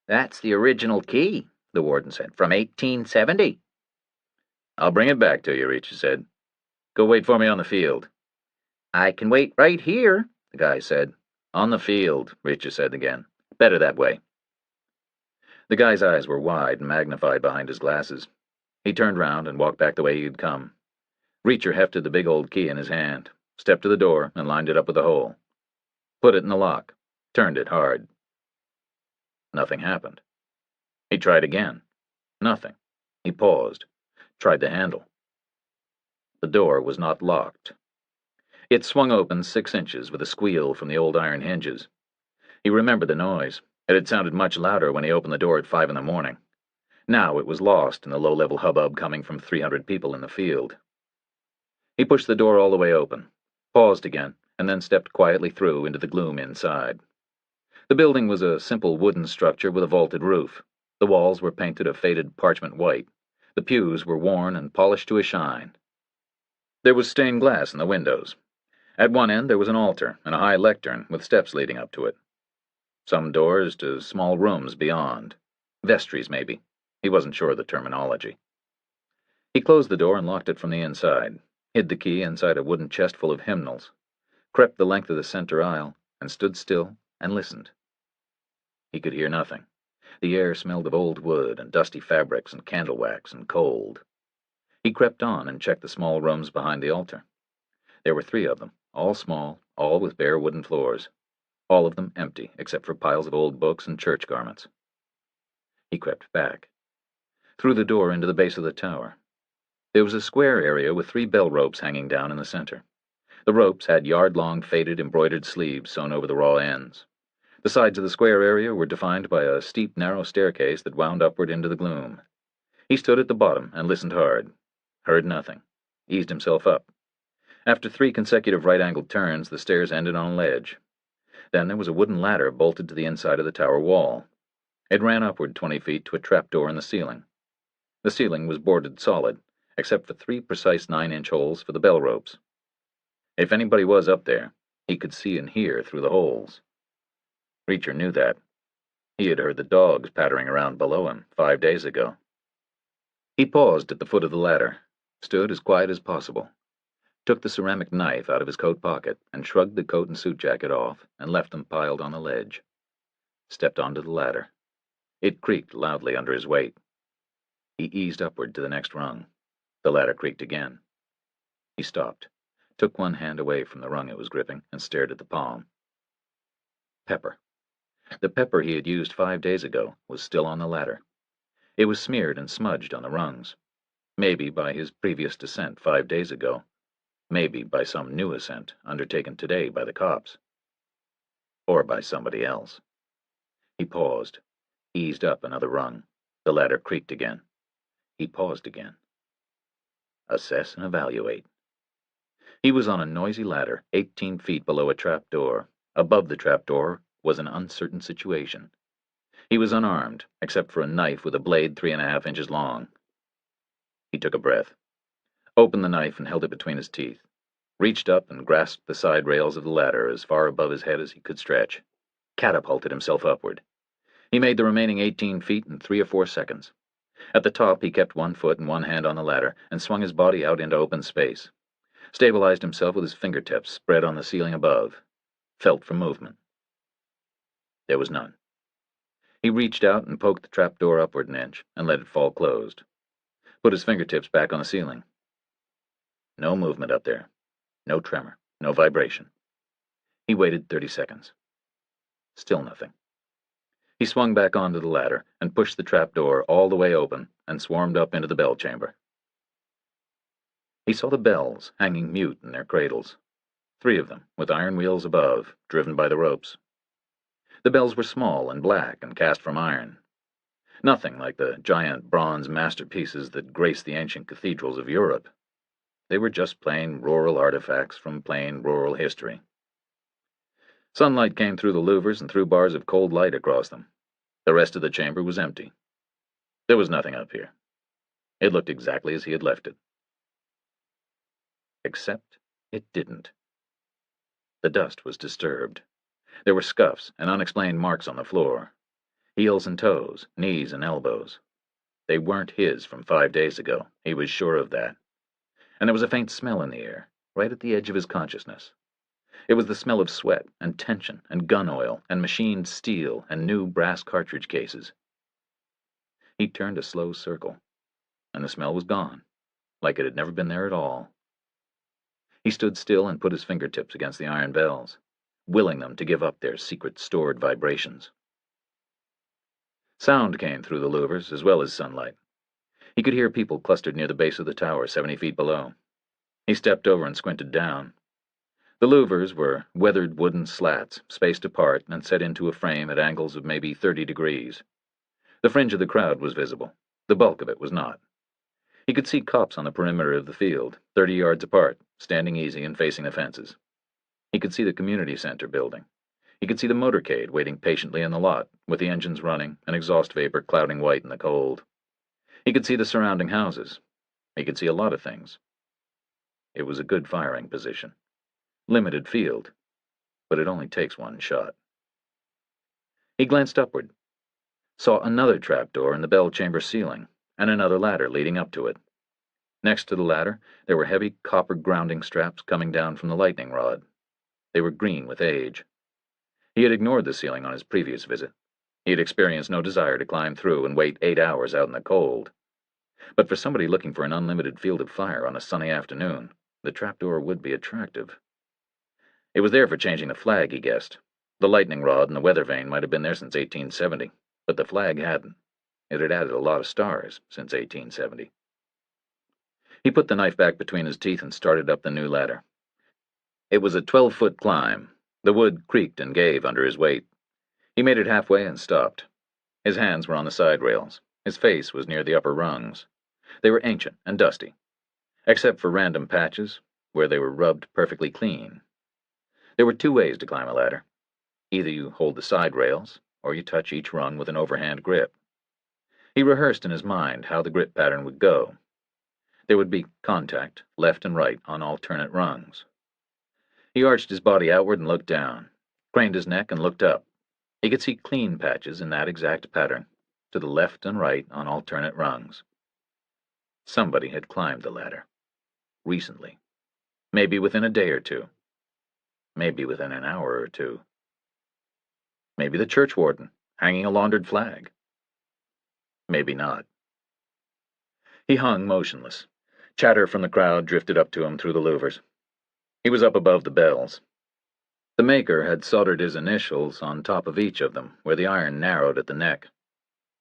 That's the original key, the warden said, from 1870. I'll bring it back to you, Reacher said. Go wait for me on the field. I can wait right here, the guy said. On the field, Reacher said again. Better that way. The guy's eyes were wide and magnified behind his glasses. He turned round and walked back the way he'd come. Reacher hefted the big old key in his hand, stepped to the door, and lined it up with the hole. Put it in the lock, turned it hard. Nothing happened. He tried again. Nothing. He paused, tried the handle. The door was not locked. It swung open 6 inches with a squeal from the old iron hinges. He remembered the noise. It had sounded much louder when he opened the door at 5 in the morning. Now it was lost in the low-level hubbub coming from 300 people in the field. He pushed the door all the way open, paused again, and then stepped quietly through into the gloom inside. The building was a simple wooden structure with a vaulted roof. The walls were painted a faded parchment white. The pews were worn and polished to a shine. There was stained glass in the windows. At one end there was an altar and a high lectern with steps leading up to it. Some doors to small rooms beyond. Vestries, maybe. He wasn't sure of the terminology. He closed the door and locked it from the inside, hid the key inside a wooden chest full of hymnals, crept the length of the center aisle, and stood still and listened. He could hear nothing. The air smelled of old wood and dusty fabrics and candle wax and cold. He crept on and checked the small rooms behind the altar. There were 3 of them, all small, all with bare wooden floors. All of them empty, except for piles of old books and church garments. He crept back. Through the door into the base of the tower. There was a square area with 3 bell ropes hanging down in the center. The ropes had yard-long faded embroidered sleeves sewn over the raw ends. The sides of the square area were defined by a steep, narrow staircase that wound upward into the gloom. He stood at the bottom and listened hard. Heard nothing. Eased himself up. After 3 consecutive right-angled turns, the stairs ended on a ledge. Then there was a wooden ladder bolted to the inside of the tower wall. It ran upward 20 feet to a trapdoor in the ceiling. The ceiling was boarded solid, except for 3 precise 9-inch holes for the bell ropes. If anybody was up there, he could see and hear through the holes. Reacher knew that. He had heard the dogs pattering around below him 5 days ago. He paused at the foot of the ladder, stood as quiet as possible, took the ceramic knife out of his coat pocket and shrugged the coat and suit jacket off and left them piled on the ledge. Stepped onto the ladder. It creaked loudly under his weight. He eased upward to the next rung. The ladder creaked again. He stopped, took one hand away from the rung it was gripping, and stared at the palm. Pepper. The pepper he had used 5 days ago was still on the ladder. It was smeared and smudged on the rungs. Maybe by his previous descent 5 days ago. Maybe by some new ascent undertaken today by the cops. Or by somebody else. He paused, eased up another rung. The ladder creaked again. He paused again. Assess and evaluate. He was on a noisy ladder, 18 feet below a trap door. Above the trap door was an uncertain situation. He was unarmed, except for a knife with a blade 3.5 inches long. He took a breath, opened the knife and held it between his teeth, reached up and grasped the side rails of the ladder as far above his head as he could stretch, catapulted himself upward. He made the remaining 18 feet in 3 or 4 seconds. At the top, he kept 1 foot and 1 hand on the ladder and swung his body out into open space. Stabilized himself with his fingertips spread on the ceiling above. Felt for movement. There was none. He reached out and poked the trapdoor upward an inch and let it fall closed. Put his fingertips back on the ceiling. No movement up there. No tremor. No vibration. He waited 30 seconds. Still nothing. He swung back onto the ladder and pushed the trapdoor all the way open and swarmed up into the bell chamber. He saw the bells hanging mute in their cradles. 3 of them, with iron wheels above, driven by the ropes. The bells were small and black and cast from iron. Nothing like the giant bronze masterpieces that grace the ancient cathedrals of Europe. They were just plain rural artifacts from plain rural history. Sunlight came through the louvers and threw bars of cold light across them. The rest of the chamber was empty. There was nothing up here. It looked exactly as he had left it. Except it didn't. The dust was disturbed. There were scuffs and unexplained marks on the floor. Heels and toes, knees and elbows. They weren't his from 5 days ago. He was sure of that. And there was a faint smell in the air, right at the edge of his consciousness. It was the smell of sweat and tension and gun oil and machined steel and new brass cartridge cases. He turned a slow circle, and the smell was gone, like it had never been there at all. He stood still and put his fingertips against the iron bells, willing them to give up their secret stored vibrations. Sound came through the louvers as well as sunlight. He could hear people clustered near the base of the tower 70 feet below. He stepped over and squinted down. The louvers were weathered wooden slats, spaced apart and set into a frame at angles of maybe 30 degrees. The fringe of the crowd was visible. The bulk of it was not. He could see cops on the perimeter of the field, 30 yards apart, standing easy and facing the fences. He could see the community center building. He could see the motorcade waiting patiently in the lot, with the engines running and exhaust vapor clouding white in the cold. He could see the surrounding houses. He could see a lot of things. It was a good firing position. Limited field, but it only takes one shot. He glanced upward, saw another trapdoor in the bell chamber ceiling, and another ladder leading up to it. Next to the ladder, there were heavy copper grounding straps coming down from the lightning rod. They were green with age. He had ignored the ceiling on his previous visit. He had experienced no desire to climb through and wait 8 hours out in the cold. But for somebody looking for an unlimited field of fire on a sunny afternoon, the trapdoor would be attractive. It was there for changing the flag, he guessed. The lightning rod and the weather vane might have been there since 1870, but the flag hadn't. It had added a lot of stars since 1870. He put the knife back between his teeth and started up the new ladder. It was a 12-foot climb. The wood creaked and gave under his weight. He made it halfway and stopped. His hands were on the side rails. His face was near the upper rungs. They were ancient and dusty, except for random patches where they were rubbed perfectly clean. There were 2 ways to climb a ladder. Either you hold the side rails, or you touch each rung with an overhand grip. He rehearsed in his mind how the grip pattern would go. There would be contact, left and right, on alternate rungs. He arched his body outward and looked down, craned his neck and looked up. He could see clean patches in that exact pattern, to the left and right on alternate rungs. Somebody had climbed the ladder. Recently. Maybe within a day or two. Maybe within an hour or two. Maybe the church warden, hanging a laundered flag. Maybe not. He hung motionless. Chatter from the crowd drifted up to him through the louvers. He was up above the bells. The maker had soldered his initials on top of each of them, where the iron narrowed at the neck.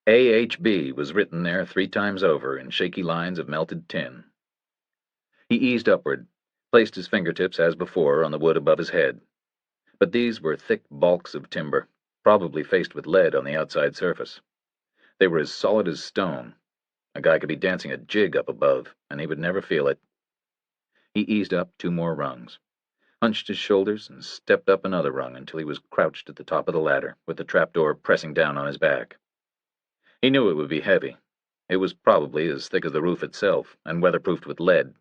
AHB was written there 3 times over in shaky lines of melted tin. He eased upward, placed his fingertips as before on the wood above his head. But these were thick balks of timber, probably faced with lead on the outside surface. They were as solid as stone. A guy could be dancing a jig up above, and he would never feel it. He eased up 2 more rungs, hunched his shoulders, and stepped up another rung until he was crouched at the top of the ladder, with the trapdoor pressing down on his back. He knew it would be heavy. It was probably as thick as the roof itself, and weatherproofed with lead.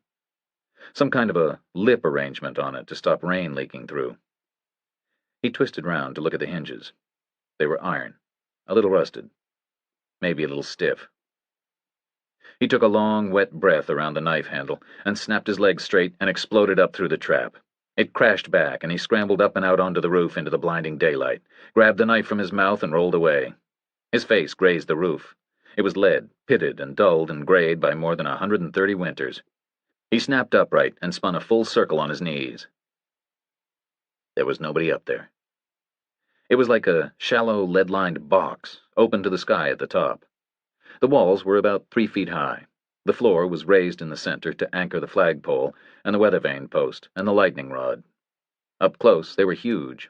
Some kind of a lip arrangement on it to stop rain leaking through. He twisted round to look at the hinges. They were iron, a little rusted, maybe a little stiff. He took a long, wet breath around the knife handle and snapped his leg straight and exploded up through the trap. It crashed back, and he scrambled up and out onto the roof into the blinding daylight, grabbed the knife from his mouth and rolled away. His face grazed the roof. It was lead, pitted and dulled and grayed by more than 130 winters. He snapped upright and spun a full circle on his knees. There was nobody up there. It was like a shallow, lead-lined box, open to the sky at the top. The walls were about 3 feet high. The floor was raised in the center to anchor the flagpole and the weather vane post and the lightning rod. Up close, they were huge.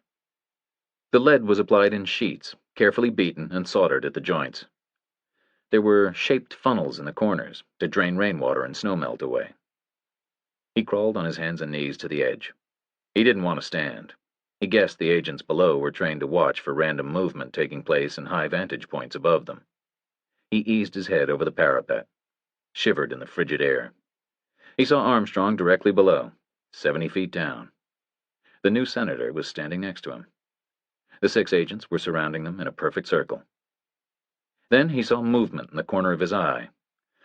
The lead was applied in sheets, carefully beaten and soldered at the joints. There were shaped funnels in the corners to drain rainwater and snowmelt away. He crawled on his hands and knees to the edge. He didn't want to stand. He guessed the agents below were trained to watch for random movement taking place in high vantage points above them. He eased his head over the parapet, shivered in the frigid air. He saw Armstrong directly below, 70 feet down. The new senator was standing next to him. The 6 agents were surrounding them in a perfect circle. Then he saw movement in the corner of his eye.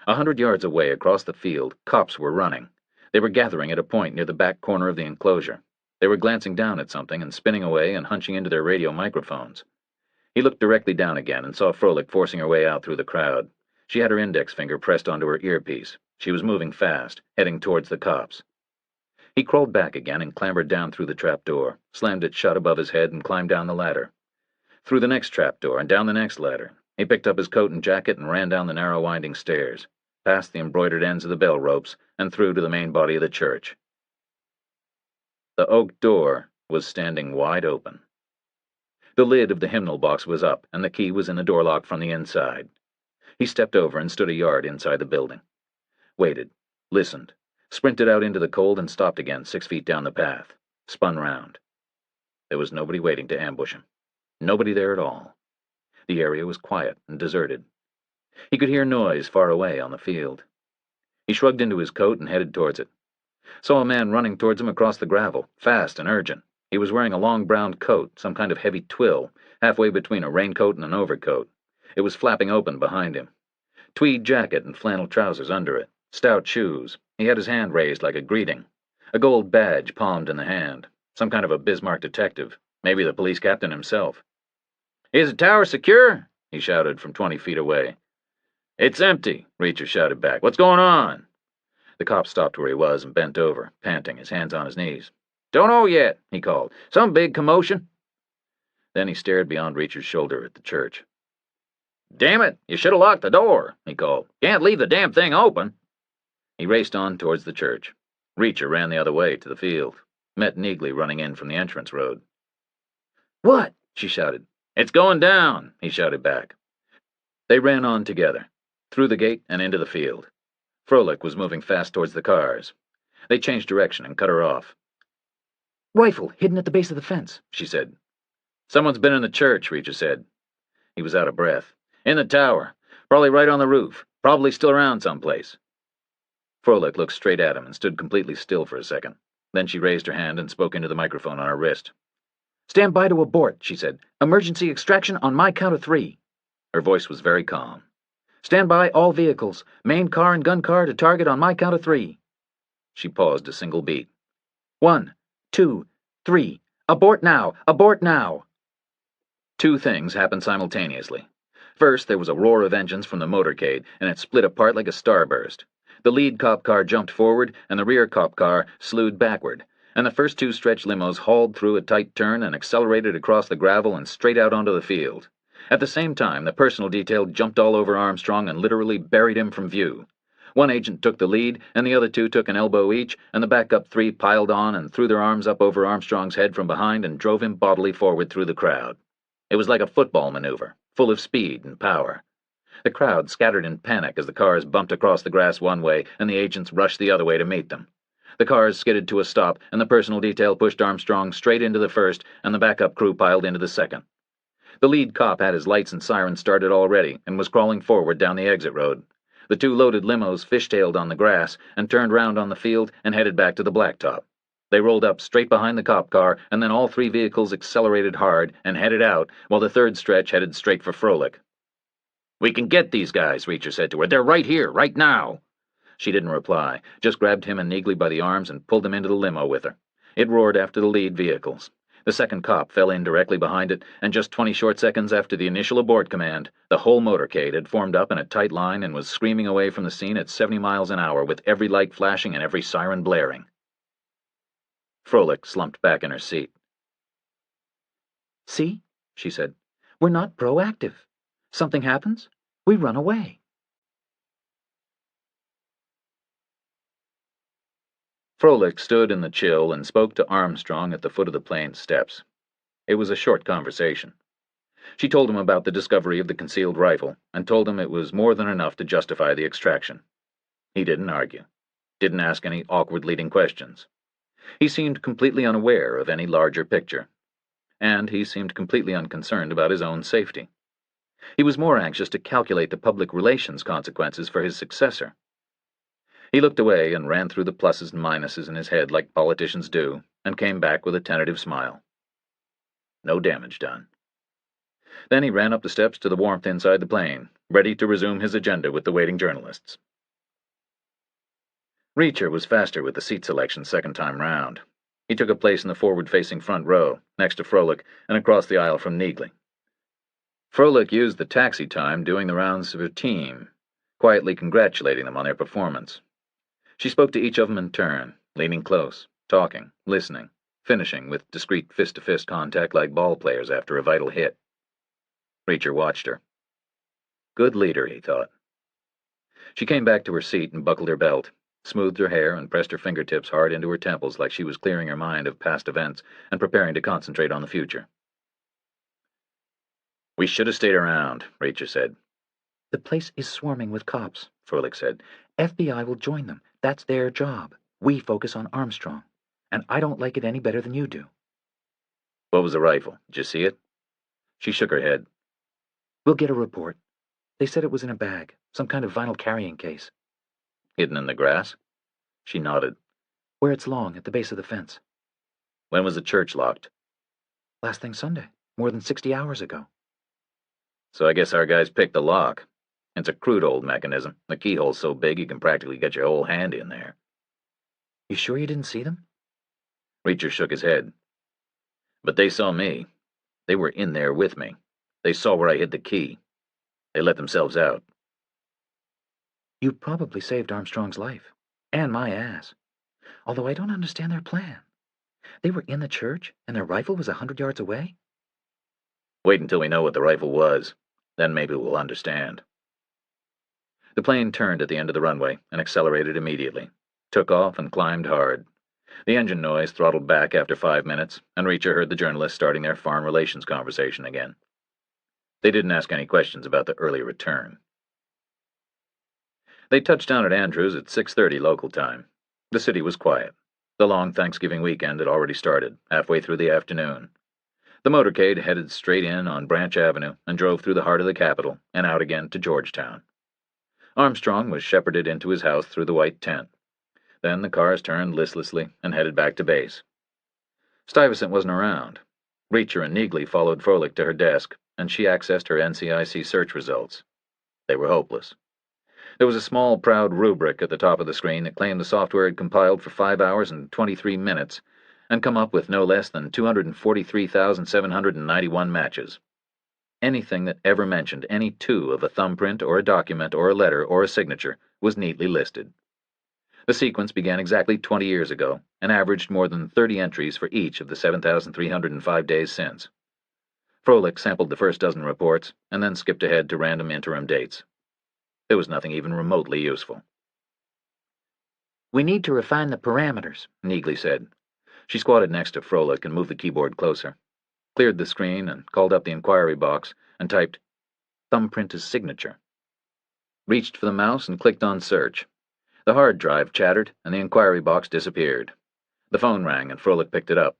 100 yards away across the field, cops were running. They were gathering at a point near the back corner of the enclosure. They were glancing down at something and spinning away and hunching into their radio microphones. He looked directly down again and saw Froelich forcing her way out through the crowd. She had her index finger pressed onto her earpiece. She was moving fast, heading towards the cops. He crawled back again and clambered down through the trapdoor, slammed it shut above his head and climbed down the ladder. Through the next trapdoor and down the next ladder. He picked up his coat and jacket and ran down the narrow winding stairs, past the embroidered ends of the bell ropes, and through to the main body of the church. The oak door was standing wide open. The lid of the hymnal box was up, and the key was in the door lock from the inside. He stepped over and stood a yard inside the building. Waited, listened, sprinted out into the cold and stopped again 6 feet down the path, spun round. There was nobody waiting to ambush him. Nobody there at all. The area was quiet and deserted. He could hear noise far away on the field. He shrugged into his coat and headed towards it. Saw a man running towards him across the gravel, fast and urgent. He was wearing a long brown coat, some kind of heavy twill, halfway between a raincoat and an overcoat. It was flapping open behind him. Tweed jacket and flannel trousers under it. Stout shoes. He had his hand raised like a greeting. A gold badge palmed in the hand. Some kind of a Bismarck detective. Maybe the police captain himself. "Is the tower secure?" he shouted from 20 feet away. "It's empty," Reacher shouted back. "What's going on?" The cop stopped where he was and bent over, panting, his hands on his knees. "Don't know yet," he called. "Some big commotion." Then he stared beyond Reacher's shoulder at the church. "Damn it, you should have locked the door," he called. "Can't leave the damn thing open." He raced on towards the church. Reacher ran the other way to the field, met Neagley running in from the entrance road. "What?" she shouted. "It's going down," he shouted back. They ran on together, through the gate and into the field. Froelich was moving fast towards the cars. They changed direction and cut her off. "Rifle hidden at the base of the fence," she said. "Someone's been in the church," Reacher said. He was out of breath. "In the tower. Probably right on the roof. Probably still around someplace." Froelich looked straight at him and stood completely still for a second. Then she raised her hand and spoke into the microphone on her wrist. "Stand by to abort," she said. "Emergency extraction on my count of 3. Her voice was very calm. "Stand by all vehicles. Main car and gun car to target on my count of 3. She paused a single beat. 1, 2, 3. Abort now! Abort now! Two things happened simultaneously. First, there was a roar of engines from the motorcade, and it split apart like a starburst. The lead cop car jumped forward, and the rear cop car slewed backward, and the first two stretch limos hauled through a tight turn and accelerated across the gravel and straight out onto the field. At the same time, the personal detail jumped all over Armstrong and literally buried him from view. One agent took the lead, and the other two took an elbow each, and the backup 3 piled on and threw their arms up over Armstrong's head from behind and drove him bodily forward through the crowd. It was like a football maneuver, full of speed and power. The crowd scattered in panic as the cars bumped across the grass one way and the agents rushed the other way to meet them. The cars skidded to a stop, and the personal detail pushed Armstrong straight into the first, and the backup crew piled into the second. The lead cop had his lights and sirens started already and was crawling forward down the exit road. The two loaded limos fishtailed on the grass and turned round on the field and headed back to the blacktop. They rolled up straight behind the cop car, and then all 3 vehicles accelerated hard and headed out, while the third stretch headed straight for Froelich. "We can get these guys," Reacher said to her. "They're right here, right now." She didn't reply, just grabbed him and Neagley by the arms and pulled them into the limo with her. It roared after the lead vehicles. The second cop fell in directly behind it, and just 20 short seconds after the initial abort command, the whole motorcade had formed up in a tight line and was screaming away from the scene at 70 miles an hour with every light flashing and every siren blaring. Froelich slumped back in her seat. "See," she said, "we're not proactive. Something happens, we run away." Froelich stood in the chill and spoke to Armstrong at the foot of the plane's steps. It was a short conversation. She told him about the discovery of the concealed rifle, and told him it was more than enough to justify the extraction. He didn't argue, didn't ask any awkward leading questions. He seemed completely unaware of any larger picture, and he seemed completely unconcerned about his own safety. He was more anxious to calculate the public relations consequences for his successor. He looked away and ran through the pluses and minuses in his head like politicians do, and came back with a tentative smile. No damage done. Then he ran up the steps to the warmth inside the plane, ready to resume his agenda with the waiting journalists. Reacher was faster with the seat selection second time round. He took a place in the forward-facing front row, next to Froelich and across the aisle from Neagley. Froelich used the taxi time doing the rounds of her team, quietly congratulating them on their performance. She spoke to each of them in turn, leaning close, talking, listening, finishing with discreet fist-to-fist contact like ball players after a vital hit. Reacher watched her. Good leader, he thought. She came back to her seat and buckled her belt, smoothed her hair, and pressed her fingertips hard into her temples like she was clearing her mind of past events and preparing to concentrate on the future. We should have stayed around, Reacher said. The place is swarming with cops, Froelich said. FBI will join them. That's their job. We focus on Armstrong. And I don't like it any better than you do. What was the rifle? Did you see it? She shook her head. We'll get a report. They said it was in a bag, some kind of vinyl carrying case. Hidden in the grass? She nodded. Where it's long, at the base of the fence. When was the church locked? Last thing Sunday, more than 60 hours ago. So I guess our guys picked the lock. It's a crude old mechanism. The keyhole's so big you can practically get your whole hand in there. You sure you didn't see them? Reacher shook his head. But they saw me. They were in there with me. They saw where I hid the key. They let themselves out. You probably saved Armstrong's life. And my ass. Although I don't understand their plan. They were in the church, and their rifle was 100 yards away? Wait until we know what the rifle was. Then maybe we'll understand. The plane turned at the end of the runway and accelerated immediately. Took off and climbed hard. The engine noise throttled back after 5 minutes, and Reacher heard the journalists starting their foreign relations conversation again. They didn't ask any questions about the early return. They touched down at Andrews at 6:30 local time. The city was quiet. The long Thanksgiving weekend had already started, halfway through the afternoon. The motorcade headed straight in on Branch Avenue and drove through the heart of the capital and out again to Georgetown. Armstrong was shepherded into his house through the white tent. Then the cars turned listlessly and headed back to base. Stuyvesant wasn't around. Reacher and Neagley followed Froelich to her desk, and she accessed her NCIC search results. They were hopeless. There was a small, proud rubric at the top of the screen that claimed the software had compiled for 5 hours and 23 minutes and come up with no less than 243,791 matches. Anything that ever mentioned any two of a thumbprint or a document or a letter or a signature was neatly listed. The sequence began exactly 20 years ago and averaged more than 30 entries for each of the 7,305 days since. Froelich sampled the first dozen reports and then skipped ahead to random interim dates. There was nothing even remotely useful. We need to refine the parameters, Neagley said. She squatted next to Froelich and moved the keyboard closer, cleared the screen and called up the inquiry box and typed, "Thumbprint as signature." Reached for the mouse and clicked on search. The hard drive chattered and the inquiry box disappeared. The phone rang and Froelich picked it up,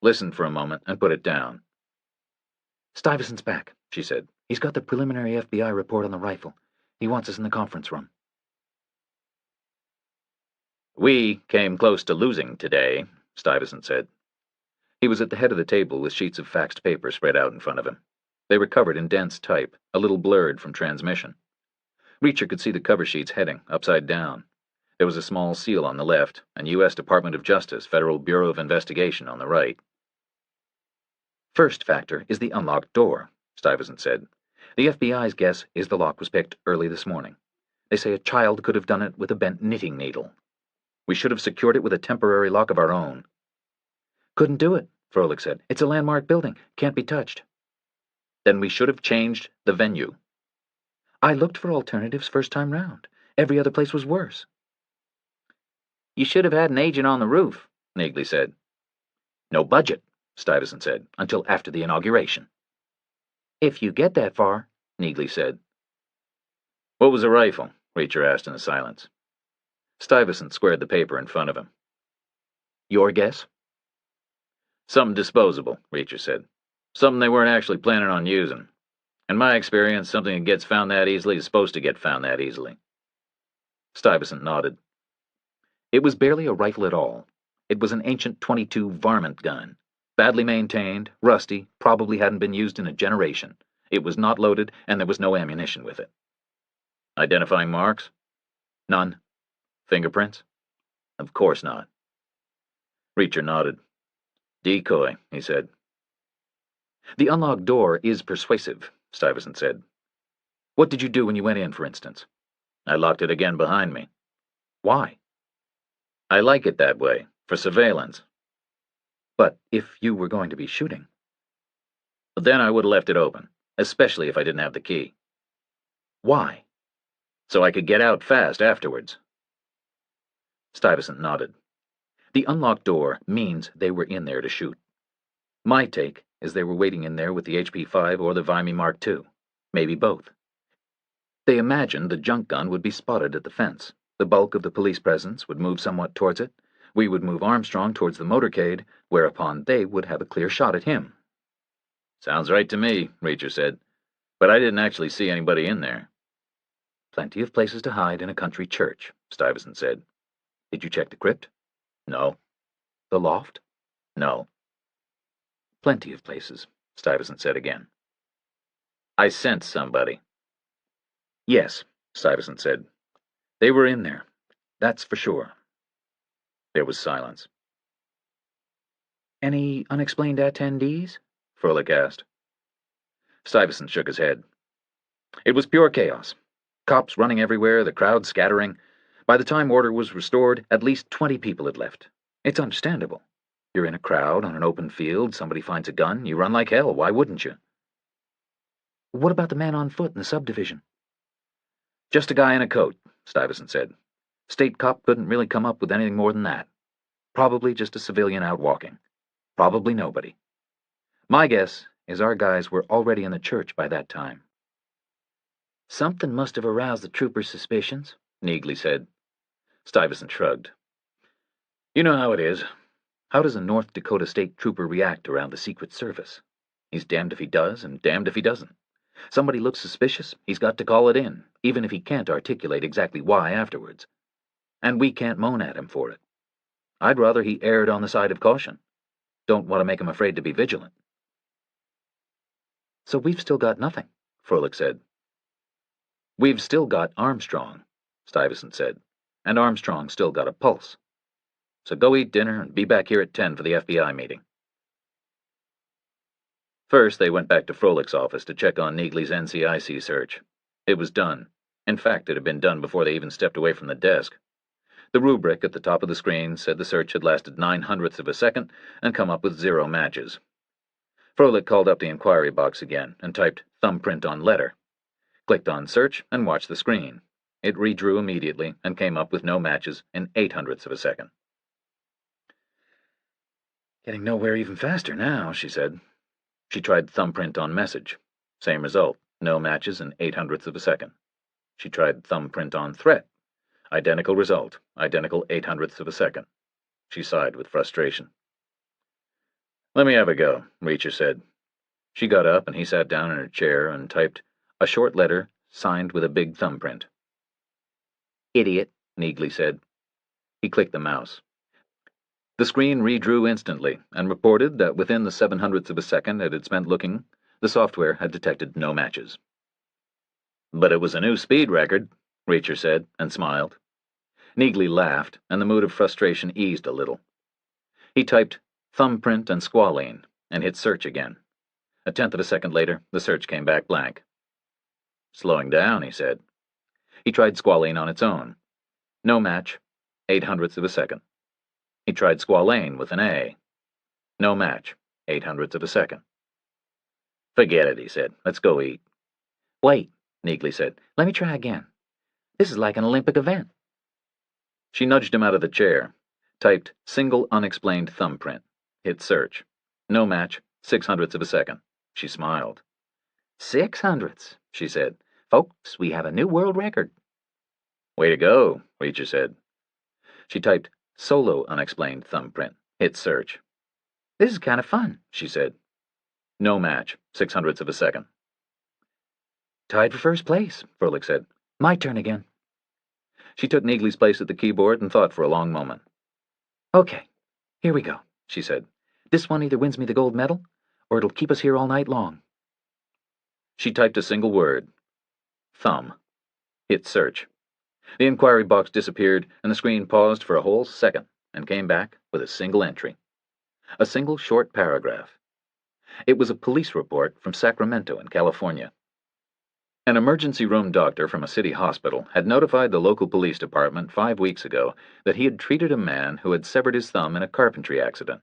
listened for a moment and put it down. Stuyvesant's back, she said. He's got the preliminary FBI report on the rifle. He wants us in the conference room. We came close to losing today, Stuyvesant said. He was at the head of the table with sheets of faxed paper spread out in front of him. They were covered in dense type, a little blurred from transmission. Reacher could see the cover sheets heading, upside down. There was a small seal on the left, and U.S. Department of Justice, Federal Bureau of Investigation on the right. First factor is the unlocked door, Stuyvesant said. The FBI's guess is the lock was picked early this morning. They say a child could have done it with a bent knitting needle. We should have secured it with a temporary lock of our own. Couldn't do it, Froelich said. It's a landmark building. Can't be touched. Then we should have changed the venue. I looked for alternatives first time round. Every other place was worse. You should have had an agent on the roof, Neagley said. No budget, Stuyvesant said, until after the inauguration. If you get that far, Neagley said. What was the rifle? Reacher asked in the silence. Stuyvesant squared the paper in front of him. Your guess? Something disposable, Reacher said. Something they weren't actually planning on using. In my experience, something that gets found that easily is supposed to get found that easily. Stuyvesant nodded. It was barely a rifle at all. It was an ancient .22 varmint gun. Badly maintained, rusty, probably hadn't been used in a generation. It was not loaded, and there was no ammunition with it. Identifying marks? None. Fingerprints? Of course not. Reacher nodded. Decoy, he said. The unlocked door is persuasive, Stuyvesant said. What did you do when you went in, for instance? I locked it again behind me. Why? I like it that way, for surveillance. But if you were going to be shooting? Then I would have left it open, especially if I didn't have the key. Why? So I could get out fast afterwards. Stuyvesant nodded. The unlocked door means they were in there to shoot. My take is they were waiting in there with the HP-5 or the Vimy Mark II, maybe both. They imagined the junk gun would be spotted at the fence. The bulk of the police presence would move somewhat towards it. We would move Armstrong towards the motorcade, whereupon they would have a clear shot at him. Sounds right to me, Reacher said. But I didn't actually see anybody in there. Plenty of places to hide in a country church, Stuyvesant said. Did you check the crypt? No. The loft? No. Plenty of places, Stuyvesant said again. I sensed somebody. Yes, Stuyvesant said. They were in there. That's for sure. There was silence. Any unexplained attendees? Froelich asked. Stuyvesant shook his head. It was pure chaos. Cops running everywhere, the crowd scattering. By the time order was restored, at least 20 people had left. It's understandable. You're in a crowd, on an open field, somebody finds a gun, you run like hell, why wouldn't you? What about the man on foot in the subdivision? Just a guy in a coat, Stuyvesant said. State cop couldn't really come up with anything more than that. Probably just a civilian out walking. Probably nobody. My guess is our guys were already in the church by that time. Something must have aroused the trooper's suspicions, Neagley said. Stuyvesant shrugged. You know how it is. How does a North Dakota state trooper react around the Secret Service? He's damned if he does and damned if he doesn't. Somebody looks suspicious, he's got to call it in, even if he can't articulate exactly why afterwards. And we can't moan at him for it. I'd rather he erred on the side of caution. Don't want to make him afraid to be vigilant. So we've still got nothing, Froelich said. We've still got Armstrong, Stuyvesant said, and Armstrong's still got a pulse. So go eat dinner and be back here at 10 for the FBI meeting. First, they went back to Froelich's office to check on Neagley's NCIC search. It was done. In fact, it had been done before they even stepped away from the desk. The rubric at the top of the screen said the search had lasted 9/100ths of a second and come up with 0 matches. Froelich called up the inquiry box again and typed thumbprint on letter. Clicked on search and watched the screen. It redrew immediately and came up with no matches in 8/100ths of a second. Getting nowhere even faster now, she said. She tried thumbprint on message. Same result, no matches in 8/100ths of a second. She tried thumbprint on threat. Identical result, identical 8/100ths of a second. She sighed with frustration. Let me have a go, Reacher said. She got up and he sat down in her chair and typed a short letter signed with a big thumbprint. Idiot, Neagley said. He clicked the mouse. The screen redrew instantly and reported that within the 7/100ths of a second it had spent looking, the software had detected no matches. But it was a new speed record, Reacher said, and smiled. Neagley laughed, and the mood of frustration eased a little. He typed thumbprint and squalene, and hit search again. 1/10 of a second later, the search came back blank. Slowing down, he said. He tried squalene on its own. No match, 8/100ths of a second. He tried squalane with an A. No match, 8/100ths of a second. Forget it, he said. Let's go eat. Wait, Neagley said. Let me try again. This is like an Olympic event. She nudged him out of the chair, typed single unexplained thumbprint, hit search. No match, 6/100ths of a second. She smiled. 6/100ths, she said. Folks, we have a new world record. Way to go, Reacher said. She typed solo unexplained thumbprint, hit search. This is kind of fun, she said. No match, 6/100ths of a second. Tied for first place, Froelich said. My turn again. She took Neagley's place at the keyboard and thought for a long moment. Okay, here we go, she said. This one either wins me the gold medal, or it'll keep us here all night long. She typed a single word. Thumb. Hit search. The inquiry box disappeared, and the screen paused for a whole second and came back with a single entry. A single short paragraph. It was a police report from Sacramento in California. An emergency room doctor from a city hospital had notified the local police department 5 weeks ago that he had treated a man who had severed his thumb in a carpentry accident.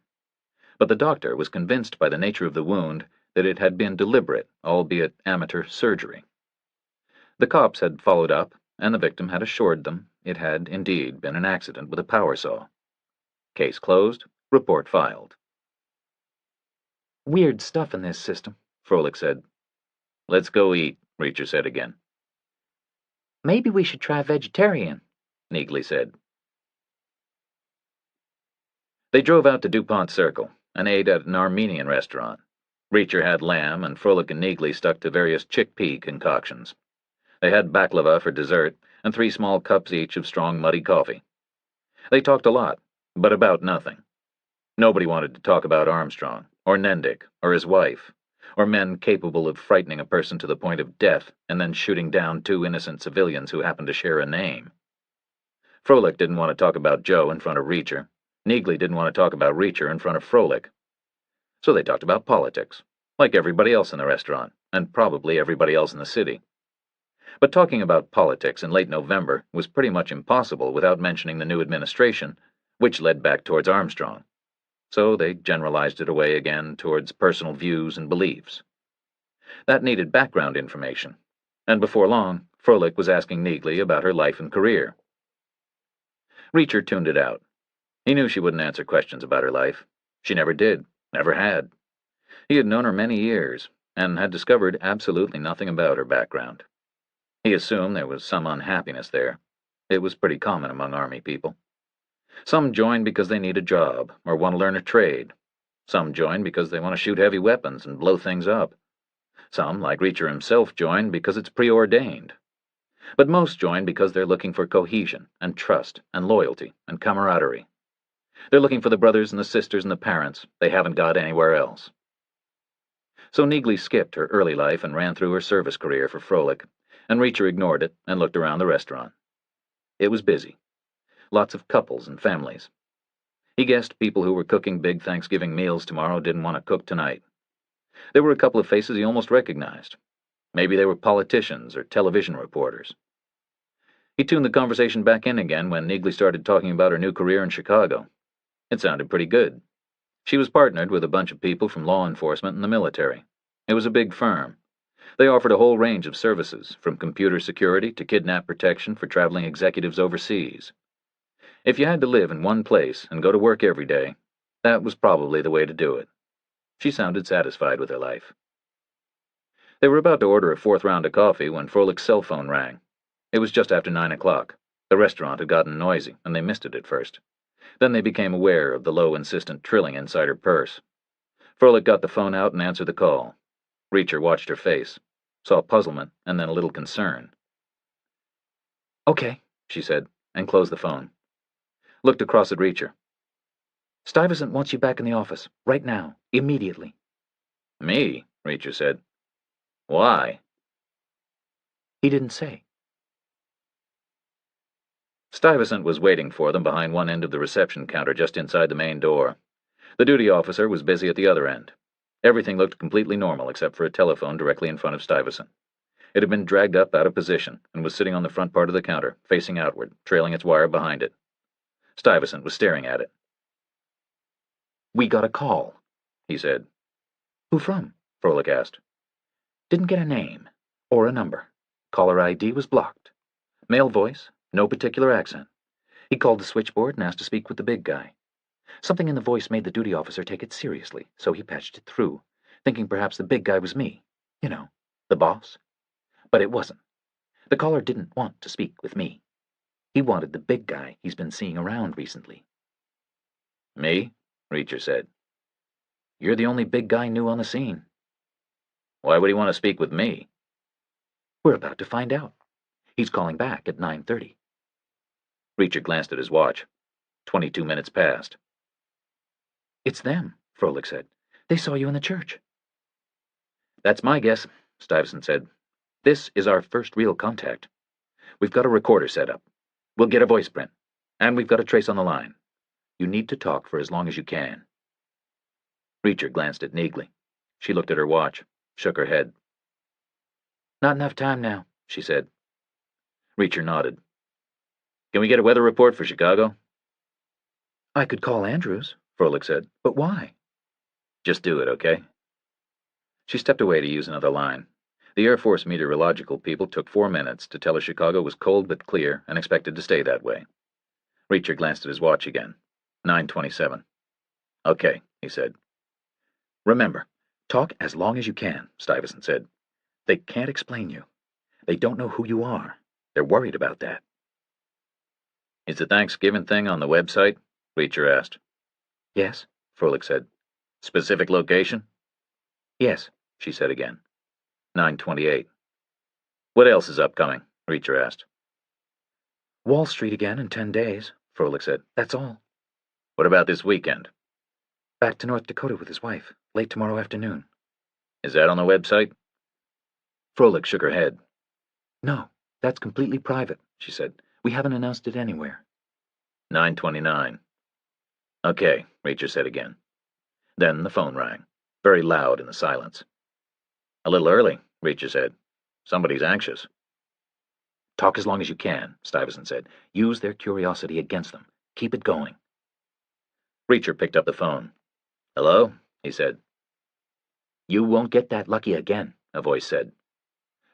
But the doctor was convinced by the nature of the wound that it had been deliberate, albeit amateur, surgery. The cops had followed up, and the victim had assured them it had indeed been an accident with a power saw. Case closed, report filed. Weird stuff in this system, Froelich said. Let's go eat, Reacher said again. Maybe we should try vegetarian, Neagley said. They drove out to DuPont Circle and ate at an Armenian restaurant. Reacher had lamb, and Froelich and Neagley stuck to various chickpea concoctions. They had baklava for dessert, and 3 small cups each of strong, muddy coffee. They talked a lot, but about nothing. Nobody wanted to talk about Armstrong, or Nendick, or his wife, or men capable of frightening a person to the point of death and then shooting down 2 innocent civilians who happened to share a name. Froelich didn't want to talk about Joe in front of Reacher. Neagley didn't want to talk about Reacher in front of Froelich. So they talked about politics, like everybody else in the restaurant, and probably everybody else in the city. But talking about politics in late November was pretty much impossible without mentioning the new administration, which led back towards Armstrong. So they generalized it away again towards personal views and beliefs. That needed background information, and before long, Froelich was asking Neagley about her life and career. Reacher tuned it out. He knew she wouldn't answer questions about her life. She never did, never had. He had known her many years, and had discovered absolutely nothing about her background. He assumed there was some unhappiness there. It was pretty common among Army people. Some join because they need a job or want to learn a trade. Some join because they want to shoot heavy weapons and blow things up. Some, like Reacher himself, join because it's preordained. But most join because they're looking for cohesion and trust and loyalty and camaraderie. They're looking for the brothers and the sisters and the parents they haven't got anywhere else. So Neagley skipped her early life and ran through her service career for Froelich, and Reacher ignored it and looked around the restaurant. It was busy. Lots of couples and families. He guessed people who were cooking big Thanksgiving meals tomorrow didn't want to cook tonight. There were a couple of faces he almost recognized. Maybe they were politicians or television reporters. He tuned the conversation back in again when Neagley started talking about her new career in Chicago. It sounded pretty good. She was partnered with a bunch of people from law enforcement and the military. It was a big firm. They offered a whole range of services, from computer security to kidnap protection for traveling executives overseas. If you had to live in one place and go to work every day, that was probably the way to do it. She sounded satisfied with her life. They were about to order a 4th round of coffee when Froelich's cell phone rang. It was just after 9 o'clock. The restaurant had gotten noisy, and they missed it at first. Then they became aware of the low, insistent trilling inside her purse. Froelich got the phone out and answered the call. Reacher watched her face, saw puzzlement and then a little concern. Okay, she said, and closed the phone. Looked across at Reacher. Stuyvesant wants you back in the office, right now, immediately. Me? Reacher said. Why? He didn't say. Stuyvesant was waiting for them behind one end of the reception counter just inside the main door. The duty officer was busy at the other end. Everything looked completely normal except for a telephone directly in front of Stuyvesant. It had been dragged up out of position and was sitting on the front part of the counter, facing outward, trailing its wire behind it. Stuyvesant was staring at it. We got a call, he said. Who from? Froelich asked. Didn't get a name or a number. Caller ID was blocked. Male voice, no particular accent. He called the switchboard and asked to speak with the big guy. Something in the voice made the duty officer take it seriously, so he patched it through, thinking perhaps the big guy was me. You know, the boss. But it wasn't. The caller didn't want to speak with me. He wanted the big guy he's been seeing around recently. Me? Reacher said. You're the only big guy new on the scene. Why would he want to speak with me? We're about to find out. He's calling back at 9:30. Reacher glanced at his watch. 22 minutes passed. It's them, Froelich said. They saw you in the church. That's my guess. Stuyvesant said. "This is our first real contact. We've got a recorder set up. We'll get a voice print. And we've got a trace on the line. You need to talk for as long as you can." Reacher glanced at Neagley. She looked at her watch, shook her head. "Not enough time now," she said. Reacher nodded. "Can we get a weather report for Chicago?" "I could call Andrews," Froelich said. "But why?" "Just do it, okay?" She stepped away to use another line. The Air Force meteorological people took 4 minutes to tell her Chicago was cold but clear and expected to stay that way. Reacher glanced at his watch again. 9:27. "Okay," he said. "Remember, talk as long as you can," Stuyvesant said. "They can't explain you. They don't know who you are. They're worried about that." "Is the Thanksgiving thing on the website?" Reacher asked. "Yes," Froelich said. "Specific location?" "Yes," she said again. 9:28. "What else is upcoming?" Reacher asked. "Wall Street again in 10 days," Froelich said. "That's all." "What about this weekend?" "Back to North Dakota with his wife, late tomorrow afternoon." "Is that on the website?" Froelich shook her head. "No, that's completely private," she said. "We haven't announced it anywhere." 9:29. "Okay," Reacher said again. Then the phone rang, very loud in the silence. "A little early," Reacher said. "Somebody's anxious." "Talk as long as you can," Stuyvesant said. "Use their curiosity against them. Keep it going." Reacher picked up the phone. "Hello?" he said. "You won't get that lucky again," a voice said.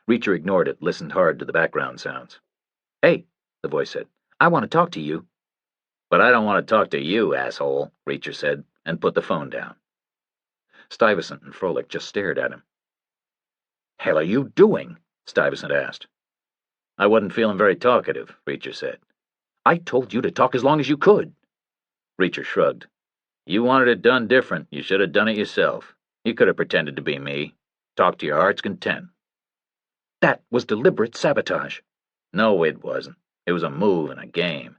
Reacher ignored it, listened hard to the background sounds. "Hey," the voice said. "I want to talk to you." "But I don't want to talk to you, asshole," Reacher said, and put the phone down. Stuyvesant and Froelich just stared at him. "Hell are you doing?" Stuyvesant asked. "I wasn't feeling very talkative," Reacher said. "I told you to talk as long as you could." Reacher shrugged. "You wanted it done different. You should have done it yourself. You could have pretended to be me. Talked to your heart's content." "That was deliberate sabotage." "No, it wasn't. It was a move and a game."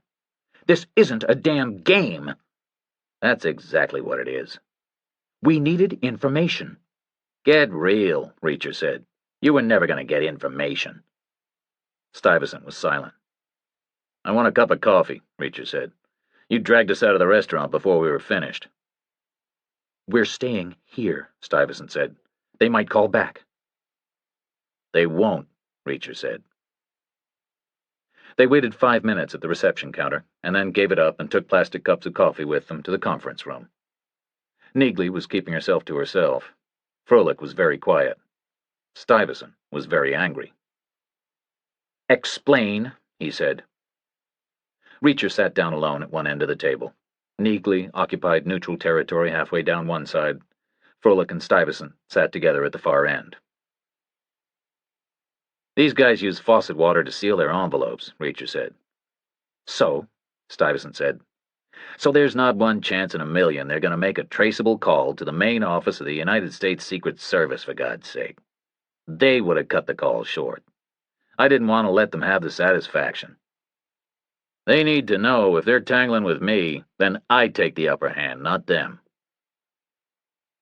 "This isn't a damn game." "That's exactly what it is." "We needed information." "Get real," Reacher said. "You were never going to get information." Stuyvesant was silent. "I want a cup of coffee," Reacher said. "You dragged us out of the restaurant before we were finished." "We're staying here," Stuyvesant said. "They might call back." "They won't," Reacher said. They waited 5 minutes at the reception counter, and then gave it up and took plastic cups of coffee with them to the conference room. Neagley was keeping herself to herself. Froelich was very quiet. Stuyvesant was very angry. "Explain," he said. Reacher sat down alone at one end of the table. Neagley occupied neutral territory halfway down one side. Froelich and Stuyvesant sat together at the far end. "These guys use faucet water to seal their envelopes," Reacher said. "So?" Stuyvesant said. "So there's not one chance in a million they're going to make a traceable call to the main office of the United States Secret Service, for God's sake. They would have cut the call short. I didn't want to let them have the satisfaction. They need to know if they're tangling with me, then I take the upper hand, not them."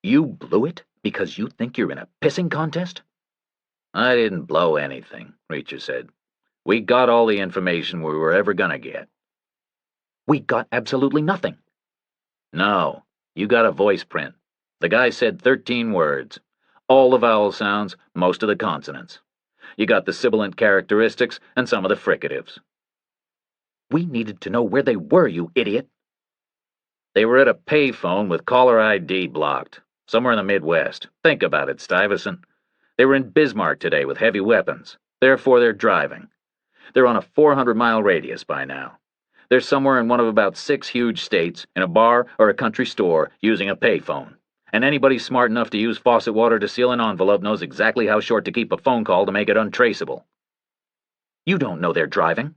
"You blew it because you think you're in a pissing contest?" "I didn't blow anything," Reacher said. "We got all the information we were ever going to get." "We got absolutely nothing." "No, you got a voice print. The guy said 13 words. All the vowel sounds, most of the consonants. You got the sibilant characteristics and some of the fricatives." "We needed to know where they were, you idiot." "They were at a payphone with caller ID blocked, somewhere in the Midwest. Think about it, Stuyvesant. They were in Bismarck today with heavy weapons. Therefore they're driving. They're on a 400-mile radius by now. They're somewhere in one of about 6 huge states, in a bar or a country store, using a payphone. And anybody smart enough to use faucet water to seal an envelope knows exactly how short to keep a phone call to make it untraceable." "You don't know they're driving."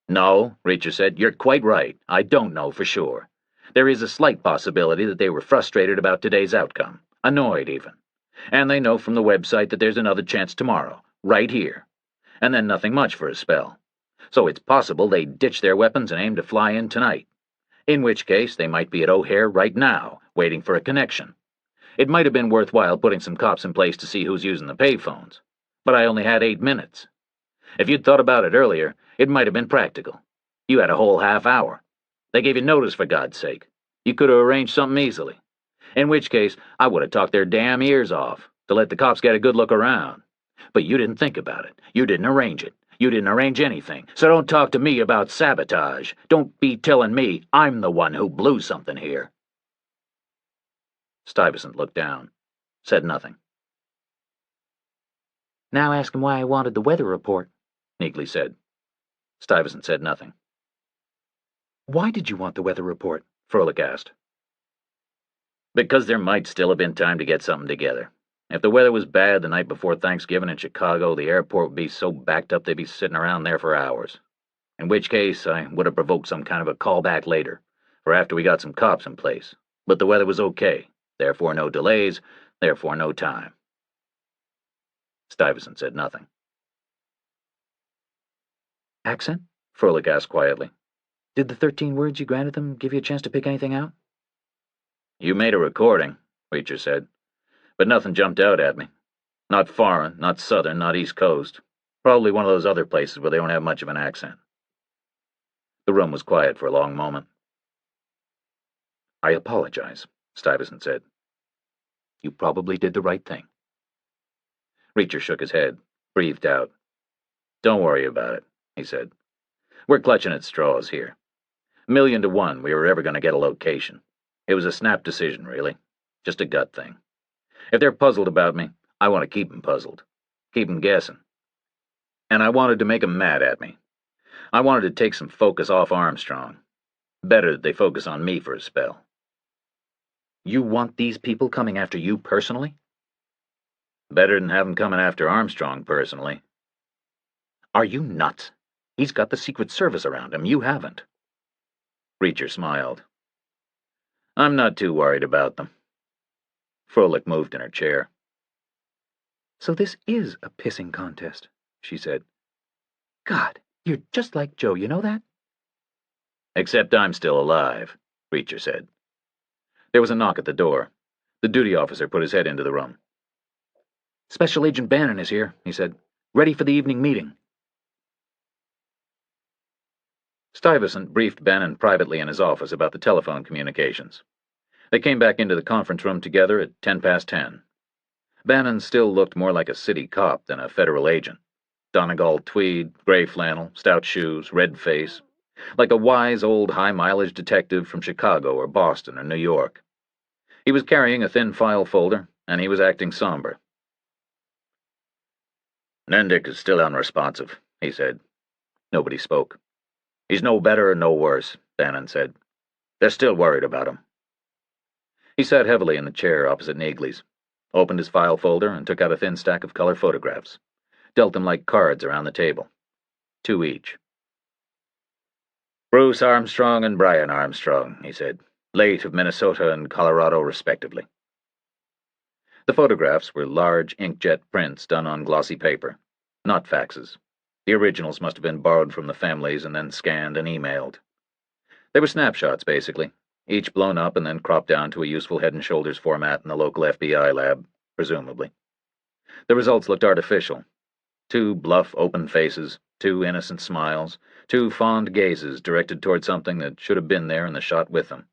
"No," Reacher said, "you're quite right. I don't know for sure. There is a slight possibility that they were frustrated about today's outcome, annoyed even. And they know from the website that there's another chance tomorrow, right here. And then nothing much for a spell. So it's possible they ditch their weapons and aim to fly in tonight. In which case, they might be at O'Hare right now, waiting for a connection. It might have been worthwhile putting some cops in place to see who's using the payphones, but I only had 8 minutes. If you'd thought about it earlier, it might have been practical. You had a whole half hour. They gave you notice, for God's sake. You could have arranged something easily. In which case, I would have talked their damn ears off to let the cops get a good look around. But you didn't think about it. You didn't arrange it. You didn't arrange anything. So don't talk to me about sabotage. Don't be telling me I'm the one who blew something here. Stuyvesant looked down, said nothing. Now ask him why I wanted the weather report, Neagley said. Stuyvesant said nothing. Why did you want the weather report? Froelich asked. Because there might still have been time to get something together. If the weather was bad the night before Thanksgiving in Chicago, the airport would be so backed up they'd be sitting around there for hours. In which case, I would have provoked some kind of a callback later, for after we got some cops in place. But the weather was okay, therefore no delays, therefore no time. Stuyvesant said nothing. Accent? Froelich asked quietly. Did the 13 words you granted them give you a chance to pick anything out? You made a recording, Reacher said, but nothing jumped out at me. Not foreign, not southern, not East Coast. Probably one of those other places where they don't have much of an accent. The room was quiet for a long moment. I apologize, Stuyvesant said. You probably did the right thing. Reacher shook his head, breathed out. Don't worry about it, he said. We're clutching at straws here. 1,000,000 to 1 we were ever going to get a location. It was a snap decision, really. Just a gut thing. If they're puzzled about me, I want to keep them puzzled. Keep them guessing. And I wanted to make them mad at me. I wanted to take some focus off Armstrong. Better that they focus on me for a spell. You want these people coming after you personally? Better than have them coming after Armstrong personally. Are you nuts? He's got the Secret Service around him. You haven't. Reacher smiled. I'm not too worried about them. Froelich moved in her chair. So this is a pissing contest, she said. God, you're just like Joe, you know that? Except I'm still alive, Reacher said. There was a knock at the door. The duty officer put his head into the room. Special Agent Bannon is here, he said. Ready for the evening meeting. Stuyvesant briefed Bannon privately in his office about the telephone communications. They came back into the conference room together at 10:10. Bannon still looked more like a city cop than a federal agent. Donegal tweed, gray flannel, stout shoes, red face. Like a wise old high-mileage detective from Chicago or Boston or New York. He was carrying a thin file folder, and he was acting somber. Nendick is still unresponsive, he said. Nobody spoke. He's no better or no worse, Bannon said. They're still worried about him. He sat heavily in the chair opposite Neagley's, opened his file folder and took out a thin stack of color photographs, dealt them like cards around the table. 2 each. Bruce Armstrong and Brian Armstrong, he said, late of Minnesota and Colorado respectively. The photographs were large inkjet prints done on glossy paper, not faxes. The originals must have been borrowed from the families and then scanned and emailed. They were snapshots, basically, each blown up and then cropped down to a useful head and shoulders format in the local FBI lab, presumably. The results looked artificial. 2 bluff, open faces, 2 innocent smiles, 2 fond gazes directed toward something that should have been there in the shot with them.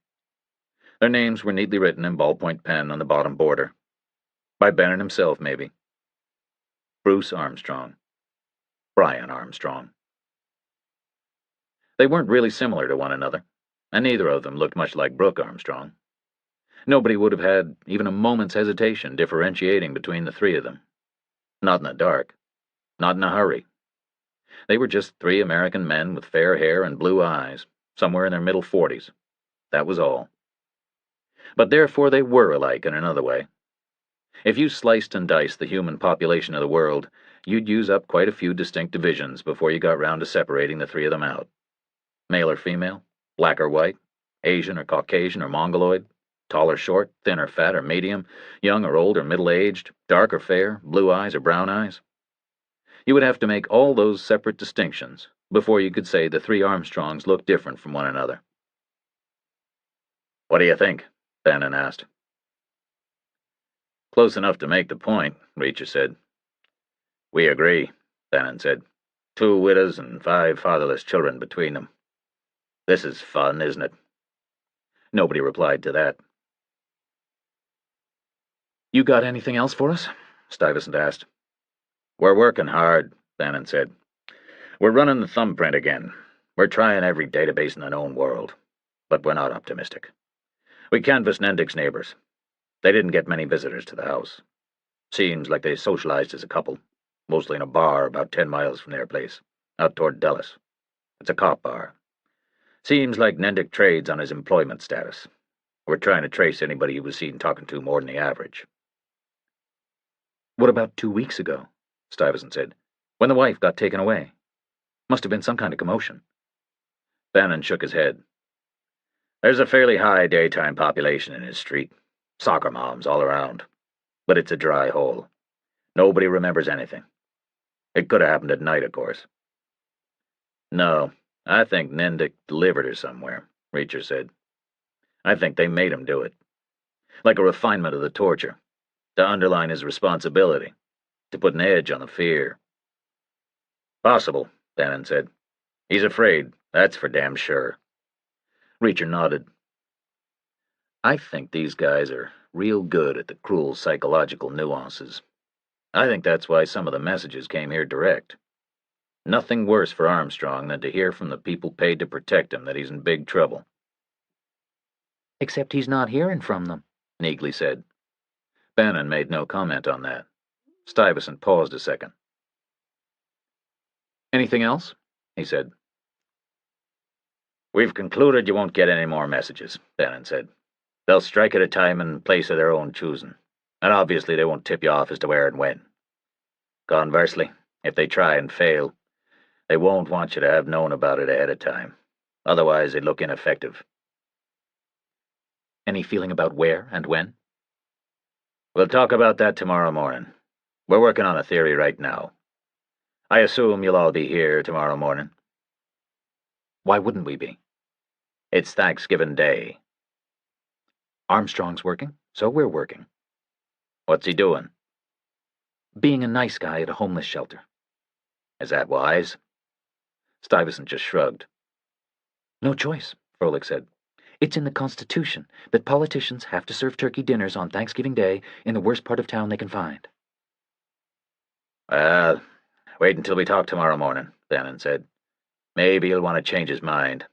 Their names were neatly written in ballpoint pen on the bottom border. By Bannon himself, maybe. Bruce Armstrong. Brian Armstrong. They weren't really similar to one another, and neither of them looked much like Brooke Armstrong. Nobody would have had even a moment's hesitation differentiating between the 3 of them. Not in the dark. Not in a hurry. They were just 3 American men with fair hair and blue eyes, somewhere in their middle 40s. That was all. But therefore they were alike in another way. If you sliced and diced the human population of the world, you'd use up quite a few distinct divisions before you got round to separating the 3 of them out. Male or female, black or white, Asian or Caucasian or Mongoloid, tall or short, thin or fat or medium, young or old or middle-aged, dark or fair, blue eyes or brown eyes. You would have to make all those separate distinctions before you could say the 3 Armstrongs looked different from one another. What do you think? Bannon asked. Close enough to make the point, Reacher said. We agree, Bannon said. 2 widows and 5 fatherless children between them. This is fun, isn't it? Nobody replied to that. You got anything else for us? Stuyvesant asked. We're working hard, Bannon said. We're running the thumbprint again. We're trying every database in the known world, but we're not optimistic. We canvassed Nendik's neighbors. They didn't get many visitors to the house. Seems like they socialized as a couple, mostly in a bar about 10 miles from their place, out toward Dulles. It's a cop bar. Seems like Nendik trades on his employment status. We're trying to trace anybody he was seen talking to more than the average. What about 2 weeks ago? Stuyvesant said. When the wife got taken away. Must have been some kind of commotion. Bannon shook his head. There's a fairly high daytime population in his street. Soccer moms all around. But it's a dry hole. Nobody remembers anything. It could have happened at night, of course. No, I think Nendik delivered her somewhere, Reacher said. I think they made him do it. Like a refinement of the torture. To underline his responsibility. To put an edge on the fear. Possible, Bannon said. He's afraid, that's for damn sure. Reacher nodded. I think these guys are real good at the cruel psychological nuances. I think that's why some of the messages came here direct. Nothing worse for Armstrong than to hear from the people paid to protect him that he's in big trouble. Except he's not hearing from them, Neagley said. Bannon made no comment on that. Stuyvesant paused a second. Anything else? He said. We've concluded you won't get any more messages, Bannon said. They'll strike at a time and place of their own choosing, and obviously they won't tip you off as to where and when. Conversely, if they try and fail, they won't want you to have known about it ahead of time. Otherwise, they'd look ineffective. Any feeling about where and when? We'll talk about that tomorrow morning. We're working on a theory right now. I assume you'll all be here tomorrow morning. Why wouldn't we be? It's Thanksgiving Day. Armstrong's working, so we're working. What's he doing? Being a nice guy at a homeless shelter. Is that wise? Stuyvesant just shrugged. No choice, Froelich said. It's in the Constitution that politicians have to serve turkey dinners on Thanksgiving Day in the worst part of town they can find. Well, wait until we talk tomorrow morning, Bannon said. Maybe he'll want to change his mind.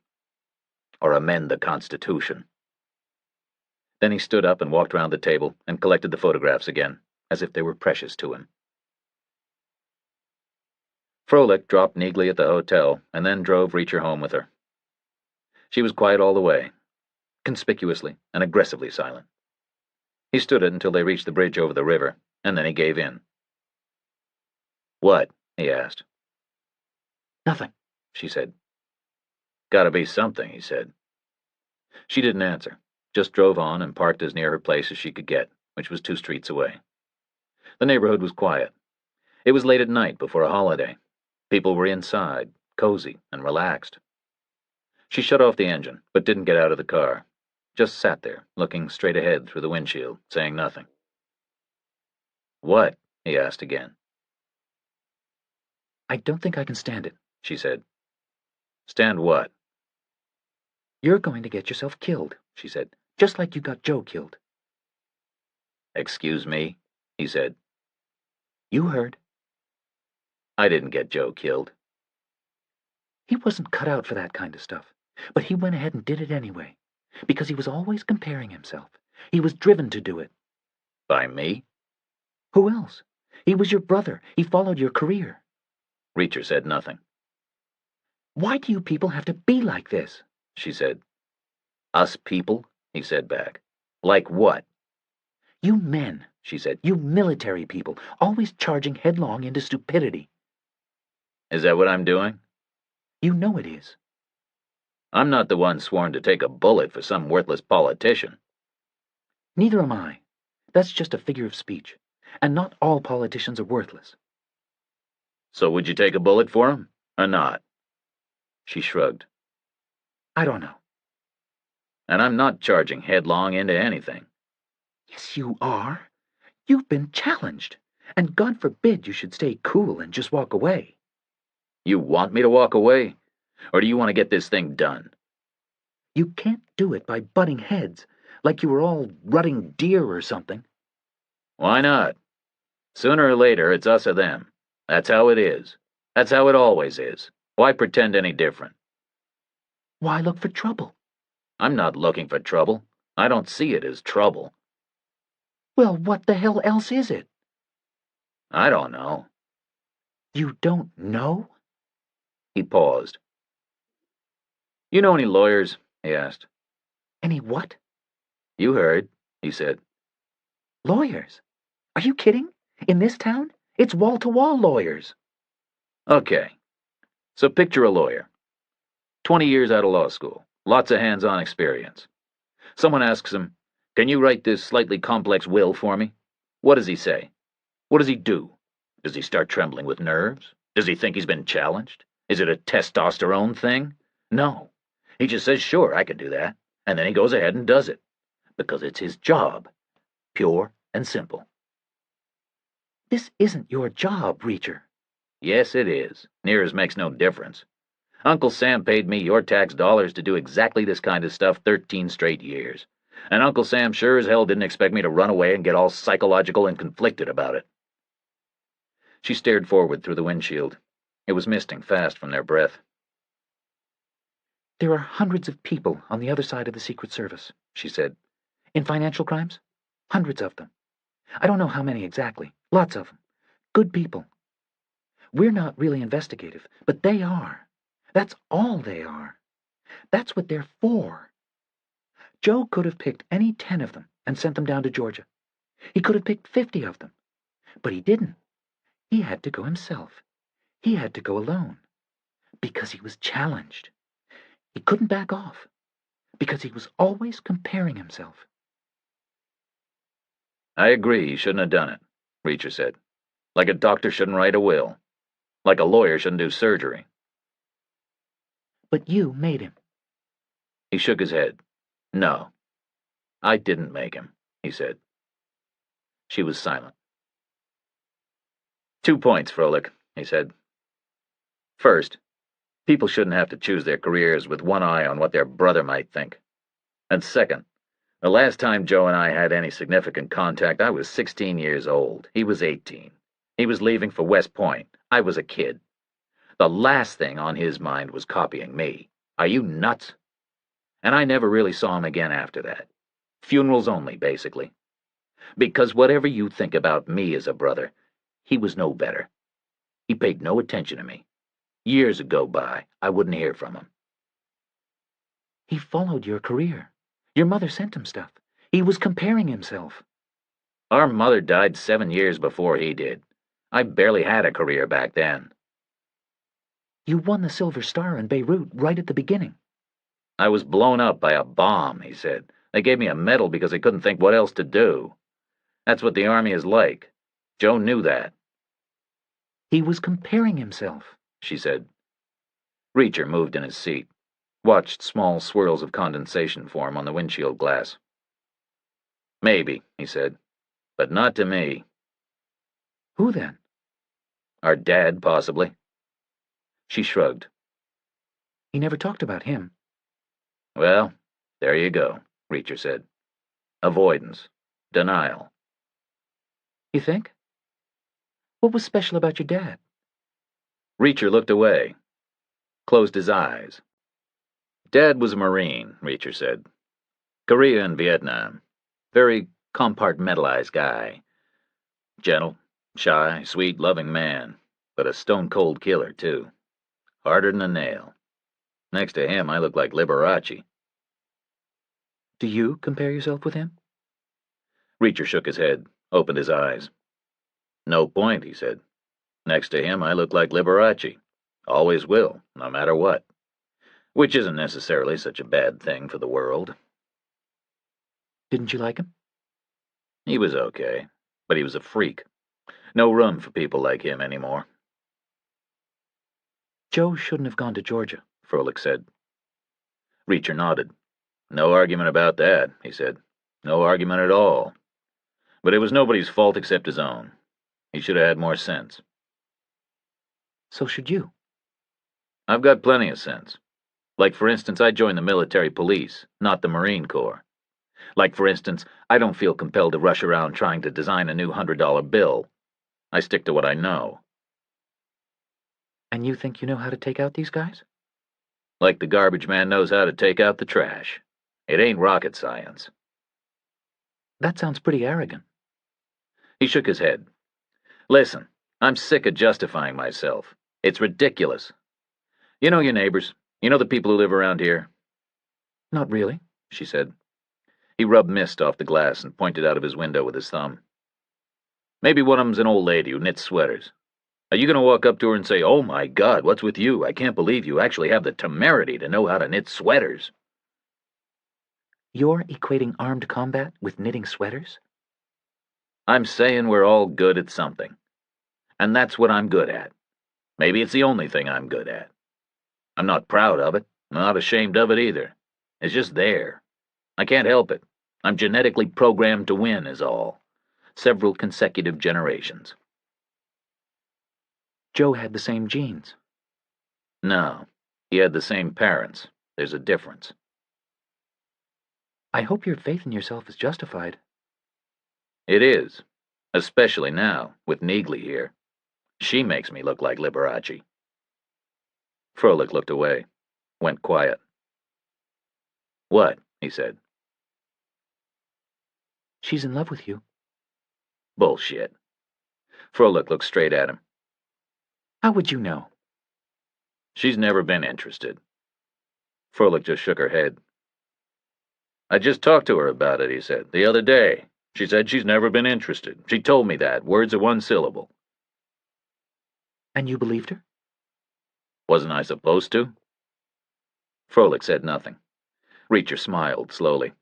Or amend the Constitution. Then he stood up and walked round the table and collected the photographs again, as if they were precious to him. Froelich dropped Neagley at the hotel and then drove Reacher home with her. She was quiet all the way, conspicuously and aggressively silent. He stood it until they reached the bridge over the river, and then he gave in. What? He asked. Nothing, she said. Gotta be something, he said. She didn't answer, just drove on and parked as near her place as she could get, which was 2 streets away. The neighborhood was quiet. It was late at night before a holiday. People were inside, cozy and relaxed. She shut off the engine, but didn't get out of the car. Just sat there, looking straight ahead through the windshield, saying nothing. What? He asked again. I don't think I can stand it, she said. Stand what? You're going to get yourself killed, she said, just like you got Joe killed. Excuse me, he said. You heard. I didn't get Joe killed. He wasn't cut out for that kind of stuff, but he went ahead and did it anyway, because he was always comparing himself. He was driven to do it. By me? Who else? He was your brother. He followed your career. Reacher said nothing. Why do you people have to be like this? She said. Us people? He said back. Like what? You men, she said. You military people, always charging headlong into stupidity. Is that what I'm doing? You know it is. I'm not the one sworn to take a bullet for some worthless politician. Neither am I. That's just a figure of speech. And not all politicians are worthless. So would you take a bullet for him, or not? She shrugged. I don't know. And I'm not charging headlong into anything. Yes, you are. You've been challenged, and God forbid you should stay cool and just walk away. You want me to walk away? Or do you want to get this thing done? You can't do it by butting heads, like you were all rutting deer or something. Why not? Sooner or later, it's us or them. That's how it is. That's how it always is. Why pretend any different? Why look for trouble? I'm not looking for trouble. I don't see it as trouble. Well, what the hell else is it? I don't know. You don't know? He paused. You know any lawyers? He asked. Any what? You heard, he said. Lawyers? Are you kidding? In this town? It's wall-to-wall lawyers. Okay. So picture a lawyer. 20 years out of law school. Lots of hands-on experience. Someone asks him, "Can you write this slightly complex will for me?" What does he say? What does he do? Does he start trembling with nerves? Does he think he's been challenged? Is it a testosterone thing? No. He just says, "Sure, I can do that." And then he goes ahead and does it. Because it's his job. Pure and simple. This isn't your job, Reacher. Yes, it is. Near as makes no difference. Uncle Sam paid me your tax dollars to do exactly this kind of stuff 13 straight years. And Uncle Sam sure as hell didn't expect me to run away and get all psychological and conflicted about it. She stared forward through the windshield. It was misting fast from their breath. There are hundreds of people on the other side of the Secret Service, she said. In financial crimes? Hundreds of them. I don't know how many exactly. Lots of them. Good people. We're not really investigative, but they are. That's all they are. That's what they're for. Joe could have picked any 10 of them and sent them down to Georgia. He could have picked 50 of them. But he didn't. He had to go himself. He had to go alone. Because he was challenged. He couldn't back off. Because he was always comparing himself. I agree he shouldn't have done it, Reacher said. Like a doctor shouldn't write a will. Like a lawyer shouldn't do surgery. But you made him. He shook his head. No, I didn't make him, he said. She was silent. 2 points, Froelich, he said. First, people shouldn't have to choose their careers with one eye on what their brother might think. And second, the last time Joe and I had any significant contact, I was 16 years old. He was 18. He was leaving for West Point. I was a kid. The last thing on his mind was copying me. Are you nuts? And I never really saw him again after that. Funerals only, basically. Because whatever you think about me as a brother, he was no better. He paid no attention to me. Years would go by, I wouldn't hear from him. He followed your career. Your mother sent him stuff. He was comparing himself. Our mother died 7 years before he did. I barely had a career back then. You won the Silver Star in Beirut right at the beginning. I was blown up by a bomb, he said. They gave me a medal because they couldn't think what else to do. That's what the Army is like. Joe knew that. He was comparing himself, she said. Reacher moved in his seat, watched small swirls of condensation form on the windshield glass. Maybe, he said, but not to me. Who then? Our dad, possibly. She shrugged. He never talked about him. Well, there you go, Reacher said. Avoidance. Denial. You think? What was special about your dad? Reacher looked away, closed his eyes. Dad was a Marine, Reacher said. Korea and Vietnam. Very compartmentalized guy. Gentle, shy, sweet, loving man, but a stone-cold killer, too. Harder than a nail. Next to him, I look like Liberace. Do you compare yourself with him? Reacher shook his head, opened his eyes. No point, he said. Next to him, I look like Liberace. Always will, no matter what. Which isn't necessarily such a bad thing for the world. Didn't you like him? He was okay, but he was a freak. No room for people like him anymore. Joe shouldn't have gone to Georgia, Froelich said. Reacher nodded. No argument about that, he said. No argument at all. But it was nobody's fault except his own. He should have had more sense. So should you. I've got plenty of sense. Like, for instance, I joined the military police, not the Marine Corps. Like, for instance, I don't feel compelled to rush around trying to design a new $100 bill. I stick to what I know. And you think you know how to take out these guys? Like the garbage man knows how to take out the trash. It ain't rocket science. That sounds pretty arrogant. He shook his head. Listen, I'm sick of justifying myself. It's ridiculous. You know your neighbors. You know the people who live around here. Not really, She said. He rubbed mist off the glass and pointed out of his window with his thumb. Maybe one of them's an old lady who knits sweaters. Are you going to walk up to her and say, "Oh my God, what's with you? I can't believe you actually have the temerity to know how to knit sweaters"? You're equating armed combat with knitting sweaters? I'm saying we're all good at something. And that's what I'm good at. Maybe it's the only thing I'm good at. I'm not proud of it. I'm not ashamed of it either. It's just there. I can't help it. I'm genetically programmed to win, is all. Several consecutive generations. Joe had the same genes. No, he had the same parents. There's a difference. I hope your faith in yourself is justified. It is. Especially now, with Neagley here. She makes me look like Liberace. Froelich looked away, went quiet. What? He said. She's in love with you. Bullshit. Froelich looked straight at him. How would you know? She's never been interested. Froelich just shook her head. I just talked to her about it, he said, the other day. She said she's never been interested. She told me that, words of one syllable. And you believed her? Wasn't I supposed to? Froelich said nothing. Reacher smiled slowly.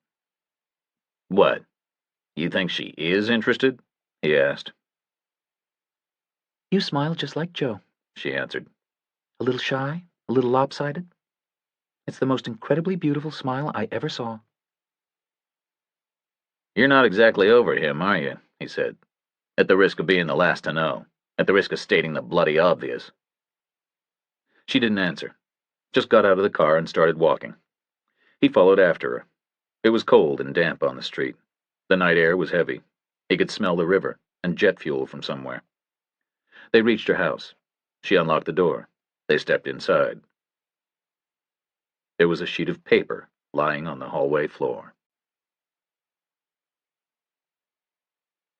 What? You think she is interested? He asked. You smile just like Joe, She answered. a little shy, a little lopsided. It's the most incredibly beautiful smile I ever saw. You're not exactly over him, are you? He said, at the risk of being the last to know, at the risk of stating the bloody obvious. She didn't answer, just got out of the car and started walking. He followed after her. It was cold and damp on the street. The night air was heavy. He could smell the river and jet fuel from somewhere. They reached her house. She unlocked the door. They stepped inside. There was a sheet of paper lying on the hallway floor.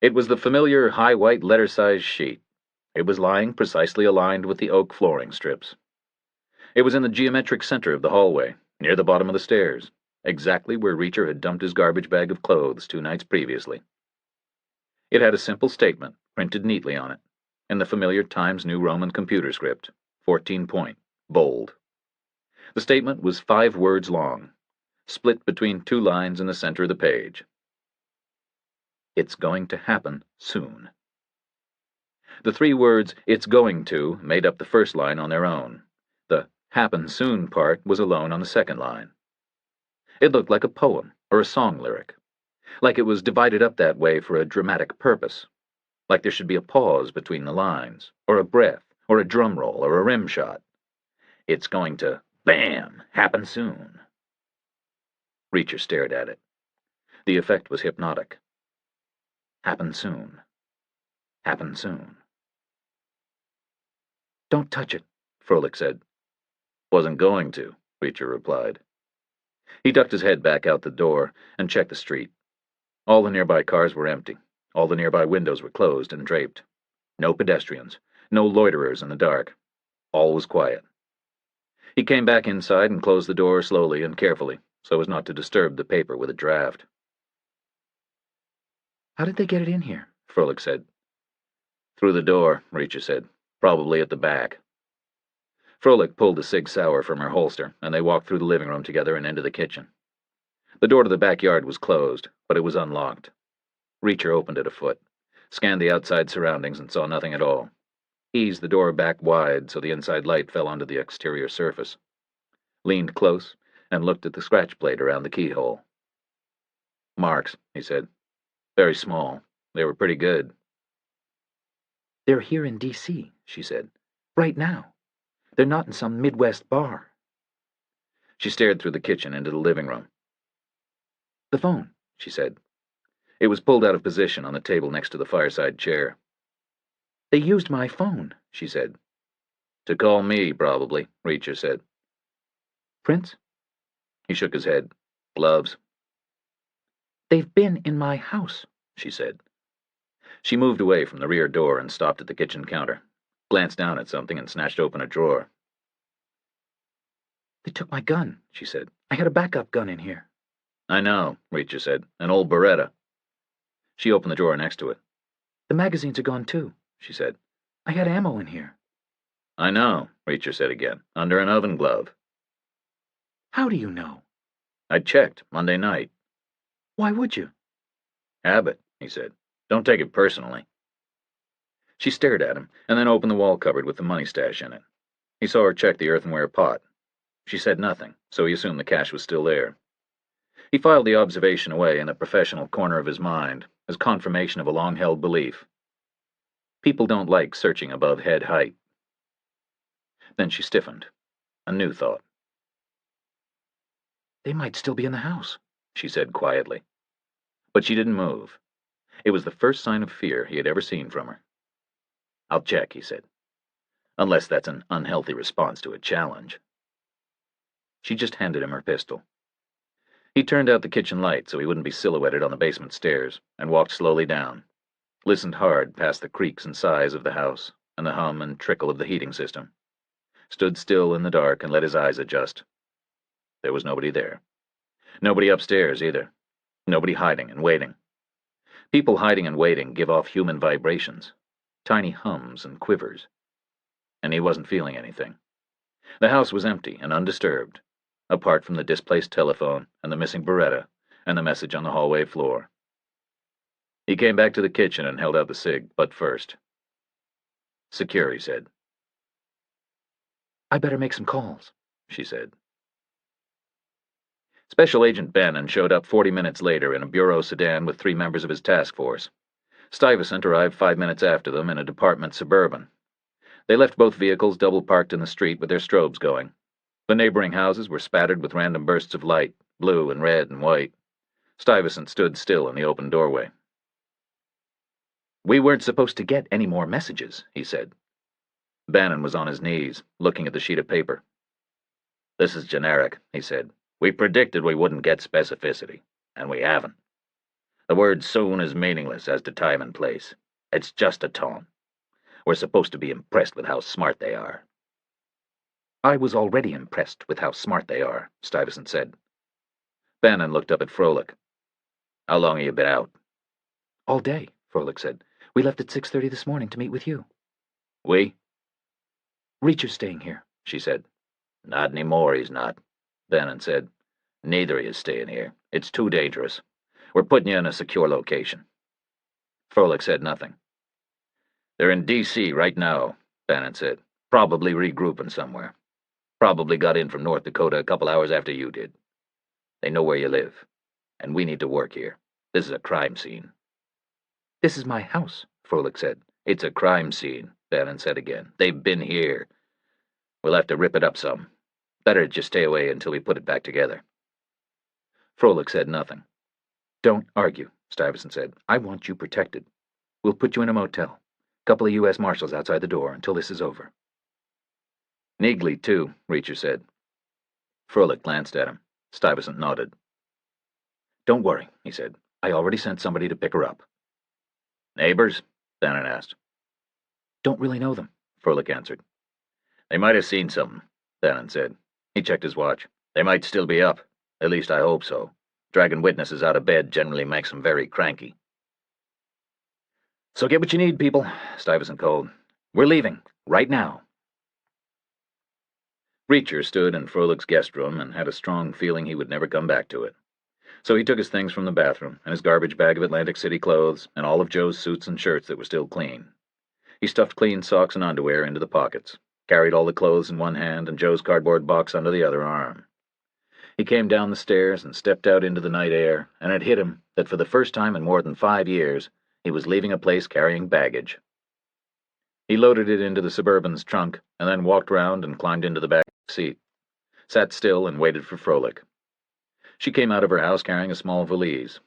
It was the familiar high white letter-sized sheet. It was lying precisely aligned with the oak flooring strips. It was in the geometric center of the hallway, near the bottom of the stairs, exactly where Reacher had dumped his garbage bag of clothes 2 nights previously. It had a simple statement printed neatly on it, in the familiar Times New Roman computer script, 14-point, bold. The statement was 5 words long, split between 2 lines in the center of the page. It's going to happen soon. The 3 words, "it's going to," made up the first line on their own. The "happen soon" part was alone on the second line. It looked like a poem or a song lyric, like it was divided up that way for a dramatic purpose, like there should be a pause between the lines, or a breath, or a drum roll, or a rim shot. It's going to, bam, happen soon. Reacher stared at it. The effect was hypnotic. Happen soon. Happen soon. Don't touch it, Froelich said. Wasn't going to, Reacher replied. He ducked his head back out the door and checked the street. All the nearby cars were empty. All the nearby windows were closed and draped. No pedestrians. No loiterers in the dark. All was quiet. He came back inside and closed the door slowly and carefully, so as not to disturb the paper with a draft. How did they get it in here? Froelich said. Through the door, Reacher said. Probably at the back. Froelich pulled the Sig Sauer from her holster, and they walked through the living room together and into the kitchen. The door to the backyard was closed, but it was unlocked. Reacher opened it a foot, scanned the outside surroundings, and saw nothing at all. Eased the door back wide so the inside light fell onto the exterior surface. Leaned close and looked at the scratch plate around the keyhole. Marks, he said. Very small. They were pretty good. They're here in D.C., she said. Right now. They're not in some Midwest bar. She stared through the kitchen into the living room. The phone, she said. It was pulled out of position on the table next to the fireside chair. They used my phone, she said. To call me, probably, Reacher said. Prince? He shook his head. Gloves. They've been in my house, she said. She moved away from the rear door and stopped at the kitchen counter, glanced down at something and snatched open a drawer. They took my gun, she said. I had a backup gun in here. I know, Reacher said. An old Beretta. She opened the drawer next to it. The magazines are gone too, she said. I had ammo in here. I know, Reacher said again. Under an oven glove. How do you know? I checked Monday night. Why would you? Habit, he said. Don't take it personally. She stared at him, and then opened the wall cupboard with the money stash in it. He saw her check the earthenware pot. She said nothing, so he assumed the cash was still there. He filed the observation away in a professional corner of his mind, as confirmation of a long-held belief. People don't like searching above head height. Then she stiffened. A new thought. They might still be in the house, she said quietly. But she didn't move. It was the first sign of fear he had ever seen from her. I'll check, he said. Unless that's an unhealthy response to a challenge. She just handed him her pistol. He turned out the kitchen light so he wouldn't be silhouetted on the basement stairs, and walked slowly down, listened hard past the creaks and sighs of the house, and the hum and trickle of the heating system, stood still in the dark and let his eyes adjust. There was nobody there. Nobody upstairs, either. Nobody hiding and waiting. People hiding and waiting give off human vibrations, tiny hums and quivers. And he wasn't feeling anything. The house was empty and undisturbed, apart from the displaced telephone and the missing Beretta and the message on the hallway floor. He came back to the kitchen and held out the cig, but first. Secure, he said. I better make some calls, she said. Special Agent Bannon showed up 40 minutes later in a bureau sedan with 3 members of his task force. Stuyvesant arrived 5 minutes after them in a department Suburban. They left both vehicles double-parked in the street with their strobes going. The neighboring houses were spattered with random bursts of light, blue and red and white. Stuyvesant stood still in the open doorway. We weren't supposed to get any more messages, he said. Bannon was on his knees, looking at the sheet of paper. This is generic, he said. We predicted we wouldn't get specificity, and we haven't. The word soon is meaningless as to time and place. It's just a tone. We're supposed to be impressed with how smart they are. I was already impressed with how smart they are, Stuyvesant said. Bannon looked up at Froelich. How long have you been out? All day, Froelich said. We left at 6:30 this morning to meet with you. We? Reacher's staying here, she said. Not anymore, he's not, Bannon said. Neither of you is staying here. It's too dangerous. We're putting you in a secure location. Froelich said nothing. They're in D.C. right now, Bannon said. Probably regrouping somewhere. Probably got in from North Dakota a couple hours after you did. They know where you live. And we need to work here. This is a crime scene. This is my house, Froelich said. It's a crime scene, Bannon said again. They've been here. We'll have to rip it up some. Better just stay away until we put it back together. Froelich said nothing. Don't argue, Stuyvesant said. I want you protected. We'll put you in a motel. Couple of U.S. Marshals outside the door until this is over. Neagly, too, Reacher said. Froelich glanced at him. Stuyvesant nodded. Don't worry, he said. I already sent somebody to pick her up. Neighbors? Bannon asked. Don't really know them, Froelich answered. They might have seen something, Bannon said. He checked his watch. They might still be up. At least I hope so. Dragging witnesses out of bed generally makes them very cranky. So get what you need, people, Stuyvesant called. We're leaving, right now. Reacher stood in Froelich's guest room and had a strong feeling he would never come back to it. So he took his things from the bathroom, and his garbage bag of Atlantic City clothes, and all of Joe's suits and shirts that were still clean. He stuffed clean socks and underwear into the pockets, carried all the clothes in one hand and Joe's cardboard box under the other arm. He came down the stairs and stepped out into the night air, and it hit him that for the first time in more than 5 years, He was leaving a place carrying baggage. He loaded it into the Suburban's trunk, and then walked round and climbed into the back seat, sat still and waited for Froelich. She came out of her house carrying a small valise.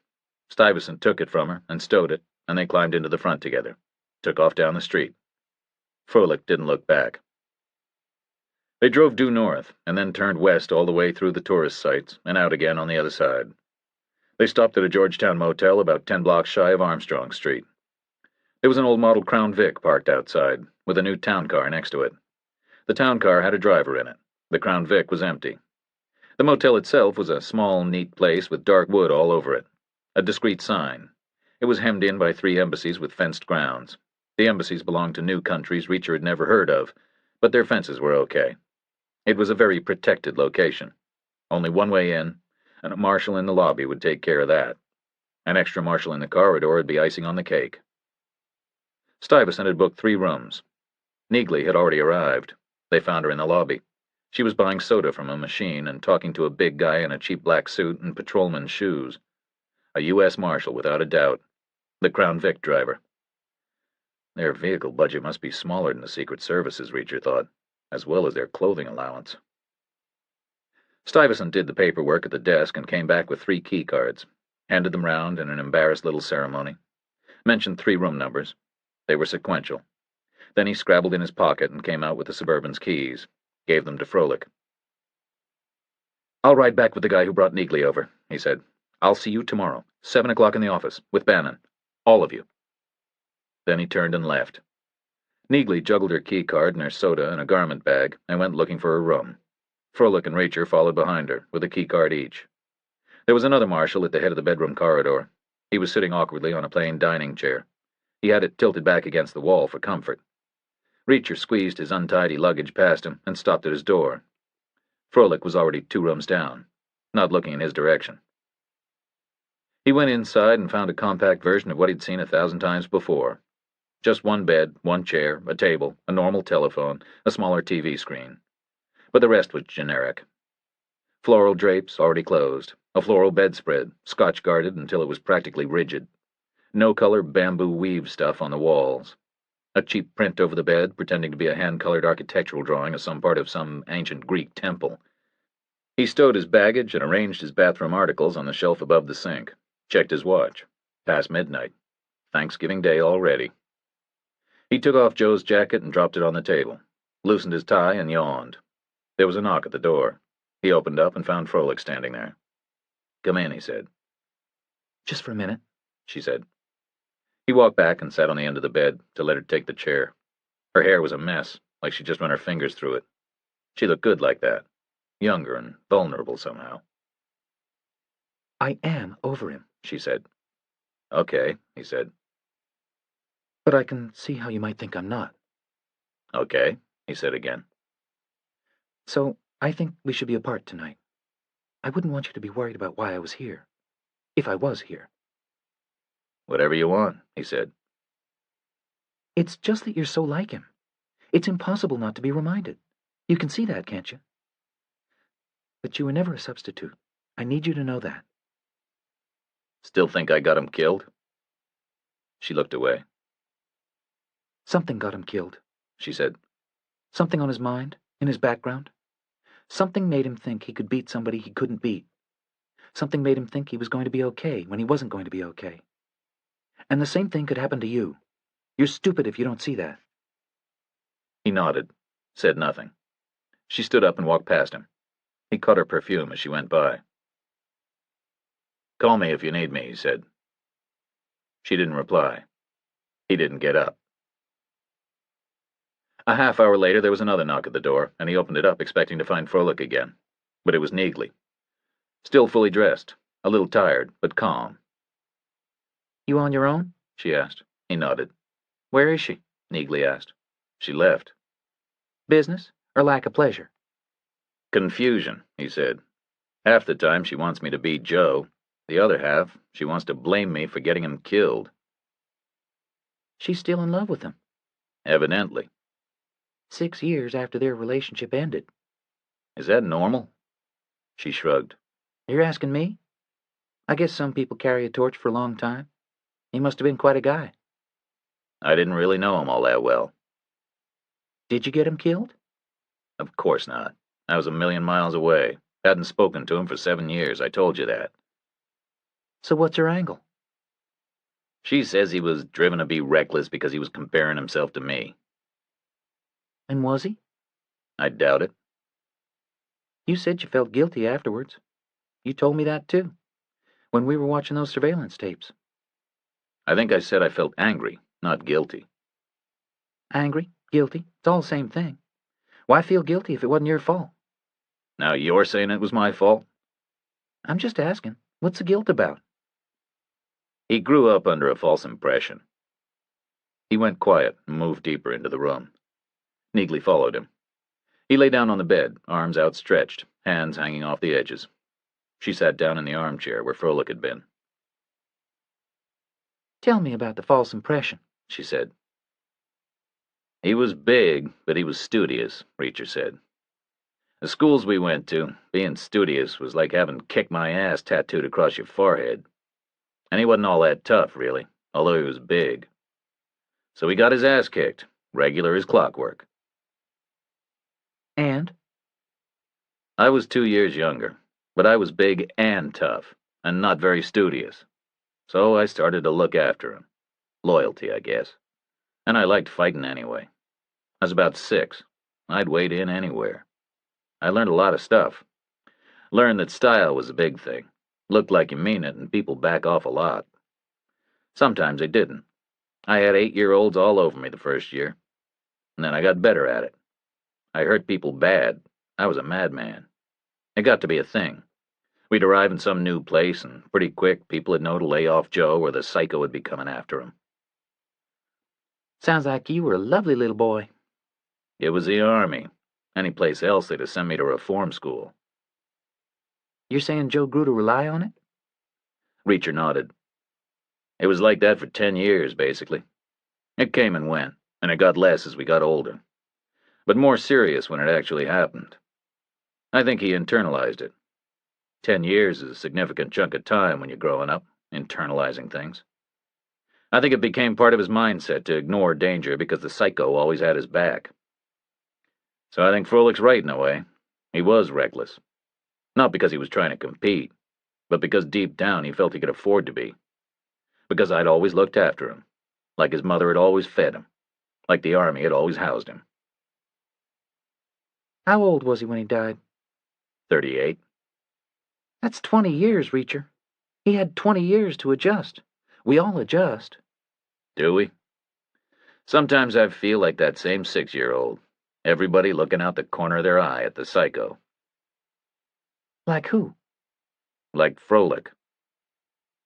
Stuyvesant took it from her and stowed it, and they climbed into the front together, took off down the street. Froelich didn't look back. They drove due north, and then turned west all the way through the tourist sites and out again on the other side. They stopped at a Georgetown motel about 10 blocks shy of Armstrong Street. There was an old model Crown Vic parked outside, with a new town car next to it. The town car had a driver in it. The Crown Vic was empty. The motel itself was a small, neat place with dark wood all over it. A discreet sign. It was hemmed in by 3 embassies with fenced grounds. The embassies belonged to new countries Reacher had never heard of, but their fences were okay. It was a very protected location. Only one way in, and a marshal in the lobby would take care of that. An extra marshal in the corridor would be icing on the cake. Stuyvesant had booked 3 rooms. Neagley had already arrived. They found her in the lobby. She was buying soda from a machine and talking to a big guy in a cheap black suit and patrolman's shoes. A U.S. Marshal, without a doubt. The Crown Vic driver. Their vehicle budget must be smaller than the Secret Service's, Reacher thought, as well as their clothing allowance. Stuyvesant did the paperwork at the desk and came back with 3 key cards, handed them round in an embarrassed little ceremony, mentioned 3 room numbers. They were sequential. Then he scrabbled in his pocket and came out with the Suburban's keys, gave them to Froelich. "I'll ride back with the guy who brought Neagley over," he said. "I'll see you tomorrow, 7 o'clock in the office, with Bannon. All of you." Then he turned and left. Neagley juggled her key card and her soda in a garment bag and went looking for her room. Froelich and Reacher followed behind her, with a key card each. There was another marshal at the head of the bedroom corridor. He was sitting awkwardly on a plain dining chair. He had it tilted back against the wall for comfort. Reacher squeezed his untidy luggage past him and stopped at his door. Froelich was already 2 rooms down, not looking in his direction. He went inside and found a compact version of what he'd seen 1,000 times before. Just 1 bed, 1 chair, a table, a normal telephone, a smaller TV screen. But the rest was generic. Floral drapes, already closed. A floral bedspread, scotch-guarded until it was practically rigid. No-color bamboo weave stuff on the walls. A cheap print over the bed, pretending to be a hand-colored architectural drawing of some part of some ancient Greek temple. He stowed his baggage and arranged his bathroom articles on the shelf above the sink. Checked his watch. Past midnight. Thanksgiving Day already. He took off Joe's jacket and dropped it on the table, loosened his tie and yawned. There was a knock at the door. He opened up and found Froelich standing there. "Come in," he said. "Just for a minute," she said. He walked back and sat on the end of the bed to let her take the chair. Her hair was a mess, like she'd just run her fingers through it. She looked good like that, younger and vulnerable somehow. "I am over him," she said. "Okay," he said. "But I can see how you might think I'm not." "Okay," he said again. "So I think we should be apart tonight. I wouldn't want you to be worried about why I was here. If I was here." "Whatever you want," he said. "It's just that you're so like him. It's impossible not to be reminded. You can see that, can't you? But you were never a substitute. I need you to know that." "Still think I got him killed?" She looked away. "Something got him killed," she said. "Something on his mind, in his background. Something made him think he could beat somebody he couldn't beat. Something made him think he was going to be okay when he wasn't going to be okay. And the same thing could happen to you. You're stupid if you don't see that." He nodded, said nothing. She stood up and walked past him. He caught her perfume as she went by. "Call me if you need me," he said. She didn't reply. He didn't get up. A half hour later there was another knock at the door, and he opened it up expecting to find Froelich again. But it was Neagley. Still fully dressed, a little tired, but calm. "You on your own?" she asked. He nodded. "Where is she?" Neagley asked. "She left." "Business or lack of pleasure?" "Confusion," he said. "Half the time she wants me to beat Joe. The other half, she wants to blame me for getting him killed." "She's still in love with him." "Evidently." 6 years after their relationship ended. "Is that normal?" She shrugged. "You're asking me? I guess some people carry a torch for a long time. He must have been quite a guy. I didn't really know him all that well. Did you get him killed? Of course not. I was a million miles away. Hadn't spoken to him for 7 years, I told you that. So what's her angle? She says he was driven to be reckless because he was comparing himself to me. And was he? I doubt it. You said you felt guilty afterwards. You told me that too, when we were watching those surveillance tapes. I think I said I felt angry, not guilty. Angry, guilty, it's all the same thing. Why feel guilty if it wasn't your fault? Now you're saying it was my fault? I'm just asking, what's the guilt about? He grew up under a false impression. He went quiet and moved deeper into the room. Neagley followed him. He lay down on the bed, arms outstretched, hands hanging off the edges. She sat down in the armchair where Froelich had been. Tell me about the false impression, she said. He was big, but he was studious, Reacher said. The schools we went to, being studious was like having "kick my ass" tattooed across your forehead. And he wasn't all that tough, really, although he was big. So he got his ass kicked, regular as clockwork. And? I was 2 years younger, but I was big and tough, and not very studious. So I started to look after him. Loyalty, I guess. And I liked fighting anyway. I was about 6. I'd wade in anywhere. I learned a lot of stuff. Learned that style was a big thing. Looked like you mean it, and people back off a lot. Sometimes they didn't. I had 8-year-olds all over me the first year. And then I got better at it. I hurt people bad. I was a madman. It got to be a thing. We'd arrive in some new place, and pretty quick people would know to lay off Joe, or the psycho would be coming after him. Sounds like you were a lovely little boy. It was the Army. Any place else they'd have sent me to reform school. You're saying Joe grew to rely on it? Reacher nodded. It was like that for 10 years, basically. It came and went, and it got less as we got older. But more serious when it actually happened. I think he internalized it. 10 years is a significant chunk of time when you're growing up, internalizing things. I think it became part of his mindset to ignore danger because the psycho always had his back. So I think Froelich's right in a way. He was reckless. Not because he was trying to compete, but because deep down he felt he could afford to be. Because I'd always looked after him, like his mother had always fed him, like the Army had always housed him. How old was he when he died? 38. That's 20 years, Reacher. He had 20 years to adjust. We all adjust. Do we? Sometimes I feel like that same 6-year-old. Everybody looking out the corner of their eye at the psycho. Like who? Like Froelich.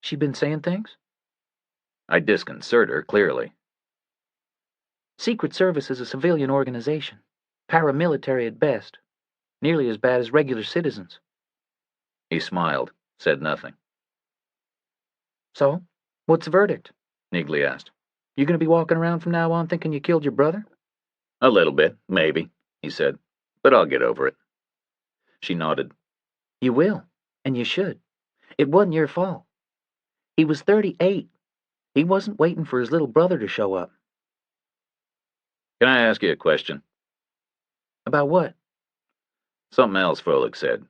She been saying things? I disconcert her, clearly. Secret Service is a civilian organization. Paramilitary at best. Nearly as bad as regular citizens. He smiled, said nothing. So, what's the verdict? Neagley asked. You gonna be walking around from now on thinking you killed your brother? A little bit, maybe, he said. But I'll get over it. She nodded. You will, and you should. It wasn't your fault. He was 38. He wasn't waiting for his little brother to show up. Can I ask you a question? About what? Something else Froelich said.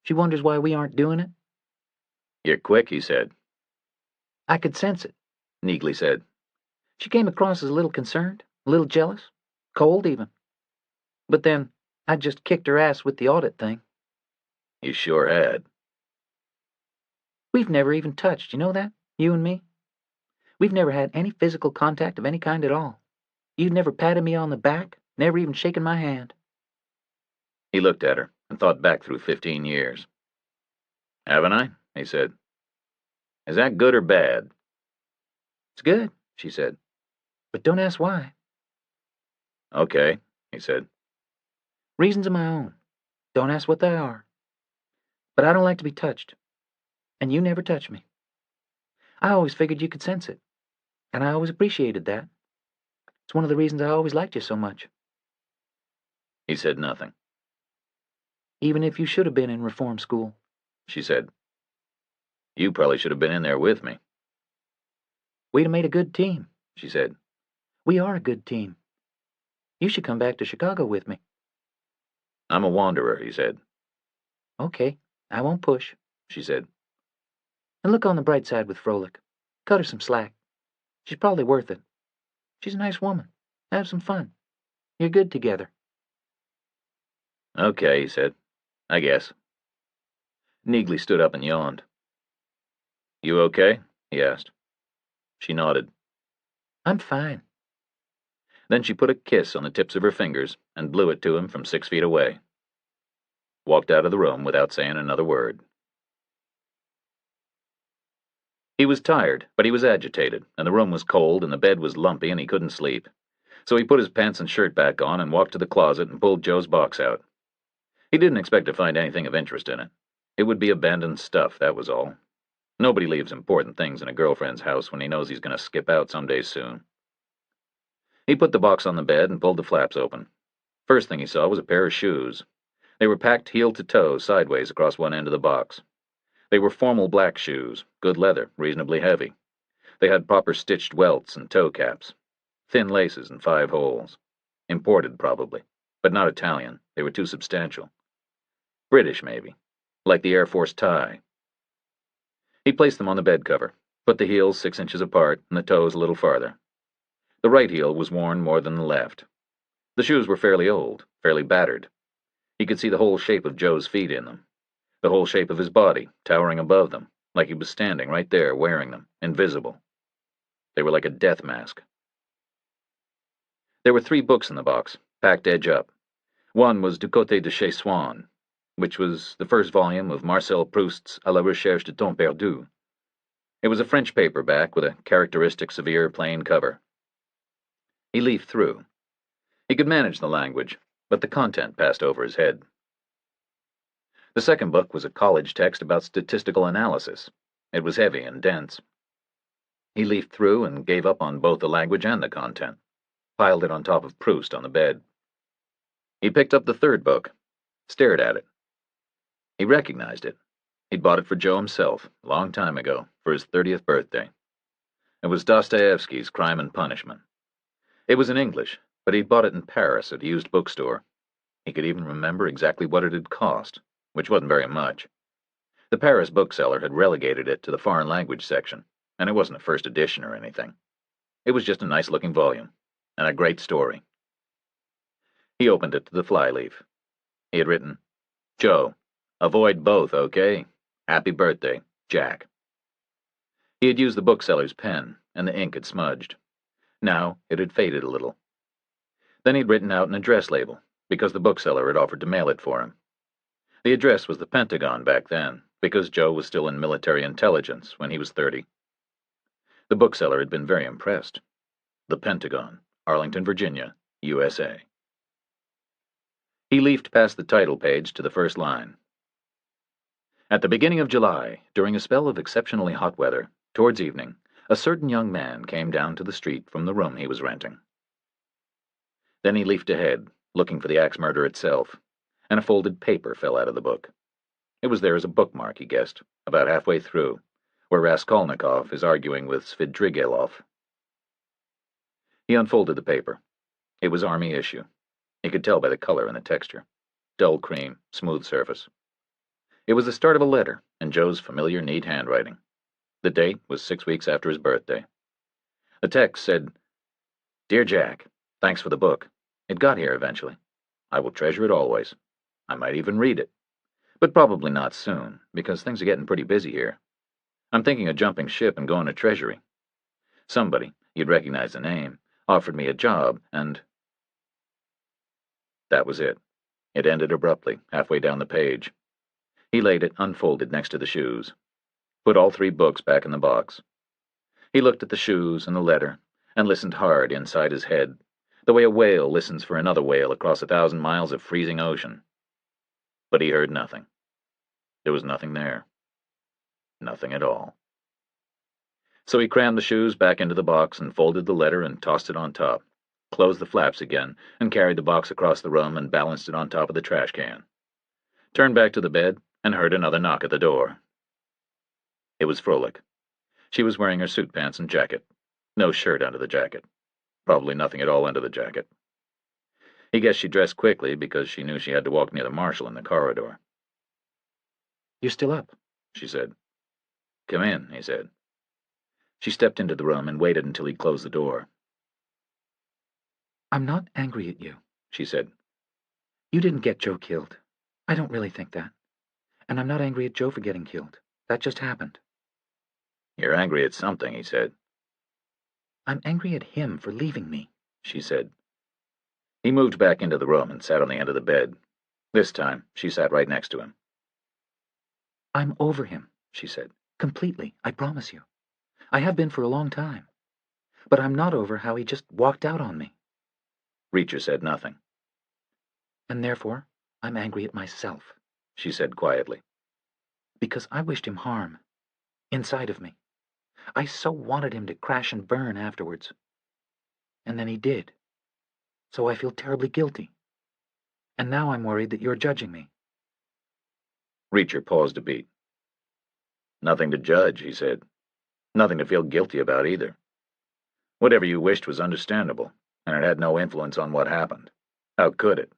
She wonders why we aren't doing it? You're quick, he said. I could sense it, Neagley said. She came across as a little concerned, a little jealous, cold even. But then, I just kicked her ass with the audit thing. You sure had. We've never even touched, you know that? You and me? We've never had any physical contact of any kind at all. You've never patted me on the back, never even shaken my hand. He looked at her and thought back through 15 years. Haven't I? He said. Is that good or bad? It's good, she said. But don't ask why. Okay, he said. Reasons of my own. Don't ask what they are. But I don't like to be touched. And you never touch me. I always figured you could sense it. And I always appreciated that. It's one of the reasons I always liked you so much. He said nothing. Even if you should have been in reform school, she said. You probably should have been in there with me. We'd have made a good team, she said. We are a good team. You should come back to Chicago with me. I'm a wanderer, he said. Okay, I won't push, she said. And look on the bright side with Frolic. Cut her some slack. She's probably worth it. She's a nice woman. Have some fun. You're good together. Okay, he said. I guess. Neagley stood up and yawned. You okay? He asked. She nodded. I'm fine. Then she put a kiss on the tips of her fingers and blew it to him from 6 feet away. Walked out of the room without saying another word. He was tired, but he was agitated, and the room was cold, and the bed was lumpy, and he couldn't sleep. So he put his pants and shirt back on and walked to the closet and pulled Joe's box out. He didn't expect to find anything of interest in it. It would be abandoned stuff, that was all. Nobody leaves important things in a girlfriend's house when he knows he's going to skip out someday soon. He put the box on the bed and pulled the flaps open. First thing he saw was a pair of shoes. They were packed heel to toe sideways across one end of the box. They were formal black shoes, good leather, reasonably heavy. They had proper stitched welts and toe caps, thin laces and 5 holes. Imported, probably, but not Italian. They were too substantial. British, maybe, like the Air Force tie. He placed them on the bed cover, put the heels 6 inches apart and the toes a little farther. The right heel was worn more than the left. The shoes were fairly old, fairly battered. He could see the whole shape of Joe's feet in them, the whole shape of his body towering above them, like he was standing right there wearing them, invisible. They were like a death mask. There were 3 books in the box, packed edge up. One was Du Côté de chez Swann, which was the first volume of Marcel Proust's À la recherche de temps perdu. It was a French paperback with a characteristic severe plain cover. He leafed through. He could manage the language, but the content passed over his head. The second book was a college text about statistical analysis. It was heavy and dense. He leafed through and gave up on both the language and the content, piled it on top of Proust on the bed. He picked up the third book, stared at it. He recognized it. He'd bought it for Joe himself, a long time ago, for his 30th birthday. It was Dostoevsky's Crime and Punishment. It was in English, but he'd bought it in Paris at a used bookstore. He could even remember exactly what it had cost, which wasn't very much. The Paris bookseller had relegated it to the foreign language section, and it wasn't a first edition or anything. It was just a nice-looking volume, and a great story. He opened it to the flyleaf. He had written, Joe, avoid both, okay? Happy birthday, Jack. He had used the bookseller's pen, and the ink had smudged. Now it had faded a little. Then he'd written out an address label, because the bookseller had offered to mail it for him. The address was the Pentagon back then, because Joe was still in military intelligence when he was 30. The bookseller had been very impressed. The Pentagon, Arlington, Virginia, USA. He leafed past the title page to the first line. At the beginning of July, during a spell of exceptionally hot weather, towards evening, a certain young man came down to the street from the room he was renting. Then he leafed ahead, looking for the axe murder itself, and a folded paper fell out of the book. It was there as a bookmark, he guessed, about halfway through, where Raskolnikov is arguing with Svidrigailov. He unfolded the paper. It was Army issue. He could tell by the color and the texture. Dull cream, smooth surface. It was the start of a letter, in Joe's familiar neat handwriting. The date was 6 weeks after his birthday. The text said, Dear Jack, thanks for the book. It got here eventually. I will treasure it always. I might even read it. But probably not soon, because things are getting pretty busy here. I'm thinking of jumping ship and going to Treasury. Somebody, you'd recognize the name, offered me a job, and... That was it. It ended abruptly, halfway down the page. He laid it unfolded next to the shoes. Put all 3 books back in the box. He looked at the shoes and the letter, and listened hard inside his head, the way a whale listens for another whale across 1,000 miles of freezing ocean. But he heard nothing. There was nothing there. Nothing at all. So he crammed the shoes back into the box and folded the letter and tossed it on top, closed the flaps again, and carried the box across the room and balanced it on top of the trash can. Turned back to the bed and heard another knock at the door. It was Frolic. She was wearing her suit pants and jacket. No shirt under the jacket. Probably nothing at all under the jacket. He guessed she dressed quickly because she knew she had to walk near the marshal in the corridor. "You're still up," she said. "Come in," he said. She stepped into the room and waited until he closed the door. "I'm not angry at you," she said. "You didn't get Joe killed. I don't really think that. And I'm not angry at Joe for getting killed. That just happened." "You're angry at something," he said. "I'm angry at him for leaving me," she said. He moved back into the room and sat on the end of the bed. This time, she sat right next to him. "I'm over him," she said. "Completely, I promise you. I have been for a long time. But I'm not over how he just walked out on me." Reacher said nothing. "And therefore, I'm angry at myself," she said quietly. "Because I wished him harm. Inside of me. I so wanted him to crash and burn afterwards. And then he did. So I feel terribly guilty. And now I'm worried that you're judging me." Reacher paused a beat. "Nothing to judge," he said. "Nothing to feel guilty about either. Whatever you wished was understandable, and it had no influence on what happened. How could it?"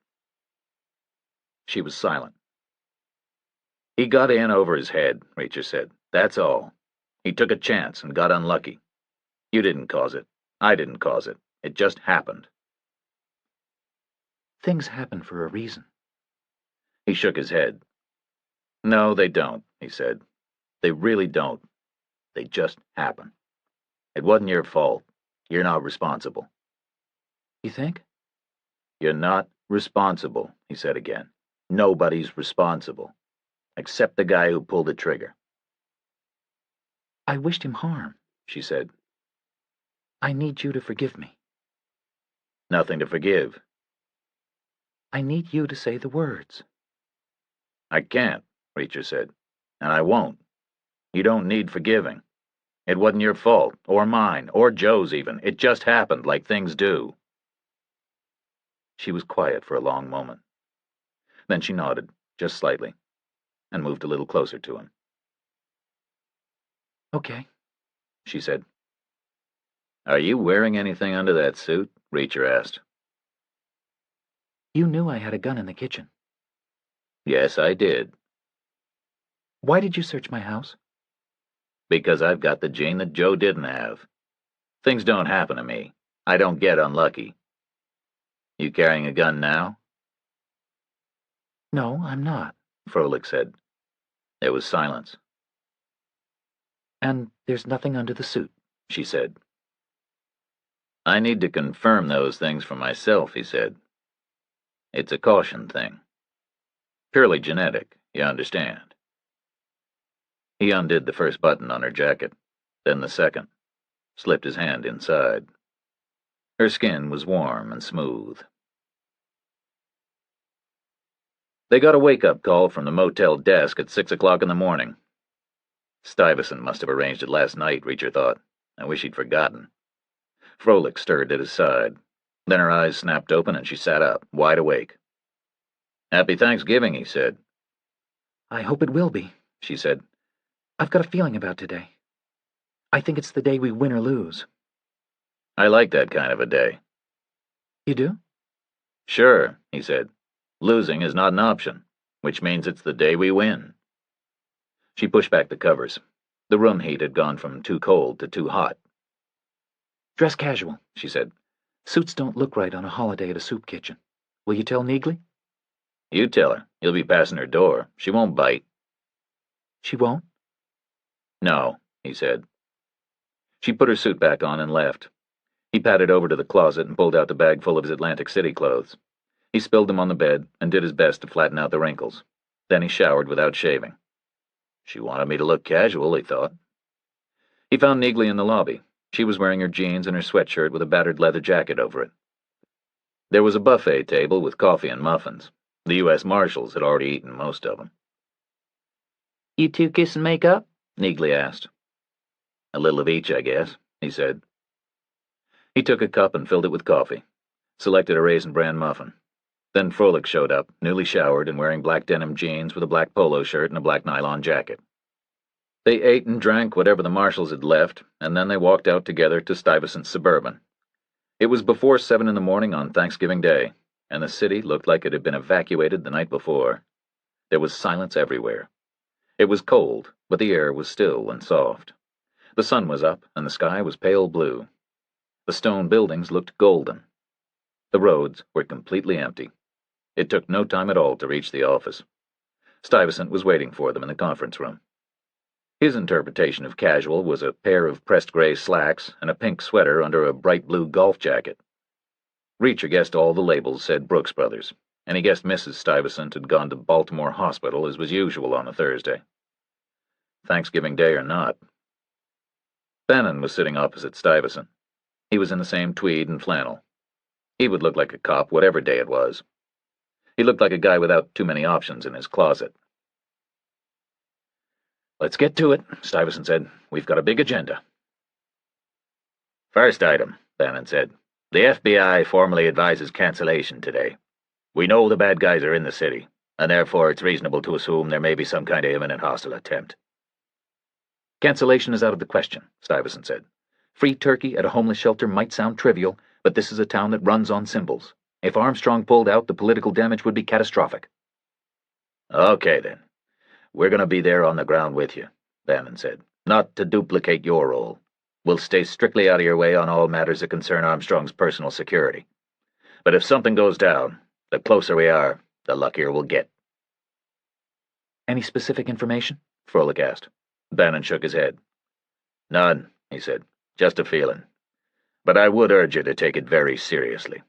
She was silent. "He got in over his head," Reacher said. "That's all. He took a chance and got unlucky. You didn't cause it. I didn't cause it. It just happened." "Things happen for a reason." He shook his head. "No, they don't," he said. "They really don't. They just happen. It wasn't your fault. You're not responsible." You think? "You're not responsible," he said again. "Nobody's responsible. Except the guy who pulled the trigger." "I wished him harm," she said. "I need you to forgive me." "Nothing to forgive." "I need you to say the words." "I can't," Reacher said. "And I won't. You don't need forgiving. It wasn't your fault, or mine, or Joe's even. It just happened, like things do." She was quiet for a long moment. Then she nodded, just slightly, and moved a little closer to him. "Okay," she said. "Are you wearing anything under that suit?" Reacher asked. "You knew I had a gun in the kitchen." "Yes, I did." "Why did you search my house?" "Because I've got the gene that Joe didn't have. Things don't happen to me. I don't get unlucky. You carrying a gun now?" "No, I'm not," Froelich said. There was silence. "And there's nothing under the suit," she said. "I need to confirm those things for myself," he said. "It's a caution thing. Purely genetic, you understand." He undid the first button on her jacket, then the second, slipped his hand inside. Her skin was warm and smooth. They got a wake-up call from the motel desk at 6 o'clock in the morning. Stuyvesant must have arranged it last night, Reacher thought. I wish he'd forgotten. Froelich stirred at his side. Then her eyes snapped open and she sat up, wide awake. "Happy Thanksgiving," he said. "I hope it will be," she said. "I've got a feeling about today. I think it's the day we win or lose." "I like that kind of a day." "You do?" "Sure," he said. "Losing is not an option, which means it's the day we win." She pushed back the covers. The room heat had gone from too cold to too hot. "Dress casual," she said. "Suits don't look right on a holiday at a soup kitchen. Will you tell Neagley?" "You tell her. You'll be passing her door. She won't bite." "She won't?" "No," he said. She put her suit back on and left. He padded over to the closet and pulled out the bag full of his Atlantic City clothes. He spilled them on the bed and did his best to flatten out the wrinkles. Then he showered without shaving. She wanted me to look casual, he thought. He found Neagley in the lobby. She was wearing her jeans and her sweatshirt with a battered leather jacket over it. There was a buffet table with coffee and muffins. The U.S. Marshals had already eaten most of them. "You two kiss and make up?" Neagley asked. "A little of each, I guess," he said. He took a cup and filled it with coffee, selected a Raisin Bran muffin. Then Froelich showed up, newly showered and wearing black denim jeans with a black polo shirt and a black nylon jacket. They ate and drank whatever the marshals had left, and then they walked out together to Stuyvesant's Suburban. It was before 7 in the morning on Thanksgiving Day, and the city looked like it had been evacuated the night before. There was silence everywhere. It was cold, but the air was still and soft. The sun was up, and the sky was pale blue. The stone buildings looked golden. The roads were completely empty. It took no time at all to reach the office. Stuyvesant was waiting for them in the conference room. His interpretation of casual was a pair of pressed gray slacks and a pink sweater under a bright blue golf jacket. Reacher guessed all the labels said Brooks Brothers, and he guessed Mrs. Stuyvesant had gone to Baltimore Hospital as was usual on a Thursday. Thanksgiving Day or not. Bannon was sitting opposite Stuyvesant. He was in the same tweed and flannel. He would look like a cop whatever day it was. He looked like a guy without too many options in his closet. "Let's get to it," Stuyvesant said. "We've got a big agenda." "First item," Bannon said. "The FBI formally advises cancellation today. We know the bad guys are in the city, and therefore it's reasonable to assume there may be some kind of imminent hostile attempt." "Cancellation is out of the question," Stuyvesant said. "Free turkey at a homeless shelter might sound trivial, but this is a town that runs on symbols. If Armstrong pulled out, the political damage would be catastrophic." "Okay, then. We're going to be there on the ground with you," Bannon said. "Not to duplicate your role. We'll stay strictly out of your way on all matters that concern Armstrong's personal security. But if something goes down, the closer we are, the luckier we'll get." "Any specific information?" Froelich asked. Bannon shook his head. "None," he said. "Just a feeling. But I would urge you to take it very seriously."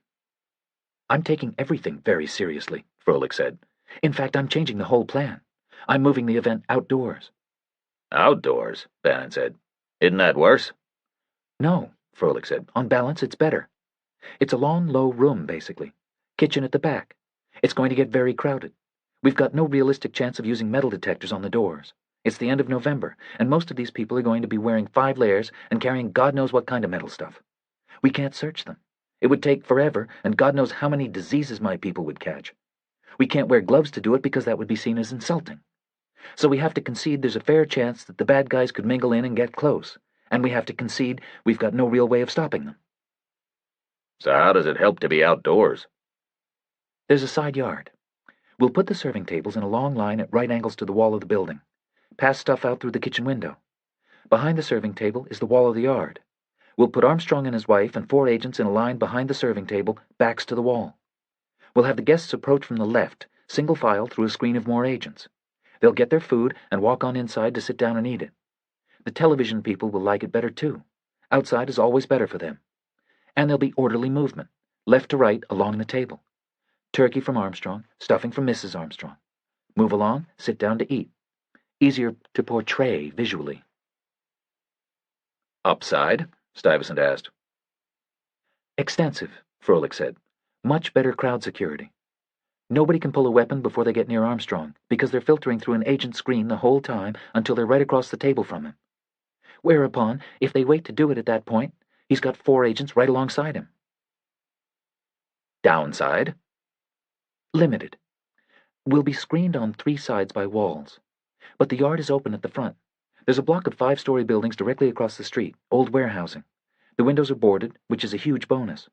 "I'm taking everything very seriously," Froelich said. "In fact, I'm changing the whole plan. I'm moving the event outdoors." "Outdoors?" Bannon said. "Isn't that worse?" "No," Froelich said. "On balance, it's better. It's a long, low room, basically. Kitchen at the back. It's going to get very crowded. We've got no realistic chance of using metal detectors on the doors. It's the end of November, and most of these people are going to be wearing 5 layers and carrying God knows what kind of metal stuff. We can't search them. It would take forever, and God knows how many diseases my people would catch. We can't wear gloves to do it because that would be seen as insulting. So we have to concede there's a fair chance that the bad guys could mingle in and get close, and we have to concede we've got no real way of stopping them." "So how does it help to be outdoors?" "There's a side yard. We'll put the serving tables in a long line at right angles to the wall of the building. Pass stuff out through the kitchen window. Behind the serving table is the wall of the yard. We'll put Armstrong and his wife and 4 agents in a line behind the serving table, backs to the wall. We'll have the guests approach from the left, single file through a screen of more agents. They'll get their food and walk on inside to sit down and eat it. The television people will like it better too. Outside is always better for them. And there'll be orderly movement, left to right along the table. Turkey from Armstrong, stuffing from Mrs. Armstrong. Move along, sit down to eat. Easier to portray visually." "Upside?" Stuyvesant asked. "Extensive," Froelich said. "Much better crowd security. Nobody can pull a weapon before they get near Armstrong, because they're filtering through an agent screen the whole time until they're right across the table from him. Whereupon, if they wait to do it at that point, he's got 4 agents right alongside him." "Downside?" "Limited. We'll be screened on 3 sides by walls. But the yard is open at the front. There's a block of 5-story buildings directly across the street, old warehousing. The windows are boarded, which is a huge bonus.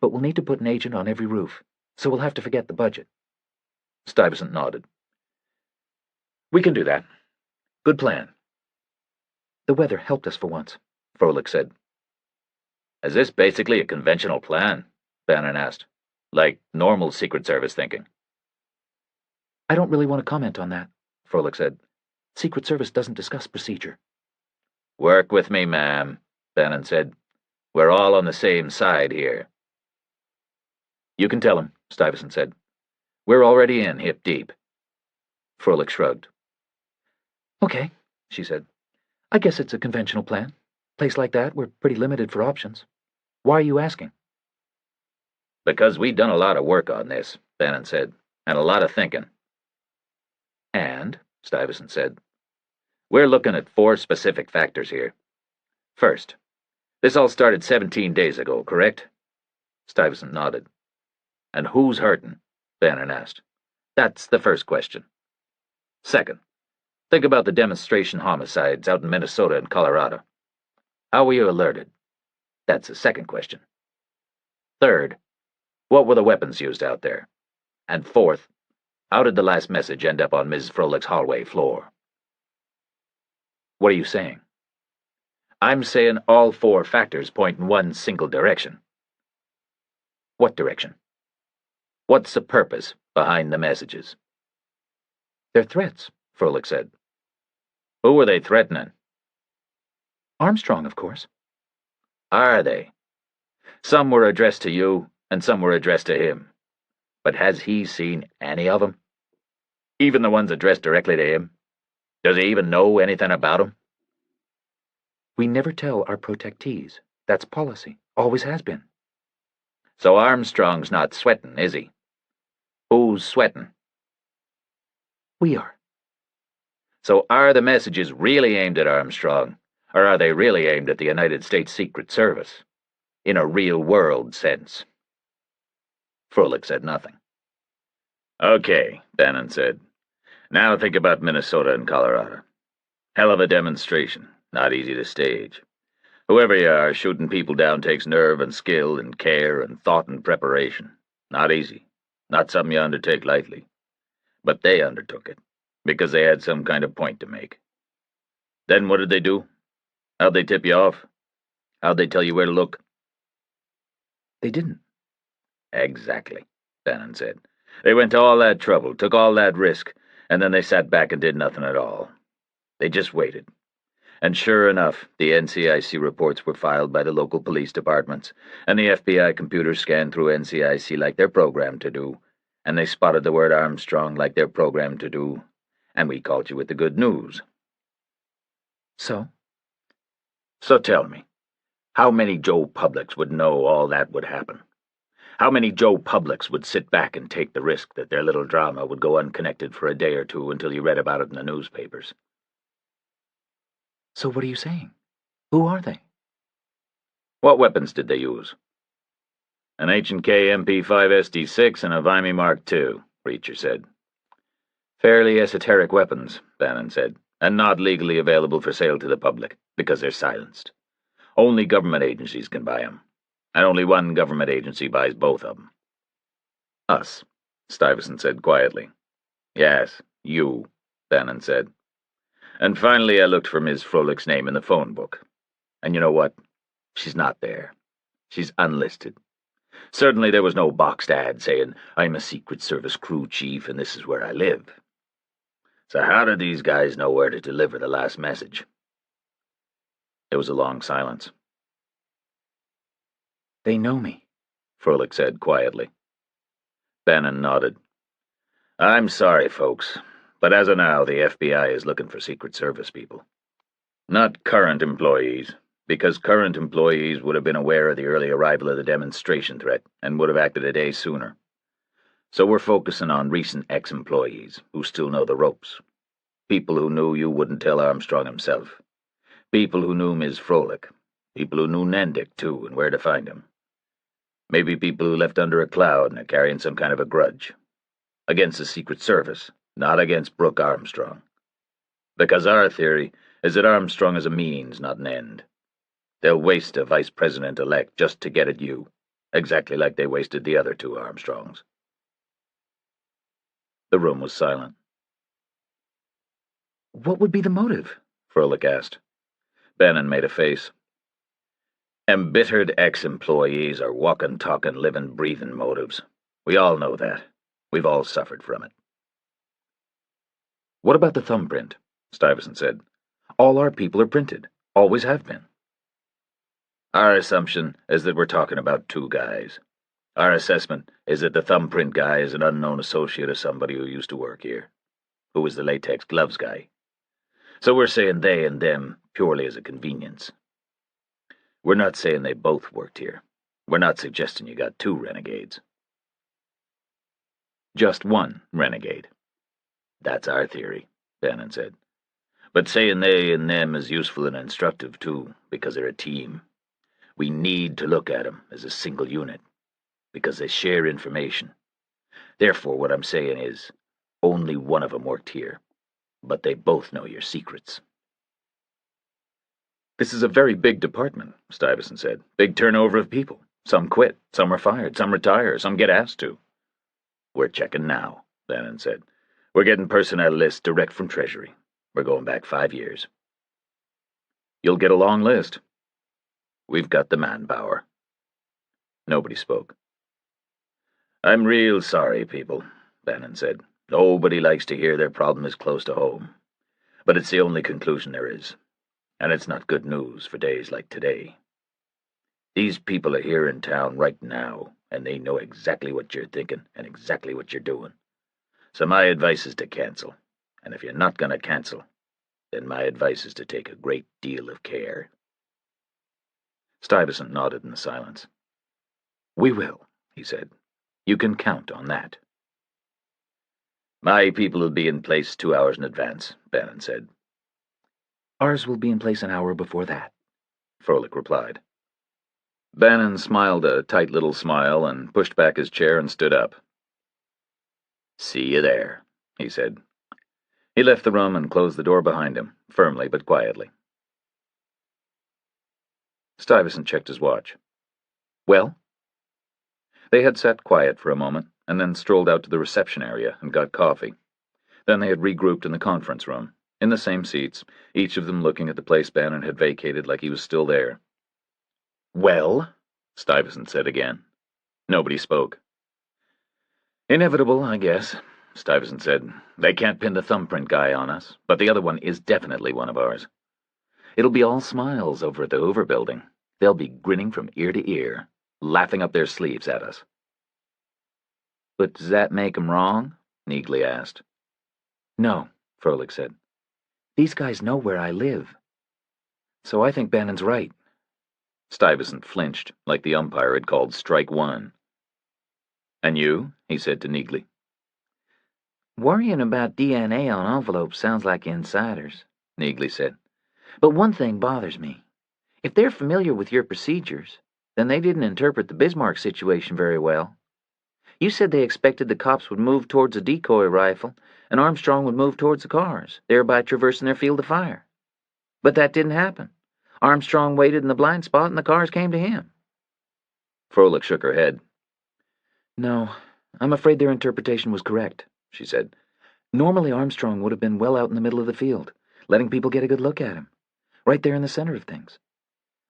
But we'll need to put an agent on every roof, so we'll have to forget the budget." Stuyvesant nodded. "We can do that. Good plan." "The weather helped us for once," Froelich said. "Is this basically a conventional plan?" Bannon asked. "Like normal Secret Service thinking?" "I don't really want to comment on that," Froelich said. "Secret Service doesn't discuss procedure." "Work with me, ma'am," Bannon said. "We're all on the same side here." "You can tell him," Stuyvesant said. "We're already in hip deep." Froelich shrugged. "Okay," she said. "I guess it's a conventional plan. Place like that, we're pretty limited for options. Why are you asking?" "Because we've done a lot of work on this," Bannon said, "and a lot of thinking." "And?" Stuyvesant said. "We're looking at 4 specific factors here. First, this all started 17 days ago, correct?" Stuyvesant nodded. "And who's hurting?" Bannon asked. "That's the first question. Second, Think about the demonstration homicides out in Minnesota and Colorado. How were you alerted? That's the second question. Third, what were the weapons used out there? And fourth, how did the last message end up on Ms. Froelich's hallway floor? What are you saying? I'm saying all 4 factors point in one single direction. What direction? What's the purpose behind the messages? They're threats, Froelich said. Who were they threatening? Armstrong, of course. Are they? Some were addressed to you, and some were addressed to him. But has he seen any of them? Even the ones addressed directly to him? Does he even know anything about them? We never tell our protectees. That's policy. Always has been. So Armstrong's not sweating, is he? Who's sweating? We are. So are the messages really aimed at Armstrong, or are they really aimed at the United States Secret Service? In a real-world sense? Froelich said nothing. Okay, Bannon said. Now think about Minnesota and Colorado. Hell of a demonstration, not easy to stage. Whoever you are, shooting people down takes nerve and skill and care and thought and preparation. Not easy. Not something you undertake lightly. But they undertook it, because they had some kind of point to make. Then what did they do? How'd they tip you off? How'd they tell you where to look? They didn't. Exactly, Bannon said. They went to all that trouble, took all that risk, and then they sat back and did nothing at all. They just waited. And sure enough, the NCIC reports were filed by the local police departments, and the FBI computers scanned through NCIC like they're programmed to do, and they spotted the word Armstrong like they're programmed to do, and we called you with the good news. So? So tell me, how many Joe Publics would know all that would happen? How many Joe Publics would sit back and take the risk that their little drama would go unconnected for a day or two until you read about it in the newspapers? So what are you saying? Who are they? What weapons did they use? An H&K MP5 SD6 and a Vimy Mark II, Reacher said. Fairly esoteric weapons, Bannon said, and not legally available for sale to the public, because they're silenced. Only government agencies can buy them, and only one government agency buys both of them. Us, Stuyvesant said quietly. Yes, you, Bannon said. And finally I looked for Ms. Froelich's name in the phone book. And you know what? She's not there. She's unlisted. Certainly there was no boxed ad saying, I'm a Secret Service crew chief and this is where I live. So how did these guys know where to deliver the last message? There was a long silence. They know me, Froelich said quietly. Bannon nodded. I'm sorry, folks, but as of now the FBI is looking for Secret Service people. Not current employees, because current employees would have been aware of the early arrival of the demonstration threat and would have acted a day sooner. So we're focusing on recent ex-employees who still know the ropes. People who knew you wouldn't tell Armstrong himself. People who knew Ms. Froelich. People who knew Nendick, too, and where to find him. Maybe people who left under a cloud and are carrying some kind of a grudge. Against the Secret Service, not against Brooke Armstrong. Because our theory is that Armstrong is a means, not an end. They'll waste a vice president-elect just to get at you, exactly like they wasted the other 2 Armstrongs. The room was silent. What would be the motive? Froelich asked. Bannon made a face. Embittered ex-employees are walking, talking, living, breathing motives. We all know that. We've all suffered from it. What about the thumbprint? Stuyvesant said. All our people are printed. Always have been. Our assumption is that we're talking about 2 guys. Our assessment is that the thumbprint guy is an unknown associate of somebody who used to work here, who was the latex gloves guy. So we're saying they and them purely as a convenience. We're not saying they both worked here. We're not suggesting you got 2 renegades. Just 1 renegade. That's our theory, Bannon said. But saying they and them is useful and instructive, too, because they're a team. We need to look at them as a single unit, because they share information. Therefore, what I'm saying is, only one of them worked here. but they both know your secrets. This is a very big department, Stuyvesant said. Big turnover of people. Some quit, some are fired, some retire, some get asked to. We're checking now, Bannon said. We're getting personnel lists direct from Treasury. We're going back 5 years. You'll get a long list. We've got the manpower. Nobody spoke. I'm real sorry, people, Bannon said. Nobody likes to hear their problem is close to home. But it's the only conclusion there is. And it's not good news for days like today. These people are here in town right now, and they know exactly what you're thinking and exactly what you're doing. So my advice is to cancel. And if you're not going to cancel, then my advice is to take a great deal of care. Stuyvesant nodded in the silence. We will, he said. You can count on that. My people will be in place 2 hours in advance, Bannon said. Ours will be in place an hour before that, Froelich replied. Bannon smiled a tight little smile and pushed back his chair and stood up. See you there, he said. He left the room and closed the door behind him, firmly but quietly. Stuyvesant checked his watch. Well? They had sat quiet for a moment, and then strolled out to the reception area and got coffee. Then they had regrouped in the conference room, in the same seats, each of them looking at the place Bannon had vacated like he was still there. Well? Stuyvesant said again. Nobody spoke. Inevitable, I guess, Stuyvesant said. They can't pin the thumbprint guy on us, but the other one is definitely one of ours. It'll be all smiles over at the Hoover Building. They'll be grinning from ear to ear, laughing up their sleeves at us. But does that make 'em wrong? Neagley asked. No, Froelich said. These guys know where I live. So I think Bannon's right. Stuyvesant flinched, like the umpire had called strike one. And you? He said to Neagley. Worrying about DNA on envelopes sounds like insiders, Neagley said. But one thing bothers me. If they're familiar with your procedures, then they didn't interpret the Bismarck situation very well. You said they expected the cops would move towards a decoy rifle, and Armstrong would move towards the cars, thereby traversing their field of fire. But that didn't happen. Armstrong waited in the blind spot, and the cars came to him. Froelich shook her head. No, I'm afraid their interpretation was correct, she said. Normally Armstrong would have been well out in the middle of the field, letting people get a good look at him, right there in the center of things.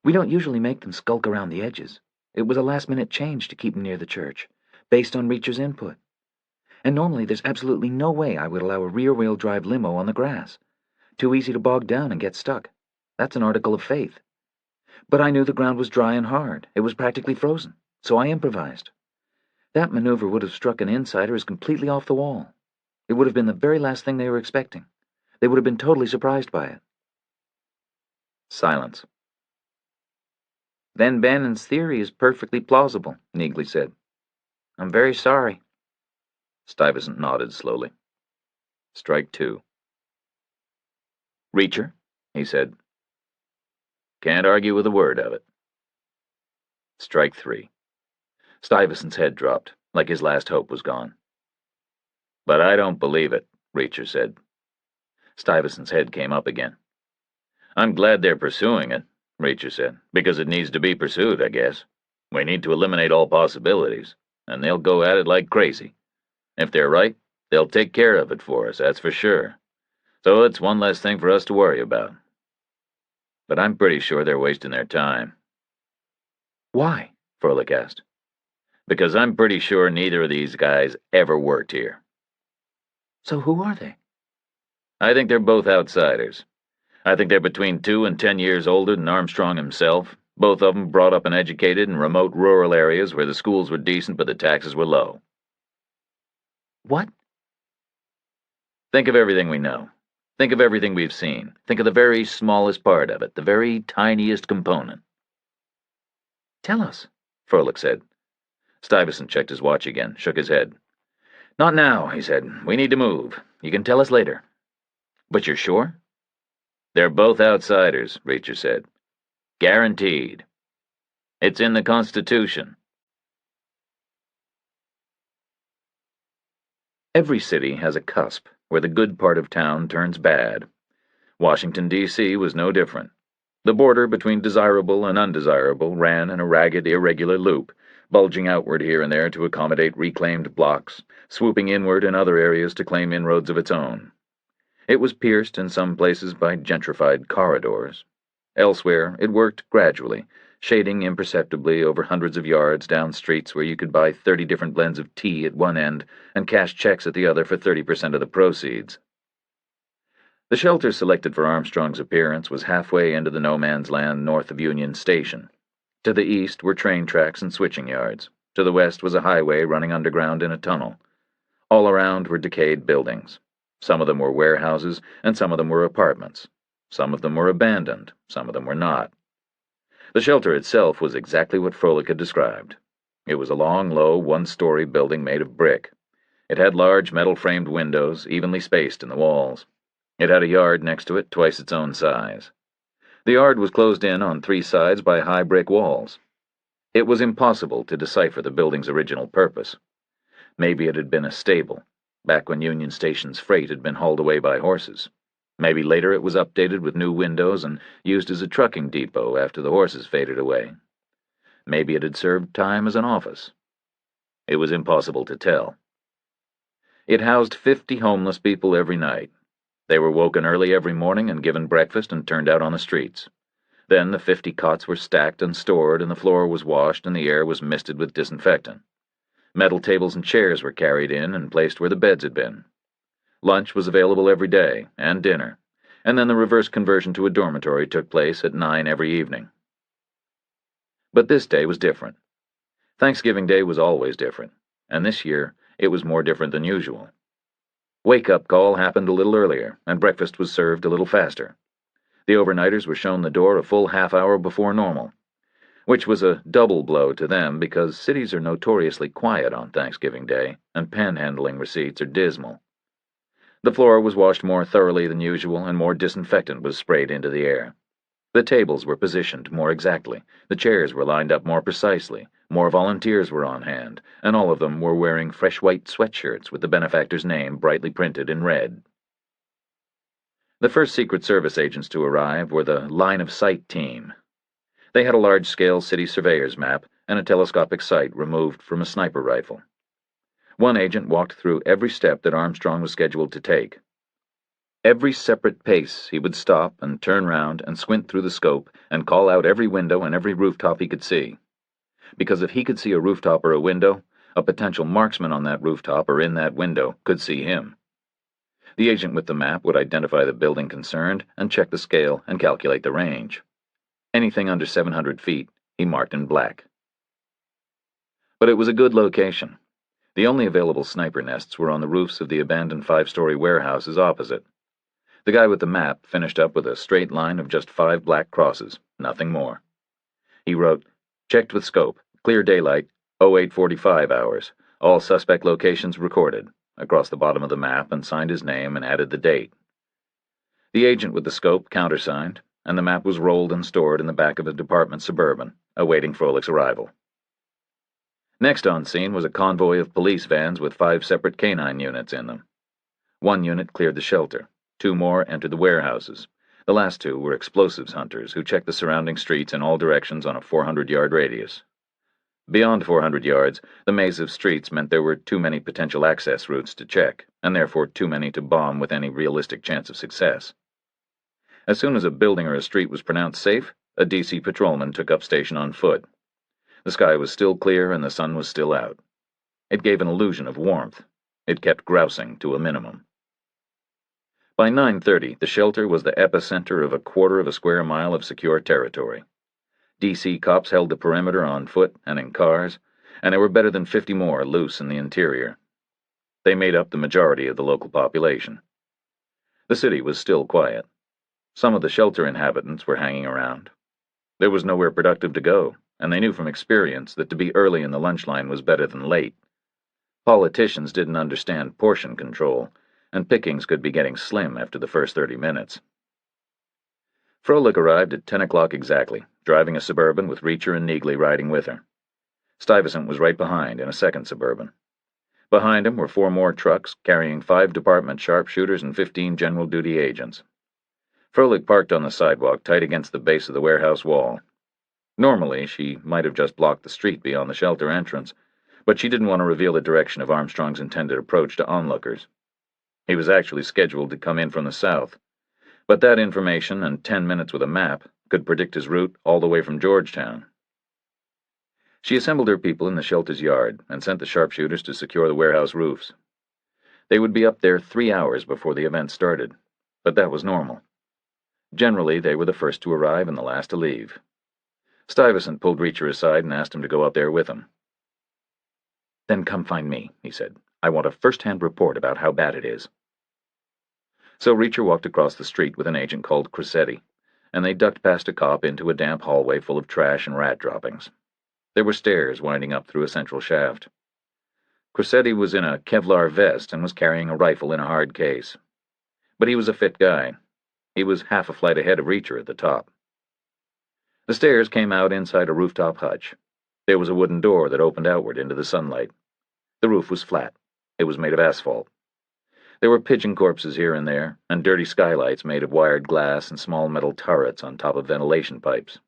We don't usually make them skulk around the edges. It was a last-minute change to keep him near the church, based on Reacher's input. And normally there's absolutely no way I would allow a rear-wheel drive limo on the grass. Too easy to bog down and get stuck. That's an article of faith. But I knew the ground was dry and hard. It was practically frozen, so I improvised. That maneuver would have struck an insider as completely off the wall. It would have been the very last thing they were expecting. They would have been totally surprised by it. Silence. Then Bannon's theory is perfectly plausible, Neagley said. I'm very sorry. Stuyvesant nodded slowly. Strike two. Reacher, he said. Can't argue with a word of it. Strike three. Stuyvesant's head dropped, like his last hope was gone. But I don't believe it, Reacher said. Stuyvesant's head came up again. I'm glad they're pursuing it, Reacher said, because it needs to be pursued, I guess. We need to eliminate all possibilities, and they'll go at it like crazy. If they're right, they'll take care of it for us, that's for sure. So it's one less thing for us to worry about. But I'm pretty sure they're wasting their time. Why? Froelich asked. Because I'm pretty sure neither of these guys ever worked here. So who are they? I think they're both outsiders. I think they're between 2 and 10 years older than Armstrong himself, both of them brought up and educated in remote rural areas where the schools were decent but the taxes were low. What? Think of everything we know. Think of everything we've seen. Think of the very smallest part of it, the very tiniest component. Tell us, Froelich said. Stuyvesant checked his watch again, shook his head. Not now, he said. We need to move. You can tell us later. But you're sure? They're both outsiders, Reacher said. Guaranteed. It's in the Constitution. Every city has a cusp, where the good part of town turns bad. Washington, D.C. was no different. The border between desirable and undesirable ran in a ragged, irregular loop, bulging outward here and there to accommodate reclaimed blocks, swooping inward in other areas to claim inroads of its own. It was pierced in some places by gentrified corridors. Elsewhere, it worked gradually, shading imperceptibly over hundreds of yards down streets where you could buy 30 different blends of tea at one end and cash checks at the other for 30% of the proceeds. The shelter selected for Armstrong's appearance was halfway into the no-man's land north of Union Station. To the east were train tracks and switching yards. To the west was a highway running underground in a tunnel. All around were decayed buildings. Some of them were warehouses, and some of them were apartments. Some of them were abandoned, some of them were not. The shelter itself was exactly what Froelich had described. It was a long, low, one-story building made of brick. It had large metal-framed windows, evenly spaced in the walls. It had a yard next to it twice its own size. The yard was closed in on three sides by high brick walls. It was impossible to decipher the building's original purpose. Maybe it had been a stable, back when Union Station's freight had been hauled away by horses. Maybe later it was updated with new windows and used as a trucking depot after the horses faded away. Maybe it had served time as an office. It was impossible to tell. It housed 50 homeless people every night. They were woken early every morning and given breakfast and turned out on the streets. Then the 50 cots were stacked and stored, and the floor was washed and the air was misted with disinfectant. Metal tables and chairs were carried in and placed where the beds had been. Lunch was available every day, and dinner, and then the reverse conversion to a dormitory took place at 9 every evening. But this day was different. Thanksgiving Day was always different, and this year it was more different than usual. Wake-up call happened a little earlier, and breakfast was served a little faster. The overnighters were shown the door a full half-hour before normal, which was a double blow to them because cities are notoriously quiet on Thanksgiving Day, and panhandling receipts are dismal. The floor was washed more thoroughly than usual, and more disinfectant was sprayed into the air. The tables were positioned more exactly, the chairs were lined up more precisely, more volunteers were on hand, and all of them were wearing fresh white sweatshirts with the benefactor's name brightly printed in red. The first Secret Service agents to arrive were the line-of-sight team. They had a large-scale city surveyor's map and a telescopic sight removed from a sniper rifle. One agent walked through every step that Armstrong was scheduled to take. Every separate pace he would stop and turn round and squint through the scope and call out every window and every rooftop he could see. Because if he could see a rooftop or a window, a potential marksman on that rooftop or in that window could see him. The agent with the map would identify the building concerned and check the scale and calculate the range. Anything under 700 feet, he marked in black. But it was a good location. The only available sniper nests were on the roofs of the abandoned 5-story warehouses opposite. The guy with the map finished up with a straight line of just 5 black crosses, nothing more. He wrote, "Checked with scope, clear daylight, 0845 hours, all suspect locations recorded," across the bottom of the map and signed his name and added the date. The agent with the scope countersigned, and the map was rolled and stored in the back of a department Suburban, awaiting Froelich's arrival. Next on scene was a convoy of police vans with 5 separate canine units in them. One unit cleared the shelter. 2 more entered the warehouses. The last 2 were explosives hunters who checked the surrounding streets in all directions on a 400-yard radius. Beyond 400 yards, the maze of streets meant there were too many potential access routes to check, and therefore too many to bomb with any realistic chance of success. As soon as a building or a street was pronounced safe, a DC patrolman took up station on foot. The sky was still clear and the sun was still out. It gave an illusion of warmth. It kept grousing to a minimum. By 9:30, the shelter was the epicenter of a quarter of a square mile of secure territory. DC cops held the perimeter on foot and in cars, and there were better than 50 more loose in the interior. They made up the majority of the local population. The city was still quiet. Some of the shelter inhabitants were hanging around. There was nowhere productive to go, and they knew from experience that to be early in the lunch line was better than late. Politicians didn't understand portion control, and pickings could be getting slim after the first 30 minutes. Froelich arrived at 10 o'clock exactly, driving a Suburban with Reacher and Neagley riding with her. Stuyvesant was right behind in a second Suburban. Behind him were 4 more trucks carrying 5 department sharpshooters and 15 general duty agents. Froelich parked on the sidewalk tight against the base of the warehouse wall. Normally, she might have just blocked the street beyond the shelter entrance, but she didn't want to reveal the direction of Armstrong's intended approach to onlookers. He was actually scheduled to come in from the south, but that information and 10 minutes with a map could predict his route all the way from Georgetown. She assembled her people in the shelter's yard and sent the sharpshooters to secure the warehouse roofs. They would be up there 3 hours before the event started, but that was normal. Generally, they were the first to arrive and the last to leave. Stuyvesant pulled Reacher aside and asked him to go up there with him. "Then come find me," he said. "I want a first-hand report about how bad it is." So Reacher walked across the street with an agent called Crossetti, and they ducked past a cop into a damp hallway full of trash and rat droppings. There were stairs winding up through a central shaft. Crossetti was in a Kevlar vest and was carrying a rifle in a hard case. But he was a fit guy. He was half a flight ahead of Reacher at the top. The stairs came out inside a rooftop hutch. There was a wooden door that opened outward into the sunlight. The roof was flat. It was made of asphalt. There were pigeon corpses here and there, and dirty skylights made of wired glass and small metal turrets on top of ventilation pipes.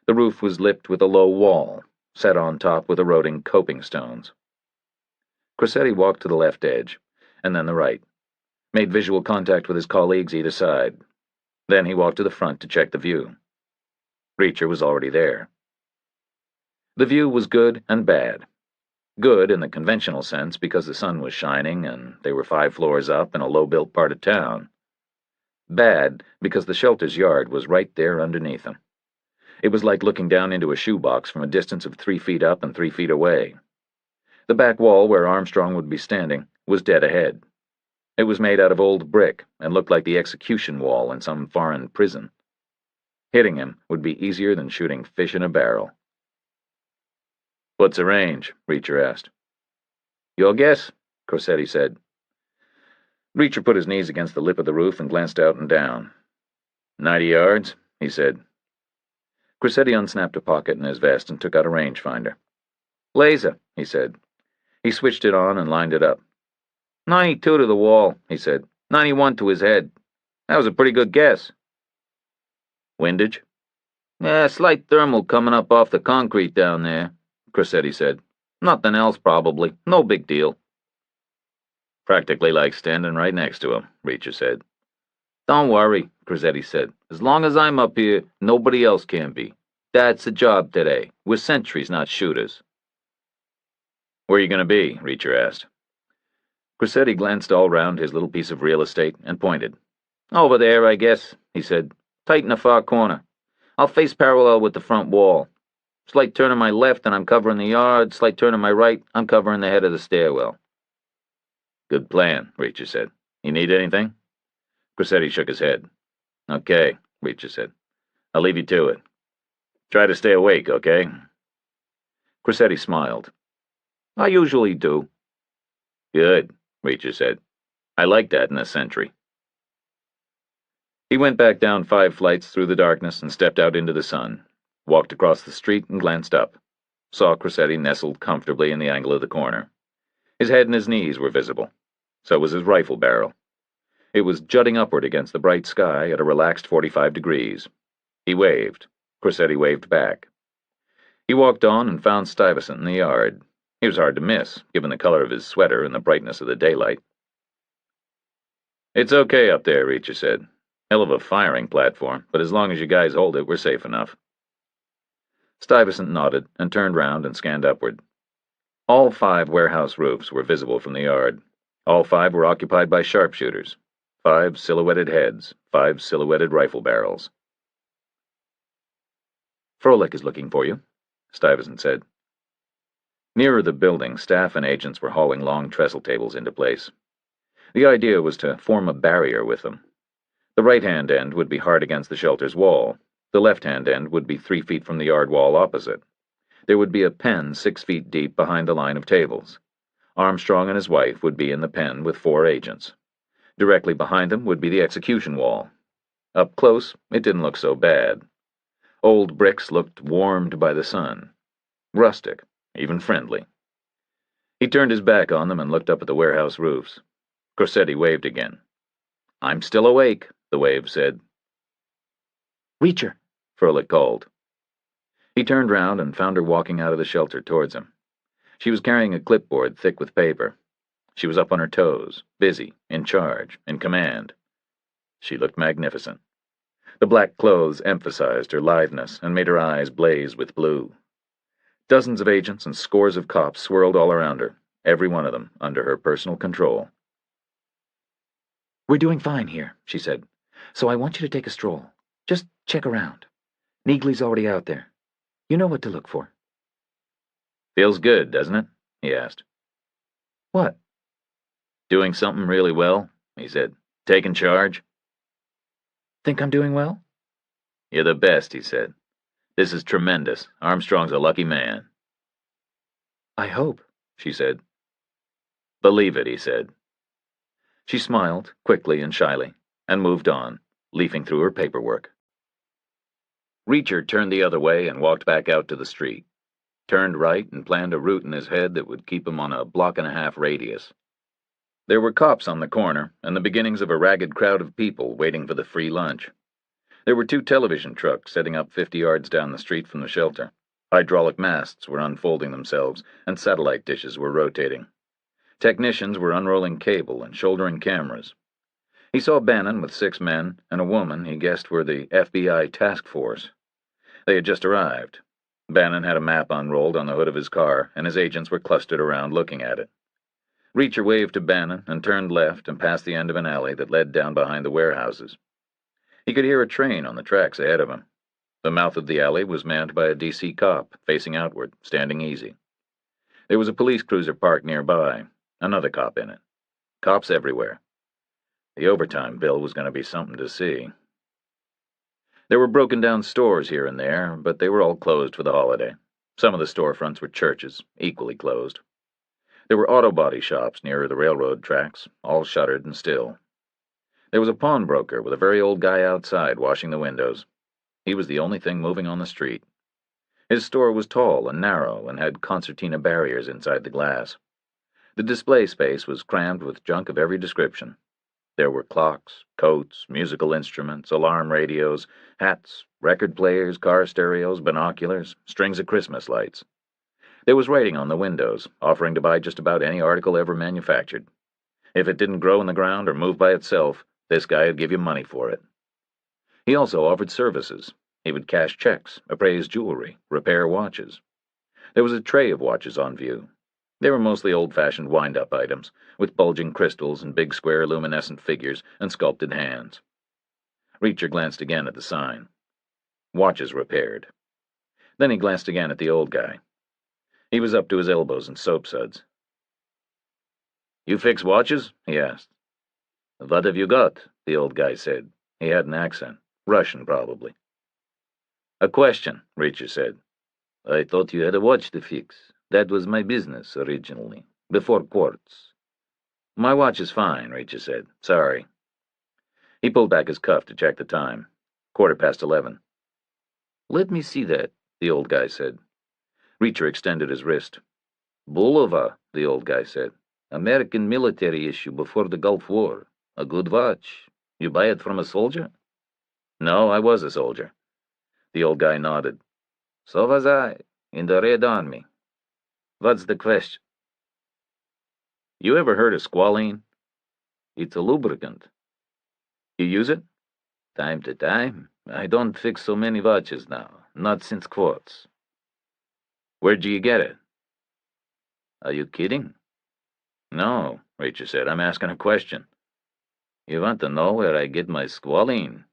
The roof was lipped with a low wall, set on top with eroding coping stones. Crossetti walked to the left edge, and then the right, made visual contact with his colleagues either side. Then he walked to the front to check the view. Reacher was already there. The view was good and bad. Good in the conventional sense because the sun was shining and they were 5 floors up in a low-built part of town. Bad because the shelter's yard was right there underneath them. It was like looking down into a shoebox from a distance of 3 feet up and 3 feet away. The back wall where Armstrong would be standing was dead ahead. It was made out of old brick and looked like the execution wall in some foreign prison. Hitting him would be easier than shooting fish in a barrel. "What's the range?" Reacher asked. "Your guess," Crossetti said. Reacher put his knees against the lip of the roof and glanced out and down. 90 yards, he said. Crossetti unsnapped a pocket in his vest and took out a rangefinder. "Laser," he said. He switched it on and lined it up. 92 to the wall, he said. 91 to his head. That was a pretty good guess. "Windage?" "Yeah, slight thermal coming up off the concrete down there," Crossetti said. "Nothing else, probably. No big deal." "Practically like standing right next to him," Reacher said. "Don't worry," Crossetti said. "As long as I'm up here, nobody else can be. That's the job today. We're sentries, not shooters." "Where are you going to be?" Reacher asked. Crossetti glanced all round his little piece of real estate and pointed. "Over there, I guess," he said. "Tight in the far corner. I'll face parallel with the front wall. Slight turn to my left and I'm covering the yard. Slight turn to my right, I'm covering the head of the stairwell." "Good plan," Reacher said. "You need anything?" Crossetti shook his head. "Okay," Reacher said. "I'll leave you to it. Try to stay awake, okay?" Crossetti smiled. "I usually do." "Good," Reacher said. "I like that in a sentry." He went back down 5 flights through the darkness and stepped out into the sun, walked across the street and glanced up, saw Crossetti nestled comfortably in the angle of the corner. His head and his knees were visible. So was his rifle barrel. It was jutting upward against the bright sky at a relaxed 45 degrees. He waved. Crossetti waved back. He walked on and found Stuyvesant in the yard. He was hard to miss, given the color of his sweater and the brightness of the daylight. "It's okay up there," Reacher said. "Hell of a firing platform, but as long as you guys hold it, we're safe enough." Stuyvesant nodded and turned round and scanned upward. All 5 warehouse roofs were visible from the yard. All 5 were occupied by sharpshooters. 5 silhouetted heads, 5 silhouetted rifle barrels. "Froelich is looking for you," Stuyvesant said. Nearer the building, staff and agents were hauling long trestle tables into place. The idea was to form a barrier with them. The right-hand end would be hard against the shelter's wall. The left-hand end would be 3 feet from the yard wall opposite. There would be a pen 6 feet deep behind the line of tables. Armstrong and his wife would be in the pen with 4 agents. Directly behind them would be the execution wall. Up close, it didn't look so bad. Old bricks looked warmed by the sun. Rustic, even friendly. He turned his back on them and looked up at the warehouse roofs. Corsetti waved again. "I'm still awake," the wave said. "Reacher," Froelich called. He turned round and found her walking out of the shelter towards him. She was carrying a clipboard thick with paper. She was up on her toes, busy, in charge, in command. She looked magnificent. The black clothes emphasized her litheness and made her eyes blaze with blue. Dozens of agents and scores of cops swirled all around her, every one of them under her personal control. "We're doing fine here," she said. "So I want you to take a stroll. Just check around. Neagley's already out there. You know what to look for." "Feels good, doesn't it?" he asked. "What?" "Doing something really well," he said. "Taking charge." "Think I'm doing well?" "You're the best," he said. "This is tremendous. Armstrong's a lucky man." "I hope," she said. "Believe it," he said. She smiled, quickly and shyly, and moved on, leafing through her paperwork. Reacher turned the other way and walked back out to the street. Turned right and planned a route in his head that would keep him on a block-and-a-half radius. There were cops on the corner, and the beginnings of a ragged crowd of people waiting for the free lunch. There were 2 television trucks setting up 50 yards down the street from the shelter. Hydraulic masts were unfolding themselves, and satellite dishes were rotating. Technicians were unrolling cable and shouldering cameras. He saw Bannon with 6 men, and a woman he guessed were the FBI task force. They had just arrived. Bannon had a map unrolled on the hood of his car, and his agents were clustered around looking at it. Reacher waved to Bannon and turned left and passed the end of an alley that led down behind the warehouses. He could hear a train on the tracks ahead of him. The mouth of the alley was manned by a DC cop, facing outward, standing easy. There was a police cruiser parked nearby, another cop in it. Cops everywhere. The overtime bill was going to be something to see. There were broken-down stores here and there, but they were all closed for the holiday. Some of the storefronts were churches, equally closed. There were auto body shops near the railroad tracks, all shuttered and still. There was a pawnbroker with a very old guy outside washing the windows. He was the only thing moving on the street. His store was tall and narrow and had concertina barriers inside the glass. The display space was crammed with junk of every description. There were clocks, coats, musical instruments, alarm radios, hats, record players, car stereos, binoculars, strings of Christmas lights. There was writing on the windows, offering to buy just about any article ever manufactured. If it didn't grow in the ground or move by itself, this guy would give you money for it. He also offered services. He would cash checks, appraise jewelry, repair watches. There was a tray of watches on view. They were mostly old-fashioned wind-up items, with bulging crystals and big square luminescent figures and sculpted hands. Reacher glanced again at the sign. Watches repaired. Then he glanced again at the old guy. He was up to his elbows in soap suds. "You fix watches?" he asked. "What have you got?" the old guy said. He had an accent. Russian, probably. "A question," Reacher said. "I thought you had a watch to fix. That was my business, originally, before quartz." "My watch is fine," Reacher said. "Sorry." He pulled back his cuff to check the time. 11:15. "Let me see that," the old guy said. Reacher extended his wrist. "Bulova," the old guy said. "American military issue before the Gulf War. A good watch. You buy it from a soldier?" "No, I was a soldier." The old guy nodded. "So was I, in the Red Army. What's the question?" "You ever heard of squalene?" "It's a lubricant." "You use it?" "Time to time. I don't fix so many watches now, not since quartz." "Where'd you get it?" "Are you kidding?" "No," Reacher said. "I'm asking a question." "You want to know where I get my squalene?"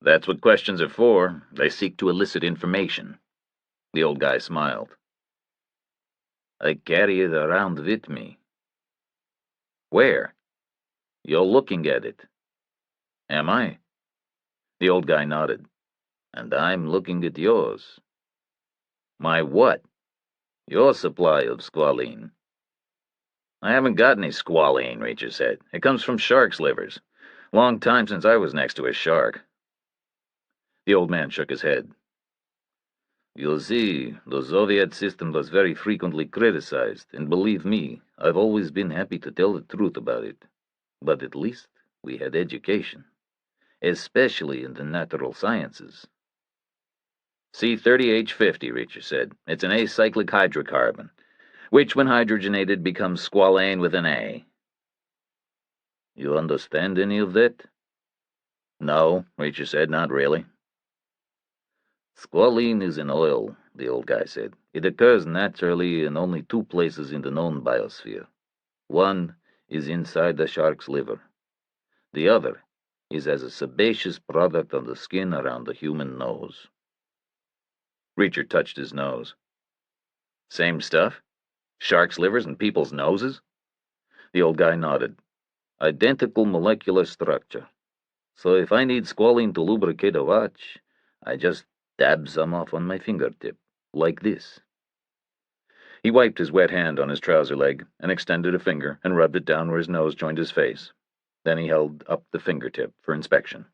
"That's what questions are for. They seek to elicit information." The old guy smiled. "I carry it around with me." "Where?" "You're looking at it." "Am I?" The old guy nodded. "And I'm looking at yours." "My what?" "Your supply of squalene." "I haven't got any squalene," Reacher said. "It comes from shark's livers. Long time since I was next to a shark." The old man shook his head. You see, the Soviet system was very frequently criticized, and believe me, I've always been happy to tell the truth about it. But at least we had education, especially in the natural sciences. C30H50, Reacher said. It's an acyclic hydrocarbon, which when hydrogenated becomes squalane with an A. You understand any of that? No, Reacher said, not really. Squalene is an oil, the old guy said. It occurs naturally in only two places in the known biosphere. One is inside the shark's liver. The other is as a sebaceous product on the skin around the human nose. Reacher touched his nose. Same stuff? Sharks' livers and people's noses? The old guy nodded. Identical molecular structure. So if I need squalene to lubricate a watch, I just dab some off on my fingertip, like this. He wiped his wet hand on his trouser leg and extended a finger and rubbed it down where his nose joined his face. Then he held up the fingertip for inspection.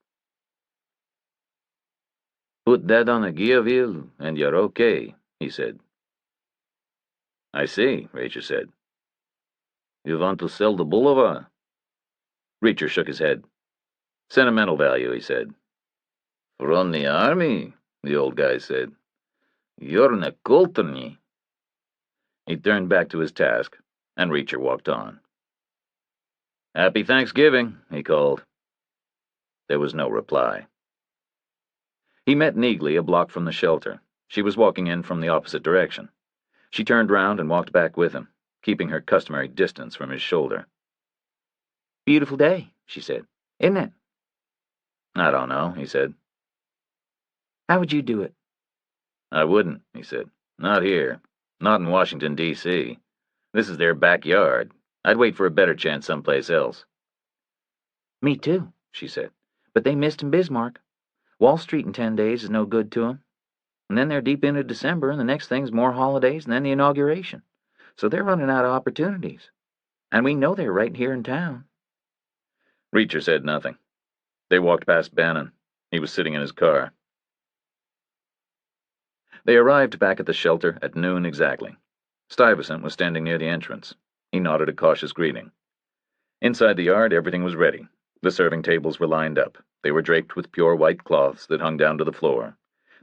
Put that on a gear wheel, and you're okay, he said. I see, Reacher said. You want to sell the boulevard? Reacher shook his head. Sentimental value, he said. From the army, the old guy said. You're an occultany. He turned back to his task, and Reacher walked on. Happy Thanksgiving, he called. There was no reply. He met Neagley a block from the shelter. She was walking in from the opposite direction. She turned round and walked back with him, keeping her customary distance from his shoulder. Beautiful day, she said. Isn't it? I don't know, he said. How would you do it? I wouldn't, he said. Not here. Not in Washington, D.C. This is their backyard. I'd wait for a better chance someplace else. Me too, she said. But they missed in Bismarck. Wall Street in 10 days is no good to 'em. And then they're deep into December, and the next thing's more holidays, and then the inauguration. So they're running out of opportunities. And we know they're right here in town. Reacher said nothing. They walked past Bannon. He was sitting in his car. They arrived back at the shelter at noon exactly. Stuyvesant was standing near the entrance. He nodded a cautious greeting. Inside the yard, everything was ready. The serving tables were lined up. They were draped with pure white cloths that hung down to the floor.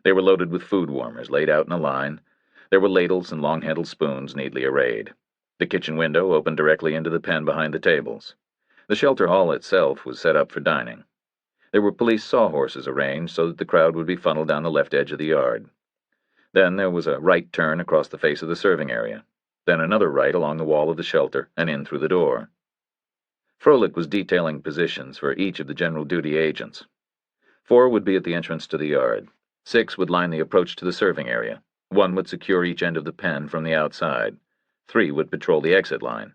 They were loaded with food warmers laid out in a line. There were ladles and long-handled spoons neatly arrayed. The kitchen window opened directly into the pen behind the tables. The shelter hall itself was set up for dining. There were police sawhorses arranged so that the crowd would be funneled down the left edge of the yard. Then there was a right turn across the face of the serving area. Then another right along the wall of the shelter and in through the door. Froelich was detailing positions for each of the general duty agents. 4 would be at the entrance to the yard. 6 would line the approach to the serving area. 1 would secure each end of the pen from the outside. 3 would patrol the exit line.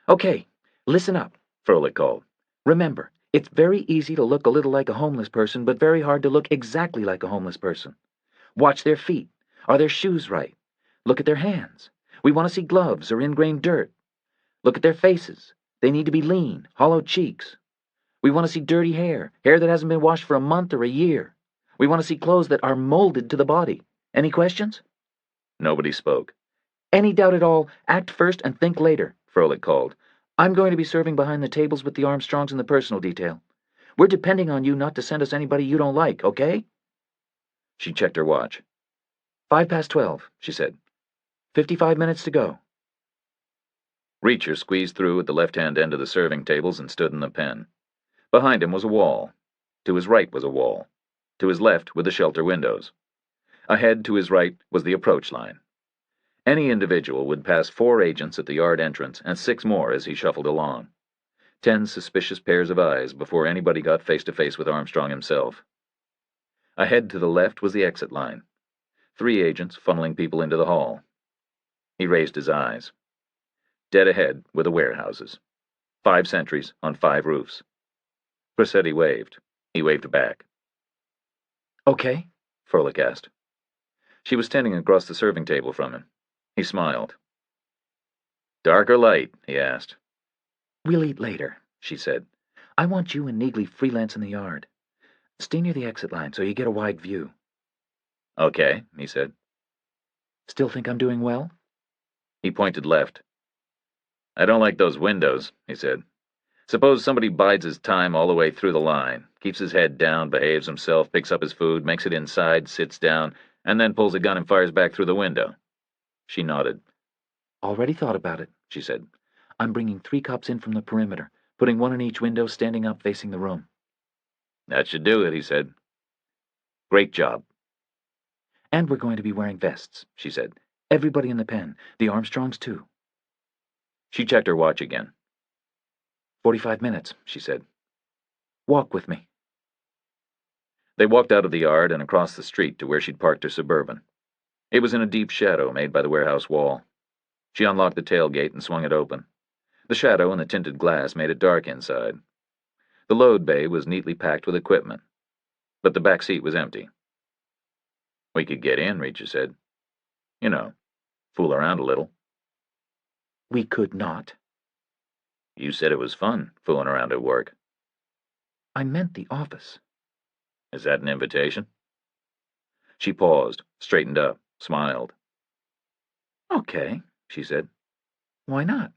Okay, listen up, Froelich called. Remember, it's very easy to look a little like a homeless person, but very hard to look exactly like a homeless person. Watch their feet. Are their shoes right? Look at their hands. We want to see gloves or ingrained dirt. Look at their faces. They need to be lean, hollow cheeks. We want to see dirty hair that hasn't been washed for a month or a year. We want to see clothes that are molded to the body. Any questions? Nobody spoke. Any doubt at all, act first and think later, Froelich called. I'm going to be serving behind the tables with the Armstrongs and the personal detail. We're depending on you not to send us anybody you don't like, okay? She checked her watch. 12:05, she said. 55 minutes to go. Reacher squeezed through at the left-hand end of the serving tables and stood in the pen. Behind him was a wall. To his right was a wall. To his left were the shelter windows. Ahead to his right was the approach line. Any individual would pass 4 agents at the yard entrance and 6 more as he shuffled along. 10 suspicious pairs of eyes before anybody got face-to-face with Armstrong himself. Ahead to the left was the exit line. 3 agents funneling people into the hall. He raised his eyes. Dead ahead were the warehouses. 5 sentries on 5 roofs. Bracetti waved. He waved back. Okay? Froelich asked. She was standing across the serving table from him. He smiled. Dark or light? He asked. We'll eat later, she said. I want you and Neagley freelance in the yard. Stay near the exit line so you get a wide view. Okay, he said. Still think I'm doing well? He pointed left. I don't like those windows, he said. Suppose somebody bides his time all the way through the line, keeps his head down, behaves himself, picks up his food, makes it inside, sits down, and then pulls a gun and fires back through the window. She nodded. Already thought about it, she said. I'm bringing 3 cops in from the perimeter, putting one in each window, standing up facing the room. That should do it, he said. Great job. And we're going to be wearing vests, she said. Everybody in the pen, the Armstrongs too. She checked her watch again. 45 minutes, she said. Walk with me. They walked out of the yard and across the street to where she'd parked her Suburban. It was in a deep shadow made by the warehouse wall. She unlocked the tailgate and swung it open. The shadow and the tinted glass made it dark inside. The load bay was neatly packed with equipment, but the back seat was empty. We could get in, Reacher said. You know, fool around a little. We could not. You said it was fun, fooling around at work. I meant the office. Is that an invitation? She paused, straightened up, smiled. Okay, she said. Why not?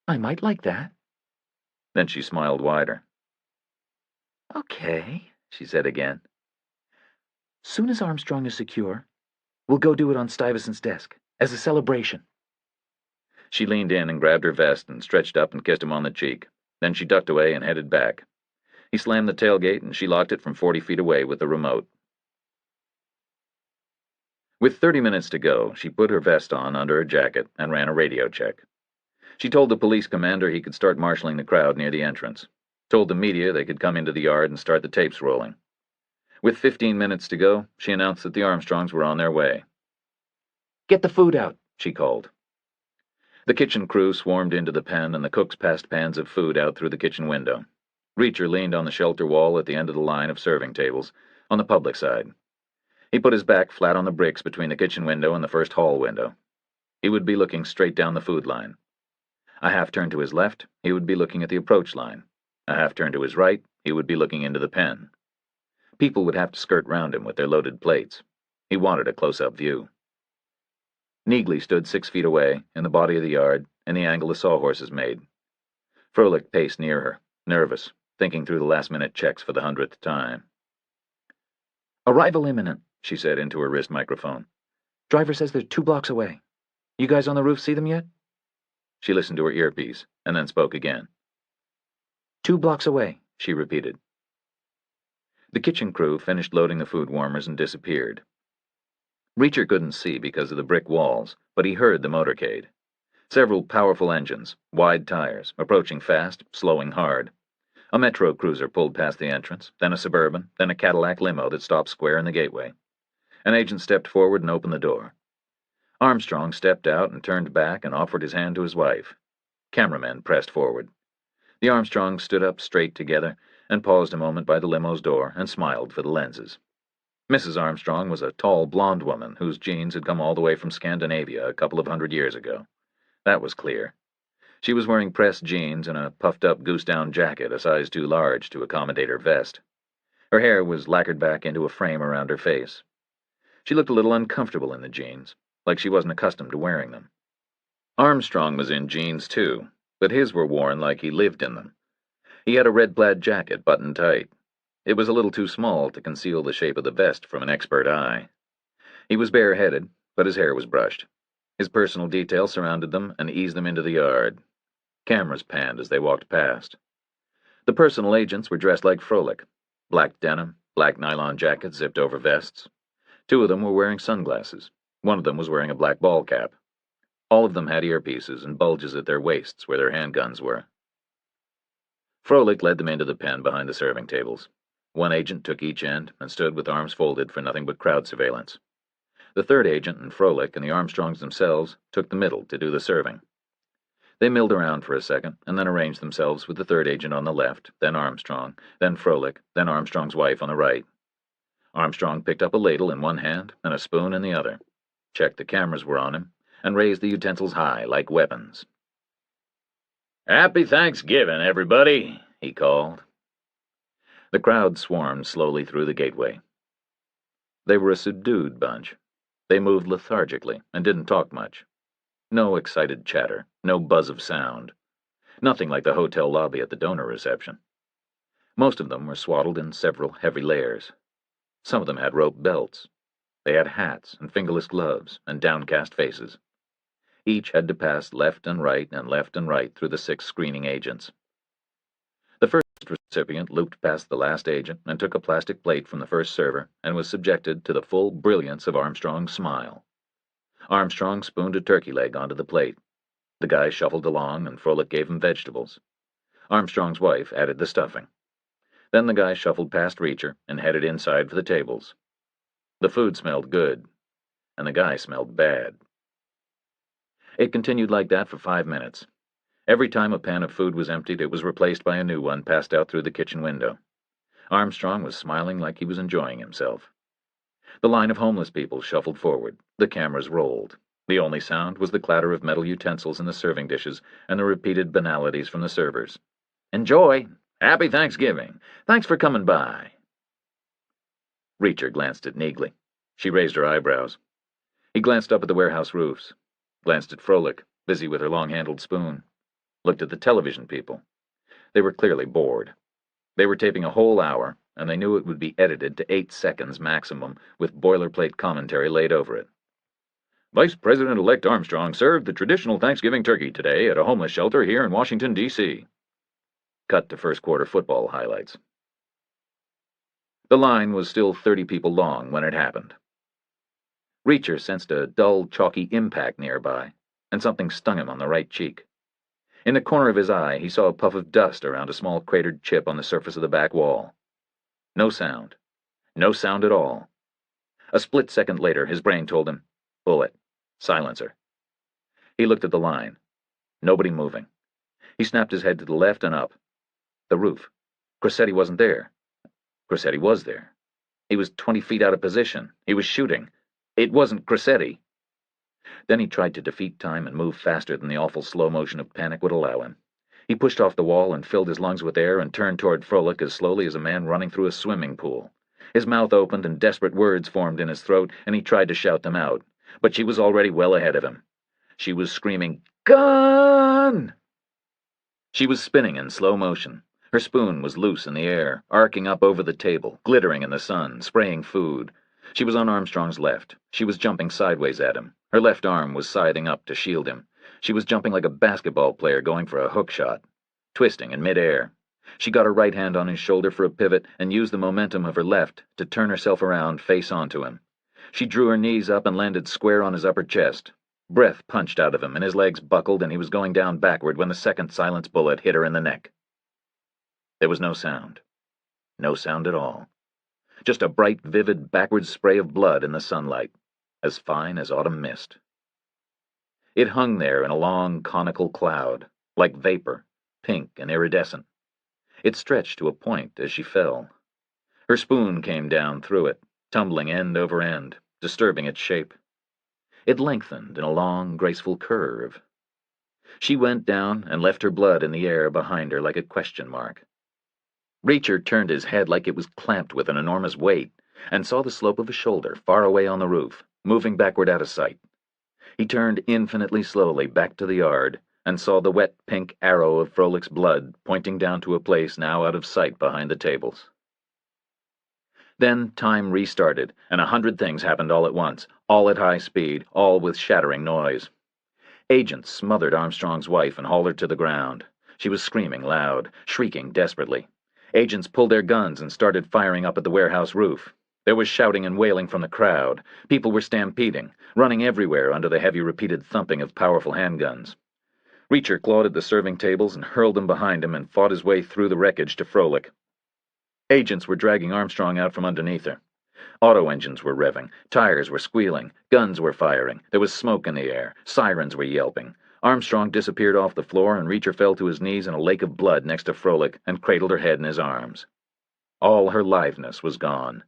I might like that. Then she smiled wider. Okay, she said again. Soon as Armstrong is secure, we'll go do it on Stuyvesant's desk, as a celebration. She leaned in and grabbed her vest and stretched up and kissed him on the cheek. Then she ducked away and headed back. He slammed the tailgate and she locked it from 40 feet away with the remote. With 30 minutes to go, she put her vest on under her jacket and ran a radio check. She told the police commander he could start marshaling the crowd near the entrance. Told the media they could come into the yard and start the tapes rolling. With 15 minutes to go, she announced that the Armstrongs were on their way. Get the food out, she called. The kitchen crew swarmed into the pen and the cooks passed pans of food out through the kitchen window. Reacher leaned on the shelter wall at the end of the line of serving tables, on the public side. He put his back flat on the bricks between the kitchen window and the first hall window. He would be looking straight down the food line. A half turn to his left, he would be looking at the approach line. A half turn to his right, he would be looking into the pen. People would have to skirt round him with their loaded plates. He wanted a close-up view. Neagley stood 6 feet away, in the body of the yard, in the angle the sawhorses made. Froelich paced near her, nervous, thinking through the last-minute checks for the 100th time. Arrival imminent, she said into her wrist microphone. Driver says they're 2 blocks away. You guys on the roof see them yet? She listened to her earpiece, and then spoke again. 2 blocks away, she repeated. The kitchen crew finished loading the food warmers and disappeared. Reacher couldn't see because of the brick walls, but he heard the motorcade. Several powerful engines, wide tires, approaching fast, slowing hard. A Metro cruiser pulled past the entrance, then a Suburban, then a Cadillac limo that stopped square in the gateway. An agent stepped forward and opened the door. Armstrong stepped out and turned back and offered his hand to his wife. Cameramen pressed forward. The Armstrongs stood up straight together and paused a moment by the limo's door and smiled for the lenses. Mrs. Armstrong was a tall, blonde woman whose genes had come all the way from Scandinavia a couple of 100 years ago. That was clear. She was wearing pressed jeans and a puffed-up goose-down jacket a size too large to accommodate her vest. Her hair was lacquered back into a frame around her face. She looked a little uncomfortable in the jeans, like she wasn't accustomed to wearing them. Armstrong was in jeans, too, but his were worn like he lived in them. He had a red plaid jacket buttoned tight. It was a little too small to conceal the shape of the vest from an expert eye. He was bareheaded, but his hair was brushed. His personal details surrounded them and eased them into the yard. Cameras panned as they walked past. The personal agents were dressed like Froelich. Black denim, black nylon jackets zipped over vests. 2 of them were wearing sunglasses. 1 of them was wearing a black ball cap. All of them had earpieces and bulges at their waists where their handguns were. Froelich led them into the pen behind the serving tables. 1 agent took each end and stood with arms folded for nothing but crowd surveillance. The 3rd agent and Froelich and the Armstrongs themselves took the middle to do the serving. They milled around for a second and then arranged themselves with the 3rd agent on the left, then Armstrong, then Froelich, then Armstrong's wife on the right. Armstrong picked up a ladle in one hand and a spoon in the other, checked the cameras were on him, and raised the utensils high like weapons. "Happy Thanksgiving, everybody," he called. The crowd swarmed slowly through the gateway. They were a subdued bunch. They moved lethargically and didn't talk much. No excited chatter, no buzz of sound. Nothing like the hotel lobby at the donor reception. Most of them were swaddled in several heavy layers. Some of them had rope belts. They had hats and fingerless gloves and downcast faces. Each had to pass left and right through the 6 screening agents. The first recipient looped past the last agent and took a plastic plate from the first server and was subjected to the full brilliance of Armstrong's smile. Armstrong spooned a turkey leg onto the plate. The guy shuffled along and Froelich gave him vegetables. Armstrong's wife added the stuffing. Then the guy shuffled past Reacher and headed inside for the tables. The food smelled good, and the guy smelled bad. It continued like that for 5 minutes. Every time a pan of food was emptied, it was replaced by a new one passed out through the kitchen window. Armstrong was smiling like he was enjoying himself. The line of homeless people shuffled forward. The cameras rolled. The only sound was the clatter of metal utensils in the serving dishes and the repeated banalities from the servers. "Enjoy! Happy Thanksgiving! Thanks for coming by!" Reacher glanced at Neagley. She raised her eyebrows. He glanced up at the warehouse roofs. Glanced at Froelich, busy with her long-handled spoon. Looked at the television people. They were clearly bored. They were taping a whole hour, and they knew it would be edited to 8 seconds maximum, with boilerplate commentary laid over it. "Vice President-elect Armstrong served the traditional Thanksgiving turkey today at a homeless shelter here in Washington, D.C. Cut to first quarter football highlights. The line was still 30 people long when it happened. Reacher sensed a dull, chalky impact nearby, and something stung him on the right cheek. In the corner of his eye, he saw a puff of dust around a small cratered chip on the surface of the back wall. No sound. No sound at all. A split second later, his brain told him, "Bullet. Silencer." He looked at the line. Nobody moving. He snapped his head to the left and up. The roof. Crossetti wasn't there. Crossetti was there. He was 20 feet out of position. He was shooting. It wasn't Crossetti. Then he tried to defeat time and move faster than the awful slow motion of panic would allow him. He pushed off the wall and filled his lungs with air and turned toward Froelich as slowly as a man running through a swimming pool. His mouth opened and desperate words formed in his throat, and he tried to shout them out. But she was already well ahead of him. She was screaming, "Gun!" She was spinning in slow motion. Her spoon was loose in the air, arcing up over the table, glittering in the sun, spraying food. She was on Armstrong's left. She was jumping sideways at him. Her left arm was scything up to shield him. She was jumping like a basketball player going for a hook shot, twisting in midair. She got her right hand on his shoulder for a pivot and used the momentum of her left to turn herself around face onto him. She drew her knees up and landed square on his upper chest. Breath punched out of him and his legs buckled and he was going down backward when the second silence bullet hit her in the neck. There was no sound. No sound at all. Just a bright, vivid, backward spray of blood in the sunlight, as fine as autumn mist. It hung there in a long, conical cloud, like vapor, pink and iridescent. It stretched to a point as she fell. Her spoon came down through it, tumbling end over end, disturbing its shape. It lengthened in a long, graceful curve. She went down and left her blood in the air behind her like a question mark. Reacher turned his head like it was clamped with an enormous weight, and saw the slope of a shoulder far away on the roof, moving backward out of sight. He turned infinitely slowly back to the yard, and saw the wet pink arrow of Froelich's blood pointing down to a place now out of sight behind the tables. Then time restarted, and 100 things happened all at once, all at high speed, all with shattering noise. Agents smothered Armstrong's wife and hauled her to the ground. She was screaming loud, shrieking desperately. Agents pulled their guns and started firing up at the warehouse roof. There was shouting and wailing from the crowd. People were stampeding, running everywhere under the heavy repeated thumping of powerful handguns. Reacher clawed at the serving tables and hurled them behind him and fought his way through the wreckage to Froelich. Agents were dragging Armstrong out from underneath her. Auto engines were revving, tires were squealing, guns were firing, there was smoke in the air, sirens were yelping. Armstrong disappeared off the floor and Reacher fell to his knees in a lake of blood next to Froelich and cradled her head in his arms. All her liveness was gone.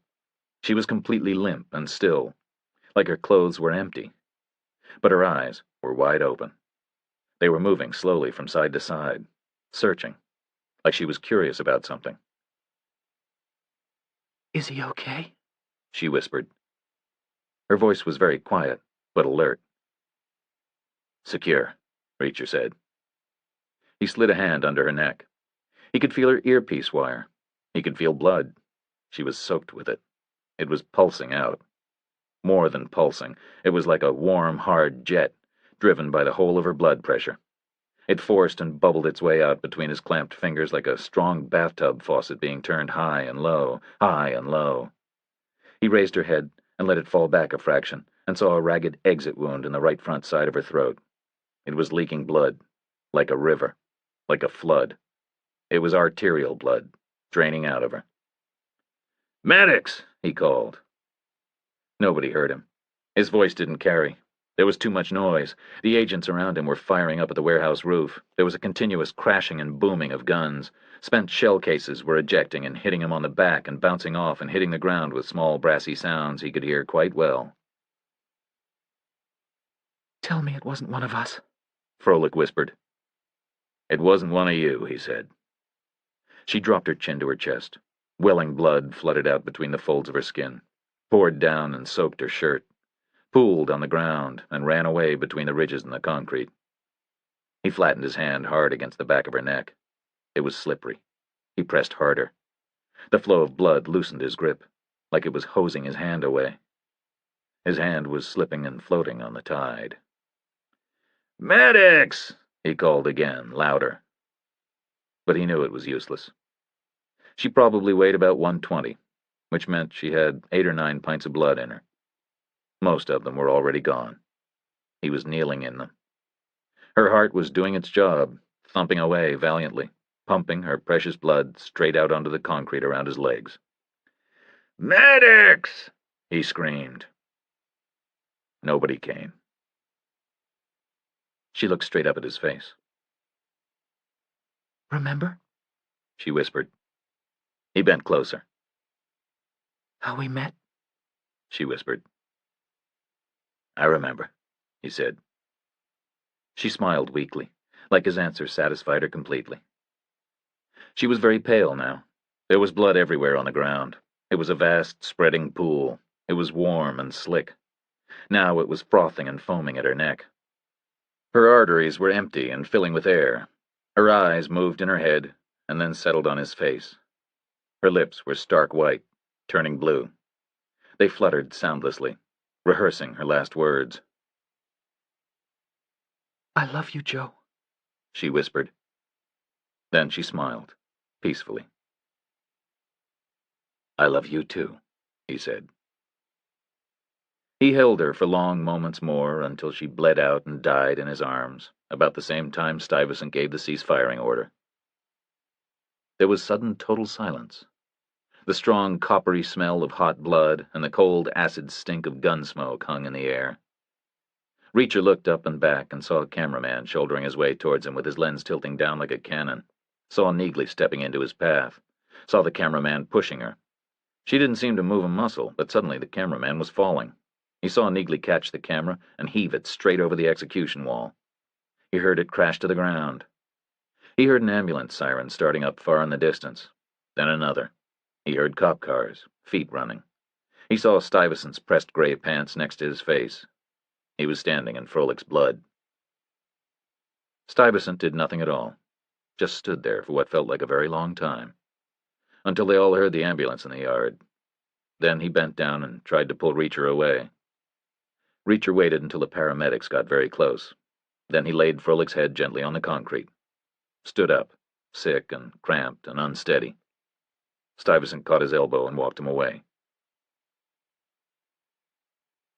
She was completely limp and still, like her clothes were empty. But her eyes were wide open. They were moving slowly from side to side, searching, like she was curious about something. "Is he okay?" She whispered. Her voice was very quiet, but alert. "Secure," Reacher said. He slid a hand under her neck. He could feel her earpiece wire. He could feel blood. She was soaked with it. It was pulsing out. More than pulsing, it was like a warm, hard jet, driven by the whole of her blood pressure. It forced and bubbled its way out between his clamped fingers like a strong bathtub faucet being turned high and low, high and low. He raised her head and let it fall back a fraction, and saw a ragged exit wound in the right front side of her throat. It was leaking blood, like a river, like a flood. It was arterial blood, draining out of her. "Medics!" he called. Nobody heard him. His voice didn't carry. There was too much noise. The agents around him were firing up at the warehouse roof. There was a continuous crashing and booming of guns. Spent shell cases were ejecting and hitting him on the back and bouncing off and hitting the ground with small brassy sounds he could hear quite well. "Tell me it wasn't one of us," Froelich whispered. "It wasn't one of you," he said. She dropped her chin to her chest. Welling blood flooded out between the folds of her skin, poured down and soaked her shirt, pooled on the ground, and ran away between the ridges in the concrete. He flattened his hand hard against the back of her neck. It was slippery. He pressed harder. The flow of blood loosened his grip, like it was hosing his hand away. His hand was slipping and floating on the tide. "Medics!" he called again, louder. But he knew it was useless. She probably weighed about 120, which meant she had 8 or 9 pints of blood in her. Most of them were already gone. He was kneeling in them. Her heart was doing its job, thumping away valiantly, pumping her precious blood straight out onto the concrete around his legs. "Medics!" he screamed. Nobody came. She looked straight up at his face. "Remember?" she whispered. He bent closer. "How we met?" she whispered. "I remember," he said. She smiled weakly, like his answer satisfied her completely. She was very pale now. There was blood everywhere on the ground. It was a vast, spreading pool. It was warm and slick. Now it was frothing and foaming at her neck. Her arteries were empty and filling with air. Her eyes moved in her head and then settled on his face. Her lips were stark white, turning blue. They fluttered soundlessly, rehearsing her last words. "I love you, Joe," she whispered. Then she smiled, peacefully. "I love you too," he said. He held her for long moments more until she bled out and died in his arms, about the same time Stuyvesant gave the cease-firing order. There was sudden total silence. The strong coppery smell of hot blood and the cold acid stink of gun smoke hung in the air. Reacher looked up and back and saw a cameraman shouldering his way towards him with his lens tilting down like a cannon, saw Neagley stepping into his path, saw the cameraman pushing her. She didn't seem to move a muscle, but suddenly the cameraman was falling. He saw Neagley catch the camera and heave it straight over the execution wall. He heard it crash to the ground. He heard an ambulance siren starting up far in the distance, then another. He heard cop cars, feet running. He saw Stuyvesant's pressed gray pants next to his face. He was standing in Froelich's blood. Stuyvesant did nothing at all, just stood there for what felt like a very long time, until they all heard the ambulance in the yard. Then he bent down and tried to pull Reacher away. Reacher waited until the paramedics got very close. Then he laid Froelich's head gently on the concrete, stood up, sick and cramped and unsteady. Stuyvesant caught his elbow and walked him away.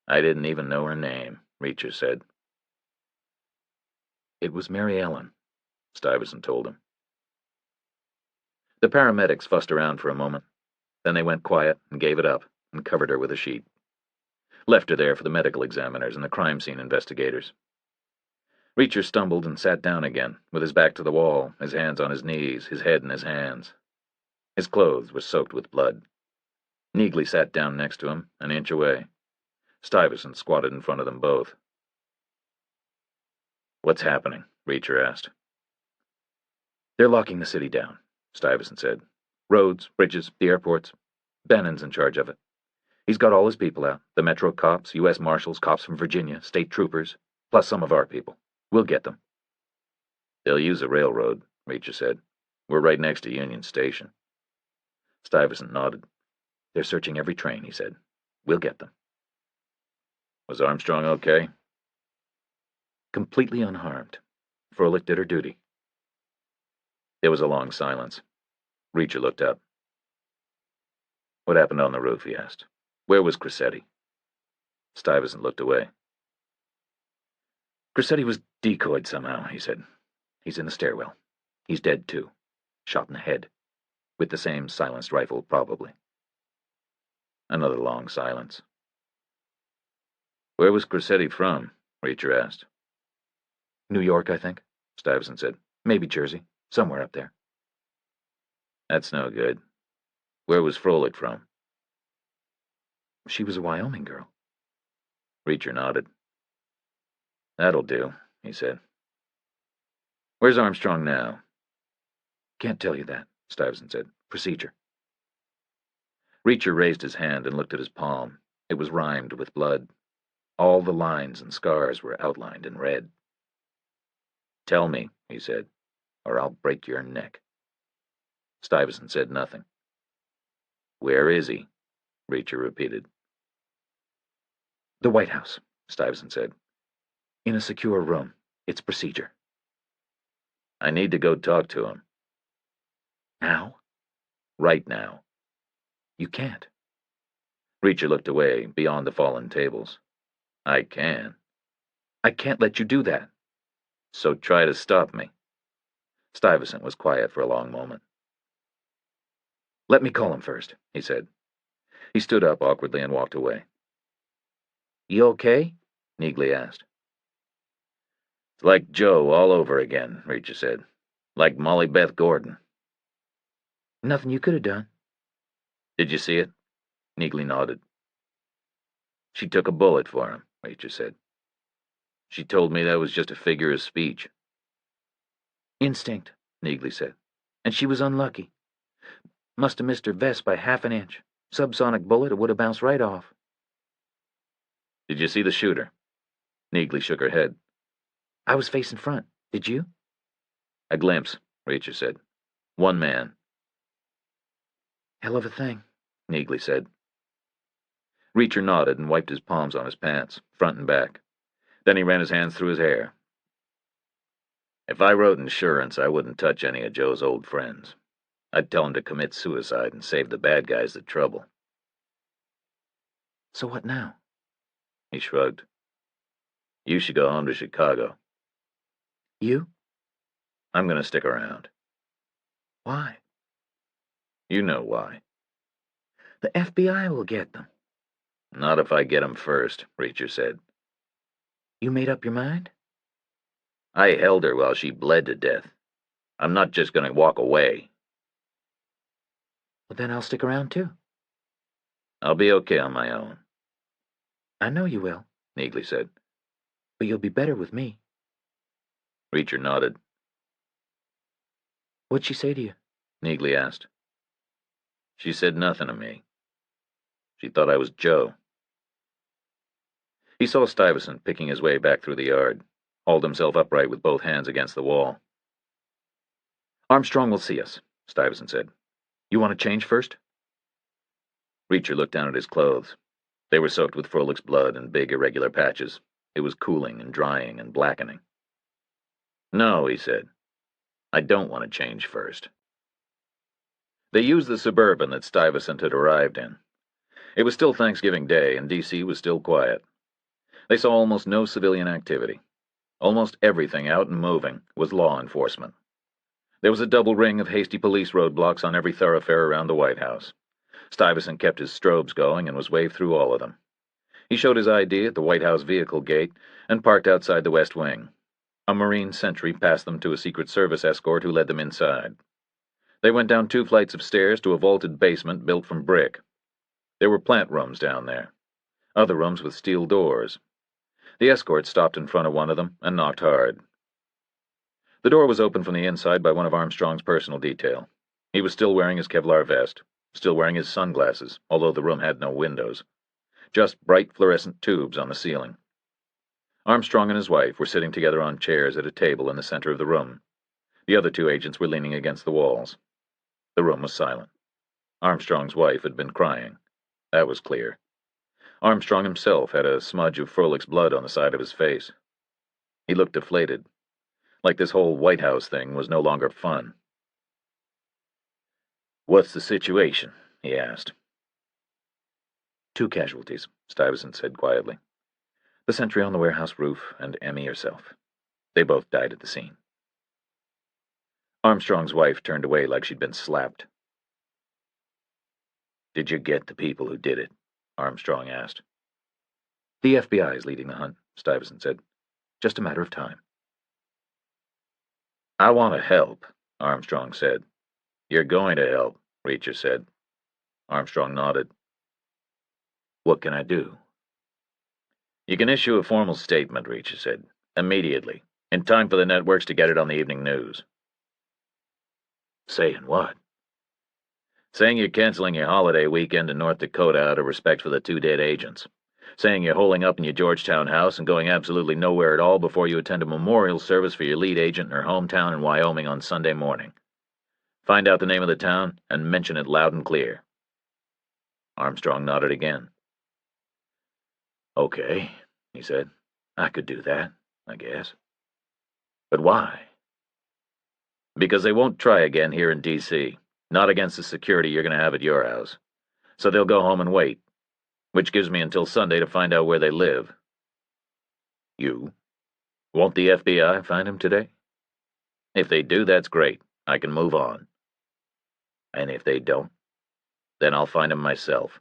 "I didn't even know her name," Reacher said. "It was Mary Ellen," Stuyvesant told him. The paramedics fussed around for a moment. Then they went quiet and gave it up and covered her with a sheet. Left her there for the medical examiners and the crime scene investigators. Reacher stumbled and sat down again, with his back to the wall, his hands on his knees, his head in his hands. His clothes were soaked with blood. Neagley sat down next to him, an inch away. Stuyvesant squatted in front of them both. "What's happening?" Reacher asked. "They're locking the city down," Stuyvesant said. "Roads, bridges, the airports. Bannon's in charge of it. He's got all his people out, the Metro cops, U.S. Marshals, cops from Virginia, state troopers, plus some of our people. We'll get them. They'll use a railroad, Reacher said. We're right next to Union Station. Stuyvesant nodded. They're searching every train, he said. We'll get them. Was Armstrong okay? Completely unharmed. Froelich did her duty. There was a long silence. Reacher looked up. What happened on the roof, he asked. Where was Cressetti? Stuyvesant looked away. Cressetti was decoyed somehow, he said. He's in the stairwell. He's dead, too. Shot in the head. With the same silenced rifle, probably. Another long silence. Where was Cressetti from? Reacher asked. New York, I think, Stuyvesant said. Maybe Jersey. Somewhere up there. That's no good. Where was Froelich from? She was a Wyoming girl. Reacher nodded. That'll do, he said. Where's Armstrong now? Can't tell you that, Stuyvesant said. Procedure. Reacher raised his hand and looked at his palm. It was rimed with blood. All the lines and scars were outlined in red. Tell me, he said, or I'll break your neck. Stuyvesant said nothing. Where is he? Reacher repeated. The White House, Stuyvesant said. In a secure room. It's procedure. I need to go talk to him. Now? Right now. You can't. Reacher looked away, beyond the fallen tables. I can. I can't let you do that. So try to stop me. Stuyvesant was quiet for a long moment. Let me call him first, he said. He stood up awkwardly and walked away. You okay? Neagley asked. It's like Joe all over again, Reacher said. Like Molly Beth Gordon. Nothing you could have done. Did you see it? Neagley nodded. She took a bullet for him, Reacher said. She told me that was just a figure of speech. Instinct, Neagley said. And she was unlucky. Must have missed her vest by half an inch. Subsonic bullet, it would have bounced right off. Did you see the shooter? Neagley shook her head. I was facing front. Did you? A glimpse, Reacher said. One man. Hell of a thing, Neagley said. Reacher nodded and wiped his palms on his pants, front and back. Then he ran his hands through his hair. If I wrote insurance, I wouldn't touch any of Joe's old friends. I'd tell him to commit suicide and save the bad guys the trouble. So what now? He shrugged. You should go home to Chicago. You? I'm going to stick around. Why? You know why. The FBI will get them. Not if I get them first, Reacher said. You made up your mind? I held her while she bled to death. I'm not just going to walk away. Well, then I'll stick around too. I'll be okay on my own. I know you will, Neagley said. But you'll be better with me. Reacher nodded. What'd she say to you? Neagley asked. She said nothing to me. She thought I was Joe. He saw Stuyvesant picking his way back through the yard, hauled himself upright with both hands against the wall. Armstrong will see us, Stuyvesant said. You want to change first? Reacher looked down at his clothes. They were soaked with Froelich's blood in big, irregular patches. It was cooling and drying and blackening. No, he said. I don't want to change first. They used the Suburban that Stuyvesant had arrived in. It was still Thanksgiving Day, and D.C. was still quiet. They saw almost no civilian activity. Almost everything out and moving was law enforcement. There was a double ring of hasty police roadblocks on every thoroughfare around the White House. Stuyvesant kept his strobes going and was waved through all of them. He showed his ID at the White House vehicle gate and parked outside the West Wing. A Marine sentry passed them to a Secret Service escort who led them inside. They went down 2 flights of stairs to a vaulted basement built from brick. There were plant rooms down there, other rooms with steel doors. The escort stopped in front of one of them and knocked hard. The door was opened from the inside by one of Armstrong's personal detail. He was still wearing his Kevlar vest, still wearing his sunglasses, although the room had no windows. just bright fluorescent tubes on the ceiling. Armstrong and his wife were sitting together on chairs at a table in the center of the room. The other two agents were leaning against the walls. The room was silent. Armstrong's wife had been crying. That was clear. Armstrong himself had a smudge of Froelic's blood on the side of his face. He looked deflated, like this whole White House thing was no longer fun. "What's the situation?" he asked. "2 casualties, Stuyvesant said quietly. The sentry on the warehouse roof and Emmy herself. They both died at the scene." Armstrong's wife turned away like she'd been slapped. "Did you get the people who did it?" Armstrong asked. "The FBI is leading the hunt," Stuyvesant said. "Just a matter of time." "I want to help," Armstrong said. "You're going to help," Reacher said. Armstrong nodded. "What can I do?" "You can issue a formal statement," Reacher said. "Immediately. In time for the networks to get it on the evening news." "Saying what?" "Saying you're canceling your holiday weekend in North Dakota out of respect for the 2 dead agents. Saying you're holing up in your Georgetown house and going absolutely nowhere at all before you attend a memorial service for your lead agent in her hometown in Wyoming on Sunday morning. Find out the name of the town and mention it loud and clear." Armstrong nodded again. "Okay," he said. "I could do that, I guess. But why?" "Because they won't try again here in D.C., not against the security you're going to have at your house. So they'll go home and wait, which gives me until Sunday to find out where they live." "You? "Won't the FBI find him today?" "If they do, that's great. I can move on." "And if they don't?" "Then I'll find him myself."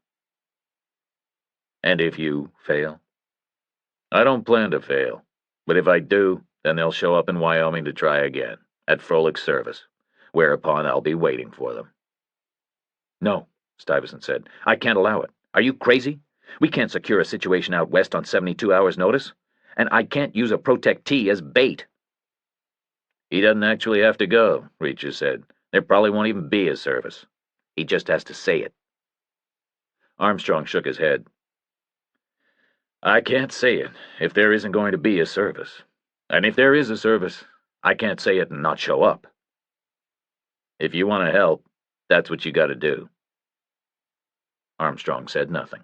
"And if you fail?" "I don't plan to fail. But if I do, then they'll show up in Wyoming to try again, at Froelic's service, whereupon I'll be waiting for them." "No," Stuyvesant said. "I can't allow it. Are you crazy? We can't secure a situation out west on 72 hours' notice. And I can't use a protectee as bait." "He doesn't actually have to go," Reacher said. "There probably won't even be a service. He just has to say it." Armstrong shook his head. "I can't say it if there isn't going to be a service. And if there is a service, I can't say it and not show up. If you want to help, that's what you got to do." Armstrong said nothing.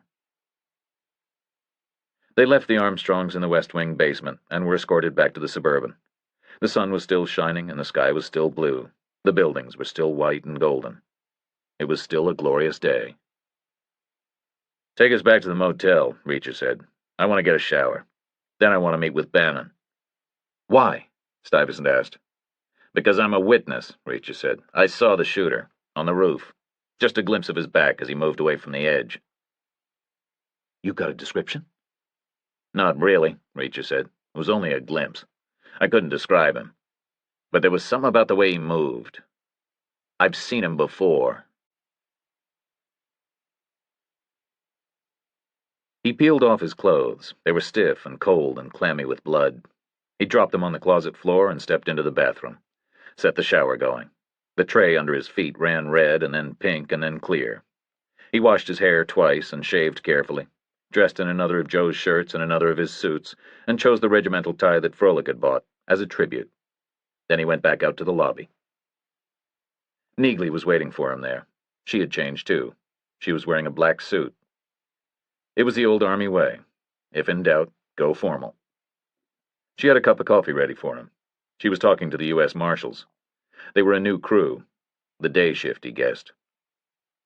They left the Armstrongs in the West Wing basement and were escorted back to the Suburban. The sun was still shining and the sky was still blue. The buildings were still white and golden. It was still a glorious day. "Take us back to the motel," Reacher said. "I want to get a shower. Then I want to meet with Bannon." "Why?" Stuyvesant asked. "Because I'm a witness," Reacher said. "I saw the shooter, on the roof. Just a glimpse of his back as he moved away from the edge." "You got a description?" "Not really," Reacher said. "It was only a glimpse. I couldn't describe him. But there was something about the way he moved. I've seen him before." He peeled off his clothes. They were stiff and cold and clammy with blood. He dropped them on the closet floor and stepped into the bathroom. Set the shower going. The tray under his feet ran red and then pink and then clear. He washed his hair twice and shaved carefully, dressed in another of Joe's shirts and another of his suits, and chose the regimental tie that Froelich had bought, as a tribute. Then he went back out to the lobby. Neagley was waiting for him there. She had changed too. She was wearing a black suit. It was the old Army way. If in doubt, go formal. She had a cup of coffee ready for him. She was talking to the U.S. Marshals. They were a new crew. The day shift, he guessed.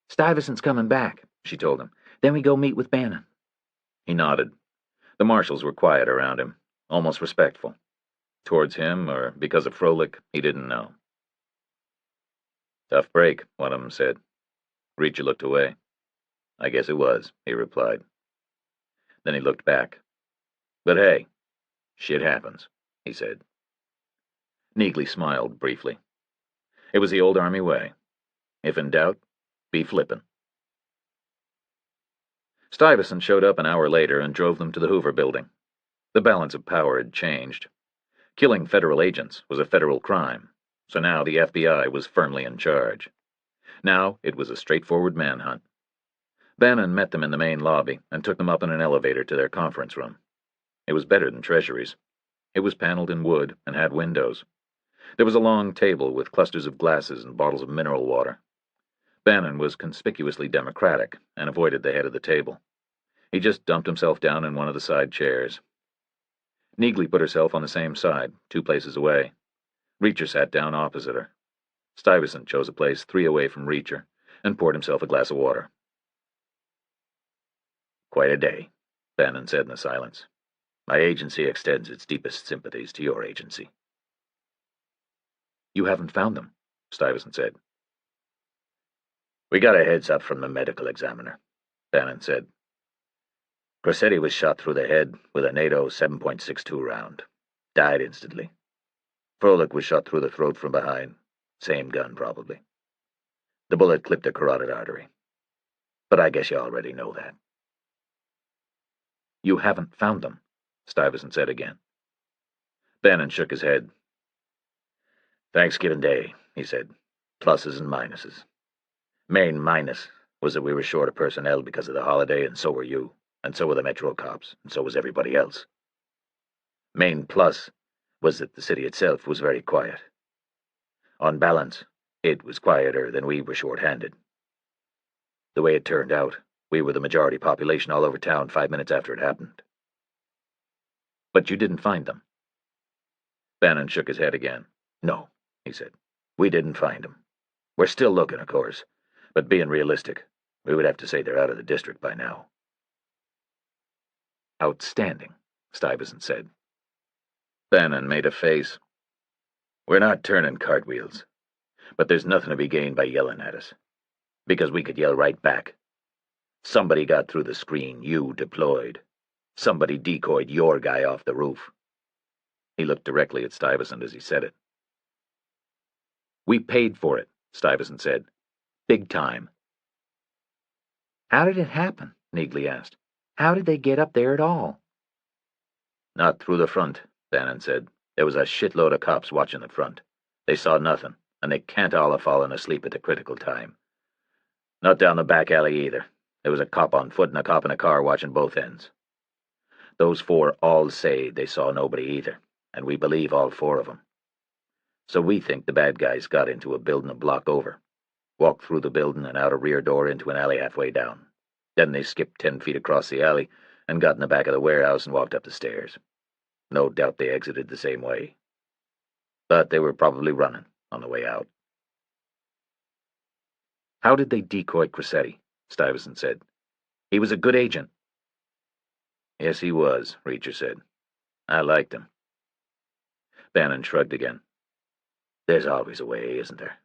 "Stuyvesant's coming back," she told him. "Then we go meet with Bannon." He nodded. The Marshals were quiet around him, almost respectful. Towards him, or because of Froelich, he didn't know. "Tough break," one of them said. Reacher looked away. "I guess it was," he replied. Then he looked back. "But hey, shit happens," he said. Neagley smiled briefly. It was the old Army way. If in doubt, be flippin'. Stuyvesant showed up an hour later and drove them to the Hoover building. The balance of power had changed. Killing federal agents was a federal crime, so now the FBI was firmly in charge. Now it was a straightforward manhunt. Bannon met them in the main lobby and took them up in an elevator to their conference room. It was better than Treasury's. It was paneled in wood and had windows. There was a long table with clusters of glasses and bottles of mineral water. Bannon was conspicuously democratic and avoided the head of the table. He just dumped himself down in one of the side chairs. Neagley put herself on the same side, 2 places away. Reacher sat down opposite her. Stuyvesant chose a place 3 away from Reacher and poured himself a glass of water. "Quite a day," Bannon said in the silence. "My agency extends its deepest sympathies to your agency." "You haven't found them," Stuyvesant said. "We got a heads-up from the medical examiner," Bannon said. "Crossetti was shot through the head with a NATO 7.62 round. Died instantly. Froelich was shot through the throat from behind. Same gun, probably. The bullet clipped a carotid artery. But I guess you already know that." "You haven't found them," Stuyvesant said again. Bannon shook his head. "Thanksgiving Day," he said. "Pluses and minuses. Main minus was that we were short of personnel because of the holiday, and so were you, and so were the Metro cops, and so was everybody else. Main plus was that the city itself was very quiet. On balance, it was quieter than we were short-handed. The way it turned out, we were the majority population all over town 5 minutes after it happened." "But you didn't find them." Bannon shook his head again. "No," he said. "We didn't find them. We're still looking, of course, but being realistic, we would have to say they're out of the district by now." "Outstanding," Stuyvesant said. Bannon made a face. "We're not turning cartwheels, but there's nothing to be gained by yelling at us, because we could yell right back. Somebody got through the screen you deployed. Somebody decoyed your guy off the roof." He looked directly at Stuyvesant as he said it. "We paid for it," Stuyvesant said. "Big time." "How did it happen?" Neagley asked. "How did they get up there at all?" "Not through the front," Bannon said. "There was a shitload of cops watching the front. They saw nothing, and they can't all have fallen asleep at the critical time. Not down the back alley either. There was a cop on foot and a cop in a car watching both ends. Those 4 all say they saw nobody either, and we believe all 4 of them. So we think the bad guys got into a building a block over, walked through the building and out a rear door into an alley halfway down. Then they skipped 10 feet across the alley and got in the back of the warehouse and walked up the stairs. No doubt they exited the same way. But they were probably running on the way out." "How did they decoy Crossetti?" Stuyvesant said. "He was a good agent." "Yes, he was," Reacher said. "I liked him." Bannon shrugged again. "There's always a way, isn't there?"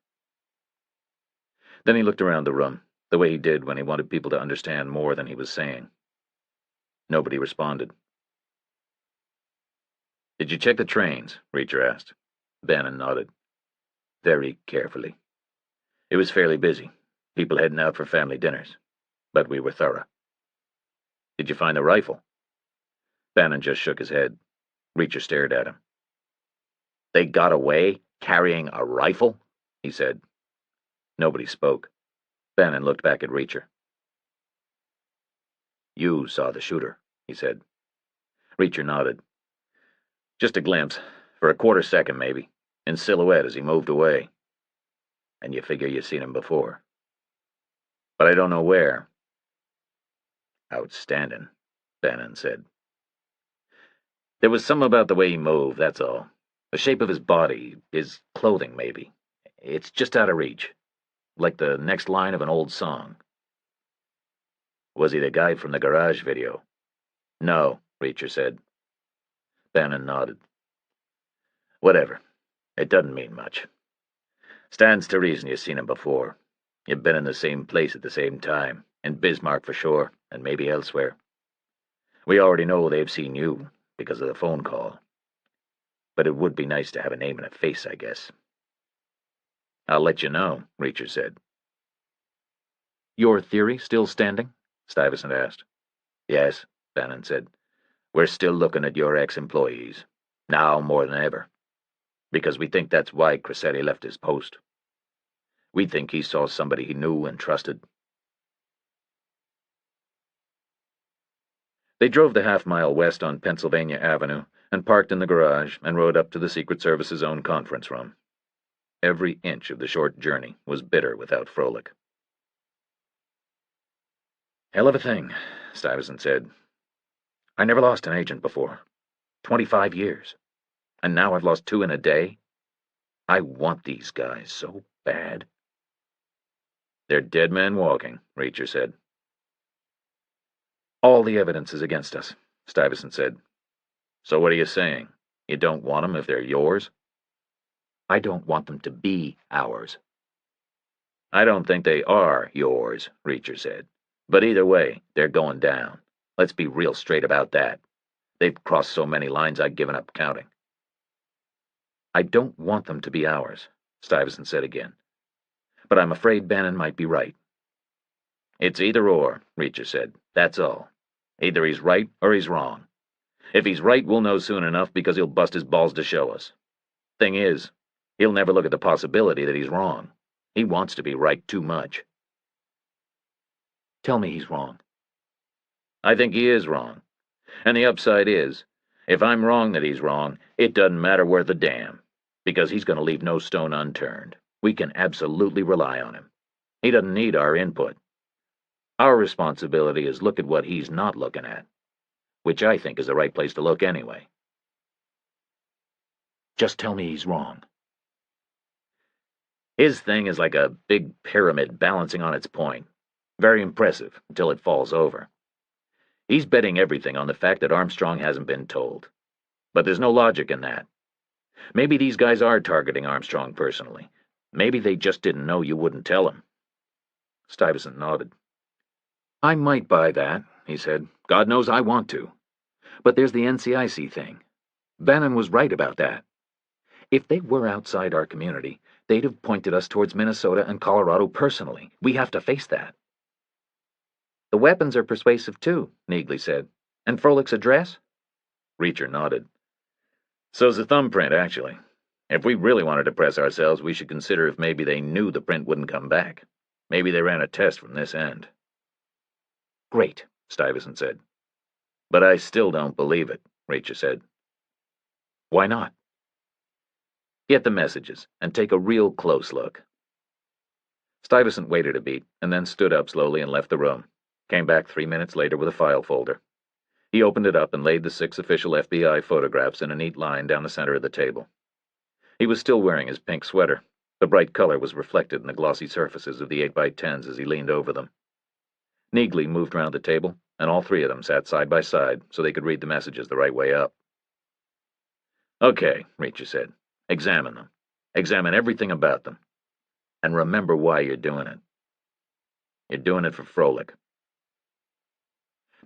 Then he looked around the room, the way he did when he wanted people to understand more than he was saying. Nobody responded. "Did you check the trains?" Reacher asked. Bannon nodded. "Very carefully. It was fairly busy. People heading out for family dinners. But we were thorough." "Did you find the rifle?" Bannon just shook his head. Reacher stared at him. "They got away, carrying a rifle?" he said. Nobody spoke. Bannon looked back at Reacher. "You saw the shooter," he said. Reacher nodded. "Just a glimpse, for a quarter second maybe, in silhouette as he moved away. And you figure you've seen him before." "But I don't know where." "Outstanding," Bannon said. "There was something about the way he moved, that's all. The shape of his body, his clothing maybe. It's just out of reach. Like the next line of an old song." "Was he the guy from the garage video?" "No," Reacher said. Bannon nodded. "Whatever. It doesn't mean much. Stands to reason you've seen him before. You've been in the same place at the same time, in Bismarck for sure, and maybe elsewhere. We already know they've seen you, because of the phone call. But it would be nice to have a name and a face, I guess." "I'll let you know," Reacher said. "Your theory still standing?" Stuyvesant asked. "Yes," Bannon said. "We're still looking at your ex-employees. Now more than ever. Because we think that's why Crossetti left his post. We think he saw somebody he knew and trusted." They drove the half-mile west on Pennsylvania Avenue and parked in the garage and rode up to the Secret Service's own conference room. Every inch of the short journey was bitter without Froelich. "Hell of a thing," Stuyvesant said. "I never lost an agent before. 25 years. And now I've lost 2 in a day. I want these guys so bad." "They're dead men walking," Reacher said. "All the evidence is against us," Stuyvesant said. "So what are you saying? You don't want them if they're yours?" "I don't want them to be ours." "I don't think they are yours," Reacher said. "But either way, they're going down. Let's be real straight about that. They've crossed so many lines I've given up counting." "I don't want them to be ours," Stuyvesant said again. "But I'm afraid Bannon might be right." "It's either or," Reacher said. "That's all. Either he's right or he's wrong. If he's right, we'll know soon enough because he'll bust his balls to show us. Thing is, he'll never look at the possibility that he's wrong. He wants to be right too much." "Tell me he's wrong." "I think he is wrong. And the upside is, if I'm wrong that he's wrong, it doesn't matter worth a damn, because he's going to leave no stone unturned. We can absolutely rely on him. He doesn't need our input. Our responsibility is look at what he's not looking at, which I think is the right place to look anyway." "Just tell me he's wrong." "His thing is like a big pyramid balancing on its point. Very impressive until it falls over. He's betting everything on the fact that Armstrong hasn't been told. But there's no logic in that. Maybe these guys are targeting Armstrong personally. Maybe they just didn't know you wouldn't tell him." Stuyvesant nodded. "I might buy that," he said. "God knows I want to. But there's the NCIC thing. Bannon was right about that. If they were outside our community, they'd have pointed us towards Minnesota and Colorado personally. We have to face that." "The weapons are persuasive too," Neagley said. "And Froelich's address?" Reacher nodded. "So's the thumbprint, actually. If we really wanted to press ourselves, we should consider if maybe they knew the print wouldn't come back. Maybe they ran a test from this end." "Great," Stuyvesant said. "But I still don't believe it," Reacher said. "Why not?" "Get the messages, and take a real close look." Stuyvesant waited a beat, and then stood up slowly and left the room. Came back 3 minutes later with a file folder. He opened it up and laid the 6 official FBI photographs in a neat line down the center of the table. He was still wearing his pink sweater. The bright color was reflected in the glossy surfaces of the 8x10s as he leaned over them. Neagley moved round the table, and all 3 of them sat side by side so they could read the messages the right way up. "Okay," Reacher said. "Examine them. Examine everything about them. And remember why you're doing it. You're doing it for Froelich."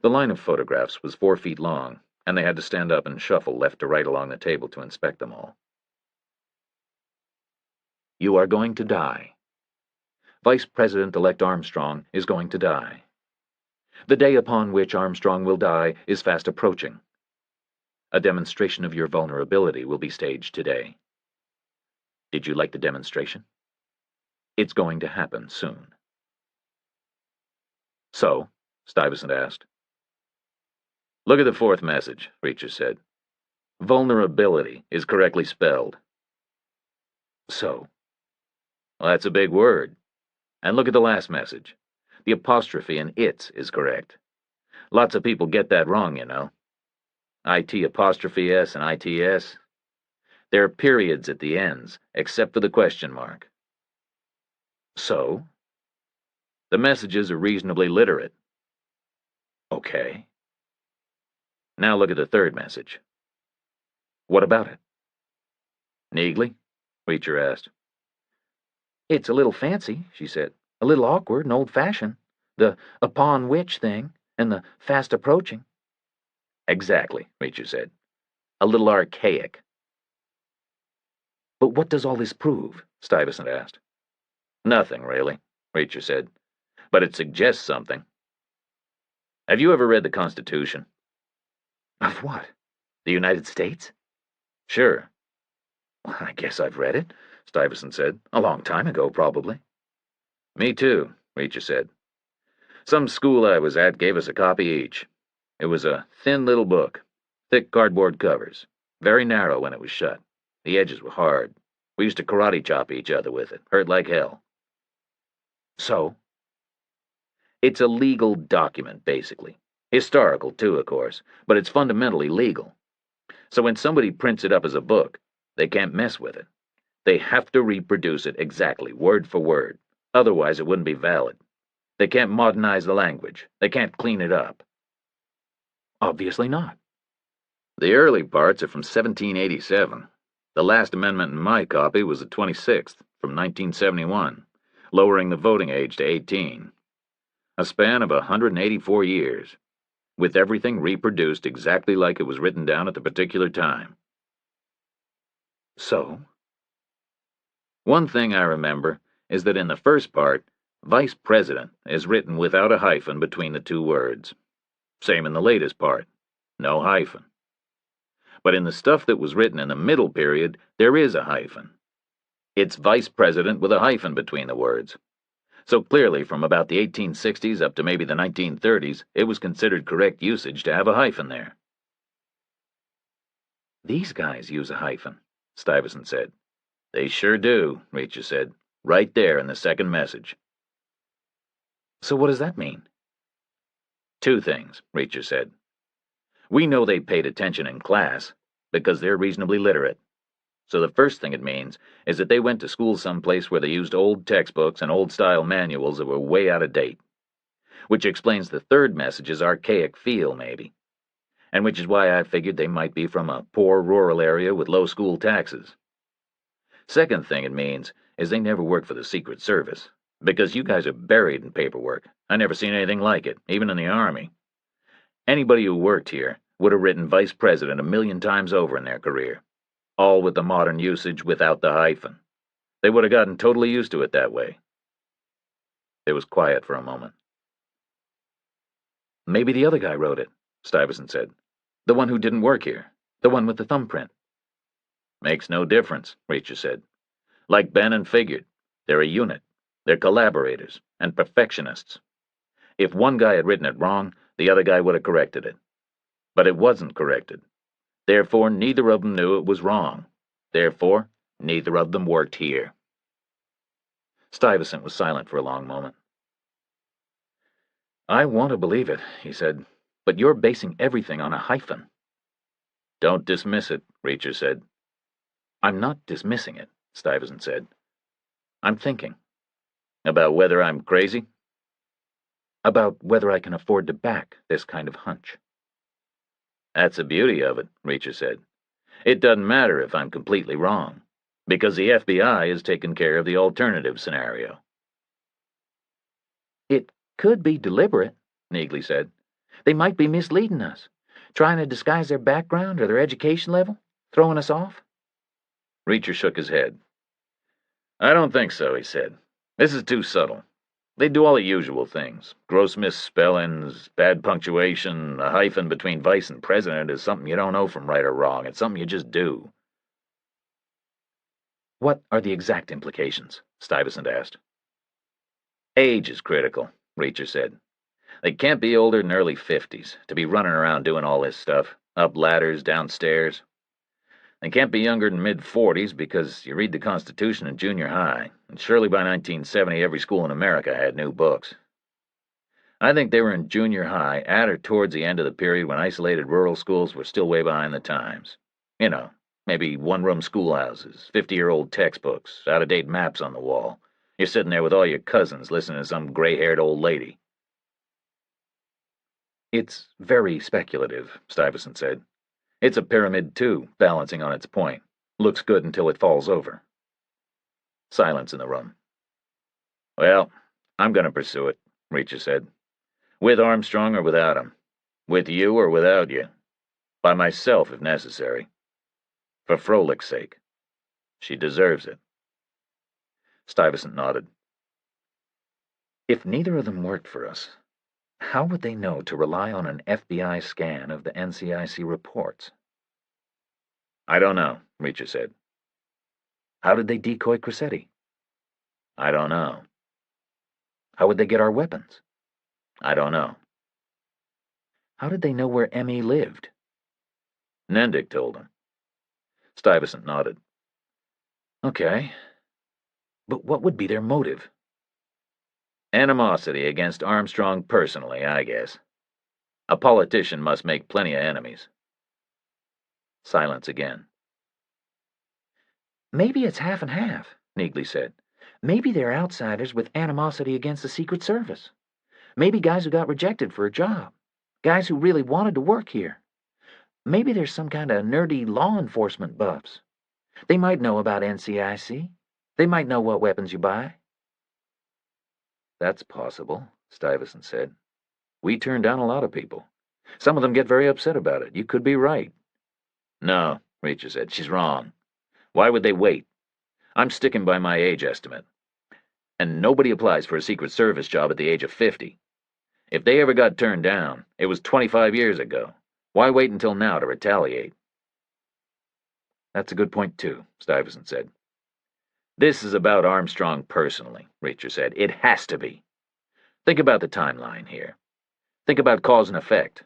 The line of photographs was 4 feet long, and they had to stand up and shuffle left to right along the table to inspect them all. "You are going to die. Vice President-elect Armstrong is going to die. The day upon which Armstrong will die is fast approaching. A demonstration of your vulnerability will be staged today. Did you like the demonstration? It's going to happen soon." "So?" Stuyvesant asked. "Look at the 4th message," Reacher said. "Vulnerability is correctly spelled." "So?" "Well, that's a big word. And look at the last message. The apostrophe in its is correct. Lots of people get that wrong, you know. IT apostrophe S and ITS. There are periods at the ends, except for the question mark." "So?" "The messages are reasonably literate." "Okay." "Now look at the 3rd message." "What about it?" "Neagley?" Reacher asked. "It's a little fancy," she said. "A little awkward and old-fashioned. The upon which thing, and the fast approaching." "Exactly," Reacher said. "A little archaic." "But what does all this prove?" Stuyvesant asked. "Nothing, really," Reacher said. "But it suggests something. Have you ever read the Constitution?" "Of what? The United States?" "Sure." "Well, I guess I've read it," Stuyvesant said. "A long time ago, probably." "Me too," Reacher said. "Some school I was at gave us a copy each. It was a thin little book, thick cardboard covers, very narrow when it was shut. The edges were hard. We used to karate chop each other with it. Hurt like hell. So? It's a legal document, basically. Historical, too, of course, but it's fundamentally legal. So when somebody prints it up as a book, they can't mess with it. They have to reproduce it exactly, word for word. Otherwise, it wouldn't be valid. They can't modernize the language. They can't clean it up. Obviously not. The early parts are from 1787. The last amendment in my copy was the 26th, from 1971, lowering the voting age to 18. A span of 184 years, with everything reproduced exactly like it was written down at the particular time. So? One thing I remember is that in the first part, Vice President is written without a hyphen between the two words. Same in the latest part, no hyphen. But in the stuff that was written in the middle period, there is a hyphen. It's Vice President with a hyphen between the words. So clearly, from about the 1860s up to maybe the 1930s, it was considered correct usage to have a hyphen there. These guys use a hyphen, Stuyvesant said. They sure do, Reacher said. Right there in the second message. So what does that mean? Two things, Reacher said. We know they paid attention in class, because they're reasonably literate. So the first thing it means is that they went to school someplace where they used old textbooks and old-style manuals that were way out of date. Which explains the third message's archaic feel, maybe. And which is why I figured they might be from a poor rural area with low school taxes. Second thing it means is they never worked for the Secret Service, because you guys are buried in paperwork. I never seen anything like it, even in the Army. Anybody who worked here would have written Vice President 1,000,000 times over in their career, all with the modern usage without the hyphen. They would have gotten totally used to it that way. There was quiet for a moment. Maybe the other guy wrote it, Stuyvesant said. The one who didn't work here. The one with the thumbprint. Makes no difference, Reacher said. Like Bannon figured, they're a unit. They're collaborators and perfectionists. If one guy had written it wrong, the other guy would have corrected it. But it wasn't corrected. Therefore, neither of them knew it was wrong. Therefore, neither of them worked here. Stuyvesant was silent for a long moment. I want to believe it, he said, but you're basing everything on a hyphen. Don't dismiss it, Reacher said. I'm not dismissing it, Stuyvesant said. I'm thinking. About whether I'm crazy? About whether I can afford to back this kind of hunch. That's the beauty of it, Reacher said. It doesn't matter if I'm completely wrong, because the FBI has taken care of the alternative scenario. It could be deliberate, Neagley said. They might be misleading us, trying to disguise their background or their education level, throwing us off. Reacher shook his head. I don't think so, he said. This is too subtle. They do all the usual things. Gross misspellings, bad punctuation, a hyphen between vice and president is something you don't know from right or wrong. It's something you just do. What are the exact implications? Stuyvesant asked. Age is critical, Reacher said. They can't be older than early 50s to be running around doing all this stuff, up ladders, downstairs. They can't be younger than mid-40s because you read the Constitution in junior high, and surely by 1970 every school in America had new books. I think they were in junior high at or towards the end of the period when isolated rural schools were still way behind the times. You know, maybe one-room schoolhouses, 50-year-old textbooks, out-of-date maps on the wall. You're sitting there with all your cousins listening to some gray-haired old lady. It's very speculative, Stuyvesant said. It's a pyramid, too, balancing on its point. Looks good until it falls over. Silence in the room. Well, I'm going to pursue it, Reacher said. With Armstrong or without him. With you or without you. By myself, if necessary. For Froelic's sake. She deserves it. Stuyvesant nodded. If neither of them worked for us, how would they know to rely on an FBI scan of the NCIC reports? I don't know, Reacher said. How did they decoy Cressetti? I don't know. How would they get our weapons? I don't know. How did they know where Emmy lived? Nendick told him. Stuyvesant nodded. Okay. But what would be their motive? Animosity against Armstrong personally, I guess. A politician must make plenty of enemies. Silence again. Maybe it's half and half, Neagley said. Maybe they're outsiders with animosity against the Secret Service. Maybe guys who got rejected for a job. Guys who really wanted to work here. Maybe there's some kind of nerdy law enforcement buffs. They might know about NCIC. They might know what weapons you buy. That's possible, Stuyvesant said. We turn down a lot of people. Some of them get very upset about it. You could be right. No, Reacher said. She's wrong. Why would they wait? I'm sticking by my age estimate. And nobody applies for a Secret Service job at the age of 50. If they ever got turned down, it was 25 years ago. Why wait until now to retaliate? That's a good point, too, Stuyvesant said. This is about Armstrong personally, Reacher said. It has to be. Think about the timeline here. Think about cause and effect.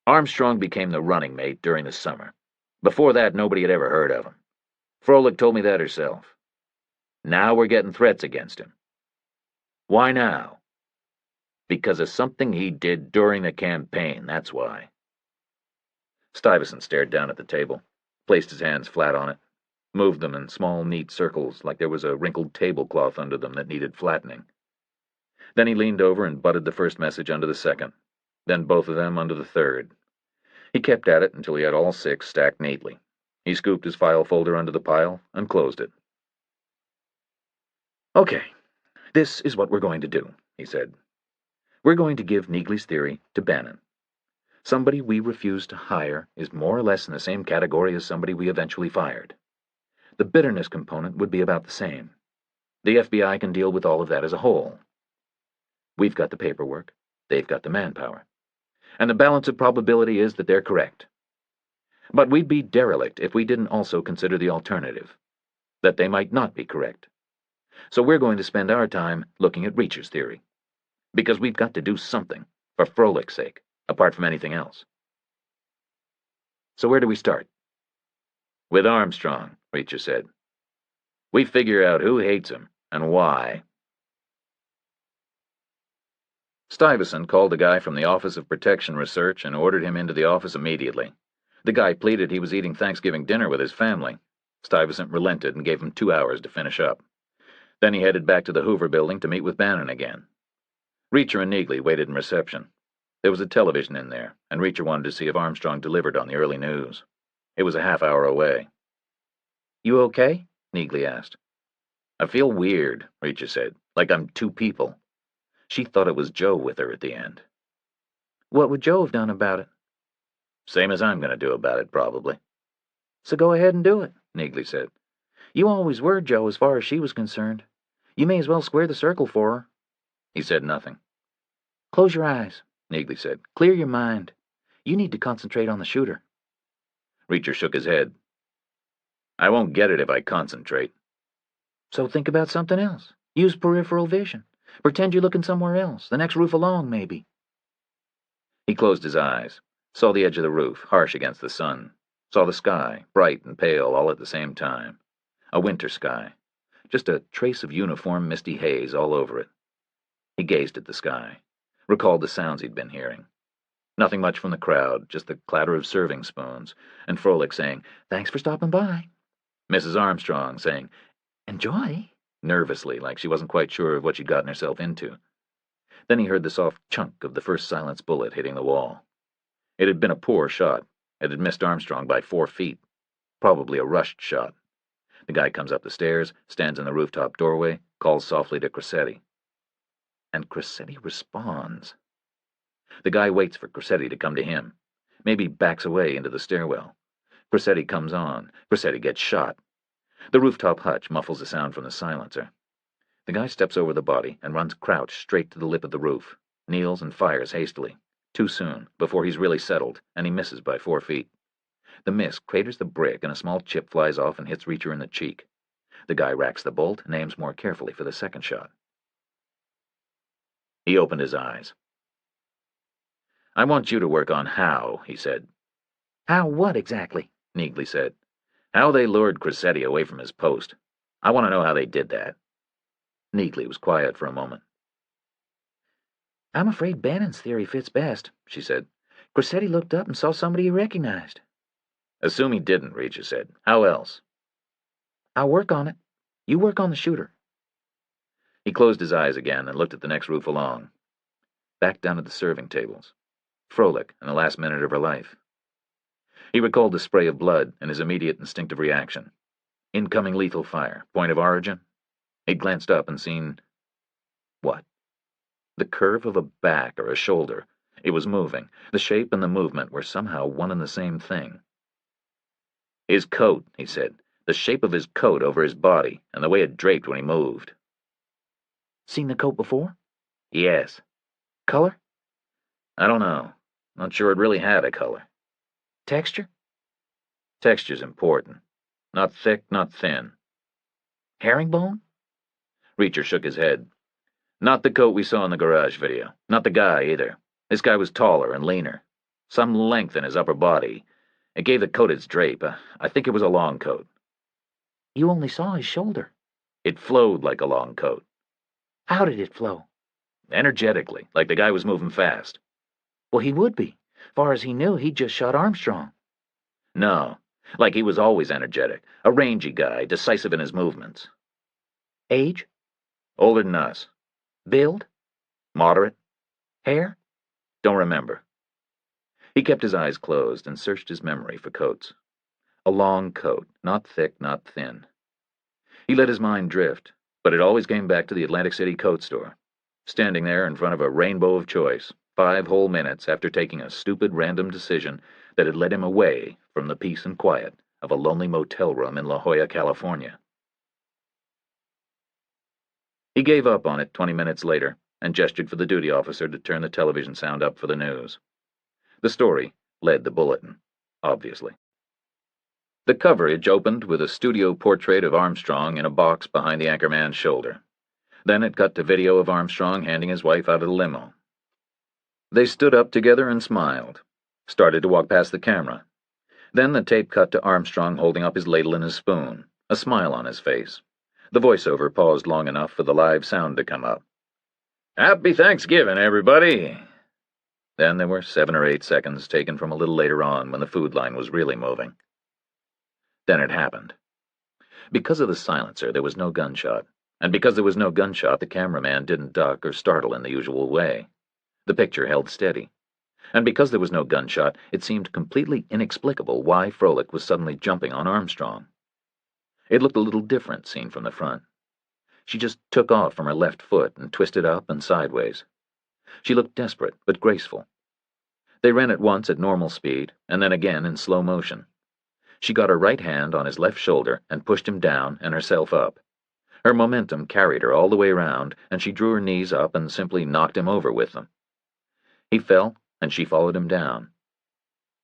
Armstrong became the running mate during the summer. Before that, nobody had ever heard of him. Froelich told me that herself. Now we're getting threats against him. Why now? Because of something he did during the campaign, that's why. Stuyvesant stared down at the table, placed his hands flat on it, moved them in small, neat circles like there was a wrinkled tablecloth under them that needed flattening. Then he leaned over and butted the first message under the second, then both of them under the third. He kept at it until he had all 6 stacked neatly. He scooped his file folder under the pile and closed it. Okay, this is what we're going to do, he said. We're going to give Neagley's theory to Bannon. Somebody we refuse to hire is more or less in the same category as somebody we eventually fired. The bitterness component would be about the same. The FBI can deal with all of that as a whole. We've got the paperwork, they've got the manpower. And the balance of probability is that they're correct. But we'd be derelict if we didn't also consider the alternative, that they might not be correct. So we're going to spend our time looking at Reacher's theory. Because we've got to do something, for Froelich's sake, apart from anything else. So where do we start? With Armstrong, Reacher said. We figure out who hates him and why. Stuyvesant called a guy from the Office of Protection Research and ordered him into the office immediately. The guy pleaded he was eating Thanksgiving dinner with his family. Stuyvesant relented and gave him 2 hours to finish up. Then he headed back to the Hoover building to meet with Bannon again. Reacher and Neagley waited in reception. There was a television in there, and Reacher wanted to see if Armstrong delivered on the early news. It was a half-hour away. You okay? Neagley asked. I feel weird, Reacher said, like I'm 2 people. She thought it was Joe with her at the end. What would Joe have done about it? Same as I'm going to do about it, probably. So go ahead and do it, Neagley said. You always were Joe as far as she was concerned. You may as well square the circle for her. He said nothing. Close your eyes, Neagley said. Clear your mind. You need to concentrate on the shooter. Reacher shook his head. I won't get it if I concentrate. So think about something else. Use peripheral vision. Pretend you're looking somewhere else, the next roof along, maybe. He closed his eyes, saw the edge of the roof, harsh against the sun, saw the sky, bright and pale all at the same time. A winter sky, just a trace of uniform misty haze all over it. He gazed at the sky, recalled the sounds he'd been hearing. Nothing much from the crowd, just the clatter of serving spoons, and Froelich saying, "Thanks for stopping by." Mrs. Armstrong saying, "Enjoy," nervously, like she wasn't quite sure of what she'd gotten herself into. Then he heard the soft chunk of the first silenced bullet hitting the wall. It had been a poor shot. It had missed Armstrong by 4 feet. Probably a rushed shot. The guy comes up the stairs, stands in the rooftop doorway, calls softly to Cressetti. And Cressetti responds. The guy waits for Cressetti to come to him. Maybe backs away into the stairwell. Cressetti comes on. Cressetti gets shot. The rooftop hutch muffles the sound from the silencer. The guy steps over the body and runs crouched straight to the lip of the roof, kneels and fires hastily. Too soon, before he's really settled, and he misses by 4 feet. The miss craters the brick and a small chip flies off and hits Reacher in the cheek. The guy racks the bolt and aims more carefully for the second shot. He opened his eyes. I want you to work on how, he said. How what exactly? Neagley said. How they lured Cressetti away from his post. I want to know how they did that. Neagley was quiet for a moment. I'm afraid Bannon's theory fits best, she said. Cressetti looked up and saw somebody he recognized. Assume he didn't, Reacher said. How else? I'll work on it. You work on the shooter. He closed his eyes again and looked at the next roof along. Back down at the serving tables. Frolic in the last minute of her life. He recalled the spray of blood and his immediate instinctive reaction. Incoming lethal fire. Point of origin? He'd glanced up and seen... what? The curve of a back or a shoulder. It was moving. The shape and the movement were somehow one and the same thing. His coat, he said. The shape of his coat over his body, and the way it draped when he moved. Seen the coat before? Yes. Color? I don't know. Not sure it really had a color. Texture? Texture's important. Not thick, not thin. Herringbone? Reacher shook his head. Not the coat we saw in the garage video. Not the guy, either. This guy was taller and leaner. Some length in his upper body. It gave the coat its drape. I think it was a long coat. You only saw his shoulder. It flowed like a long coat. How did it flow? Energetically, like the guy was moving fast. Well, he would be. Far as he knew, he'd just shot Armstrong. No, like he was always energetic. A rangy guy, decisive in his movements. Age? Older than us. Build? Moderate? Hair? Don't remember. He kept his eyes closed and searched his memory for coats. A long coat, not thick, not thin. He let his mind drift, but it always came back to the Atlantic City coat store, standing there in front of a rainbow of choice, 5 whole minutes after taking a stupid random decision that had led him away from the peace and quiet of a lonely motel room in La Jolla, California. He gave up on it 20 minutes later and gestured for the duty officer to turn the television sound up for the news. The story led the bulletin, obviously. The coverage opened with a studio portrait of Armstrong in a box behind the anchorman's shoulder. Then it cut to video of Armstrong handing his wife out of the limo. They stood up together and smiled, started to walk past the camera. Then the tape cut to Armstrong holding up his ladle and his spoon, a smile on his face. The voiceover paused long enough for the live sound to come up. Happy Thanksgiving, everybody! Then there were 7 or 8 seconds taken from a little later on when the food line was really moving. Then it happened. Because of the silencer, there was no gunshot. And because there was no gunshot, the cameraman didn't duck or startle in the usual way. The picture held steady. And because there was no gunshot, it seemed completely inexplicable why Frolic was suddenly jumping on Armstrong. It looked a little different seen from the front. She just took off from her left foot and twisted up and sideways. She looked desperate, but graceful. They ran at once at normal speed, and then again in slow motion. She got her right hand on his left shoulder and pushed him down and herself up. Her momentum carried her all the way around, and she drew her knees up and simply knocked him over with them. He fell, and she followed him down.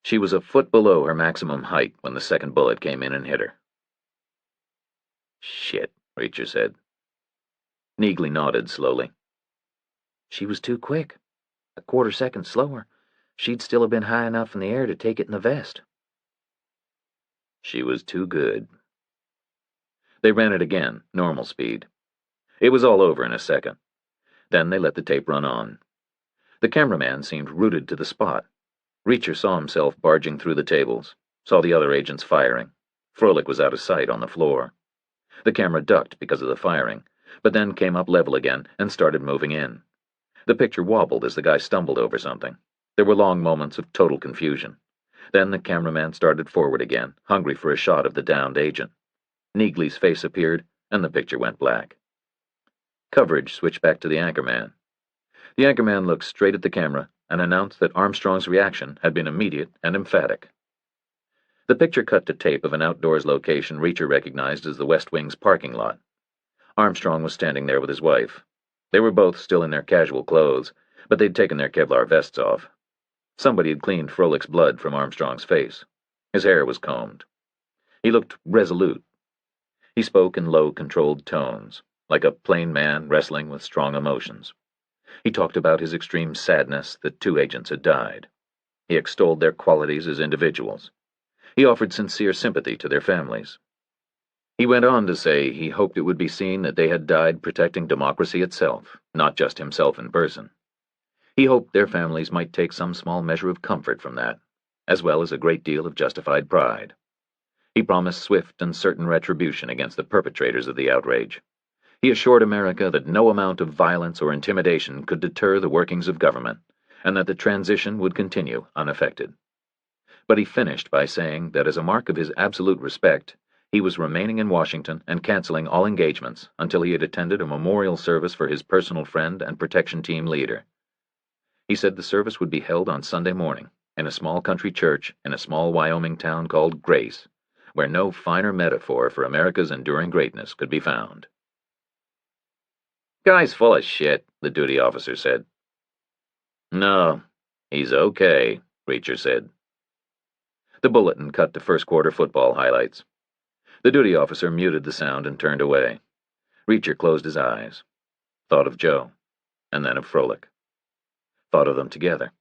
She was a foot below her maximum height when the second bullet came in and hit her. Shit, Reacher said. Neagley nodded slowly. She was too quick. A quarter second slower, she'd still have been high enough in the air to take it in the vest. She was too good. They ran it again, normal speed. It was all over in a second. Then they let the tape run on. The cameraman seemed rooted to the spot. Reacher saw himself barging through the tables, saw the other agents firing. Frolic was out of sight on the floor. The camera ducked because of the firing, but then came up level again and started moving in. The picture wobbled as the guy stumbled over something. There were long moments of total confusion. Then the cameraman started forward again, hungry for a shot of the downed agent. Neagley's face appeared, and the picture went black. Coverage switched back to the anchorman. The anchorman looked straight at the camera and announced that Armstrong's reaction had been immediate and emphatic. The picture cut to tape of an outdoors location Reacher recognized as the West Wing's parking lot. Armstrong was standing there with his wife. They were both still in their casual clothes, but they'd taken their Kevlar vests off. Somebody had cleaned Frolic's blood from Armstrong's face. His hair was combed. He looked resolute. He spoke in low, controlled tones, like a plain man wrestling with strong emotions. He talked about his extreme sadness that 2 agents had died. He extolled their qualities as individuals. He offered sincere sympathy to their families. He went on to say he hoped it would be seen that they had died protecting democracy itself, not just himself in person. He hoped their families might take some small measure of comfort from that, as well as a great deal of justified pride. He promised swift and certain retribution against the perpetrators of the outrage. He assured America that no amount of violence or intimidation could deter the workings of government, and that the transition would continue unaffected. But he finished by saying that as a mark of his absolute respect, he was remaining in Washington and canceling all engagements until he had attended a memorial service for his personal friend and protection team leader. He said the service would be held on Sunday morning in a small country church in a small Wyoming town called Grace, where no finer metaphor for America's enduring greatness could be found. "Guy's full of shit," the duty officer said. "No, he's okay," Reacher said. The bulletin cut to first quarter football highlights. The duty officer muted the sound and turned away. Reacher closed his eyes, thought of Joe, and then of Froelich. Thought of them together.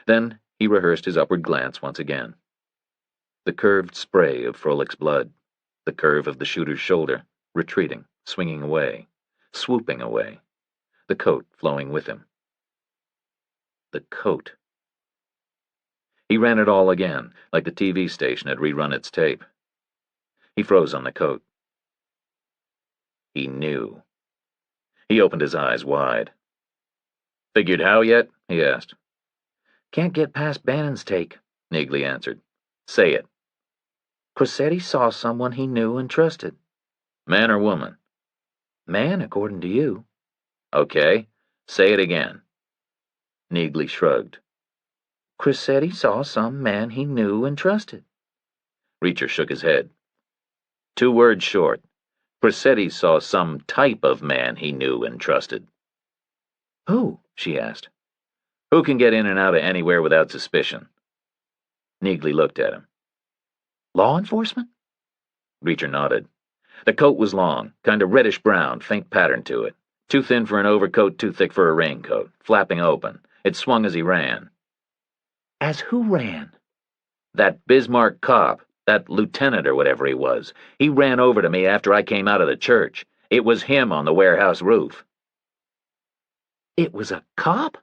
Then he rehearsed his upward glance once again. The curved spray of Froelich's blood, the curve of the shooter's shoulder, retreating, swinging away, swooping away, the coat flowing with him. The coat. He ran it all again, like the TV station had rerun its tape. He froze on the coat. He knew. He opened his eyes wide. "Figured how yet?" he asked. "Can't get past Bannon's take," Neagley answered. "Say it." "Cressetti saw someone he knew and trusted." "Man or woman?" "Man, according to you." "Okay. Say it again." Neagley shrugged. "Cressetti saw some man he knew and trusted." Reacher shook his head. 2 words short. Cressetti saw some type of man he knew and trusted. "Who?" she asked. "Who can get in and out of anywhere without suspicion?" Neagley looked at him. "Law enforcement?" Reacher nodded. The coat was long, kind of reddish-brown, faint pattern to it. Too thin for an overcoat, too thick for a raincoat, flapping open. It swung as he ran. "As who ran?" "That Bismarck cop, that lieutenant or whatever he was. He ran over to me after I came out of the church. It was him on the warehouse roof." "It was a cop?"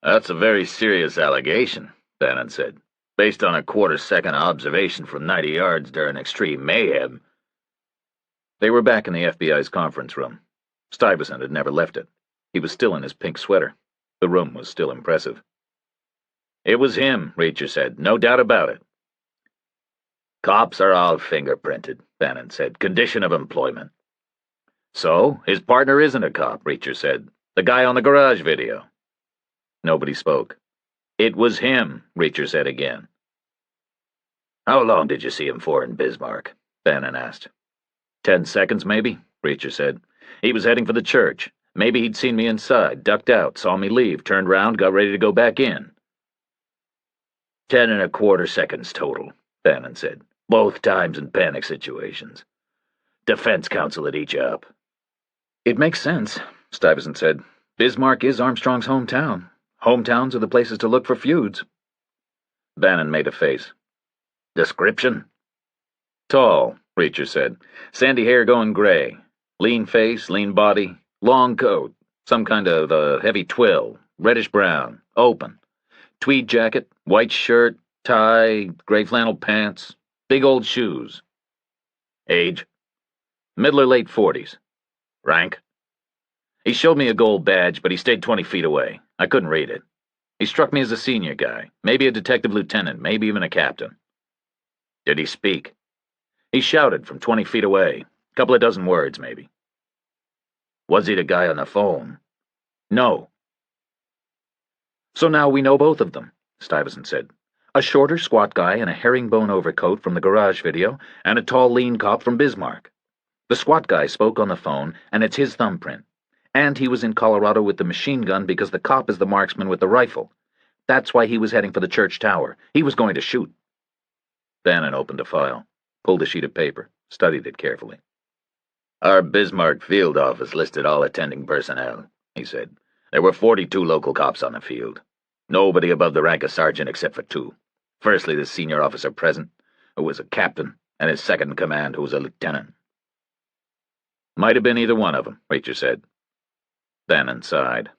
"That's a very serious allegation," Bannon said. "Based on a quarter-second observation from 90 yards during extreme mayhem." They were back in the FBI's conference room. Stuyvesant had never left it. He was still in his pink sweater. The room was still impressive. "It was him," Reacher said. "No doubt about it." "Cops are all fingerprinted," Bannon said. "Condition of employment." "So, his partner isn't a cop," Reacher said. "The guy on the garage video." Nobody spoke. "It was him," Reacher said again. "How long did you see him for in Bismarck?" Bannon asked. 10 seconds, maybe, Reacher said. "He was heading for the church. Maybe he'd seen me inside, ducked out, saw me leave, turned round, got ready to go back in." 10 1/4 seconds total, Bannon said. "Both times in panic situations. Defense counsel would eat you up." "It makes sense," Stuyvesant said. "Bismarck is Armstrong's hometown. Hometowns are the places to look for feuds." Bannon made a face. "Description?" "Tall," Reacher said. "Sandy hair going gray. Lean face, lean body. Long coat. Some kind of heavy twill. Reddish-brown. Open. Tweed jacket. White shirt. Tie. Gray flannel pants. Big old shoes." "Age?" "Middle or late 40s. "Rank?" He showed me a gold badge, but he stayed 20 feet away. I couldn't read it. He struck me as a senior guy. Maybe a detective lieutenant. Maybe even a captain." "Did he speak?" "He shouted from 20 feet away. Couple of dozen words, maybe." "Was he the guy on the phone?" "No." "So now we know both of them," Stuyvesant said. "A shorter, squat guy in a herringbone overcoat from the garage video, and a tall, lean cop from Bismarck. The squat guy spoke on the phone, and it's his thumbprint. And he was in Colorado with the machine gun because the cop is the marksman with the rifle. That's why he was heading for the church tower. He was going to shoot." Bannon opened a file, pulled a sheet of paper, studied it carefully. Our Bismarck field office listed all attending personnel, he said. There were 42 local cops on the field. Nobody above the rank of sergeant except for 2. Firstly, the senior officer present, who was a captain, and his second in command, who was a lieutenant. Might have been either one of them, Reacher said. Bannon sighed.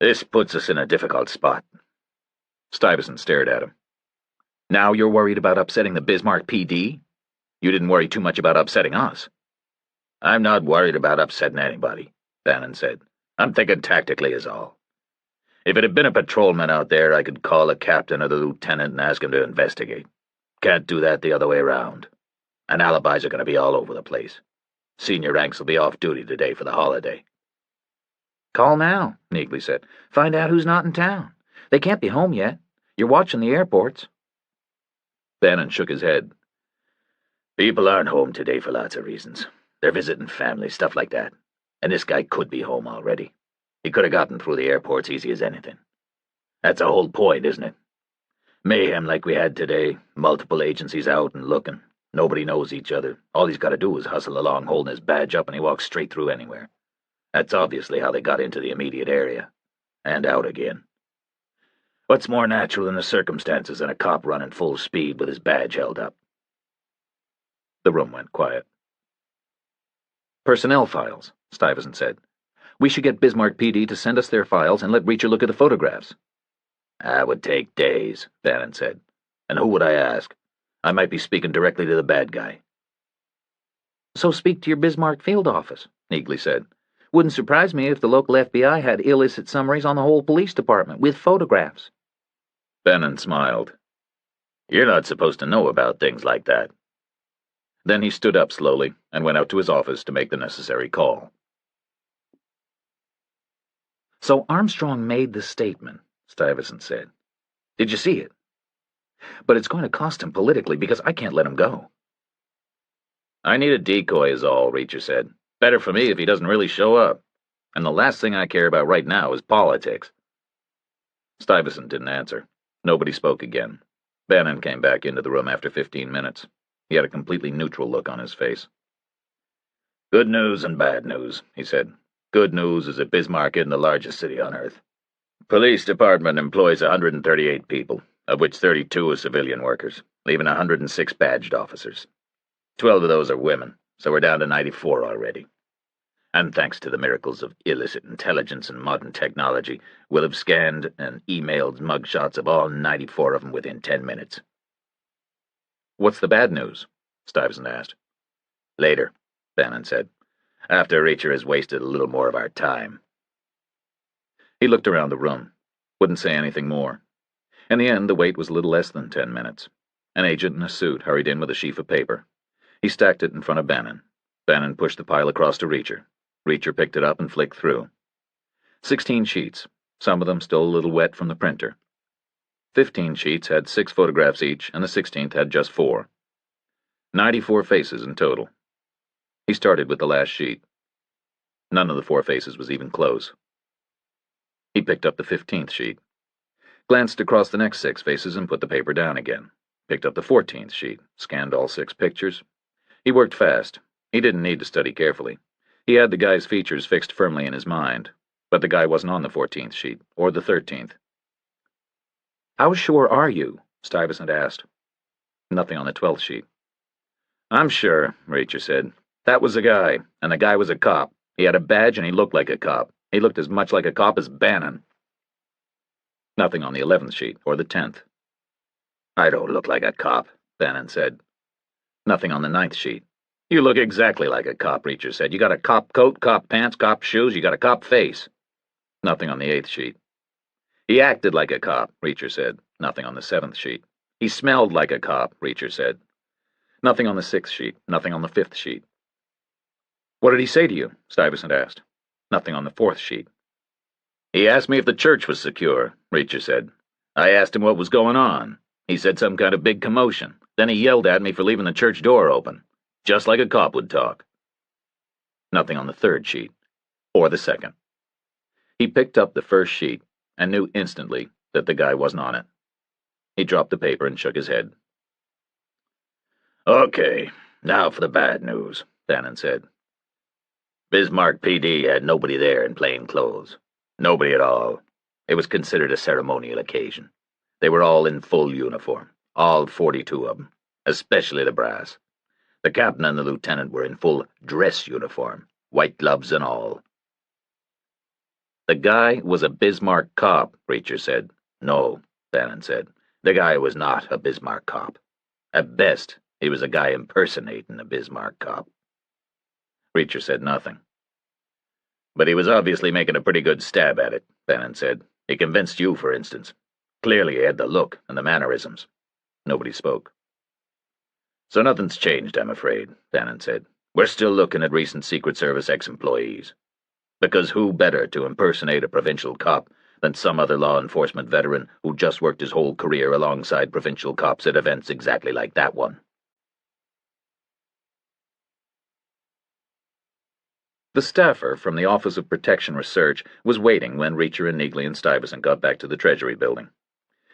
This puts us in a difficult spot. Stuyvesant stared at him. Now you're worried about upsetting the Bismarck PD? You didn't worry too much about upsetting us. I'm not worried about upsetting anybody, Bannon said. I'm thinking tactically is all. If it had been a patrolman out there, I could call the captain or the lieutenant and ask him to investigate. Can't do that the other way around. And alibis are going to be all over the place. Senior ranks will be off duty today for the holiday. Call now, Neagley said. Find out who's not in town. They can't be home yet. You're watching the airports. Bannon shook his head. People aren't home today for lots of reasons. They're visiting family, stuff like that. And this guy could be home already. He could have gotten through the airports easy as anything. That's the whole point, isn't it? Mayhem like we had today, multiple agencies out and looking. Nobody knows each other. All he's got to do is hustle along holding his badge up and he walks straight through anywhere. That's obviously how they got into the immediate area. And out again. What's more natural in the circumstances than a cop running full speed with his badge held up? The room went quiet. Personnel files, Stuyvesant said. We should get Bismarck PD to send us their files and let Reacher look at the photographs. That would take days, Bannon said. And who would I ask? I might be speaking directly to the bad guy. So speak to your Bismarck field office, Neagley said. Wouldn't surprise me if the local FBI had illicit summaries on the whole police department, with photographs. Bannon smiled. You're not supposed to know about things like that. Then he stood up slowly and went out to his office to make the necessary call. So Armstrong made the statement, Stuyvesant said. Did you see it? But it's going to cost him politically because I can't let him go. I need a decoy is all, Reacher said. Better for me if he doesn't really show up. And the last thing I care about right now is politics. Stuyvesant didn't answer. Nobody spoke again. Bannon came back into the room after 15 minutes. He had a completely neutral look on his face. Good news and bad news, he said. Good news is that Bismarck isn't the largest city on Earth. Police department employs 138 people, of which 32 are civilian workers, leaving 106 badged officers. 12 of those are women, so we're down to 94 already. And thanks to the miracles of illicit intelligence and modern technology, we'll have scanned and emailed mugshots of all 94 of them within 10 minutes. What's the bad news? Stuyvesant asked. Later, Bannon said. After Reacher has wasted a little more of our time. He looked around the room. Wouldn't say anything more. In the end, the wait was a little less than 10 minutes. An agent in a suit hurried in with a sheaf of paper. He stacked it in front of Bannon. Bannon pushed the pile across to Reacher. Reacher picked it up and flicked through. 16 sheets, some of them still a little wet from the printer. 15 sheets had 6 photographs each, and the 16th had just 4. 94 faces in total. He started with the last sheet. None of the 4 faces was even close. He picked up the 15th sheet, glanced across the next 6 faces and put the paper down again, picked up the 14th sheet, scanned all 6 pictures. He worked fast. He didn't need to study carefully. He had the guy's features fixed firmly in his mind, but the guy wasn't on the 14th sheet, or the 13th. How sure are you? Stuyvesant asked. Nothing on the 12th sheet. I'm sure, Reacher said. That was the guy, and the guy was a cop. He had a badge and he looked like a cop. He looked as much like a cop as Bannon. Nothing on the 11th sheet, or the 10th. I don't look like a cop, Bannon said. Nothing on the 9th sheet. You look exactly like a cop, Reacher said. You got a cop coat, cop pants, cop shoes, you got a cop face. Nothing on the 8th sheet. He acted like a cop, Reacher said. Nothing on the 7th sheet. He smelled like a cop, Reacher said. Nothing on the 6th sheet. Nothing on the 5th sheet. What did he say to you? Stuyvesant asked. Nothing on the 4th sheet. He asked me if the church was secure, Reacher said. I asked him what was going on. He said some kind of big commotion. Then he yelled at me for leaving the church door open, just like a cop would talk. Nothing on the 3rd sheet, or the 2nd. He picked up the 1st sheet and knew instantly that the guy wasn't on it. He dropped the paper and shook his head. Okay, now for the bad news, Bannon said. Bismarck PD had nobody there in plain clothes. Nobody at all. It was considered a ceremonial occasion. They were all in full uniform, all 42 of them, especially the brass. The captain and the lieutenant were in full dress uniform, white gloves and all. The guy was a Bismarck cop, Reacher said. No, Bannon said. The guy was not a Bismarck cop. At best, he was a guy impersonating a Bismarck cop. Reacher said nothing. But he was obviously making a pretty good stab at it, Bannon said. He convinced you, for instance. Clearly he had the look and the mannerisms. Nobody spoke. So nothing's changed, I'm afraid, Bannon said. We're still looking at recent Secret Service ex-employees. Because who better to impersonate a provincial cop than some other law enforcement veteran who just worked his whole career alongside provincial cops at events exactly like that one? The staffer from the Office of Protection Research was waiting when Reacher and Neagley and Stuyvesant got back to the Treasury building.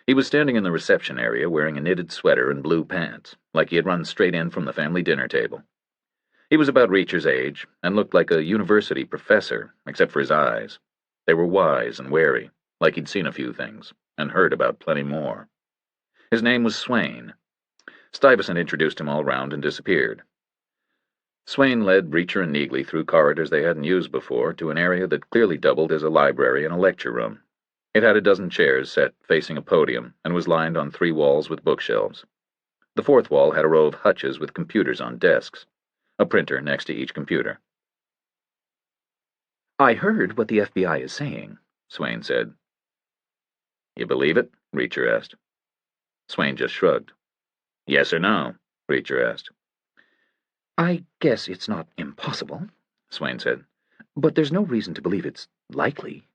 He was standing in the reception area wearing a knitted sweater and blue pants, like he had run straight in from the family dinner table. He was about Reacher's age and looked like a university professor, except for his eyes. They were wise and wary, like he'd seen a few things, and heard about plenty more. His name was Swain. Stuyvesant introduced him all round and disappeared. Swain led Reacher and Neagley through corridors they hadn't used before to an area that clearly doubled as a library and a lecture room. It had a dozen chairs set facing a podium and was lined on 3 walls with bookshelves. The 4th wall had a row of hutches with computers on desks, a printer next to each computer. I heard what the FBI is saying, Swain said. You believe it? Reacher asked. Swain just shrugged. Yes or no? Reacher asked. I guess it's not impossible, Swain said. But there's no reason to believe it's likely.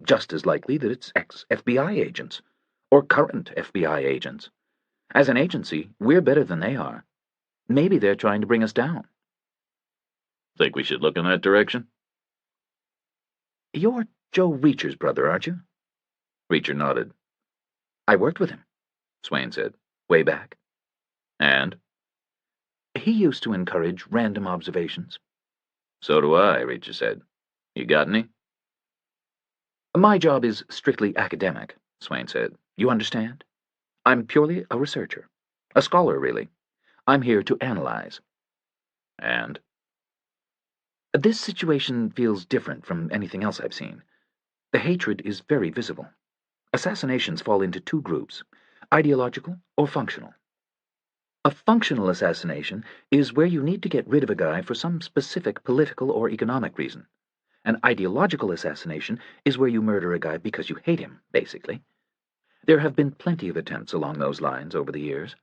Just as likely that it's ex-FBI agents, or current FBI agents. As an agency, we're better than they are. Maybe they're trying to bring us down. Think we should look in that direction? You're Joe Reacher's brother, aren't you? Reacher nodded. I worked with him, Swain said. way back. And? He used to encourage random observations. So do I, Reacher said. You got any? My job is strictly academic, Swain said. You understand? I'm purely a researcher. A scholar, really. I'm here to analyze. And? This situation feels different from anything else I've seen. The hatred is very visible. Assassinations fall into 2 groups, ideological or functional. A functional assassination is where you need to get rid of a guy for some specific political or economic reason. An ideological assassination is where you murder a guy because you hate him, basically. There have been plenty of attempts along those lines over the years.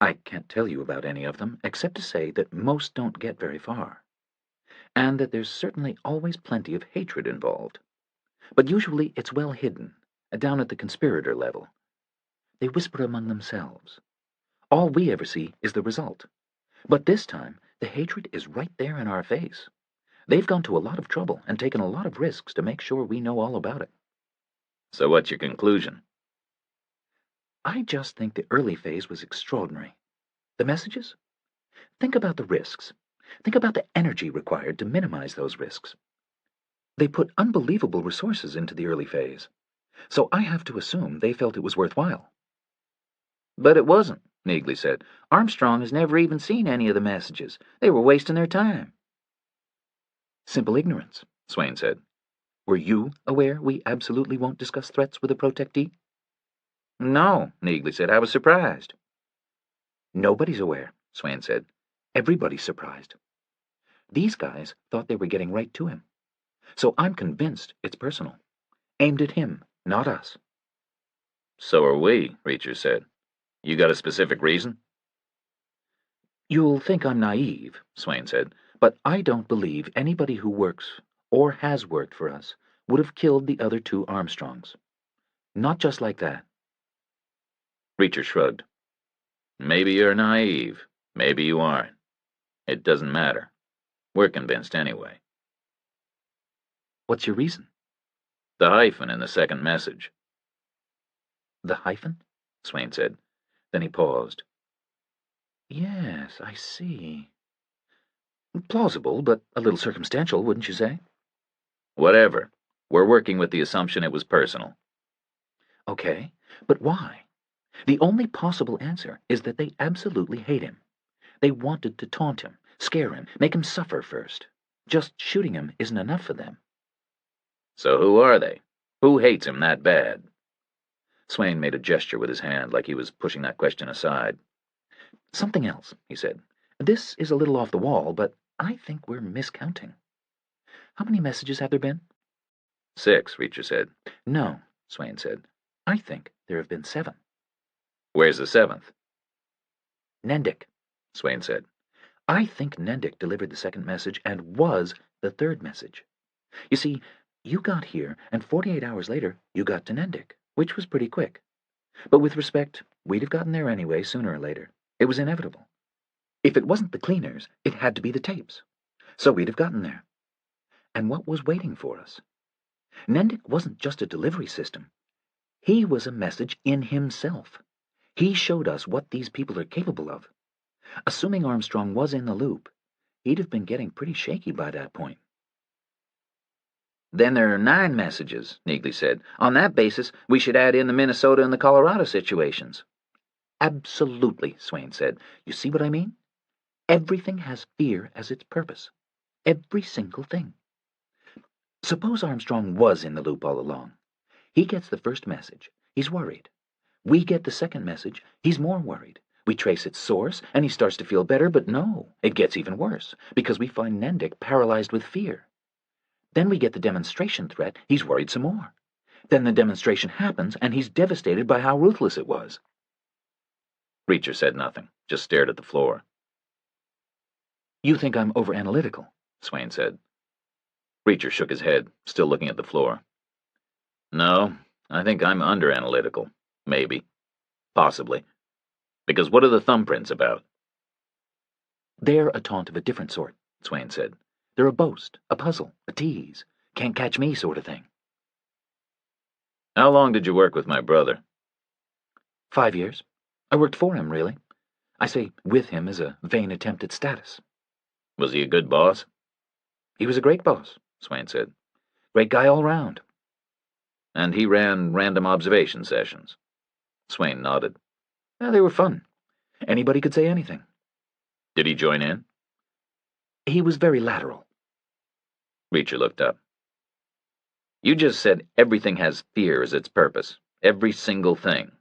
I can't tell you about any of them, except to say that most don't get very far. And that there's certainly always plenty of hatred involved. But usually it's well hidden, down at the conspirator level. They whisper among themselves. All we ever see is the result. But this time, the hatred is right there in our face. They've gone to a lot of trouble and taken a lot of risks to make sure we know all about it. So what's your conclusion? I just think the early phase was extraordinary. The messages? Think about the risks. Think about the energy required to minimize those risks. They put unbelievable resources into the early phase. So I have to assume they felt it was worthwhile. But it wasn't, Neagley said. Armstrong has never even seen any of the messages. They were wasting their time. Simple ignorance, Swain said. Were you aware we absolutely won't discuss threats with a protectee? No, Neagley said. I was surprised. Nobody's aware, Swain said. Everybody's surprised. These guys thought they were getting right to him. So I'm convinced it's personal. Aimed at him, not us. So are we, Reacher said. You got a specific reason? You'll think I'm naive, Swain said, but I don't believe anybody who works or has worked for us would have killed the other 2 Armstrongs. Not just like that. Reacher shrugged. Maybe you're naive. Maybe you aren't. It doesn't matter. We're convinced anyway. What's your reason? The hyphen in the second message. The hyphen? Swain said. Then he paused. Yes, I see. Plausible, but a little circumstantial, wouldn't you say? Whatever. We're working with the assumption it was personal. Okay, but why? The only possible answer is that they absolutely hate him. They wanted to taunt him, scare him, make him suffer first. Just shooting him isn't enough for them. So who are they? Who hates him that bad? Swain made a gesture with his hand like he was pushing that question aside. Something else, he said. This is a little off the wall, but I think we're miscounting. How many messages have there been? 6, Reacher said. No, Swain said. I think there have been 7. Where's the 7th? Nendik, Swain said. I think Nendik delivered the 2nd message and was the 3rd message. You see, you got here, and 48 hours later, you got to Nendik, which was pretty quick. But with respect, we'd have gotten there anyway, sooner or later. It was inevitable. If it wasn't the cleaners, it had to be the tapes. So we'd have gotten there. And what was waiting for us? Nendik wasn't just a delivery system. He was a message in himself. He showed us what these people are capable of. Assuming Armstrong was in the loop, he'd have been getting pretty shaky by that point. Then there are 9 messages, Neagley said. On that basis, we should add in the Minnesota and the Colorado situations. Absolutely, Swain said. You see what I mean? Everything has fear as its purpose. Every single thing. Suppose Armstrong was in the loop all along. He gets the 1st message. He's worried. We get the 2nd message. He's more worried. We trace its source, and he starts to feel better, but no, it gets even worse, because we find Nendik paralyzed with fear. Then we get the demonstration threat. He's worried some more. Then the demonstration happens, and he's devastated by how ruthless it was. Reacher said nothing, just stared at the floor. You think I'm over-analytical, Swain said. Reacher shook his head, still looking at the floor. No, I think I'm under-analytical. Maybe. Possibly. Because what are the thumbprints about? They're a taunt of a different sort, Swain said. They're a boast, a puzzle, a tease. Can't catch me sort of thing. How long did you work with my brother? 5 years. I worked for him, really. I say with him as a vain attempt at status. Was he a good boss? He was a great boss, Swain said. Great guy all round. And he ran random observation sessions. Swain nodded. They were fun. Anybody could say anything. Did he join in? He was very lateral. Reacher looked up. You just said everything has fear as its purpose. Every single thing.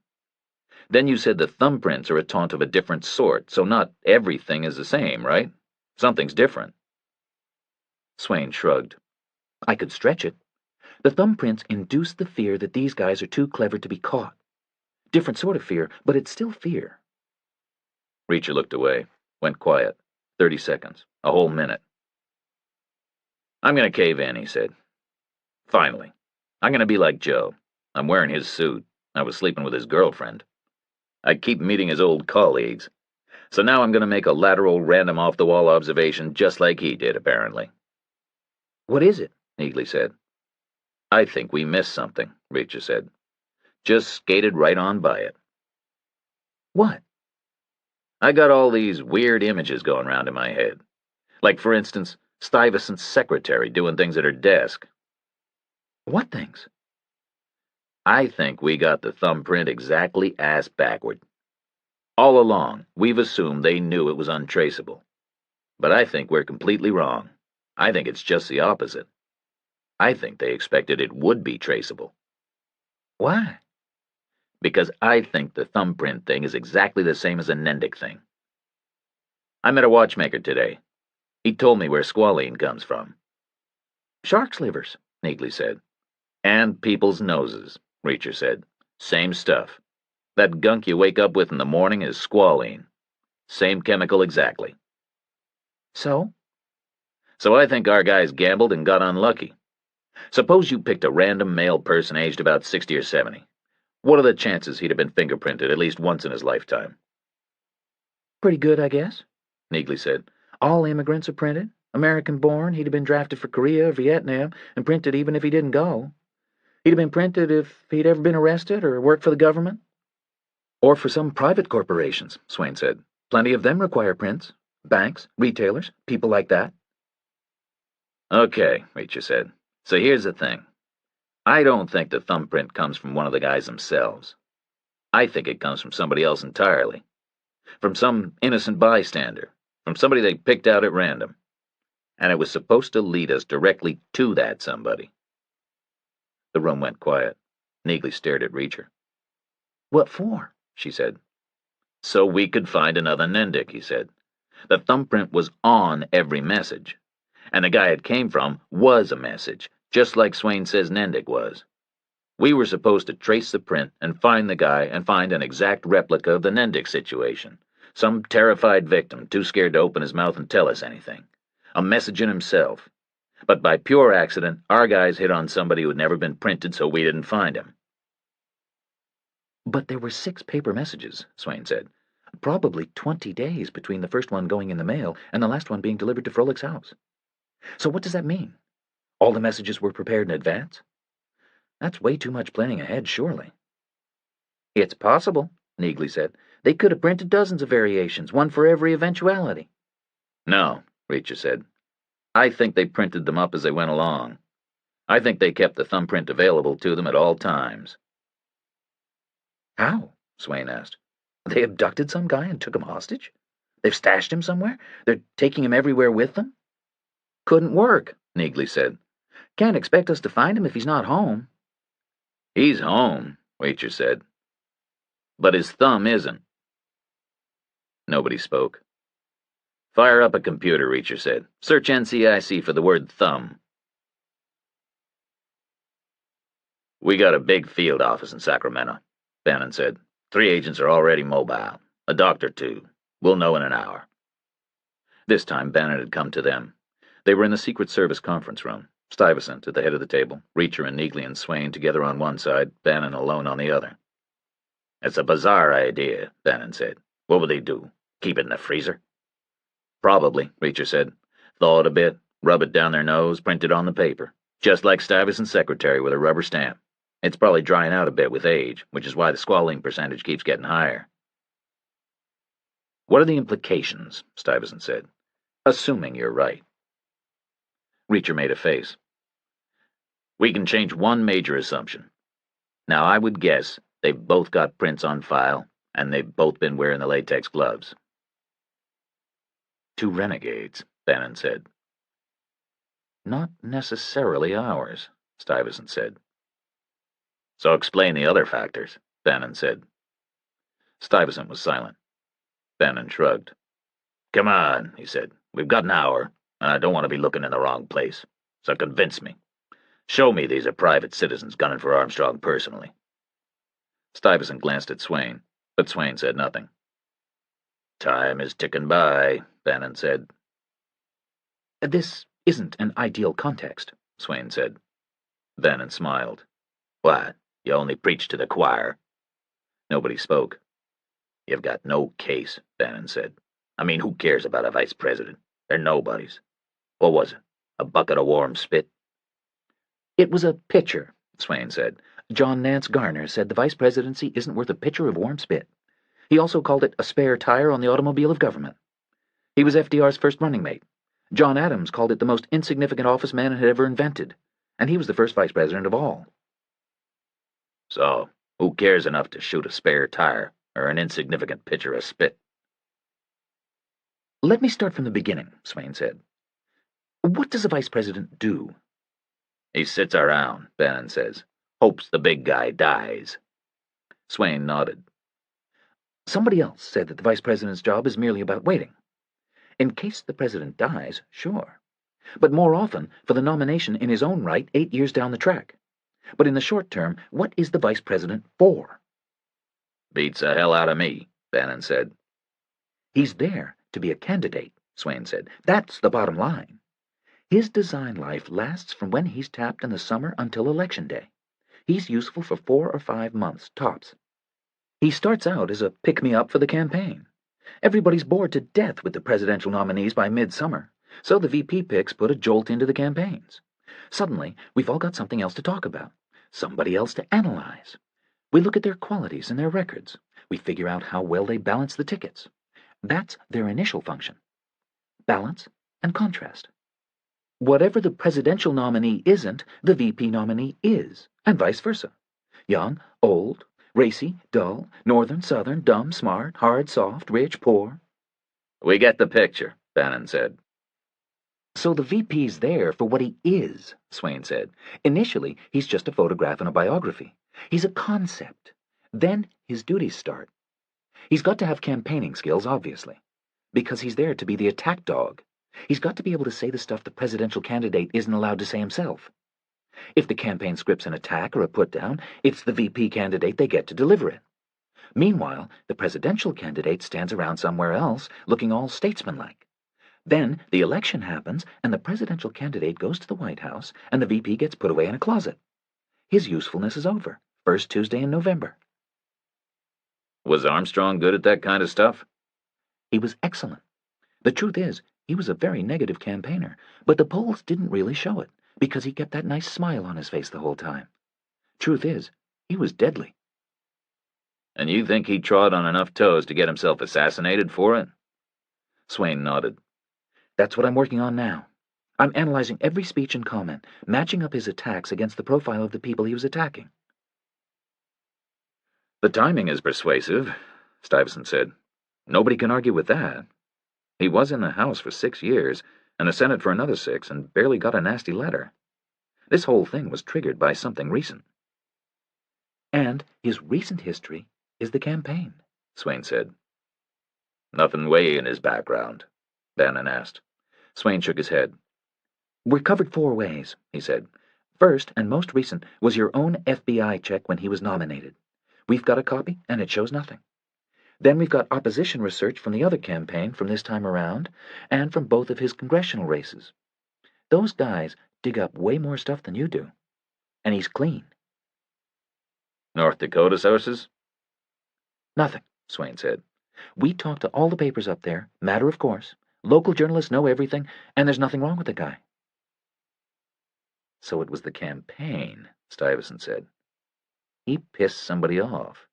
Then you said the thumbprints are a taunt of a different sort, so not everything is the same, right? Something's different. Swain shrugged. I could stretch it. The thumbprints induce the fear that these guys are too clever to be caught. Different sort of fear, but it's still fear. Reacher looked away, went quiet. 30 seconds, a whole minute. I'm gonna cave in, he said. Finally. I'm gonna be like Joe. I'm wearing his suit. I was sleeping with his girlfriend. I keep meeting his old colleagues. So now I'm gonna make a lateral, random, off-the-wall observation just like he did, apparently. What is it? Neagley said. I think we missed something, Reacher said. Just skated right on by it. What? I got all these weird images going round in my head. Like, for instance, Stuyvesant's secretary doing things at her desk. What things? I think we got the thumbprint exactly ass backward. All along, we've assumed they knew it was untraceable. But I think we're completely wrong. I think it's just the opposite. I think they expected it would be traceable. Why? Because I think the thumbprint thing is exactly the same as a Nendik thing. I met a watchmaker today. He told me where squalene comes from. Shark's livers, Neagley said. And people's noses, Reacher said. Same stuff. That gunk you wake up with in the morning is squalene. Same chemical exactly. So? So I think our guys gambled and got unlucky. Suppose you picked a random male person aged about 60 or 70. What are the chances he'd have been fingerprinted at least once in his lifetime? Pretty good, I guess, Neagley said. All immigrants are printed. American-born, he'd have been drafted for Korea or Vietnam, and printed even if he didn't go. He'd have been printed if he'd ever been arrested or worked for the government. Or for some private corporations, Swain said. Plenty of them require prints. Banks, retailers, people like that. Okay, Reacher said. So here's the thing. I don't think the thumbprint comes from one of the guys themselves. I think it comes from somebody else entirely. From some innocent bystander. From somebody they picked out at random. And it was supposed to lead us directly to that somebody. The room went quiet. Neagley stared at Reacher. What for? She said. So we could find another Nendick, he said. The thumbprint was on every message. And the guy it came from was a message, just like Swain says Nendick was. We were supposed to trace the print and find the guy and find an exact replica of the Nendick situation. Some terrified victim, too scared to open his mouth and tell us anything. A message in himself. But by pure accident, our guys hit on somebody who had never been printed, so we didn't find him. But there were 6 paper messages, Swain said. Probably 20 days between the first one going in the mail and the last one being delivered to Froelic's house. So what does that mean? All the messages were prepared in advance? That's way too much planning ahead, surely. It's possible, Neagley said. They could have printed dozens of variations, one for every eventuality. No, Reacher said. I think they printed them up as they went along. I think they kept the thumbprint available to them at all times. How? Swain asked. They abducted some guy and took him hostage? They've stashed him somewhere? They're taking him everywhere with them? Couldn't work, Neagley said. Can't expect us to find him if he's not home. He's home, Reacher said. But his thumb isn't. Nobody spoke. Fire up a computer, Reacher said. Search NCIC for the word thumb. We got a big field office in Sacramento, Bannon said. 3 agents are already mobile. A doctor, too. We'll know in an hour. This time, Bannon had come to them. They were in the Secret Service conference room. Stuyvesant at the head of the table, Reacher and Neagley and Swain together on one side, Bannon alone on the other. It's a bizarre idea, Bannon said. What would they do? Keep it in the freezer? Probably, Reacher said. Thaw it a bit, rub it down their nose, print it on the paper. Just like Stuyvesant's secretary with a rubber stamp. It's probably drying out a bit with age, which is why the squalene percentage keeps getting higher. What are the implications? Stuyvesant said. Assuming you're right. Reacher made a face. We can change one major assumption. Now, I would guess they've both got prints on file, and they've both been wearing the latex gloves. 2 renegades, Bannon said. Not necessarily ours, Stuyvesant said. So explain the other factors, Bannon said. Stuyvesant was silent. Bannon shrugged. Come on, he said. We've got an hour, and I don't want to be looking in the wrong place. So convince me. Show me these are private citizens gunning for Armstrong personally. Stuyvesant glanced at Swain, but Swain said nothing. Time is ticking by, Bannon said. This isn't an ideal context, Swain said. Bannon smiled. What? You only preach to the choir? Nobody spoke. You've got no case, Bannon said. I mean, who cares about a vice president? They're nobodies. What was it? A bucket of warm spit? It was a pitcher, Swain said. John Nance Garner said the vice presidency isn't worth a pitcher of warm spit. He also called it a spare tire on the automobile of government. He was FDR's first running mate. John Adams called it the most insignificant office man had ever invented, and he was the first vice president of all. So, who cares enough to shoot a spare tire or an insignificant pitcher of spit? Let me start from the beginning, Swain said. What does a vice president do? He sits around, Bannon says. Hopes the big guy dies. Swain nodded. Somebody else said that the vice president's job is merely about waiting. In case the president dies, sure. But more often for the nomination in his own right 8 years down the track. But in the short term, what is the vice president for? Beats the hell out of me, Bannon said. He's there to be a candidate, Swain said. That's the bottom line. His design life lasts from when he's tapped in the summer until Election Day. He's useful for 4 or 5 months, tops. He starts out as a pick-me-up for the campaign. Everybody's bored to death with the presidential nominees by midsummer, so the VP picks put a jolt into the campaigns. Suddenly, we've all got something else to talk about, somebody else to analyze. We look at their qualities and their records. We figure out how well they balance the tickets. That's their initial function. balance, and contrast. Whatever the presidential nominee isn't, the VP nominee is, and vice versa. Young, old, racy, dull, northern, southern, dumb, smart, hard, soft, rich, poor. We get the picture, Bannon said. So the VP's there for what he is, Swain said. Initially, he's just a photograph and a biography. He's a concept. Then his duties start. He's got to have campaigning skills, obviously, because he's there to be the attack dog. He's got to be able to say the stuff the presidential candidate isn't allowed to say himself. If the campaign script's an attack or a put-down, it's the VP candidate they get to deliver it. Meanwhile, the presidential candidate stands around somewhere else, looking all statesmanlike. Then the election happens, and the presidential candidate goes to the White House, and the VP gets put away in a closet. His usefulness is over, first Tuesday in November. Was Armstrong good at that kind of stuff? He was excellent. The truth is, he was a very negative campaigner, but the polls didn't really show it, because he kept that nice smile on his face the whole time. Truth is, he was deadly. And you think he trod on enough toes to get himself assassinated for it? Swain nodded. That's what I'm working on now. I'm analyzing every speech and comment, matching up his attacks against the profile of the people he was attacking. The timing is persuasive, Stuyvesant said. Nobody can argue with that. He was in the House for 6 years, and the Senate for another 6, and barely got a nasty letter. This whole thing was triggered by something recent. And his recent history is the campaign, Swain said. Nothing way in his background, Bannon asked. Swain shook his head. We're covered 4 ways, he said. First, and most recent, was your own FBI check when he was nominated. We've got a copy, and it shows nothing. Then we've got opposition research from the other campaign from this time around, and from both of his congressional races. Those guys dig up way more stuff than you do. And he's clean. North Dakota sources? Nothing, Swain said. We talked to all the papers up there, matter of course. Local journalists know everything, and there's nothing wrong with the guy. So it was the campaign, Stuyvesant said. He pissed somebody off.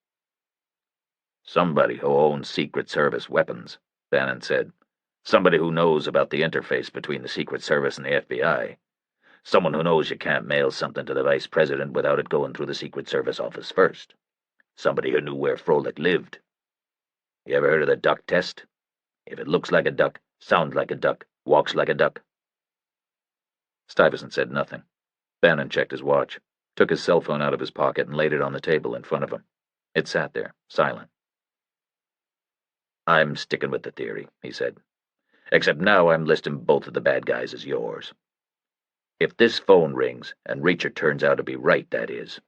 Somebody who owns Secret Service weapons, Bannon said. Somebody who knows about the interface between the Secret Service and the FBI. Someone who knows you can't mail something to the Vice President without it going through the Secret Service office first. Somebody who knew where Froelich lived. You ever heard of the duck test? If it looks like a duck, sounds like a duck, walks like a duck. Stuyvesant said nothing. Bannon checked his watch, took his cell phone out of his pocket and laid it on the table in front of him. It sat there, silent. I'm sticking with the theory, he said. Except now I'm listing both of the bad guys as yours. If this phone rings, and Reacher turns out to be right, that is.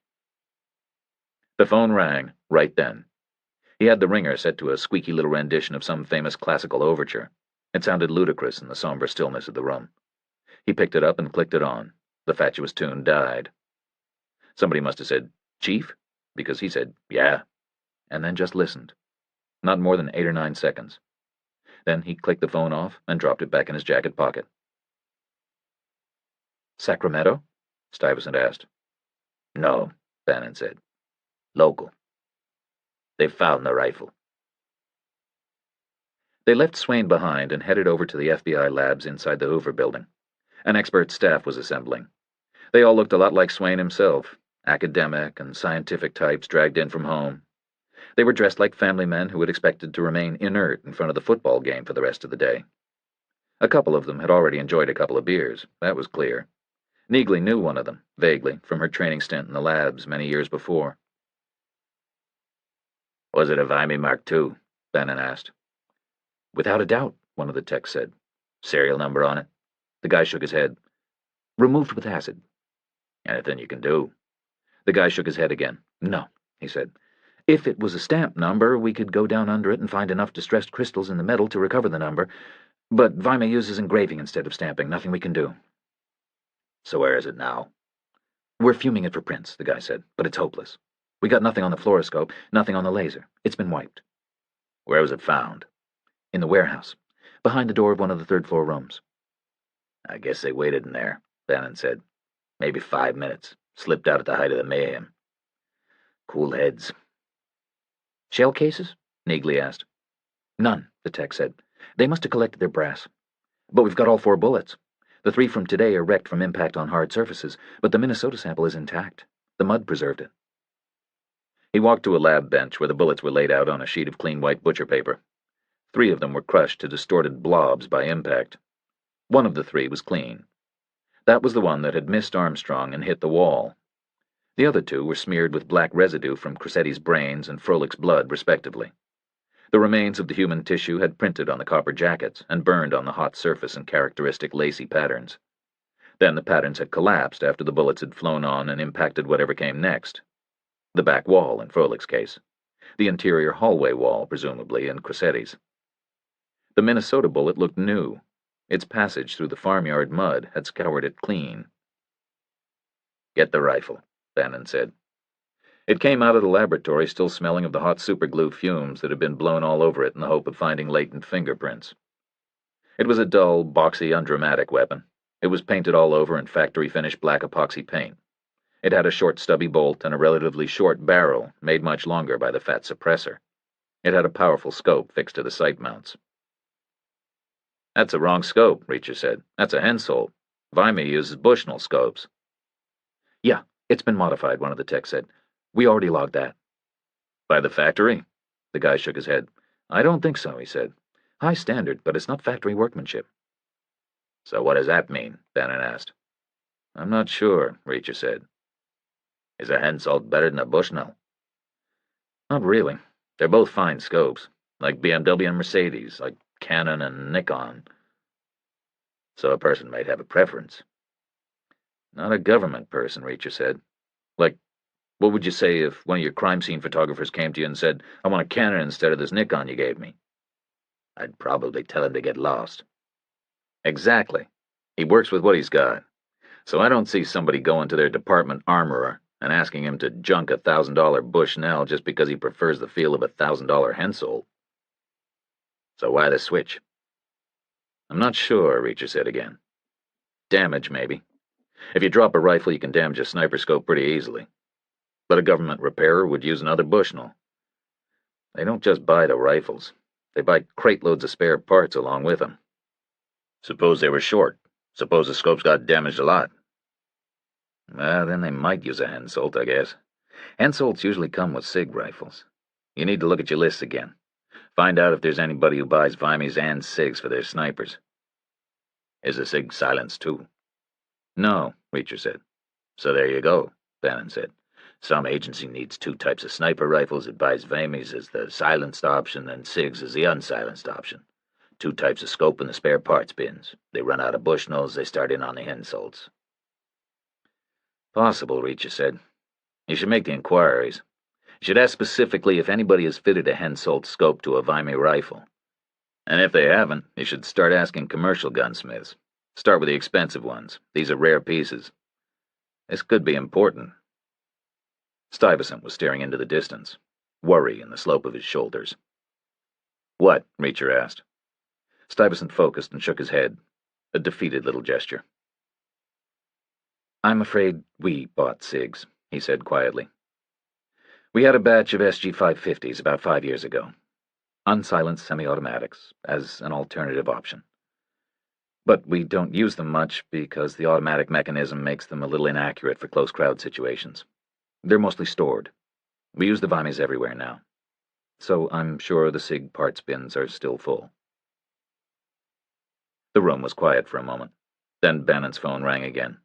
The phone rang, right then. He had the ringer set to a squeaky little rendition of some famous classical overture. It sounded ludicrous in the somber stillness of the room. He picked it up and clicked it on. The fatuous tune died. Somebody must have said, "Chief?" because he said, "Yeah," and then just listened. Not more than 8 or 9 seconds. Then he clicked the phone off and dropped it back in his jacket pocket. Sacramento? Stuyvesant asked. No, Bannon said. Local. They found the rifle. They left Swain behind and headed over to the FBI labs inside the Hoover building. An expert staff was assembling. They all looked a lot like Swain himself, academic and scientific types dragged in from home. They were dressed like family men who had expected to remain inert in front of the football game for the rest of the day. A couple of them had already enjoyed a couple of beers, that was clear. Neagley knew one of them, vaguely, from her training stint in the labs many years before. Was it a Vimy Mark II? Bannon asked. Without a doubt, one of the techs said. Serial number on it? The guy shook his head. Removed with acid. Anything you can do? The guy shook his head again. No, he said. If it was a stamp number, we could go down under it and find enough distressed crystals in the metal to recover the number. But Vimy uses engraving instead of stamping. Nothing we can do. So where is it now? We're fuming it for prints, the guy said, but it's hopeless. We got nothing on the fluoroscope, nothing on the laser. It's been wiped. Where was it found? In the warehouse, behind the door of one of the third-floor rooms. I guess they waited in there, Bannon said. Maybe 5 minutes. Slipped out at the height of the mayhem. Cool heads. Shell cases? Neagley asked. None, the tech said. They must have collected their brass. But we've got all 4 bullets. The 3 from today are wrecked from impact on hard surfaces, but the Minnesota sample is intact. The mud preserved it. He walked to a lab bench where the bullets were laid out on a sheet of clean white butcher paper. 3 of them were crushed to distorted blobs by impact. One of the 3 was clean. That was the one that had missed Armstrong and hit the wall. The other 2 were smeared with black residue from Crossetti's brains and Froelic's blood, respectively. The remains of the human tissue had printed on the copper jackets and burned on the hot surface in characteristic lacy patterns. Then the patterns had collapsed after the bullets had flown on and impacted whatever came next. The back wall, in Froelic's case. The interior hallway wall, presumably, in Crossetti's. The Minnesota bullet looked new. Its passage through the farmyard mud had scoured it clean. "Get the rifle," Bannon said. It came out of the laboratory still smelling of the hot superglue fumes that had been blown all over it in the hope of finding latent fingerprints. It was a dull, boxy, undramatic weapon. It was painted all over in factory-finished black epoxy paint. It had a short stubby bolt and a relatively short barrel, made much longer by the fat suppressor. It had a powerful scope fixed to the sight mounts. "That's a wrong scope," Reacher said. "That's a Hensoldt. Vimy uses Bushnell scopes." "Yeah, it's been modified," one of the techs said. "We already logged that." "By the factory?" The guy shook his head. "I don't think so," he said. "High standard, but it's not factory workmanship." "So what does that mean?" Bannon asked. "I'm not sure," Reacher said. "Is a Hensoldt better than a Bushnell?" "Not really. They're both fine scopes, like BMW and Mercedes, like Canon and Nikon. So a person might have a preference." "Not a government person," Reacher said. "Like, what would you say if one of your crime scene photographers came to you and said, 'I want a Canon instead of this Nikon you gave me'?" "I'd probably tell him to get lost." "Exactly. He works with what he's got. So I don't see somebody going to their department armorer and asking him to junk a $1,000 Bushnell just because he prefers the feel of a $1,000 Hensoldt." "So why the switch?" "I'm not sure," Reacher said again. "Damage, maybe. If you drop a rifle, you can damage a sniper scope pretty easily. But a government repairer would use another Bushnell. They don't just buy the rifles. They buy crate loads of spare parts along with them." "Suppose they were short. Suppose the scopes got damaged a lot." "Well, then they might use a Hensoldt, I guess. Hensoldts usually come with SIG rifles. You need to look at your lists again. Find out if there's anybody who buys Vimies and SIGs for their snipers." "Is the SIG silenced too?" "No," Reacher said. "So there you go," Bannon said. "Some agency needs 2 types of sniper rifles. It buys Vimies as the silenced option and SIGs as the unsilenced option. 2 types of scope in the spare parts bins. They run out of Bushnells, they start in on the Hensoldts." "Possible," Reacher said. "You should make the inquiries. You should ask specifically if anybody has fitted a Hensoldt scope to a Vimy rifle. And if they haven't, you should start asking commercial gunsmiths. Start with the expensive ones. These are rare pieces. This could be important." Stuyvesant was staring into the distance, worry in the slope of his shoulders. "What?" Reacher asked. Stuyvesant focused and shook his head, a defeated little gesture. "I'm afraid we bought SIGs," he said quietly. "We had a batch of SG-550s about 5 years ago. Unsilenced semi-automatics, as an alternative option. But we don't use them much because the automatic mechanism makes them a little inaccurate for close crowd situations. They're mostly stored. We use the Vimies everywhere now. So I'm sure the SIG parts bins are still full." The room was quiet for a moment. Then Bannon's phone rang again.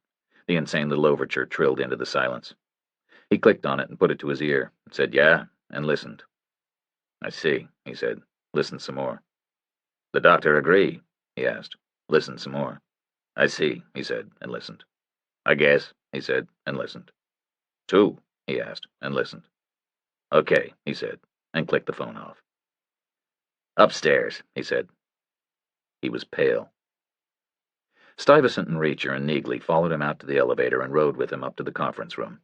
The insane little overture trilled into the silence. He clicked on it and put it to his ear, said "yeah," and listened. "I see," he said. "Listen some more." "The doctor agree?" he asked. "Listen some more." "I see," he said, and listened. "I guess," he said, and listened. "2?" he asked, and listened. "Okay," he said, and clicked the phone off. "Upstairs," he said. He was pale. Stuyvesant and Reacher and Neagley followed him out to the elevator and rode with him up to the conference room.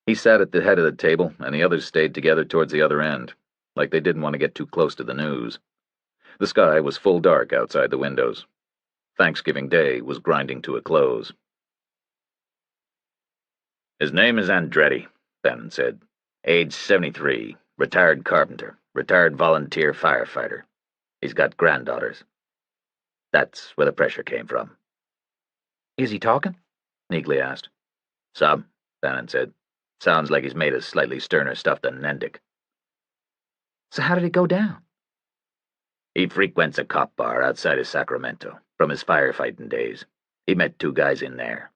He sat at the head of the table, and the others stayed together towards the other end, like they didn't want to get too close to the news. The sky was full dark outside the windows. Thanksgiving Day was grinding to a close. "His name is Andretti," Bannon said. "Age 73, retired carpenter, retired volunteer firefighter. He's got granddaughters." That's where the pressure came from. Is he talking? Neagley asked. Some, Bannon said. Sounds like he's made of slightly sterner stuff than Nendick. So how did it go down? He frequents a cop bar outside of Sacramento, from his firefighting days. He met 2 guys in there.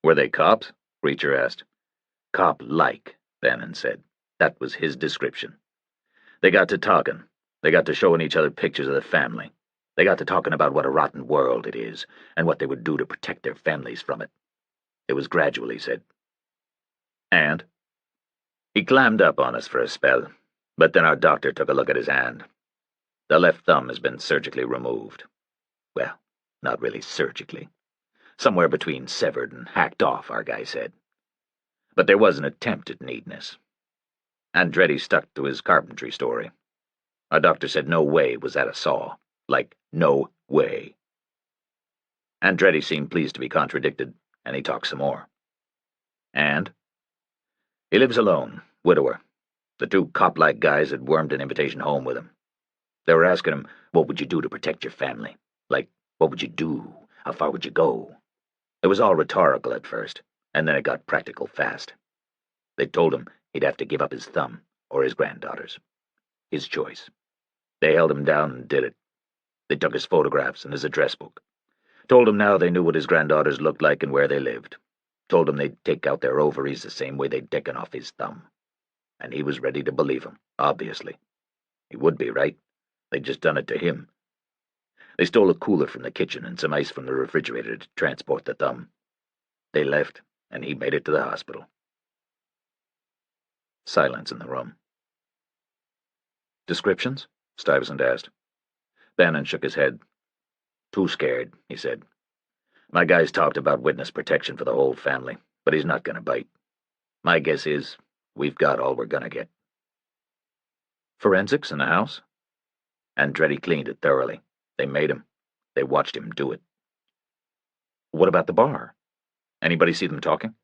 Were they cops? Reacher asked. Cop-like, Bannon said. That was his description. They got to talking. They got to showing each other pictures of the family. They got to talking about what a rotten world it is, and what they would do to protect their families from it. It was gradual, he said. And? He clammed up on us for a spell, but then our doctor took a look at his hand. The left thumb has been surgically removed. Well, not really surgically. Somewhere between severed and hacked off, our guy said. But there was an attempt at neatness. Andretti stuck to his carpentry story. Our doctor said no way was that a saw. Like, no way. Andretti seemed pleased to be contradicted, and he talked some more. And? He lives alone, widower. The 2 cop-like guys had wormed an invitation home with him. They were asking him, what would you do to protect your family? Like, what would you do? How far would you go? It was all rhetorical at first, and then it got practical fast. They told him he'd have to give up his thumb, or his granddaughter's. His choice. They held him down and did it. They took his photographs and his address book. Told him now they knew what his granddaughters looked like and where they lived. Told him they'd take out their ovaries the same way they'd taken off his thumb. And he was ready to believe him, obviously. He would be, right? They'd just done it to him. They stole a cooler from the kitchen and some ice from the refrigerator to transport the thumb. They left, and he made it to the hospital. Silence in the room. Descriptions? Stuyvesant asked. Bannon shook his head. Too scared, he said. My guy's talked about witness protection for the whole family, but he's not gonna bite. My guess is we've got all we're gonna get. Forensics in the house? Andretti cleaned it thoroughly. They made him. They watched him do it. What about the bar? Anybody see them talking?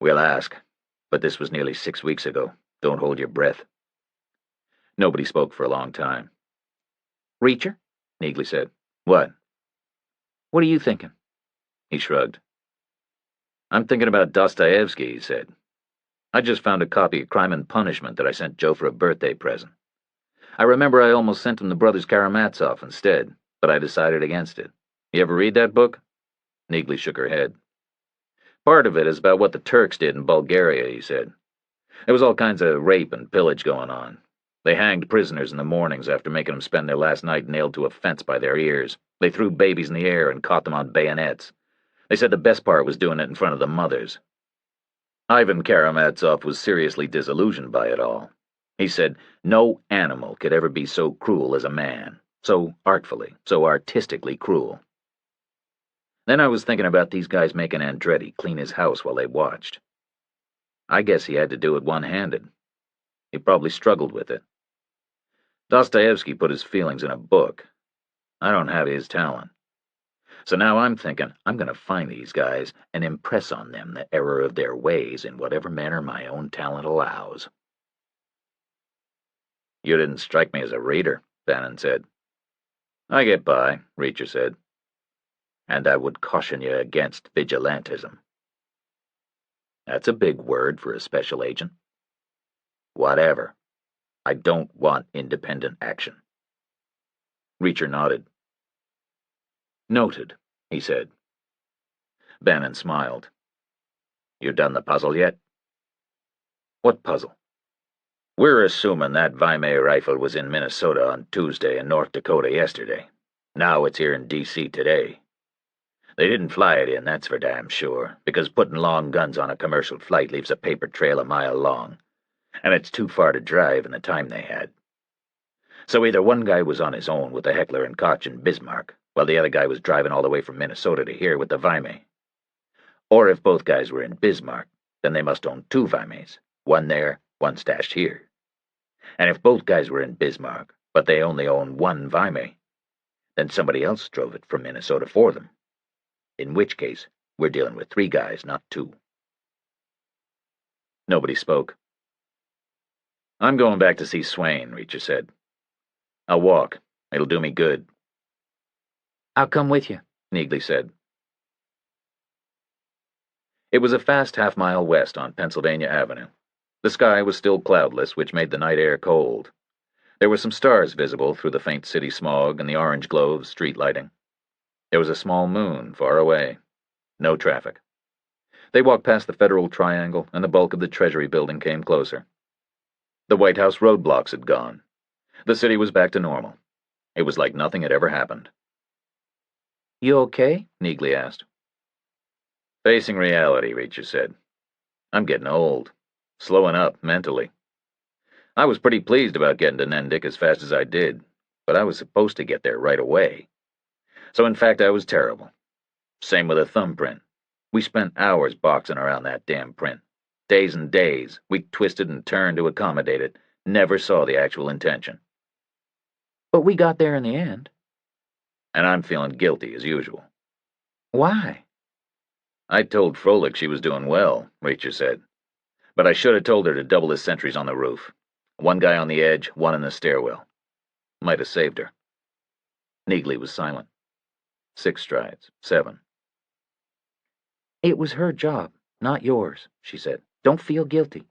We'll ask, but this was nearly 6 weeks ago. Don't hold your breath. Nobody spoke for a long time. Reacher? Neagley said. What? What are you thinking? He shrugged. I'm thinking about Dostoevsky, he said. I just found a copy of Crime and Punishment that I sent Joe for a birthday present. I remember I almost sent him the Brothers Karamazov instead, but I decided against it. You ever read that book? Neagley shook her head. Part of it is about what the Turks did in Bulgaria, he said. There was all kinds of rape and pillage going on. They hanged prisoners in the mornings after making them spend their last night nailed to a fence by their ears. They threw babies in the air and caught them on bayonets. They said the best part was doing it in front of the mothers. Ivan Karamazov was seriously disillusioned by it all. He said no animal could ever be so cruel as a man, so artfully, so artistically cruel. Then I was thinking about these guys making Andretti clean his house while they watched. I guess he had to do it one-handed. He probably struggled with it. Dostoevsky put his feelings in a book. I don't have his talent. So now I'm thinking I'm going to find these guys and impress on them the error of their ways in whatever manner my own talent allows. You didn't strike me as a reader, Bannon said. I get by, Reacher said. And I would caution you against vigilantism. That's a big word for a special agent. Whatever. I don't want independent action. Reacher nodded. Noted, he said. Bannon smiled. You done the puzzle yet? What puzzle? We're assuming that Weimar rifle was in Minnesota on Tuesday and North Dakota yesterday. Now it's here in D.C. today. They didn't fly it in, that's for damn sure, because putting long guns on a commercial flight leaves a paper trail a mile long, and it's too far to drive in the time they had. So either one guy was on his own with the Heckler and Koch in Bismarck, while the other guy was driving all the way from Minnesota to here with the Weimar. Or if both guys were in Bismarck, then they must own 2 Weimars, one there, one stashed here. And if both guys were in Bismarck, but they only own 1 Weimar, then somebody else drove it from Minnesota for them. In which case, we're dealing with 3 guys, not 2. Nobody spoke. I'm going back to see Swain, Reacher said. I'll walk. It'll do me good. I'll come with you, Neagley said. It was a fast half-mile west on Pennsylvania Avenue. The sky was still cloudless, which made the night air cold. There were some stars visible through the faint city smog and the orange glow of street lighting. There was a small moon far away. No traffic. They walked past the Federal Triangle, and the bulk of the Treasury building came closer. The White House roadblocks had gone. The city was back to normal. It was like nothing had ever happened. You okay? Neagley asked. Facing reality, Reacher said. I'm getting old. Slowing up mentally. I was pretty pleased about getting to Nendick as fast as I did, but I was supposed to get there right away. So in fact I was terrible. Same with a thumbprint. We spent hours boxing around that damn print. Days and days. We twisted and turned to accommodate it. Never saw the actual intention. But we got there in the end. And I'm feeling guilty as usual. Why? I told Froelich she was doing well, Reacher said. But I should have told her to double the sentries on the roof. One guy on the edge, one in the stairwell. Might have saved her. Neagley was silent. 6 strides, 7. It was her job, not yours, she said. Don't feel guilty.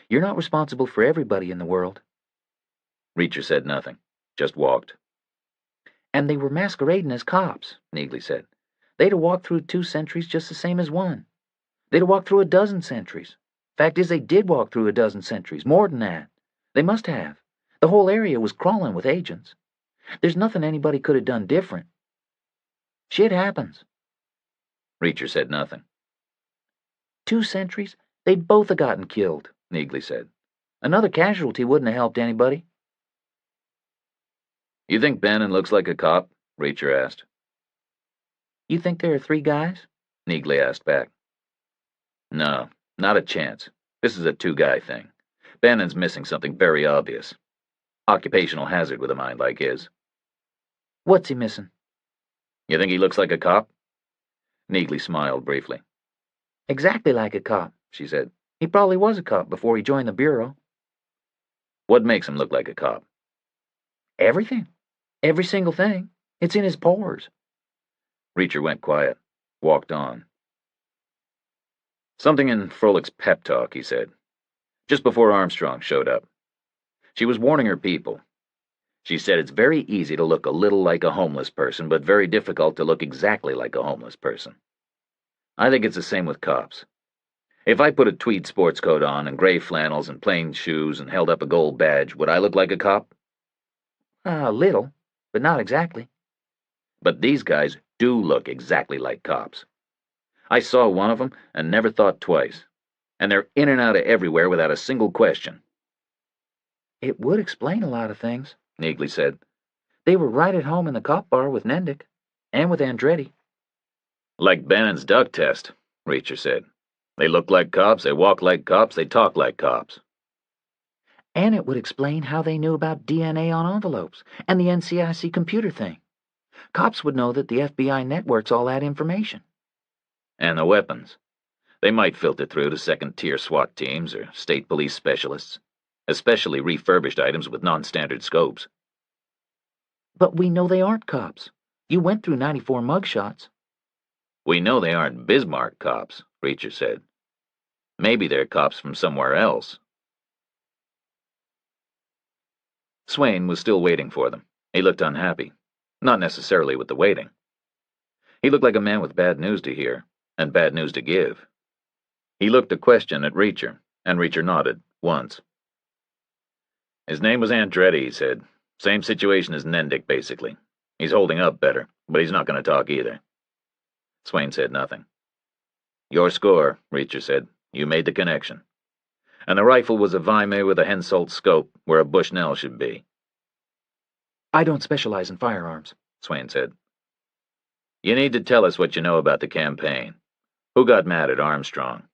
You're not responsible for everybody in the world. Reacher said nothing, just walked. And they were masquerading as cops, Neagley said. They'd have walked through 2 sentries just the same as 1. They'd have walked through a dozen sentries. Fact is, they did walk through a dozen sentries, more than that. They must have. The whole area was crawling with agents. There's nothing anybody could have done different. Shit happens. Reacher said nothing. 2 sentries, they'd both have gotten killed, Neagley said. Another casualty wouldn't have helped anybody. You think Bannon looks like a cop? Reacher asked. You think there are 3 guys? Neagley asked back. No, not a chance. This is a 2-guy thing. Bannon's missing something very obvious. Occupational hazard with a mind like his. What's he missing? You think he looks like a cop? Neagley smiled briefly. Exactly like a cop, she said. He probably was a cop before he joined the Bureau. What makes him look like a cop? Everything. Every single thing. It's in his pores. Reacher went quiet, walked on. Something in Froelich's pep talk, he said, just before Armstrong showed up. She was warning her people. She said it's very easy to look a little like a homeless person, but very difficult to look exactly like a homeless person. I think it's the same with cops. If I put a tweed sports coat on and gray flannels and plain shoes and held up a gold badge, would I look like a cop? A little, but not exactly. But these guys do look exactly like cops. I saw one of them and never thought twice. And they're in and out of everywhere without a single question. It would explain a lot of things, Neagley said. They were right at home in the cop bar with Nendick, and with Andretti. Like Bannon's duck test, Reacher said. They look like cops, they walk like cops, they talk like cops. And it would explain how they knew about DNA on envelopes, and the NCIC computer thing. Cops would know that the FBI networks all that information. And the weapons. They might filter through to second-tier SWAT teams or state police specialists, especially refurbished items with non-standard scopes. But we know they aren't cops. You went through 94 mugshots. We know they aren't Bismarck cops, Reacher said. Maybe they're cops from somewhere else. Swain was still waiting for them. He looked unhappy. Not necessarily with the waiting. He looked like a man with bad news to hear, and bad news to give. He looked a question at Reacher, and Reacher nodded, once. His name was Andretti, he said. Same situation as Nendick, basically. He's holding up better, but he's not going to talk either. Swain said nothing. Your score, Reacher said. You made the connection. And the rifle was a Weimar with a Hensoldt scope where a Bushnell should be. I don't specialize in firearms, Swain said. You need to tell us what you know about the campaign. Who got mad at Armstrong?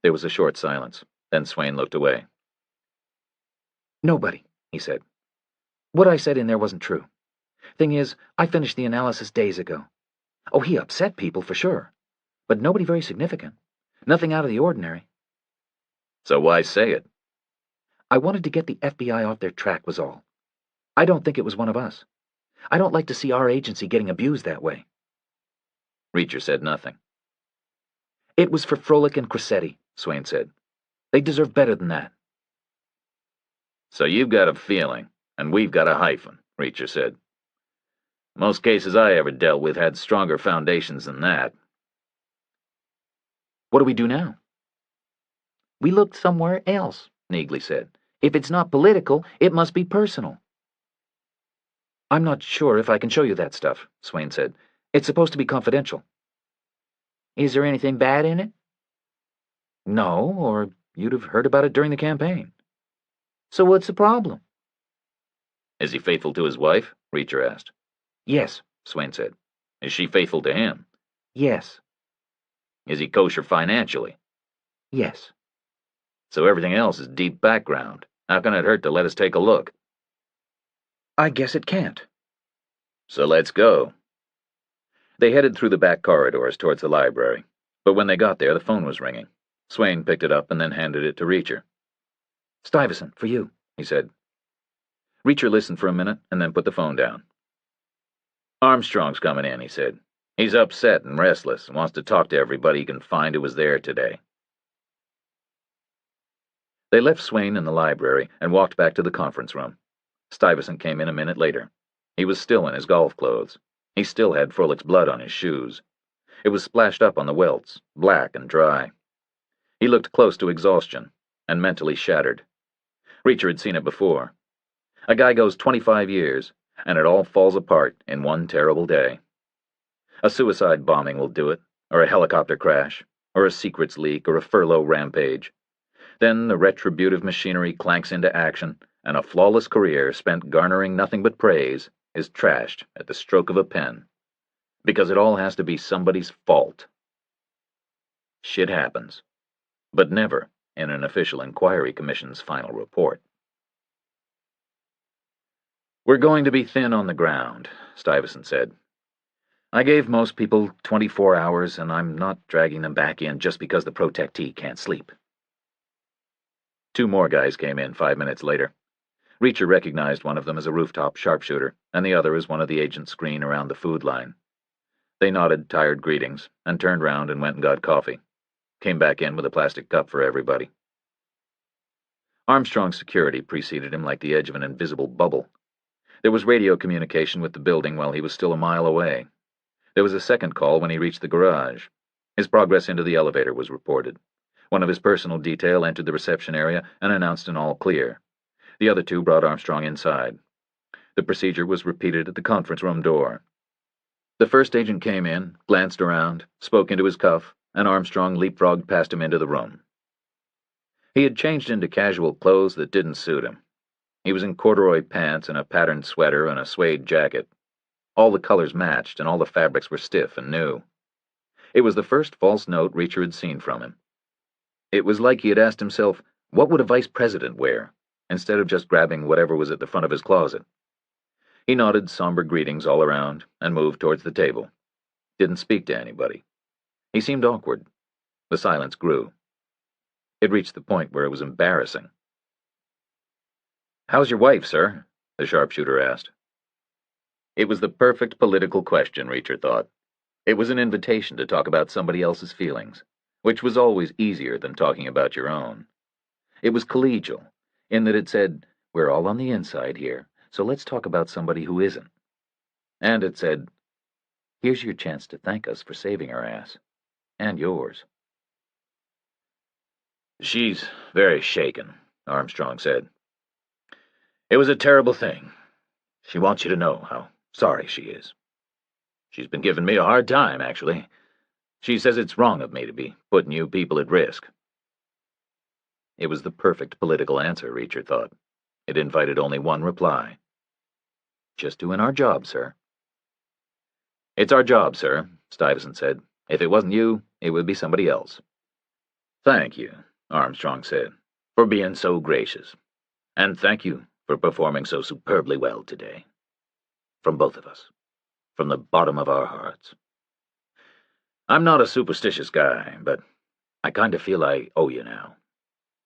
There was a short silence. Then Swain looked away. Nobody, he said. What I said in there wasn't true. Thing is, I finished the analysis days ago. Oh, he upset people for sure. But nobody very significant. Nothing out of the ordinary. So why say it? I wanted to get the FBI off their track was all. I don't think it was one of us. I don't like to see our agency getting abused that way. Reacher said nothing. It was for Froelich and Cressetti, Swain said. They deserve better than that. So you've got a feeling, and we've got a hyphen, Reacher said. Most cases I ever dealt with had stronger foundations than that. What do we do now? We looked somewhere else, Neagley said. If it's not political, it must be personal. I'm not sure if I can show you that stuff, Swain said. It's supposed to be confidential. Is there anything bad in it? No, or you'd have heard about it during the campaign. So what's the problem? Is he faithful to his wife? Reacher asked. Yes, Swain said. Is she faithful to him? Yes. Is he kosher financially? Yes. So everything else is deep background. How can it hurt to let us take a look? I guess it can't. So let's go. They headed through the back corridors towards the library, but when they got there, the phone was ringing. Swain picked it up and then handed it to Reacher. Stuyvesant, for you, he said. Reacher listened for a minute and then put the phone down. Armstrong's coming in, he said. He's upset and restless and wants to talk to everybody he can find who was there today. They left Swain in the library and walked back to the conference room. Stuyvesant came in a minute later. He was still in his golf clothes. He still had Froelich's blood on his shoes. It was splashed up on the welts, black and dry. He looked close to exhaustion and mentally shattered. Reacher had seen it before. A guy goes 25 years, and it all falls apart in one terrible day. A suicide bombing will do it, or a helicopter crash, or a secrets leak, or a furlough rampage. Then the retributive machinery clanks into action, and a flawless career spent garnering nothing but praise is trashed at the stroke of a pen. Because it all has to be somebody's fault. Shit happens, but never in an official inquiry commission's final report. We're going to be thin on the ground, Stuyvesant said. I gave most people 24 hours, and I'm not dragging them back in just because the protectee can't sleep. 2 more guys came in 5 minutes later. Reacher recognized one of them as a rooftop sharpshooter, and the other as one of the agents screened around the food line. They nodded tired greetings, and turned round and went and got coffee. Came back in with a plastic cup for everybody. Armstrong's security preceded him like the edge of an invisible bubble. There was radio communication with the building while he was still a mile away. There was a second call when he reached the garage. His progress into the elevator was reported. One of his personal detail entered the reception area and announced an all clear. The other 2 brought Armstrong inside. The procedure was repeated at the conference room door. The first agent came in, glanced around, spoke into his cuff, and Armstrong leapfrogged past him into the room. He had changed into casual clothes that didn't suit him. He was in corduroy pants and a patterned sweater and a suede jacket. All the colors matched, and all the fabrics were stiff and new. It was the first false note Reacher had seen from him. It was like he had asked himself, what would a vice president wear, instead of just grabbing whatever was at the front of his closet. He nodded somber greetings all around and moved towards the table. Didn't speak to anybody. He seemed awkward. The silence grew. It reached the point where it was embarrassing. "How's your wife, sir?" the sharpshooter asked. It was the perfect political question, Reacher thought. It was an invitation to talk about somebody else's feelings, which was always easier than talking about your own. It was collegial, in that it said, we're all on the inside here, so let's talk about somebody who isn't. And it said, here's your chance to thank us for saving her ass. And yours. "She's very shaken," Armstrong said. "It was a terrible thing. She wants you to know how sorry she is. She's been giving me a hard time, actually. She says it's wrong of me to be putting you people at risk." It was the perfect political answer, Reacher thought. It invited only one reply. "Just doing our job, sir." "It's our job, sir," Stuyvesant said. "If it wasn't you, it would be somebody else." "Thank you," Armstrong said, "for being so gracious. And thank you for performing so superbly well today. From both of us. From the bottom of our hearts. I'm not a superstitious guy, but I kind of feel I owe you now.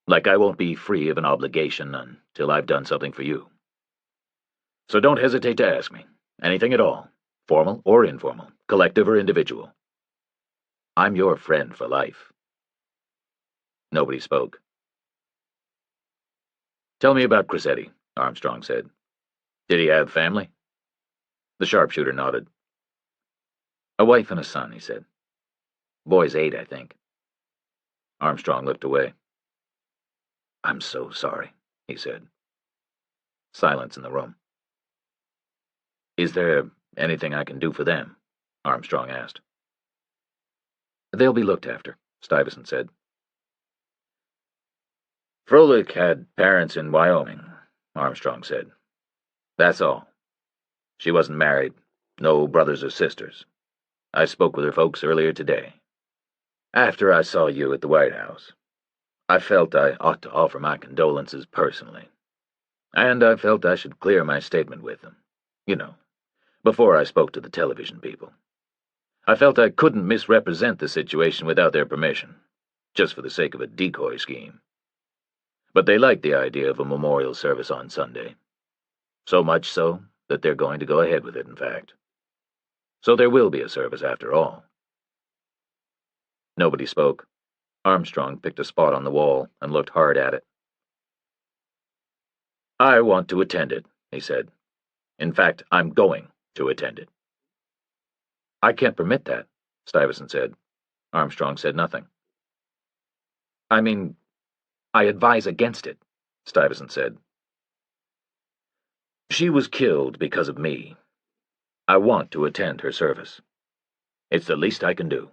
Like I won't be free of an obligation until I've done something for you. So don't hesitate to ask me. Anything at all, formal or informal, collective or individual. I'm your friend for life." Nobody spoke. "Tell me about Crissetti," Armstrong said. "Did he have family?" The sharpshooter nodded. "A wife and a son," he said. "Boy's 8, I think." Armstrong looked away. "I'm so sorry," he said. Silence in the room. "Is there anything I can do for them?" Armstrong asked. "They'll be looked after," Stuyvesant said. "Froelich had parents in Wyoming," Armstrong said. "That's all. She wasn't married, no brothers or sisters. I spoke with her folks earlier today. After I saw you at the White House, I felt I ought to offer my condolences personally. And I felt I should clear my statement with them. You know, before I spoke to the television people. I felt I couldn't misrepresent the situation without their permission, just for the sake of a decoy scheme. But they liked the idea of a memorial service on Sunday. So much so that they're going to go ahead with it, in fact. So there will be a service after all." Nobody spoke. Armstrong picked a spot on the wall and looked hard at it. "I want to attend it," he said. "In fact, I'm going to attend it." "I can't permit that," Stuyvesant said. Armstrong said nothing. "I mean, I advise against it," Stuyvesant said. "She was killed because of me. I want to attend her service. It's the least I can do.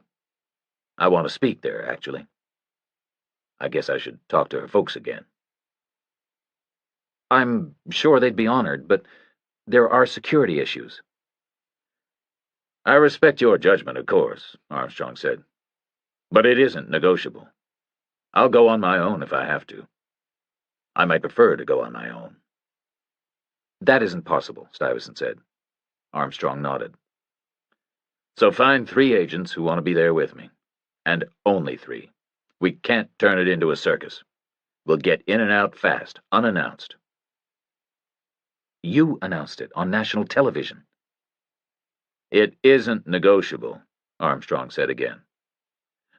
I want to speak there, actually. I guess I should talk to her folks again." "I'm sure they'd be honored, but there are security issues." "I respect your judgment, of course," Armstrong said. "But it isn't negotiable. I'll go on my own if I have to. I might prefer to go on my own." "That isn't possible," Stuyvesant said. Armstrong nodded. "So find 3 agents who want to be there with me. And only 3. We can't turn it into a circus. We'll get in and out fast, unannounced." "You announced it on national television." "It isn't negotiable," Armstrong said again.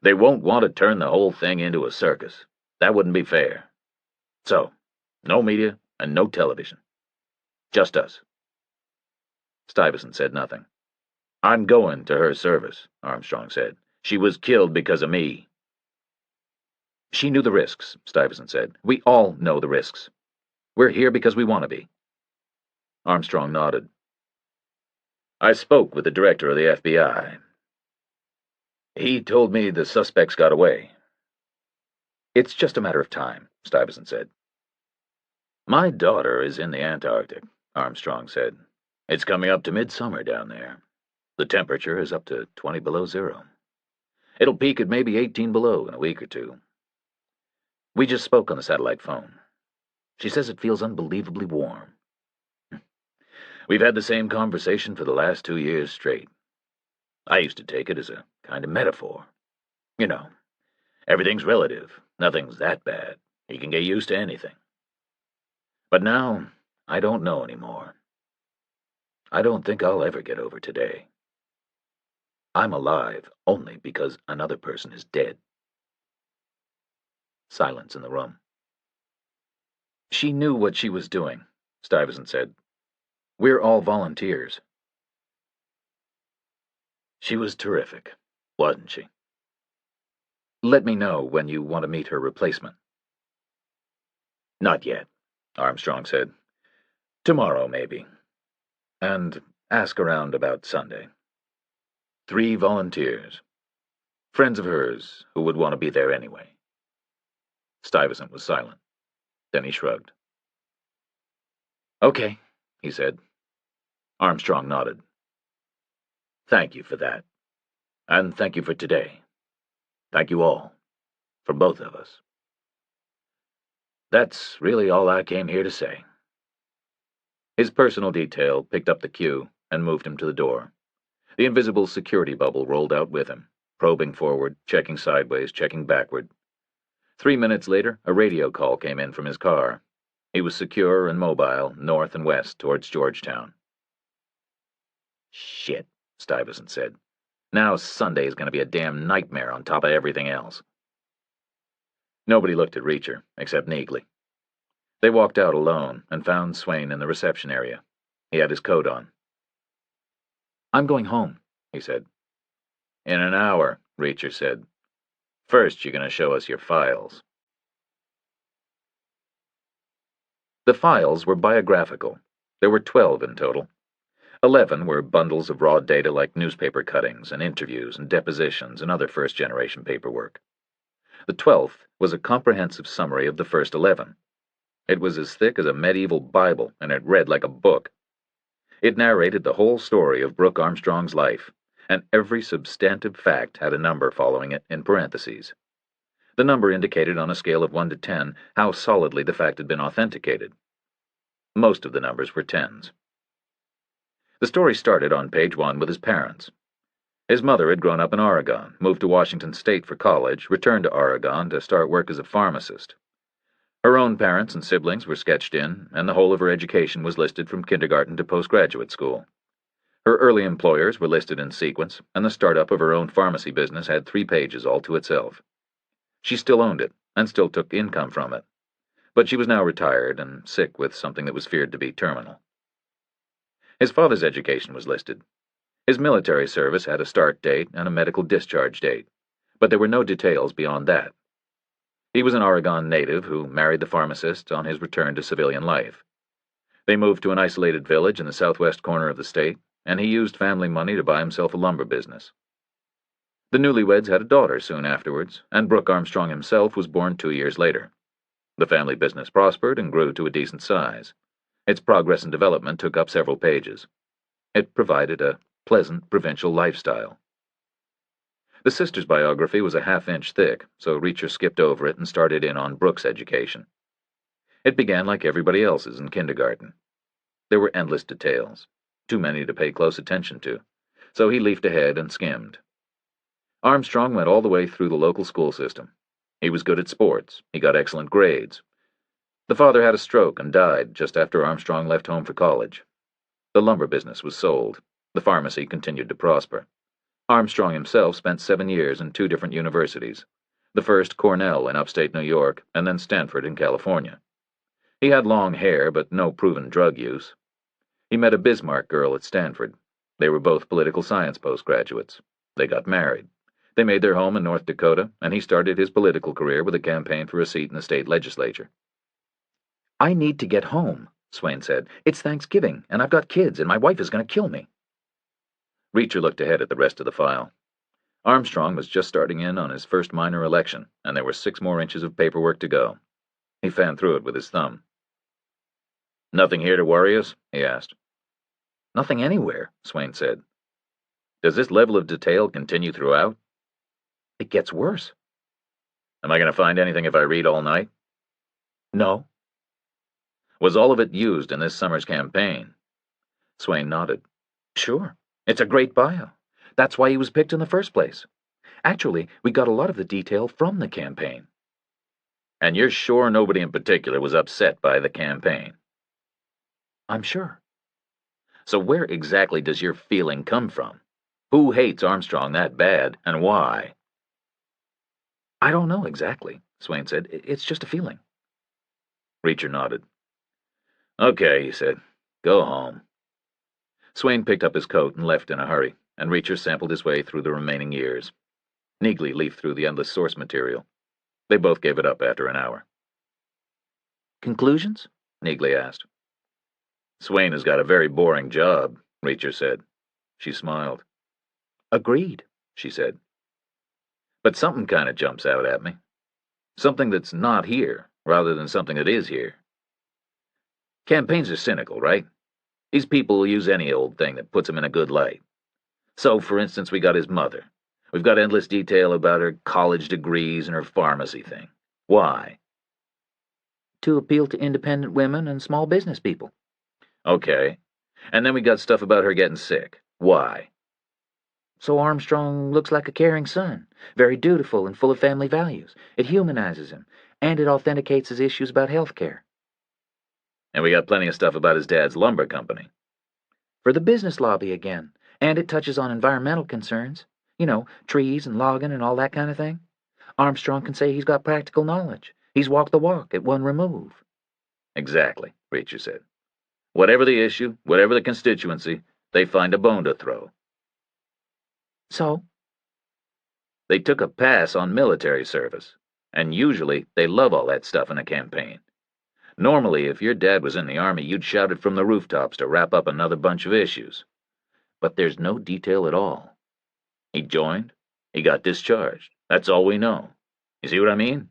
"They won't want to turn the whole thing into a circus. That wouldn't be fair. So, no media and no television. Just us." Stuyvesant said nothing. "I'm going to her service," Armstrong said. "She was killed because of me." "She knew the risks," Stuyvesant said. "We all know the risks. We're here because we want to be." Armstrong nodded. "I spoke with the director of the FBI. He told me the suspects got away." "It's just a matter of time," Stuyvesant said. "My daughter is in the Antarctic," Armstrong said. "It's coming up to midsummer down there. The temperature is up to 20 below zero. It'll peak at maybe 18 below in a week or 2. We just spoke on the satellite phone. She says it feels unbelievably warm. We've had the same conversation for the last 2 years straight. I used to take it as a kind of metaphor. You know, everything's relative. Nothing's that bad. You can get used to anything. But now, I don't know anymore. I don't think I'll ever get over today. I'm alive only because another person is dead." Silence in the room. "She knew what she was doing," Stuyvesant said. "We're all volunteers." "She was terrific, wasn't she?" "Let me know when you want to meet her replacement." "Not yet," Armstrong said. "Tomorrow, maybe. And ask around about Sunday. 3 volunteers. Friends of hers who would want to be there anyway." Stuyvesant was silent. Then he shrugged. "Okay," he said. Armstrong nodded. "Thank you for that. And thank you for today. Thank you all. For both of us. That's really all I came here to say." His personal detail picked up the cue and moved him to the door. The invisible security bubble rolled out with him, probing forward, checking sideways, checking backward. 3 minutes later, a radio call came in from his car. He was secure and mobile, north and west towards Georgetown. Shit, Stuyvesant said. Now Sunday is going to be a damn nightmare on top of everything else. Nobody looked at Reacher, except Neagley. They walked out alone and found Swain in the reception area. He had his coat on. I'm going home, he said. In an hour, Reacher said. First, you're going to show us your files. The files were biographical. There were 12 in total. 11 were bundles of raw data like newspaper cuttings and interviews and depositions and other first-generation paperwork. The 12th was a comprehensive summary of the first 11. It was as thick as a medieval Bible, and it read like a book. It narrated the whole story of Brooke Armstrong's life, and every substantive fact had a number following it in parentheses. The number indicated on a scale of 1 to 10 how solidly the fact had been authenticated. Most of the numbers were 10s. The story started on page 1 with his parents. His mother had grown up in Oregon, moved to Washington State for college, returned to Oregon to start work as a pharmacist. Her own parents and siblings were sketched in, and the whole of her education was listed from kindergarten to postgraduate school. Her early employers were listed in sequence, and the startup of her own pharmacy business had 3 pages all to itself. She still owned it, and still took income from it. But she was now retired and sick with something that was feared to be terminal. His father's education was listed. His military service had a start date and a medical discharge date, but there were no details beyond that. He was an Oregon native who married the pharmacist on his return to civilian life. They moved to an isolated village in the southwest corner of the state, and he used family money to buy himself a lumber business. The newlyweds had a daughter soon afterwards, and Brooke Armstrong himself was born 2 years later. The family business prospered and grew to a decent size. Its progress and development took up several pages. It provided a pleasant provincial lifestyle. The sister's biography was a half-inch thick, so Reacher skipped over it and started in on Brooke's education. It began like everybody else's in kindergarten. There were endless details, too many to pay close attention to, so he leafed ahead and skimmed. Armstrong went all the way through the local school system. He was good at sports. He got excellent grades. The father had a stroke and died just after Armstrong left home for college. The lumber business was sold. The pharmacy continued to prosper. Armstrong himself spent 7 years in 2 different universities, the first Cornell in upstate New York, and then Stanford in California. He had long hair, but no proven drug use. He met a Bismarck girl at Stanford. They were both political science postgraduates. They got married. They made their home in North Dakota, and he started his political career with a campaign for a seat in the state legislature. I need to get home, Swain said. It's Thanksgiving, and I've got kids, and my wife is going to kill me. Reacher looked ahead at the rest of the file. Armstrong was just starting in on his first minor election, and there were 6 more inches of paperwork to go. He fanned through it with his thumb. "Nothing here to worry us?" he asked. Nothing anywhere, Swain said. "Does this level of detail continue throughout?" It gets worse. "Am I going to find anything if I read all night?" No. "Was all of it used in this summer's campaign?" Swain nodded. Sure. It's a great bio. That's why he was picked in the first place. Actually, we got a lot of the detail from the campaign. "And you're sure nobody in particular was upset by the campaign?" I'm sure. "So where exactly does your feeling come from? Who hates Armstrong that bad, and why?" I don't know exactly, Swain said. It's just a feeling. Reacher nodded. "Okay," he said. "Go home." Swain picked up his coat and left in a hurry, and Reacher sampled his way through the remaining years. Neagley leafed through the endless source material. They both gave it up after an hour. "Conclusions?" Neagley asked. "Swain has got a very boring job," Reacher said. She smiled. "Agreed," she said. "But something kind of jumps out at me. Something that's not here, rather than something that is here. Campaigns are cynical, right? These people use any old thing that puts them in a good light. So, for instance, we got his mother. We've got endless detail about her college degrees and her pharmacy thing. Why?" "To appeal to independent women and small business people." Okay. And then we got stuff about her getting sick. Why? "So Armstrong looks like a caring son, very dutiful and full of family values. It humanizes him, and it authenticates his issues about health care." And we got plenty of stuff about his dad's lumber company. "For the business lobby again. And it touches on environmental concerns. You know, trees and logging and all that kind of thing. Armstrong can say he's got practical knowledge. He's walked the walk at one remove. Exactly, Reacher said. Whatever the issue, whatever the constituency, they find a bone to throw. So? They took a pass on military service, and usually they love all that stuff in a campaign. Normally, if your dad was in the Army, you'd shout it from the rooftops to wrap up another bunch of issues. But there's no detail at all. He joined, he got discharged. That's all we know. You see what I mean?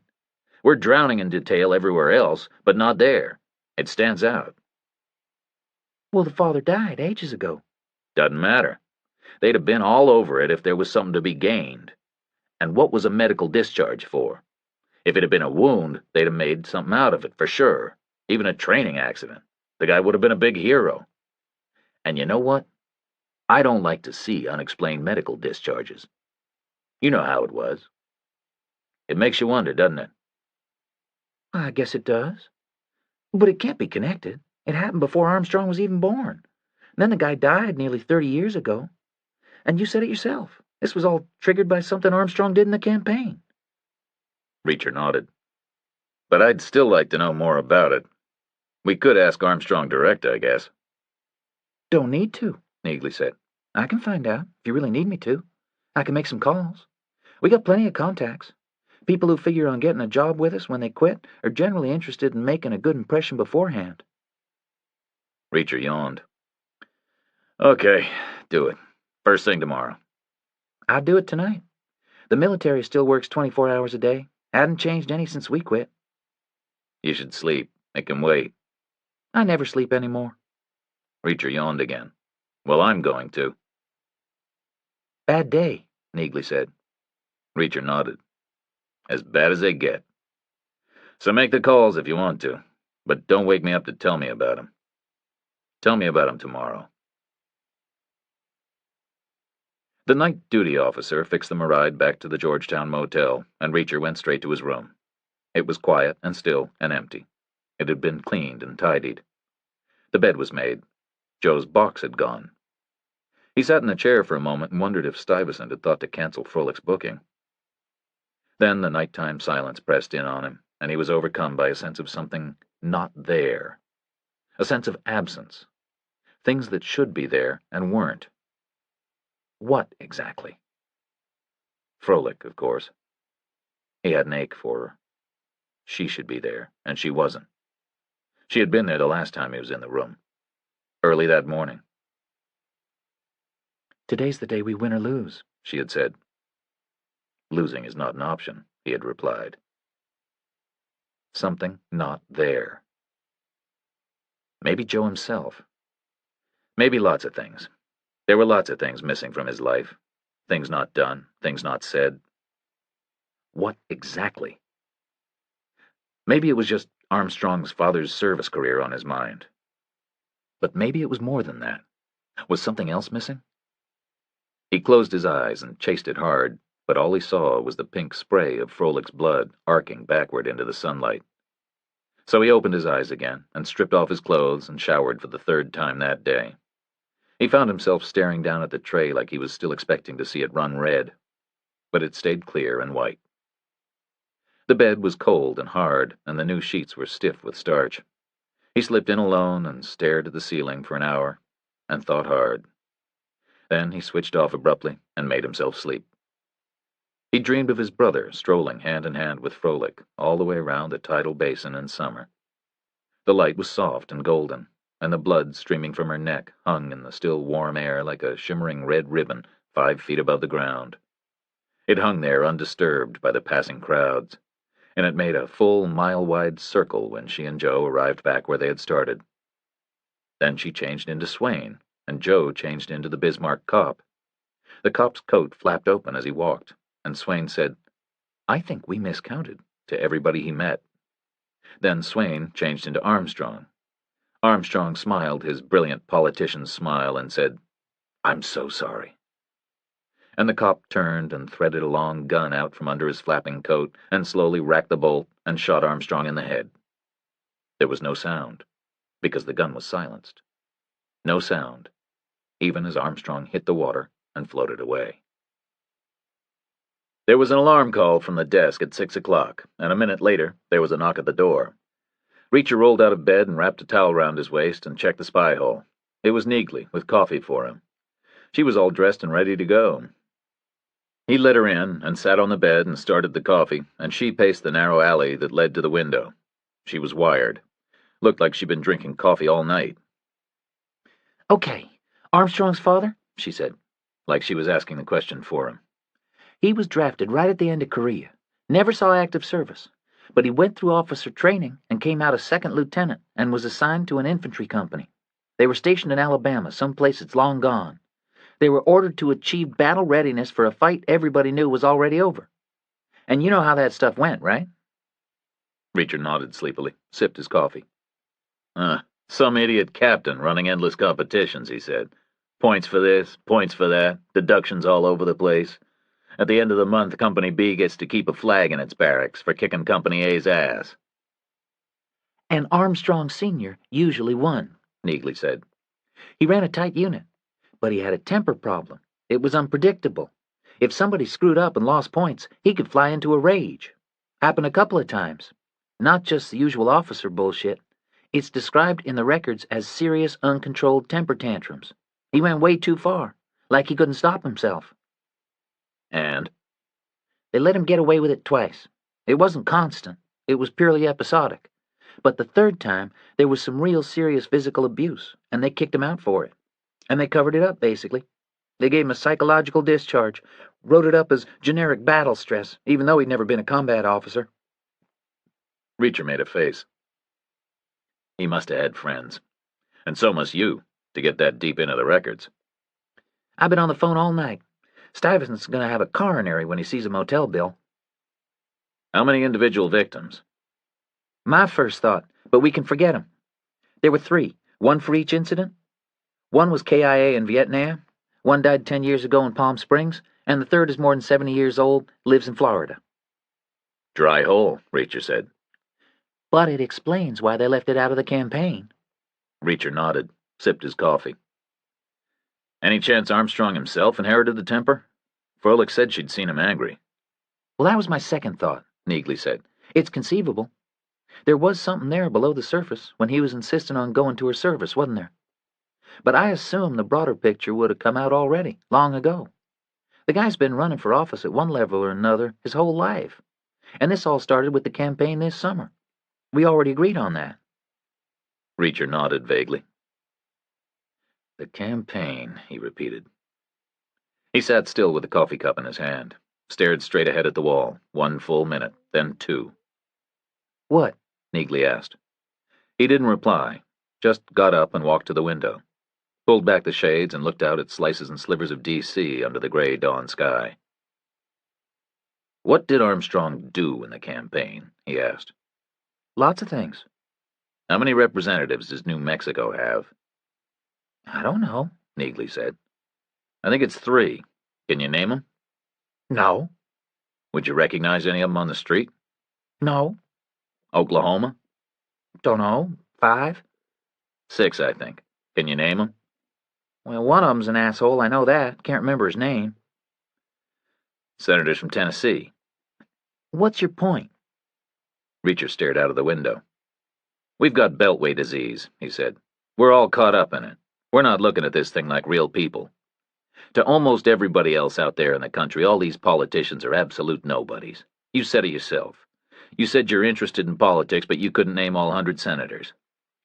We're drowning in detail everywhere else, but not there. It stands out. Well, the father died ages ago. Doesn't matter. They'd have been all over it if there was something to be gained. And what was a medical discharge for? If it had been a wound, they'd have made something out of it, for sure. Even a training accident. The guy would have been a big hero. And you know what? I don't like to see unexplained medical discharges. You know how it was. It makes you wonder, doesn't it? I guess it does. But it can't be connected. It happened before Armstrong was even born. Then the guy died nearly 30 years ago. And you said it yourself. This was all triggered by something Armstrong did in the campaign. Reacher nodded. But I'd still like to know more about it. We could ask Armstrong direct, I guess. Don't need to, Neagley said. I can find out, if you really need me to. I can make some calls. We got plenty of contacts. People who figure on getting a job with us when they quit are generally interested in making a good impression beforehand. Reacher yawned. Okay, do it. First thing tomorrow. I'll do it tonight. The military still works 24 hours a day. Hadn't changed any since we quit. You should sleep. It can wait. I never sleep anymore. Reacher yawned again. Well, I'm going to. Bad day, Neagley said. Reacher nodded. As bad as they get. So make the calls if you want to, but don't wake me up to tell me about them. Tell me about them tomorrow. The night duty officer fixed them a ride back to the Georgetown motel, and Reacher went straight to his room. It was quiet and still and empty. It had been cleaned and tidied. The bed was made. Joe's box had gone. He sat in the chair for a moment and wondered if Stuyvesant had thought to cancel Froelic's booking. Then the nighttime silence pressed in on him, and he was overcome by a sense of something not there. A sense of absence. Things that should be there and weren't. What exactly? Froelich, of course. He had an ache for her. She should be there, and she wasn't. She had been there the last time he was in the room. Early that morning. Today's the day we win or lose, she had said. Losing is not an option, he had replied. Something not there. Maybe Joe himself. Maybe lots of things. There were lots of things missing from his life. Things not done, things not said. What exactly? Maybe it was just Armstrong's father's service career on his mind. But maybe it was more than that. Was something else missing? He closed his eyes and chased it hard, but all he saw was the pink spray of Froelic's blood arcing backward into the sunlight. So he opened his eyes again and stripped off his clothes and showered for the third time that day. He found himself staring down at the tray like he was still expecting to see it run red, but it stayed clear and white. The bed was cold and hard, and the new sheets were stiff with starch. He slipped in alone and stared at the ceiling for an hour, and thought hard. Then he switched off abruptly and made himself sleep. He dreamed of his brother strolling hand in hand with Froelich all the way around the tidal basin in summer. The light was soft and golden, and the blood streaming from her neck hung in the still warm air like a shimmering red ribbon 5 feet above the ground. It hung there undisturbed by the passing crowds, and it made a full mile-wide circle when she and Joe arrived back where they had started. Then she changed into Swain, and Joe changed into the Bismarck cop. The cop's coat flapped open as he walked, and Swain said, "I think we miscounted," to everybody he met. Then Swain changed into Armstrong. Armstrong smiled his brilliant politician's smile and said, "I'm so sorry." And the cop turned and threaded a long gun out from under his flapping coat and slowly racked the bolt and shot Armstrong in the head. There was no sound, because the gun was silenced. No sound. even as Armstrong hit the water and floated away. There was an alarm call from the desk at 6 o'clock, and a minute later there was a knock at the door. Reacher rolled out of bed and wrapped a towel round his waist and checked the spy hole. It was Neagley, with coffee for him. She was all dressed and ready to go. He let her in and sat on the bed and started the coffee, and she paced the narrow alley that led to the window. She was wired. Looked like she'd been drinking coffee all night. "Okay, Armstrong's father?" she said. Like she was asking the question for him. "He was drafted right at the end of Korea. Never saw active service. But he went through officer training and came out a second lieutenant and was assigned to an infantry company. They were stationed in Alabama, some place that's long gone. They were ordered to achieve battle readiness for a fight everybody knew was already over. And you know how that stuff went, right?" Reacher nodded sleepily, sipped his coffee. Some idiot captain running endless competitions, he said. Points for this, points for that, deductions all over the place. At the end of the month, Company B gets to keep a flag in its barracks for kicking Company A's ass. "And Armstrong Sr. usually won," Neagley said. "He ran a tight unit, but he had a temper problem. It was unpredictable. If somebody screwed up and lost points, he could fly into a rage. Happened a couple of times. Not just the usual officer bullshit. It's described in the records as serious, uncontrolled temper tantrums. He went way too far, like he couldn't stop himself." "And?" "They let him get away with it twice. It wasn't constant. It was purely episodic. But the third time, there was some real serious physical abuse, and they kicked him out for it. And they covered it up, basically. They gave him a psychological discharge, wrote it up as generic battle stress, even though he'd never been a combat officer." Reacher made a face. He must have had friends. And so must you, to get that deep into the records. "I've been on the phone all night. Stuyvesant's going to have a coronary when he sees a motel bill." "How many individual victims?" "My first thought, but we can forget him. There were 3, one for each incident. One was KIA in Vietnam, one died 10 years ago in Palm Springs, and the third is more than 70 years old, lives in Florida." "Dry hole," Reacher said. "But it explains why they left it out of the campaign." Reacher nodded, sipped his coffee. "Any chance Armstrong himself inherited the temper? Froelich said she'd seen him angry." "Well, that was my second thought," Neagley said. "It's conceivable. There was something there below the surface when he was insisting on going to her service, wasn't there? But I assume the broader picture would have come out already, long ago. The guy's been running for office at one level or another his whole life. And this all started with the campaign this summer. We already agreed on that." Reacher nodded vaguely. "The campaign," he repeated. He sat still with the coffee cup in his hand, stared straight ahead at the wall, 1 full minute, then 2. "What?" Neagley asked. He didn't reply, just got up and walked to the window, pulled back the shades and looked out at slices and slivers of D.C. under the gray dawn sky. "What did Armstrong do in the campaign?" he asked. "Lots of things." "How many representatives does New Mexico have?" "I don't know," Neagley said. "I think it's 3. Can you name them?" "No." "Would you recognize any of them on the street?" "No." "Oklahoma?" "Don't know. 5." "6, I think. Can you name them?" "Well, one of them's an asshole, I know that. Can't remember his name." "Senators from Tennessee?" "What's your point?" Reacher stared out of the window. "We've got beltway disease," he said. "We're all caught up in it. We're not looking at this thing like real people. To almost everybody else out there in the country, all these politicians are absolute nobodies. You said it yourself. You said you're interested in politics, but you couldn't name all 100 senators.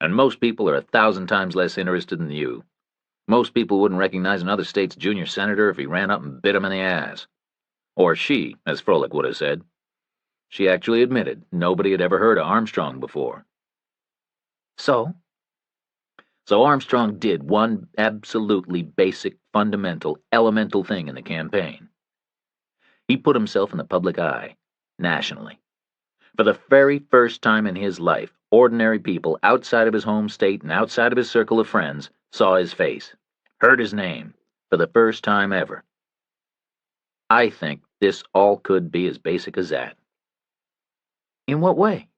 And most people are 1,000 times less interested than you. Most people wouldn't recognize another state's junior senator if he ran up and bit him in the ass. Or she, as Froelich would have said. She actually admitted nobody had ever heard of Armstrong before." "So?" "So Armstrong did one absolutely basic, fundamental, elemental thing in the campaign. He put himself in the public eye, nationally. For the very first time in his life, ordinary people outside of his home state and outside of his circle of friends saw his face, heard his name, for the first time ever. I think this all could be as basic as that." "In what way?"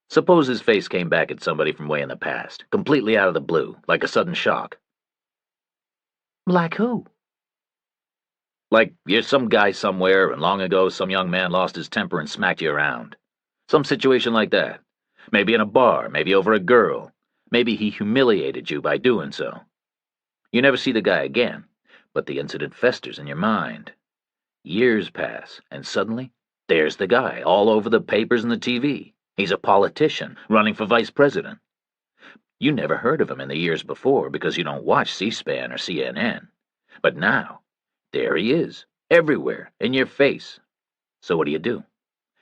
Suppose his face came back at somebody from way in the past, completely out of the blue, like a sudden shock. Like who? Like you're some guy somewhere, and long ago some young man lost his temper and smacked you around. Some situation like that. Maybe in a bar, maybe over a girl. Maybe he humiliated you by doing so. You never see the guy again, but the incident festers in your mind. Years pass, and suddenly, there's the guy, all over the papers and the TV. He's a politician, running for vice president. You never heard of him in the years before because you don't watch C-SPAN or CNN. But now, there he is, everywhere, in your face. So what do?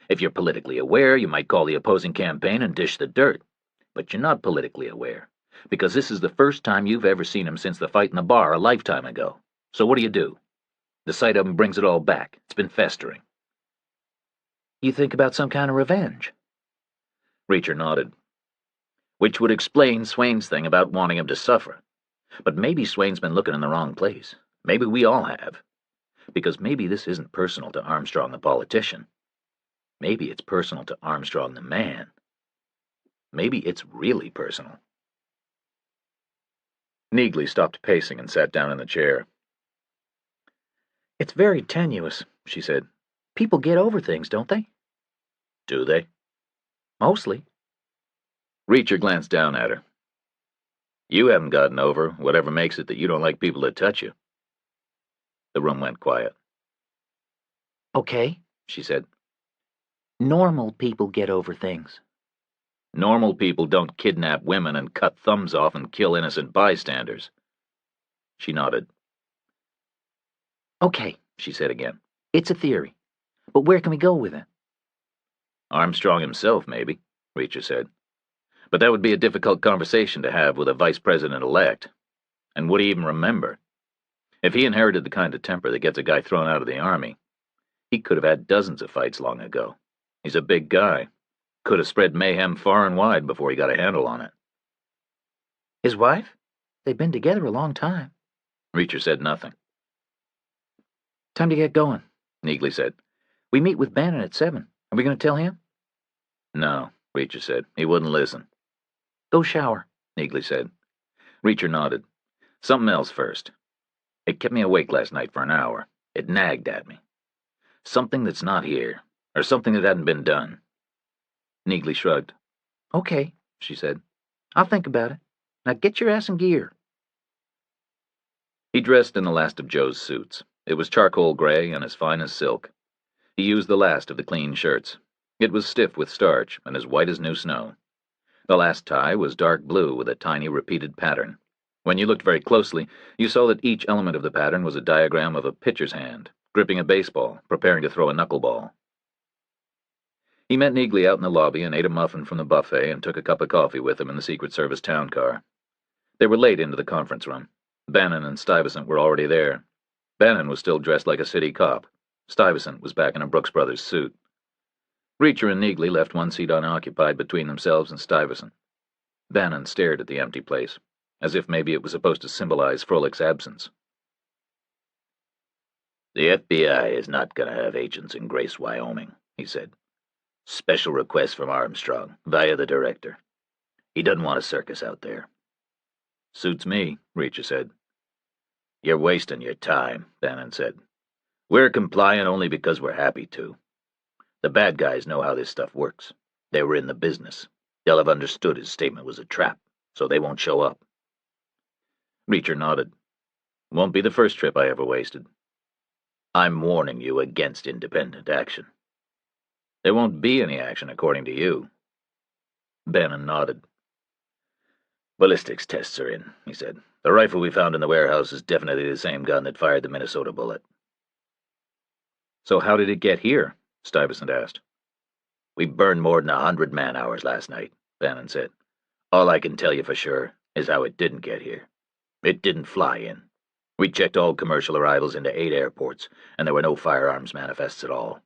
If you're politically aware, you might call the opposing campaign and dish the dirt. But you're not politically aware, because this is the first time you've ever seen him since the fight in the bar a lifetime ago. So what do? The sight of him brings it all back. It's been festering. You think about some kind of revenge? Reacher nodded. Which would explain Swain's thing about wanting him to suffer. But maybe Swain's been looking in the wrong place. Maybe we all have. Because maybe this isn't personal to Armstrong the politician. Maybe it's personal to Armstrong the man. Maybe it's really personal. Neagley stopped pacing and sat down in the chair. It's very tenuous, she said. People get over things, don't they? Do they? Mostly. Reacher glanced down at her. You haven't gotten over whatever makes it that you don't like people to touch you. The room went quiet. Okay, she said. Normal people get over things. Normal people don't kidnap women and cut thumbs off and kill innocent bystanders. She nodded. Okay, she said again. It's a theory. But where can we go with it? Armstrong himself, maybe, Reacher said. But that would be a difficult conversation to have with a vice president-elect. And would he even remember? If he inherited the kind of temper that gets a guy thrown out of the army, he could have had dozens of fights long ago. He's a big guy. Could have spread mayhem far and wide before he got a handle on it. His wife? They've been together a long time. Reacher said nothing. Time to get going, Neagley said. We meet with Bannon at 7. Are we going to tell him? No, Reacher said. He wouldn't listen. Go shower, Neagley said. Reacher nodded. Something else first. It kept me awake last night for an hour. It nagged at me. Something that's not here, or something that hadn't been done. Neagley shrugged. Okay, she said. I'll think about it. Now get your ass in gear. He dressed in the last of Joe's suits. It was charcoal gray and as fine as silk. He used the last of the clean shirts. It was stiff with starch and as white as new snow. The last tie was dark blue with a tiny repeated pattern. When you looked very closely, you saw that each element of the pattern was a diagram of a pitcher's hand, gripping a baseball, preparing to throw a knuckleball. He met Neagley out in the lobby and ate a muffin from the buffet and took a cup of coffee with him in the Secret Service town car. They were late into the conference room. Bannon and Stuyvesant were already there. Bannon was still dressed like a city cop. Stuyvesant was back in a Brooks Brothers suit. Reacher and Neagley left one seat unoccupied between themselves and Stuyvesant. Bannon stared at the empty place, as if maybe it was supposed to symbolize Froelic's absence. The FBI is not going to have agents in Grace, Wyoming, he said. Special request from Armstrong, via the director. He doesn't want a circus out there. Suits me, Reacher said. You're wasting your time, Bannon said. We're complying only because we're happy to. The bad guys know how this stuff works. They were in the business. They'll have understood his statement was a trap, so they won't show up. Reacher nodded. Won't be the first trip I ever wasted. I'm warning you against independent action. There won't be any action, according to you. Bannon nodded. Ballistics tests are in, he said. The rifle we found in the warehouse is definitely the same gun that fired the Minnesota bullet. So how did it get here? Stuyvesant asked. We burned more than 100 man-hours last night, Bannon said. All I can tell you for sure is how it didn't get here. It didn't fly in. We checked all commercial arrivals into 8 airports, and there were no firearms manifests at all.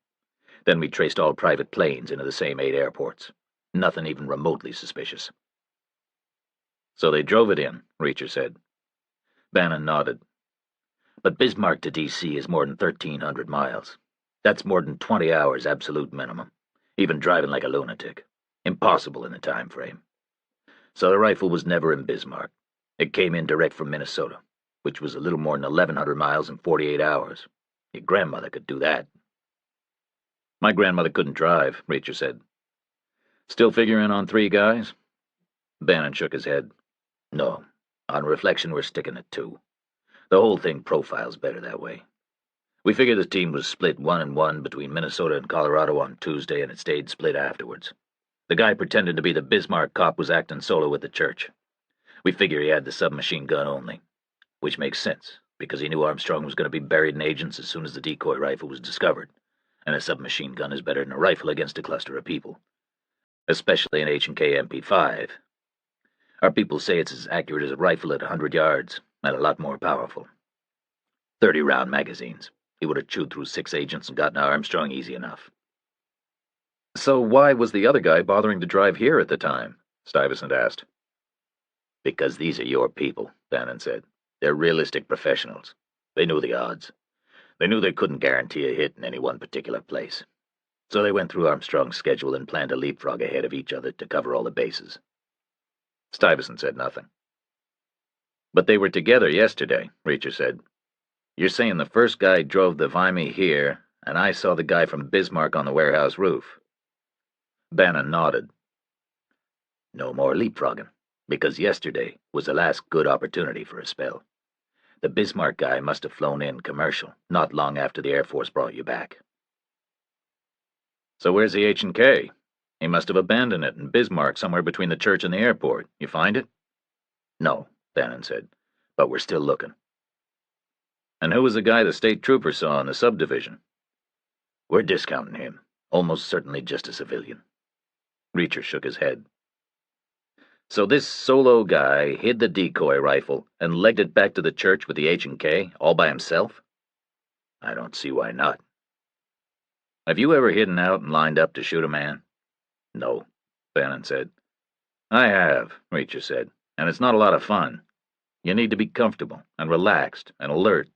Then we traced all private planes into the same 8 airports. Nothing even remotely suspicious. So they drove it in, Reacher said. Bannon nodded. But Bismarck to D.C. is more than 1,300 miles. That's more than 20 hours absolute minimum, even driving like a lunatic. Impossible in the time frame. So the rifle was never in Bismarck. It came in direct from Minnesota. which was a little more than 1,100 miles in 48 hours. Your grandmother could do that. My grandmother couldn't drive, Reacher said. Still figuring on 3 guys? Bannon shook his head. No. On reflection, we're sticking at 2. The whole thing profiles better that way. We figured the team was split 1-1 between Minnesota and Colorado on Tuesday, and it stayed split afterwards. The guy pretending to be the Bismarck cop was acting solo with the church. We figure he had the submachine gun only, which makes sense, because he knew Armstrong was going to be buried in agents as soon as the decoy rifle was discovered, and a submachine gun is better than a rifle against a cluster of people, especially an H&K MP5. Our people say it's as accurate as a rifle at 100 yards, and a lot more powerful. 30-round magazines. He would have chewed through 6 agents and gotten Armstrong easy enough. So why was the other guy bothering to drive here at the time? Stuyvesant asked. Because these are your people, Bannon said. They're realistic professionals. They knew the odds. They knew they couldn't guarantee a hit in any one particular place. So they went through Armstrong's schedule and planned to leapfrog ahead of each other to cover all the bases. Stuyvesant said nothing. But they were together yesterday, Reacher said. You're saying the first guy drove the Vimy here, and I saw the guy from Bismarck on the warehouse roof. Bannon nodded. No more leapfrogging, because yesterday was the last good opportunity for a spell. The Bismarck guy must have flown in commercial, not long after the Air Force brought you back. So where's the H&K? He must have abandoned it in Bismarck somewhere between the church and the airport. You find it? No, Bannon said, but we're still looking. And who was the guy the state trooper saw in the subdivision? We're discounting him. Almost certainly just a civilian. Reacher shook his head. So this solo guy hid the decoy rifle and legged it back to the church with the H&K all by himself? I don't see why not. Have you ever hidden out and lined up to shoot a man? No, Bannon said. I have, Reacher said, and it's not a lot of fun. You need to be comfortable and relaxed and alert.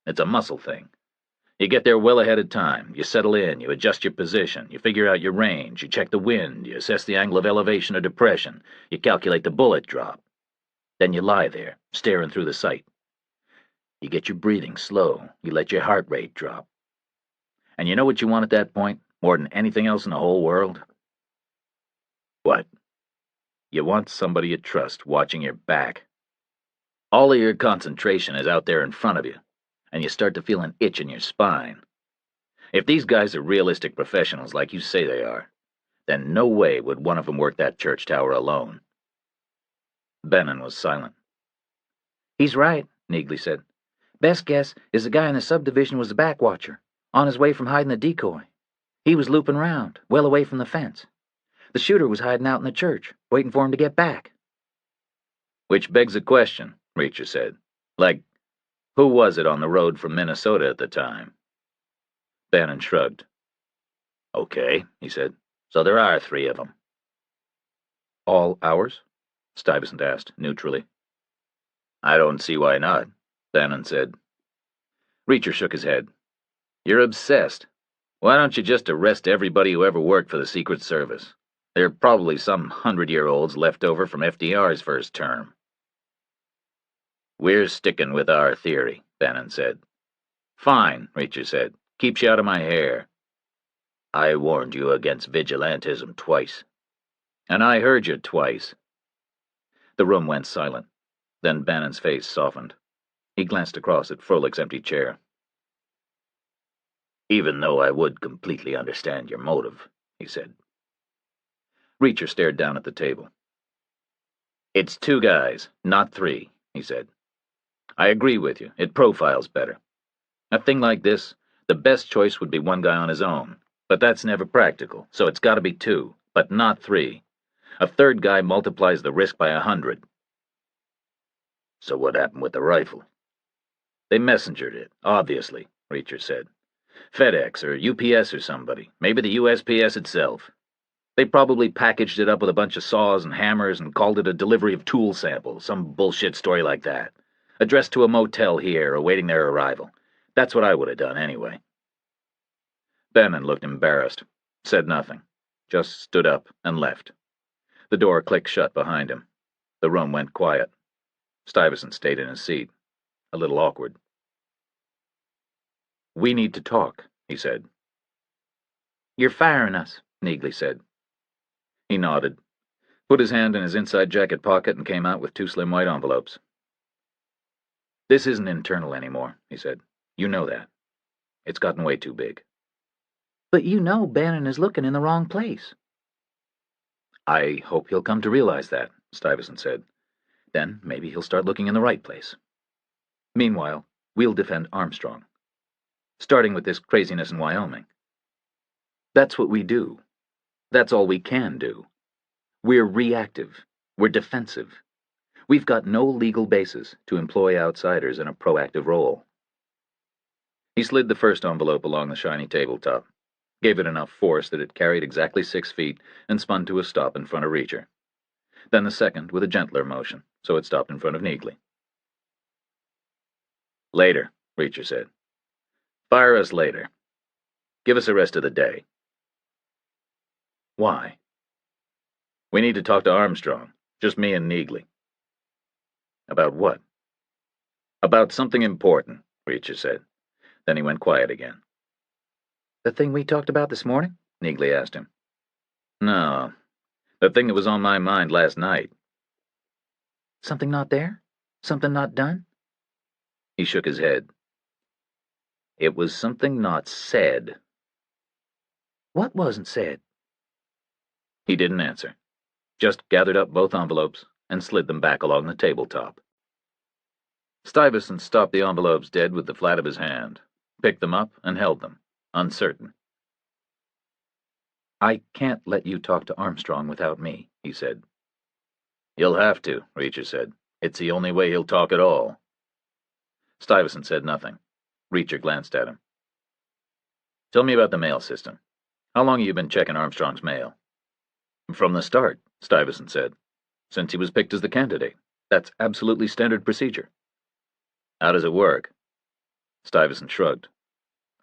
It's a muscle thing. You get there well ahead of time. You settle in, you adjust your position, you figure out your range, you check the wind, you assess the angle of elevation or depression, you calculate the bullet drop. Then you lie there, staring through the sight. You get your breathing slow, you let your heart rate drop. And you know what you want at that point, more than anything else in the whole world? What? You want somebody you trust watching your back. All of your concentration is out there in front of you, and you start to feel an itch in your spine. If these guys are realistic professionals like you say they are, then no way would one of them work that church tower alone. Bannon was silent. He's right, Neagley said. Best guess is the guy in the subdivision was the backwatcher, on his way from hiding the decoy. He was looping round, well away from the fence. The shooter was hiding out in the church, waiting for him to get back. Which begs a question, Reacher said. Like, who was it on the road from Minnesota at the time? Bannon shrugged. Okay, he said. So there are 3 of them. All ours? Stuyvesant asked, neutrally. I don't see why not, Bannon said. Reacher shook his head. You're obsessed. Why don't you just arrest everybody who ever worked for the Secret Service? There are probably some 100-year-olds left over from FDR's first term. We're sticking with our theory, Bannon said. Fine, Reacher said. Keeps you out of my hair. I warned you against vigilantism twice. And I heard you twice. The room went silent. Then Bannon's face softened. He glanced across at Froelic's empty chair. Even though I would completely understand your motive, he said. Reacher stared down at the table. It's 2 guys, not 3, he said. I agree with you. It profiles better. A thing like this, the best choice would be 1 guy on his own. But that's never practical, so it's got to be 2, but not 3. A 3rd guy multiplies the risk by 100. So what happened with the rifle? They messengered it, obviously, Reacher said. FedEx or UPS or somebody, maybe the USPS itself. They probably packaged it up with a bunch of saws and hammers and called it a delivery of tool samples, some bullshit story like that. Addressed to a motel here, awaiting their arrival. That's what I would have done anyway. Bannon looked embarrassed, said nothing, just stood up and left. The door clicked shut behind him. The room went quiet. Stuyvesant stayed in his seat. a little awkward. "We need to talk," he said. "You're firing us," Neagley said. He nodded, put his hand in his inside jacket pocket, and came out with 2 slim white envelopes. "This isn't internal anymore," he said. "You know that. It's gotten way too big." "But you know Bannon is looking in the wrong place." "I hope he'll come to realize that," Stuyvesant said. "Then maybe he'll start looking in the right place. Meanwhile, we'll defend Armstrong. Starting with this craziness in Wyoming. That's what we do. That's all we can do. We're reactive. We're defensive. We've got no legal basis to employ outsiders in a proactive role." He slid the first envelope along the shiny tabletop, gave it enough force that it carried exactly 6 feet, and spun to a stop in front of Reacher. Then the second with a gentler motion, so it stopped in front of Neagley. "Later," Reacher said. "Fire us later. Give us the rest of the day." "Why?" "We need to talk to Armstrong. Just me and Neagley." "About what?" "About something important," Reacher said. Then he went quiet again. "The thing we talked about this morning?" Neagley asked him. "No, the thing that was on my mind last night." "Something not there? Something not done?" He shook his head. "It was something not said." "What wasn't said?" He didn't answer, just gathered up both envelopes and slid them back along the tabletop. Stuyvesant stopped the envelopes dead with the flat of his hand, picked them up and held them, uncertain. "I can't let you talk to Armstrong without me," he said. "You'll have to," Reacher said. "It's the only way he'll talk at all." Stuyvesant said nothing. Reacher glanced at him. "Tell me about the mail system. How long have you been checking Armstrong's mail?" "From the start," Stuyvesant said. "Since he was picked as the candidate. That's absolutely standard procedure." "How does it work?" Stuyvesant shrugged.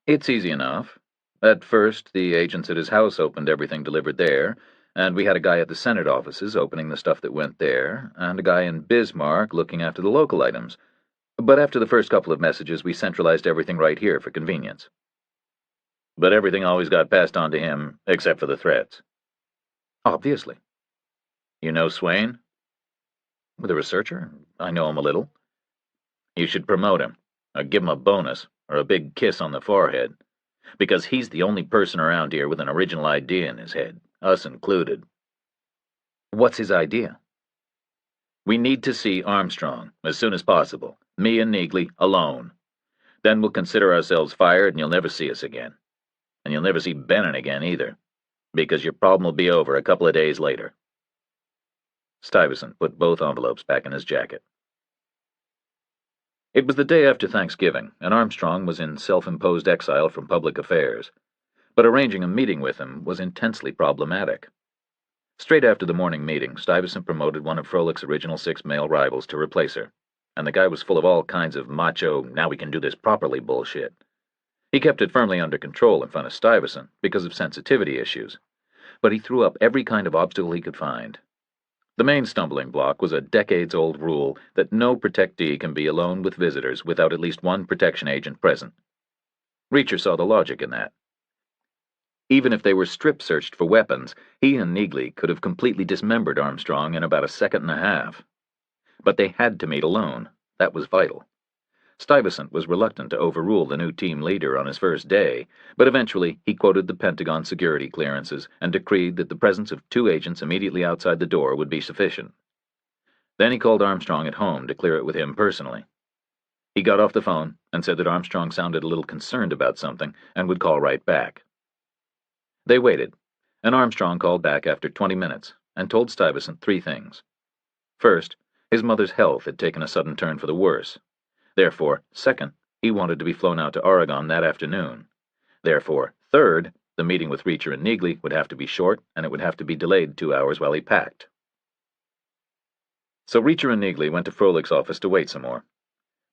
"It's easy enough. At first, the agents at his house opened everything delivered there, and we had a guy at the Senate offices opening the stuff that went there, and a guy in Bismarck looking after the local items. But after the first couple of messages, we centralized everything right here for convenience." "But everything always got passed on to him, except for the threats." "Obviously." "You know Swain?" "The researcher? I know him a little." "You should promote him, or give him a bonus, or a big kiss on the forehead, because he's the only person around here with an original idea in his head, us included." "What's his idea?" "We need to see Armstrong, as soon as possible, me and Neagley, alone. Then we'll consider ourselves fired and you'll never see us again. And you'll never see Bannon again, either, because your problem will be over a couple of days later." Stuyvesant put both envelopes back in his jacket. It was the day after Thanksgiving, and Armstrong was in self-imposed exile from public affairs, but arranging a meeting with him was intensely problematic. Straight after the morning meeting, Stuyvesant promoted one of Froelic's original 6 male rivals to replace her, and the guy was full of all kinds of macho, now we can do this properly bullshit. He kept it firmly under control in front of Stuyvesant because of sensitivity issues, but he threw up every kind of obstacle he could find. The main stumbling block was a decades-old rule that no protectee can be alone with visitors without at least one protection agent present. Reacher saw the logic in that. Even if they were strip-searched for weapons, he and Neagley could have completely dismembered Armstrong in about a second and a half. But they had to meet alone. That was vital. Stuyvesant was reluctant to overrule the new team leader on his first day, but eventually he quoted the Pentagon security clearances and decreed that the presence of 2 agents immediately outside the door would be sufficient. Then he called Armstrong at home to clear it with him personally. He got off the phone and said that Armstrong sounded a little concerned about something and would call right back. They waited, and Armstrong called back after 20 minutes and told Stuyvesant 3 things. First, his mother's health had taken a sudden turn for the worse. Therefore, second, he wanted to be flown out to Oregon that afternoon. Therefore, third, the meeting with Reacher and Neagley would have to be short, and it would have to be delayed 2 hours while he packed. So Reacher and Neagley went to Froelic's office to wait some more.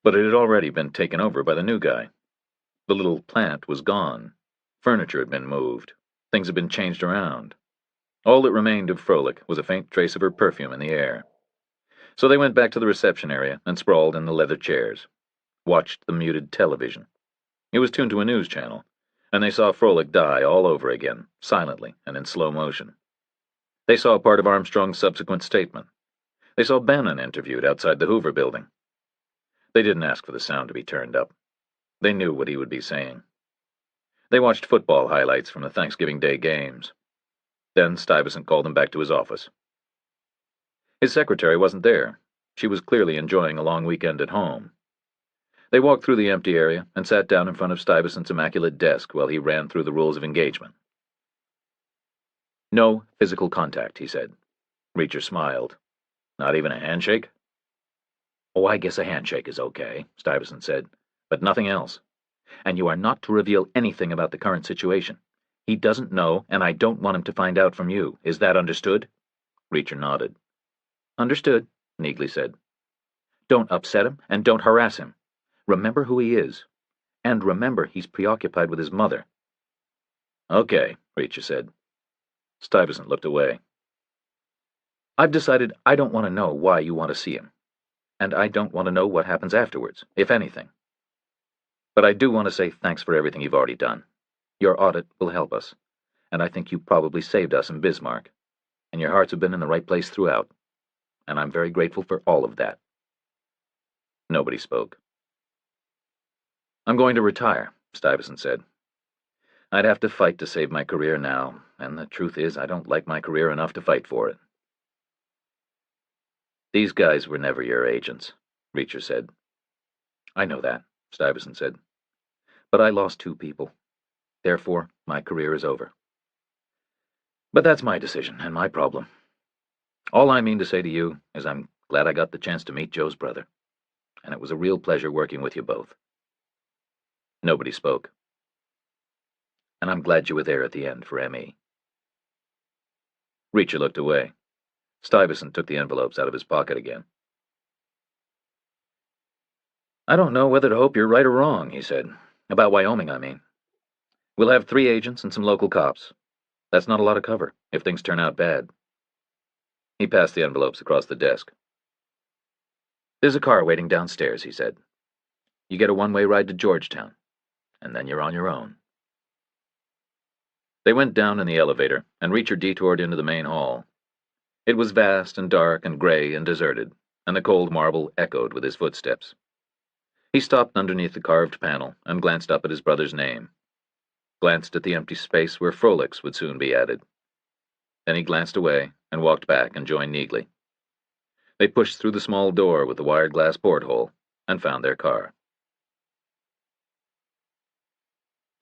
But it had already been taken over by the new guy. The little plant was gone. Furniture had been moved. Things had been changed around. All that remained of Froelich was a faint trace of her perfume in the air. So they went back to the reception area and sprawled in the leather chairs. watched the muted television. It was tuned to a news channel, and they saw Froelich die all over again, silently and in slow motion. They saw part of Armstrong's subsequent statement. They saw Bannon interviewed outside the Hoover building. They didn't ask for the sound to be turned up. They knew what he would be saying. They watched football highlights from the Thanksgiving Day games. Then Stuyvesant called him back to his office. His secretary wasn't there. She was clearly enjoying a long weekend at home. They walked through the empty area and sat down in front of Stuyvesant's immaculate desk while he ran through the rules of engagement. "No physical contact," he said. Reacher smiled. "Not even a handshake?" "Oh, I guess a handshake is okay," Stuyvesant said, "but nothing else. And you are not to reveal anything about the current situation. He doesn't know, and I don't want him to find out from you. Is that understood?" Reacher nodded. "Understood," Neagley said. "Don't upset him, and don't harass him. Remember who he is. And remember he's preoccupied with his mother." "Okay," Reacher said. Stuyvesant looked away. "I've decided I don't want to know why you want to see him. And I don't want to know what happens afterwards, if anything. But I do want to say thanks for everything you've already done. Your audit will help us, and I think you probably saved us in Bismarck, and your hearts have been in the right place throughout, and I'm very grateful for all of that." Nobody spoke. "I'm going to retire," Stuyvesant said. "I'd have to fight to save my career now, and the truth is I don't like my career enough to fight for it." "These guys were never your agents," Reacher said. "I know that," Stuyvesant said. "But I lost 2 people. Therefore, my career is over. But that's my decision and my problem. All I mean to say to you is I'm glad I got the chance to meet Joe's brother, and it was a real pleasure working with you both." Nobody spoke. "And I'm glad you were there at the end for M.E." Reacher looked away. Stuyvesant took the envelopes out of his pocket again. "I don't know whether to hope you're right or wrong," he said. "About Wyoming, I mean. We'll have 3 agents and some local cops. That's not a lot of cover, if things turn out bad." He passed the envelopes across the desk. "There's a car waiting downstairs," he said. "You get a one-way ride to Georgetown, and then you're on your own." They went down in the elevator, and Reacher detoured into the main hall. It was vast and dark and gray and deserted, and the cold marble echoed with his footsteps. He stopped underneath the carved panel and glanced up at his brother's name. Glanced at the empty space where Froelich's would soon be added. Then he glanced away and walked back and joined Neagley. They pushed through the small door with the wired glass porthole and found their car.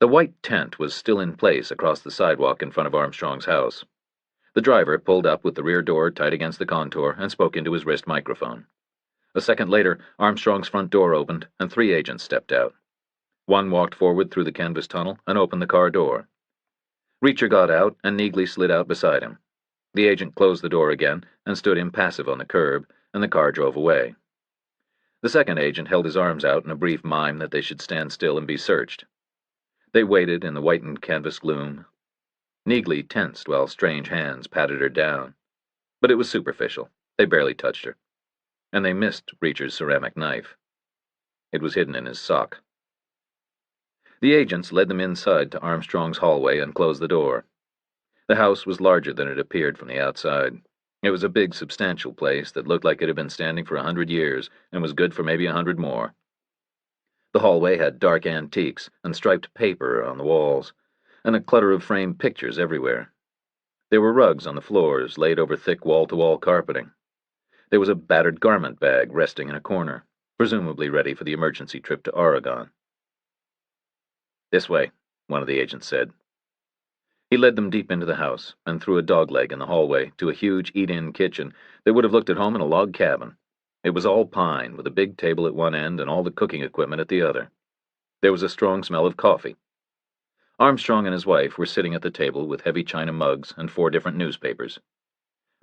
The white tent was still in place across the sidewalk in front of Armstrong's house. The driver pulled up with the rear door tight against the contour and spoke into his wrist microphone. A second later, Armstrong's front door opened and 3 agents stepped out. One walked forward through the canvas tunnel and opened the car door. Reacher got out and Neagley slid out beside him. The agent closed the door again and stood impassive on the curb, and the car drove away. The second agent held his arms out in a brief mime that they should stand still and be searched. They waited in the whitened canvas gloom. Neagley tensed while strange hands patted her down. But it was superficial. They barely touched her. And they missed Reacher's ceramic knife. It was hidden in his sock. The agents led them inside to Armstrong's hallway and closed the door. The house was larger than it appeared from the outside. It was a big, substantial place that looked like it had been standing for 100 years and was good for maybe 100 more. The hallway had dark antiques and striped paper on the walls, and a clutter of framed pictures everywhere. There were rugs on the floors laid over thick wall-to-wall carpeting. There was a battered garment bag resting in a corner, presumably ready for the emergency trip to Oregon. "This way," one of the agents said. He led them deep into the house and through a dogleg in the hallway to a huge eat-in kitchen that would have looked at home in a log cabin. It was all pine, with a big table at one end and all the cooking equipment at the other. There was a strong smell of coffee. Armstrong and his wife were sitting at the table with heavy china mugs and 4 different newspapers.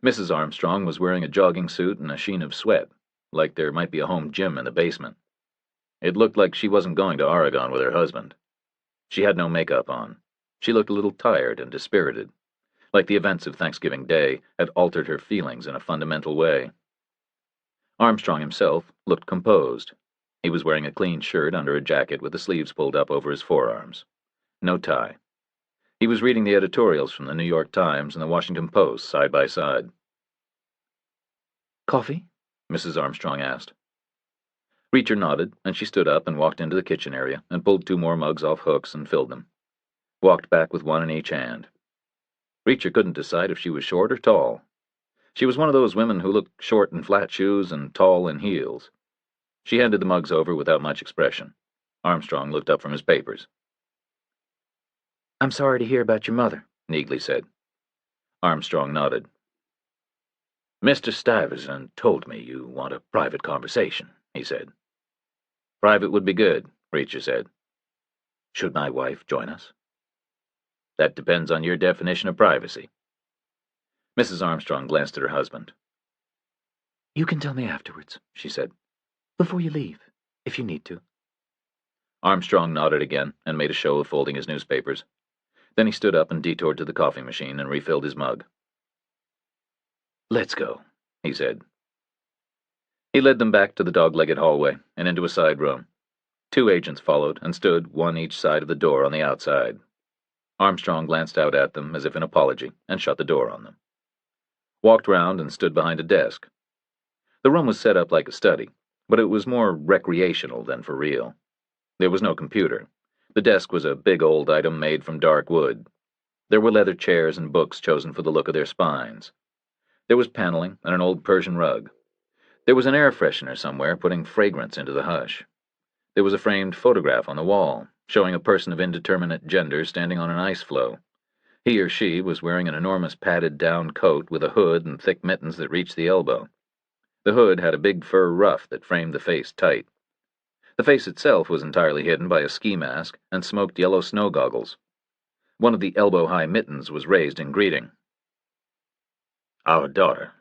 Mrs. Armstrong was wearing a jogging suit and a sheen of sweat, like there might be a home gym in the basement. It looked like she wasn't going to Oregon with her husband. She had no makeup on. She looked a little tired and dispirited, like the events of Thanksgiving Day had altered her feelings in a fundamental way. Armstrong himself looked composed. He was wearing a clean shirt under a jacket with the sleeves pulled up over his forearms. No tie. He was reading the editorials from the New York Times and the Washington Post side by side. "Coffee?" Mrs. Armstrong asked. Reacher nodded, and she stood up and walked into the kitchen area and pulled 2 more mugs off hooks and filled them. Walked back with one in each hand. Reacher couldn't decide if she was short or tall. She was one of those women who look short in flat shoes and tall in heels. She handed the mugs over without much expression. Armstrong looked up from his papers. "I'm sorry to hear about your mother," Neagley said. Armstrong nodded. "Mr. Stuyvesant told me you want a private conversation," he said. "Private would be good," Reacher said. "Should my wife join us?" "That depends on your definition of privacy." Mrs. Armstrong glanced at her husband. "You can tell me afterwards," she said. "Before you leave, if you need to." Armstrong nodded again and made a show of folding his newspapers. Then he stood up and detoured to the coffee machine and refilled his mug. "Let's go," he said. He led them back to the dog-legged hallway and into a side room. 2 agents followed and stood one each side of the door on the outside. Armstrong glanced out at them as if in apology and shut the door on them. Walked round and stood behind a desk. The room was set up like a study, but it was more recreational than for real. There was no computer. The desk was a big old item made from dark wood. There were leather chairs and books chosen for the look of their spines. There was paneling and an old Persian rug. There was an air freshener somewhere putting fragrance into the hush. There was a framed photograph on the wall, showing a person of indeterminate gender standing on an ice floe. He or she was wearing an enormous padded down coat with a hood and thick mittens that reached the elbow. The hood had a big fur ruff that framed the face tight. The face itself was entirely hidden by a ski mask and smoked yellow snow goggles. One of the elbow-high mittens was raised in greeting. "Our daughter,"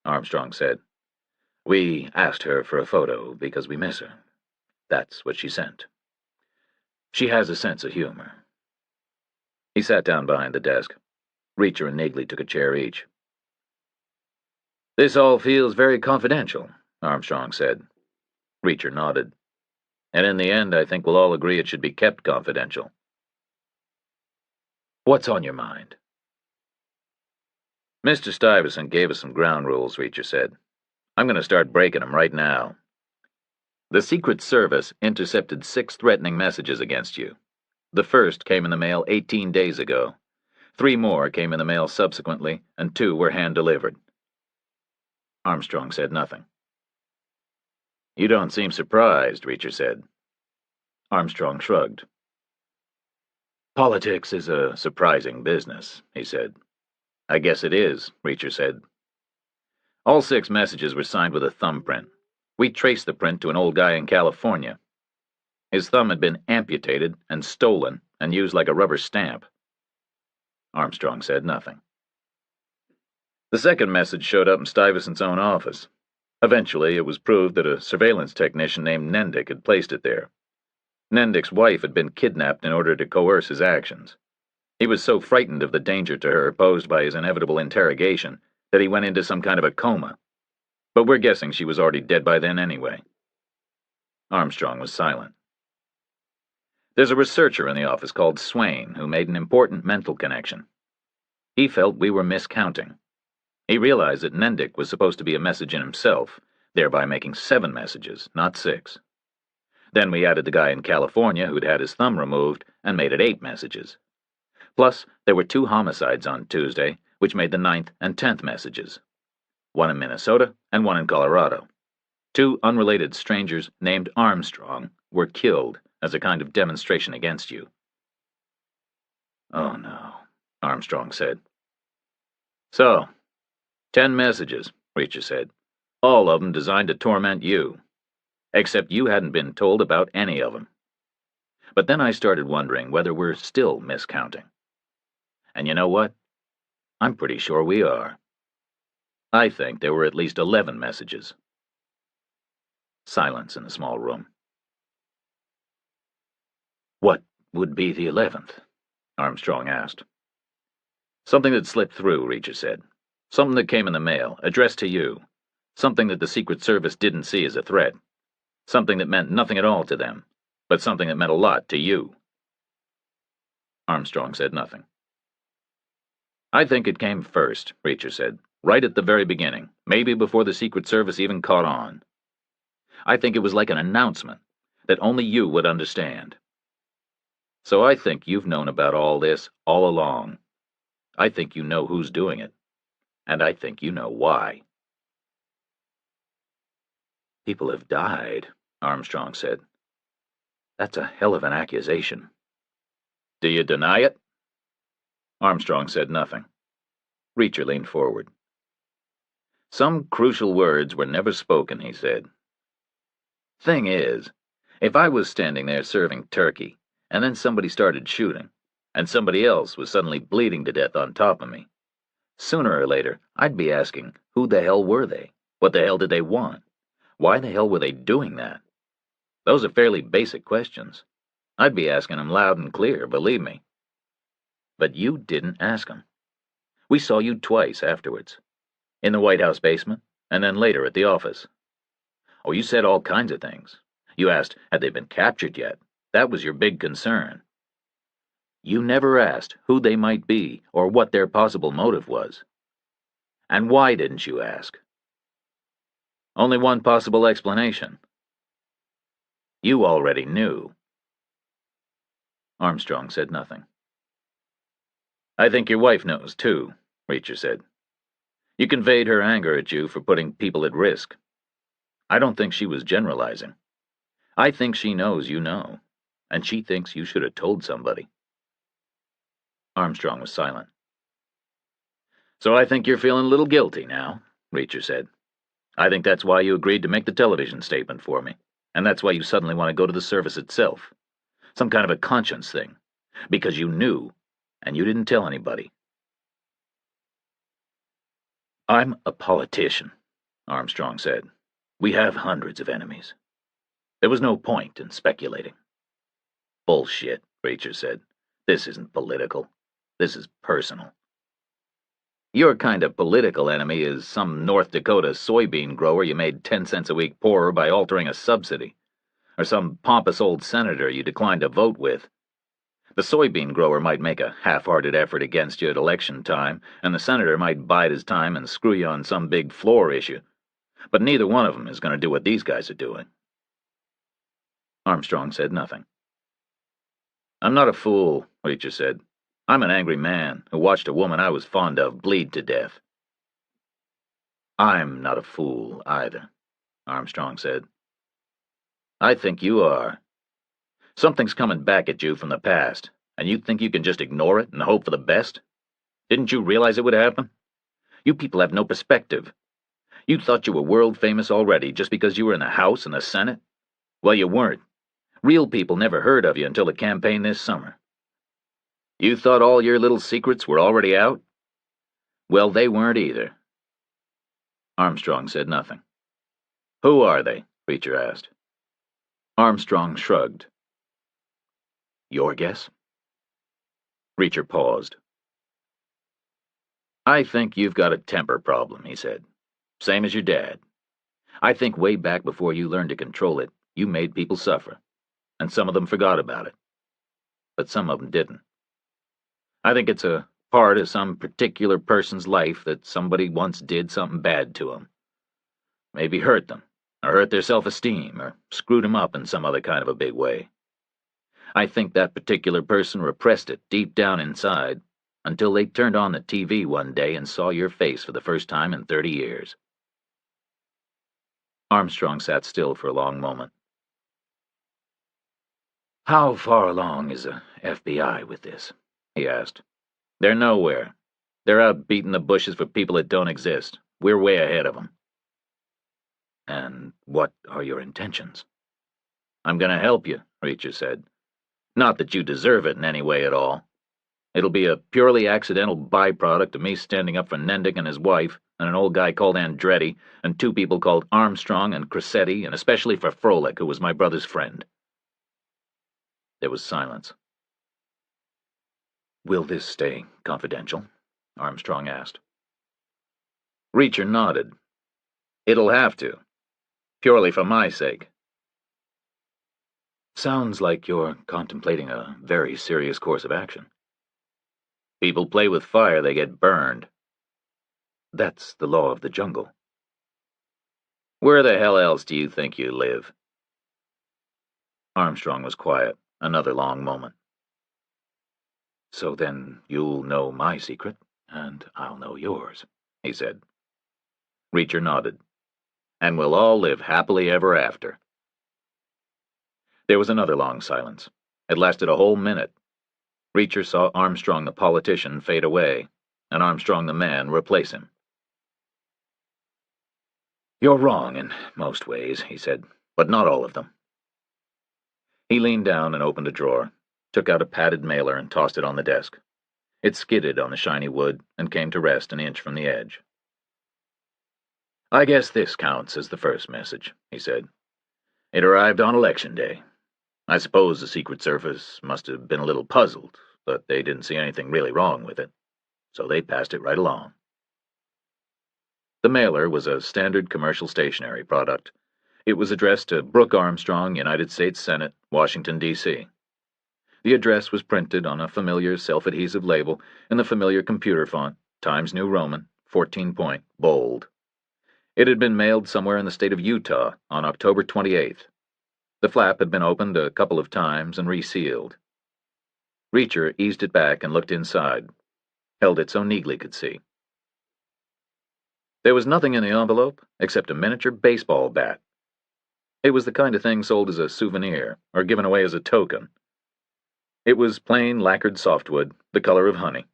Armstrong said. "We asked her for a photo because we miss her. That's what she sent. She has a sense of humor." He sat down behind the desk. Reacher and Neagley took a chair each. "This all feels very confidential," Armstrong said. Reacher nodded. "And in the end, I think we'll all agree it should be kept confidential." "What's on your mind?" "Mr. Stuyvesant gave us some ground rules," Reacher said. "I'm going to start breaking them right now. The Secret Service intercepted 6 threatening messages against you. The first came in the mail 18 days ago. 3 more came in the mail subsequently, and 2 were hand-delivered." Armstrong said nothing. "You don't seem surprised," Reacher said. Armstrong shrugged. "Politics is a surprising business," he said. "I guess it is," Reacher said. "All 6 messages were signed with a thumbprint. We traced the print to an old guy in California. His thumb had been amputated and stolen and used like a rubber stamp." Armstrong said nothing. "The second message showed up in Stuyvesant's own office. Eventually, it was proved that a surveillance technician named Nendick had placed it there. Nendick's wife had been kidnapped in order to coerce his actions. He was so frightened of the danger to her posed by his inevitable interrogation that he went into some kind of a coma. But we're guessing she was already dead by then anyway." Armstrong was silent. "There's a researcher in the office called Swain who made an important mental connection. He felt we were miscounting. He realized that Nendick was supposed to be a message in himself, thereby making 7 messages, not 6. Then we added the guy in California who'd had his thumb removed and made it 8 messages. Plus, there were 2 homicides on Tuesday, which made the 9th and 10th messages. 1 in Minnesota and 1 in Colorado. 2 unrelated strangers named Armstrong were killed as a kind of demonstration against you." "Oh, no," Armstrong said. "So, 10 messages," Reacher said. "All of them designed to torment you. Except you hadn't been told about any of them. But then I started wondering whether we're still miscounting. And you know what? I'm pretty sure we are. I think there were at least 11 messages." Silence in the small room. "What would be the 11th?" Armstrong asked. "Something that slipped through," Reacher said. "Something that came in the mail, addressed to you. Something that the Secret Service didn't see as a threat. Something that meant nothing at all to them, but something that meant a lot to you. Armstrong said nothing. I think it came first, Reacher said, right at the very beginning, maybe before the Secret Service even caught on. I think it was like an announcement that only you would understand. So I think you've known about all this all along. I think you know who's doing it, and I think you know why. People have died, Armstrong said. That's a hell of an accusation. Do you deny it? Armstrong said nothing. Reacher leaned forward. Some crucial words were never spoken, he said. Thing is, if I was standing there serving turkey, and then somebody started shooting, and somebody else was suddenly bleeding to death on top of me, sooner or later I'd be asking, who the hell were they? What the hell did they want? Why the hell were they doing that? Those are fairly basic questions. I'd be asking them loud and clear, believe me. But you didn't ask them. We saw you twice afterwards. In the White House basement, and then later at the office. Oh, you said all kinds of things. You asked, had they been captured yet? That was your big concern. You never asked who they might be or what their possible motive was. And why didn't you ask? Only one possible explanation. You already knew. Armstrong said nothing. I think your wife knows, too, Reacher said. You conveyed her anger at you for putting people at risk. I don't think she was generalizing. I think she knows you know, and she thinks you should have told somebody. Armstrong was silent. So I think you're feeling a little guilty now, Reacher said. I think that's why you agreed to make the television statement for me, and that's why you suddenly want to go to the service itself. Some kind of a conscience thing, because you knew, and you didn't tell anybody. I'm a politician, Armstrong said. We have hundreds of enemies. There was no point in speculating. Bullshit, Reacher said. This isn't political. This is personal. Your kind of political enemy is some North Dakota soybean grower you made 10 cents a week poorer by altering a subsidy, or some pompous old senator you declined to vote with. The soybean grower might make a half-hearted effort against you at election time, and the senator might bide his time and screw you on some big floor issue. But neither one of them is going to do what these guys are doing. Armstrong said nothing. I'm not a fool, Reacher said. I'm an angry man who watched a woman I was fond of bleed to death. I'm not a fool either, Armstrong said. I think you are. Something's coming back at you from the past, and you think you can just ignore it and hope for the best? Didn't you realize it would happen? You people have no perspective. You thought you were world-famous already just because you were in the House and the Senate? Well, you weren't. Real people never heard of you until the campaign this summer. You thought all your little secrets were already out? Well, they weren't either. Armstrong said nothing. Who are they? Reacher asked. Armstrong shrugged. Your guess? Reacher paused. I think you've got a temper problem, he said. Same as your dad. I think way back before you learned to control it, you made people suffer, and some of them forgot about it. But some of them didn't. I think it's a part of some particular person's life that somebody once did something bad to them. Maybe hurt them, or hurt their self-esteem, or screwed them up in some other kind of a big way. I think that particular person repressed it deep down inside until they turned on the TV one day and saw your face for the first time in 30 years. Armstrong sat still for a long moment. How far along is the FBI with this? He asked. They're nowhere. They're out beating the bushes for people that don't exist. We're way ahead of them. And what are your intentions? I'm going to help you, Reacher said. Not that you deserve it in any way at all. It'll be a purely accidental byproduct of me standing up for Nendick and his wife, and an old guy called Andretti, and two people called Armstrong and Cressetti, and especially for Froelich, who was my brother's friend. There was silence. Will this stay confidential? Armstrong asked. Reacher nodded. It'll have to. Purely for my sake. Sounds like you're contemplating a very serious course of action. People play with fire, they get burned. That's the law of the jungle. Where the hell else do you think you live? Armstrong was quiet, another long moment. So then you'll know my secret, and I'll know yours, he said. Reacher nodded. And we'll all live happily ever after. There was another long silence. It lasted a whole minute. Reacher saw Armstrong the politician fade away, and Armstrong the man replace him. You're wrong in most ways, he said, but not all of them. He leaned down and opened a drawer, took out a padded mailer and tossed it on the desk. It skidded on the shiny wood and came to rest an inch from the edge. I guess this counts as the first message, he said. It arrived on Election Day. I suppose the Secret Service must have been a little puzzled, but they didn't see anything really wrong with it, so they passed it right along. The mailer was a standard commercial stationery product. It was addressed to Brooke Armstrong, United States Senate, Washington, D.C. The address was printed on a familiar self-adhesive label in the familiar computer font, Times New Roman, 14-point, bold. It had been mailed somewhere in the state of Utah on October 28th. The flap had been opened a couple of times and resealed. Reacher eased it back and looked inside, held it so Neagley could see. There was nothing in the envelope except a miniature baseball bat. It was the kind of thing sold as a souvenir or given away as a token. It was plain lacquered softwood, the color of honey.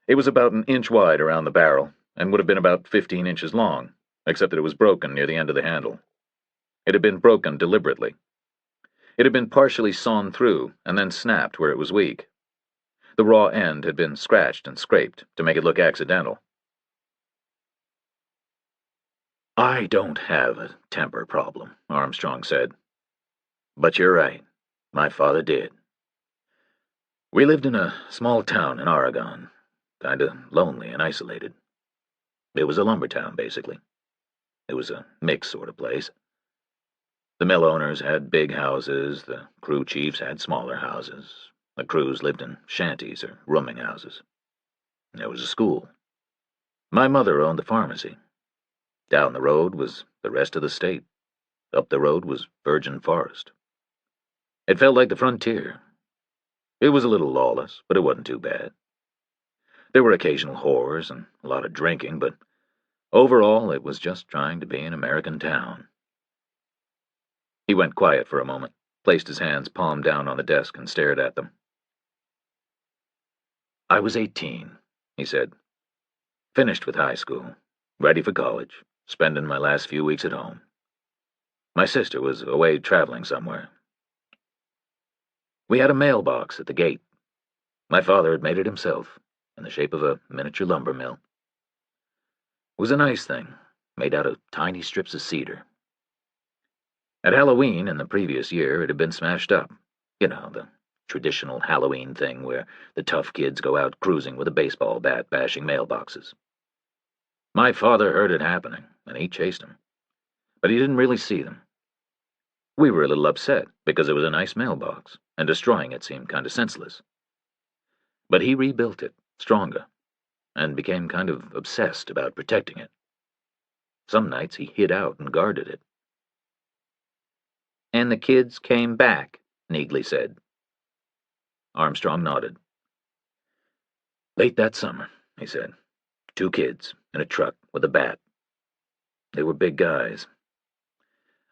It was about an inch wide around the barrel and would have been about 15 inches long, except that it was broken near the end of the handle. It had been broken deliberately. It had been partially sawn through and then snapped where it was weak. The raw end had been scratched and scraped to make it look accidental. I don't have a temper problem, Armstrong said. But you're right. My father did. We lived in a small town in Oregon, kinda lonely and isolated. It was a lumber town, basically. It was a mixed sort of place. The mill owners had big houses, the crew chiefs had smaller houses. The crews lived in shanties or rooming houses. There was a school. My mother owned the pharmacy. Down the road was the rest of the state. Up the road was virgin forest. It felt like the frontier. It was a little lawless, but it wasn't too bad. There were occasional whores and a lot of drinking, but overall it was just trying to be an American town. He went quiet for a moment, placed his hands palm down on the desk and stared at them. I was 18, he said. Finished with high school, ready for college, spending my last few weeks at home. My sister was away traveling somewhere. We had a mailbox at the gate. My father had made it himself, in the shape of a miniature lumber mill. It was a nice thing, made out of tiny strips of cedar. At Halloween in the previous year, it had been smashed up. You know, the traditional Halloween thing where the tough kids go out cruising with a baseball bat bashing mailboxes. My father heard it happening, and he chased them. But he didn't really see them. We were a little upset because it was a nice mailbox, and destroying it seemed kind of senseless. But he rebuilt it, stronger, and became kind of obsessed about protecting it. Some nights he hid out and guarded it. And the kids came back, Neagley said. Armstrong nodded. Late that summer, he said. 2 kids in a truck with a bat. They were big guys.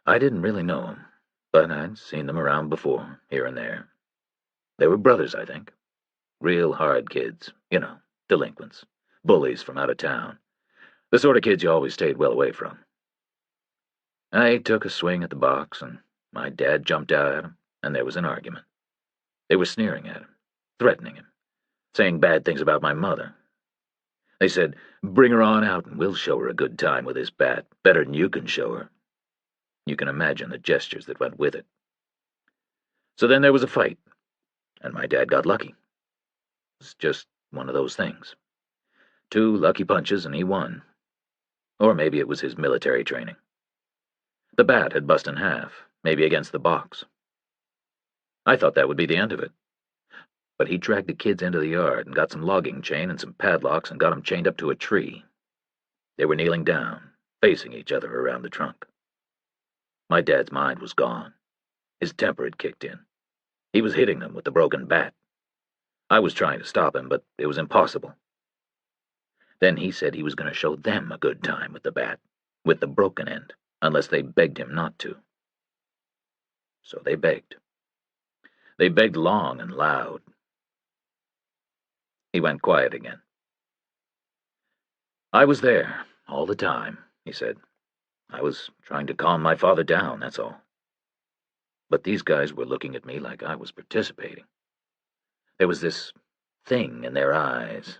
I didn't really know them, but I'd seen them around before, here and there. They were brothers, I think. Real hard kids, you know, delinquents, bullies from out of town. The sort of kids you always stayed well away from. I took a swing at the box, and my dad jumped out at him, and there was an argument. They were sneering at him, threatening him, saying bad things about my mother. They said, bring her on out and we'll show her a good time with this bat, better than you can show her. You can imagine the gestures that went with it. So then there was a fight, and my dad got lucky. It was just one of those things. 2 lucky punches and he won. Or maybe it was his military training. The bat had bust in half, maybe against the box. I thought that would be the end of it. But he dragged the kids into the yard and got some logging chain and some padlocks and got 'em chained up to a tree. They were kneeling down, facing each other around the trunk. My dad's mind was gone. His temper had kicked in. He was hitting them with the broken bat. I was trying to stop him, but it was impossible. Then he said he was going to show them a good time with the bat, with the broken end, unless they begged him not to. So they begged. They begged long and loud. He went quiet again. I was there, all the time, he said. I was trying to calm my father down, that's all. But these guys were looking at me like I was participating. There was this thing in their eyes,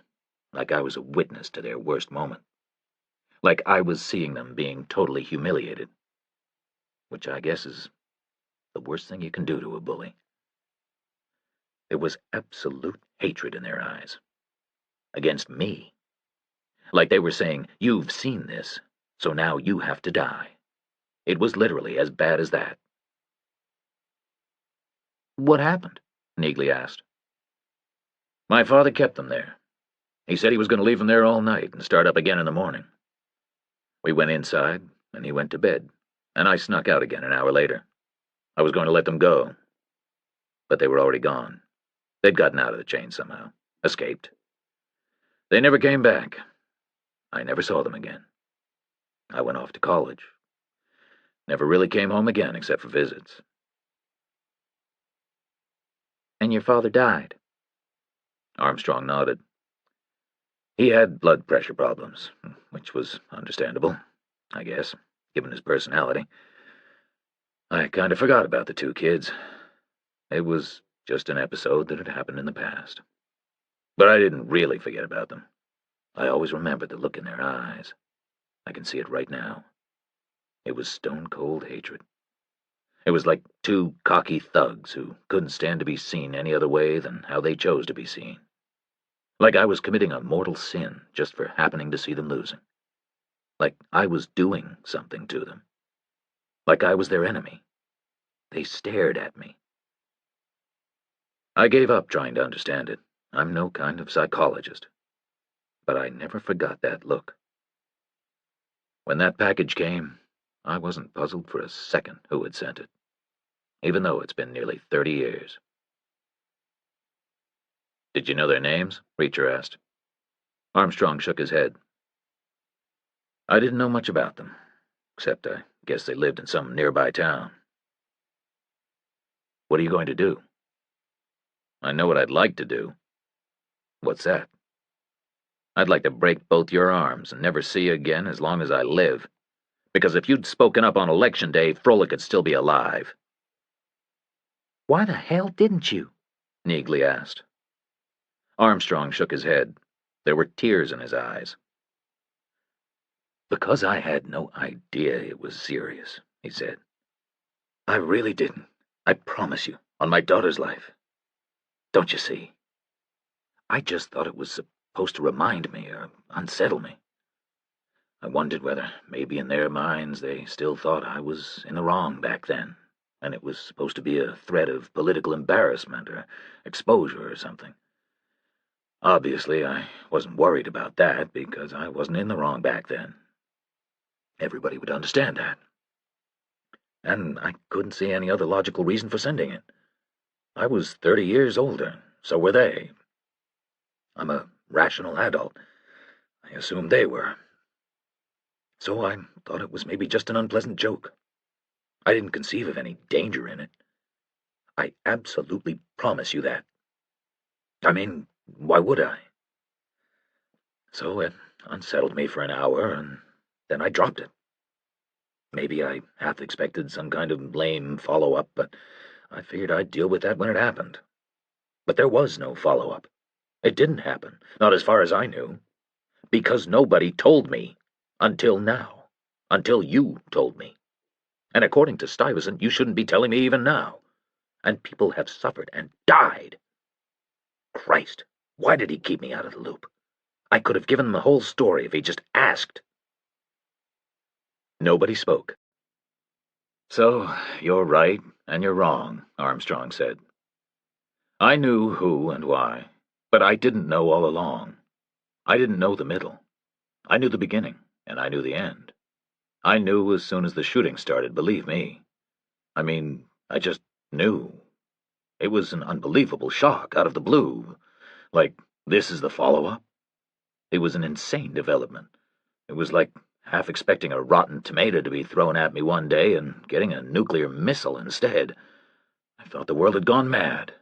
like I was a witness to their worst moment. Like I was seeing them being totally humiliated. Which I guess is the worst thing you can do to a bully. There was absolute hatred in their eyes. Against me. Like they were saying, you've seen this, so now you have to die. It was literally as bad as that. What happened? Neagley asked. My father kept them there. He said he was going to leave them there all night and start up again in the morning. We went inside, and he went to bed, and I snuck out again an hour later. I was going to let them go, but they were already gone. They'd gotten out of the chain somehow, escaped. They never came back. I never saw them again. I went off to college. Never really came home again except for visits. And your father died? Armstrong nodded. He had blood pressure problems, which was understandable, I guess, given his personality. I kind of forgot about the two kids. It was just an episode that had happened in the past. But I didn't really forget about them. I always remembered the look in their eyes. I can see it right now. It was stone-cold hatred. It was like two cocky thugs who couldn't stand to be seen any other way than how they chose to be seen. Like I was committing a mortal sin just for happening to see them losing. Like I was doing something to them. Like I was their enemy. They stared at me. I gave up trying to understand it. I'm no kind of psychologist. But I never forgot that look. When that package came, I wasn't puzzled for a second who had sent it, even though it's been nearly 30 years. Did you know their names? Reacher asked. Armstrong shook his head. I didn't know much about them, except I guess they lived in some nearby town. What are you going to do? I know what I'd like to do. What's that? I'd like to break both your arms and never see you again as long as I live. Because if you'd spoken up on election day, Froelich could still be alive. Why the hell didn't you? Neagley asked. Armstrong shook his head. There were tears in his eyes. Because I had no idea it was serious, he said. I really didn't. I promise you, on my daughter's life. Don't you see? I just thought it was supposed to remind me or unsettle me. I wondered whether maybe in their minds they still thought I was in the wrong back then, and it was supposed to be a threat of political embarrassment or exposure or something. Obviously, I wasn't worried about that because I wasn't in the wrong back then. Everybody would understand that. And I couldn't see any other logical reason for sending it. I was 30 years older, so were they. I'm a rational adult. I assumed they were. So I thought it was maybe just an unpleasant joke. I didn't conceive of any danger in it. I absolutely promise you that. I mean, why would I? So it unsettled me for an hour, and then I dropped it. Maybe I half expected some kind of lame follow-up, but I figured I'd deal with that when it happened. But there was no follow-up. It didn't happen, not as far as I knew. Because nobody told me. Until now. Until you told me. And according to Stuyvesant, you shouldn't be telling me even now. And people have suffered and died. Christ, why did he keep me out of the loop? I could have given him the whole story if he just asked. Nobody spoke. So, you're right and you're wrong, Armstrong said. I knew who and why, but I didn't know all along. I didn't know the middle. I knew the beginning, and I knew the end. I knew as soon as the shooting started, believe me. I mean, I just knew. It was an unbelievable shock, out of the blue. Like, this is the follow-up? It was an insane development. It was like half expecting a rotten tomato to be thrown at me one day and getting a nuclear missile instead. I thought the world had gone mad.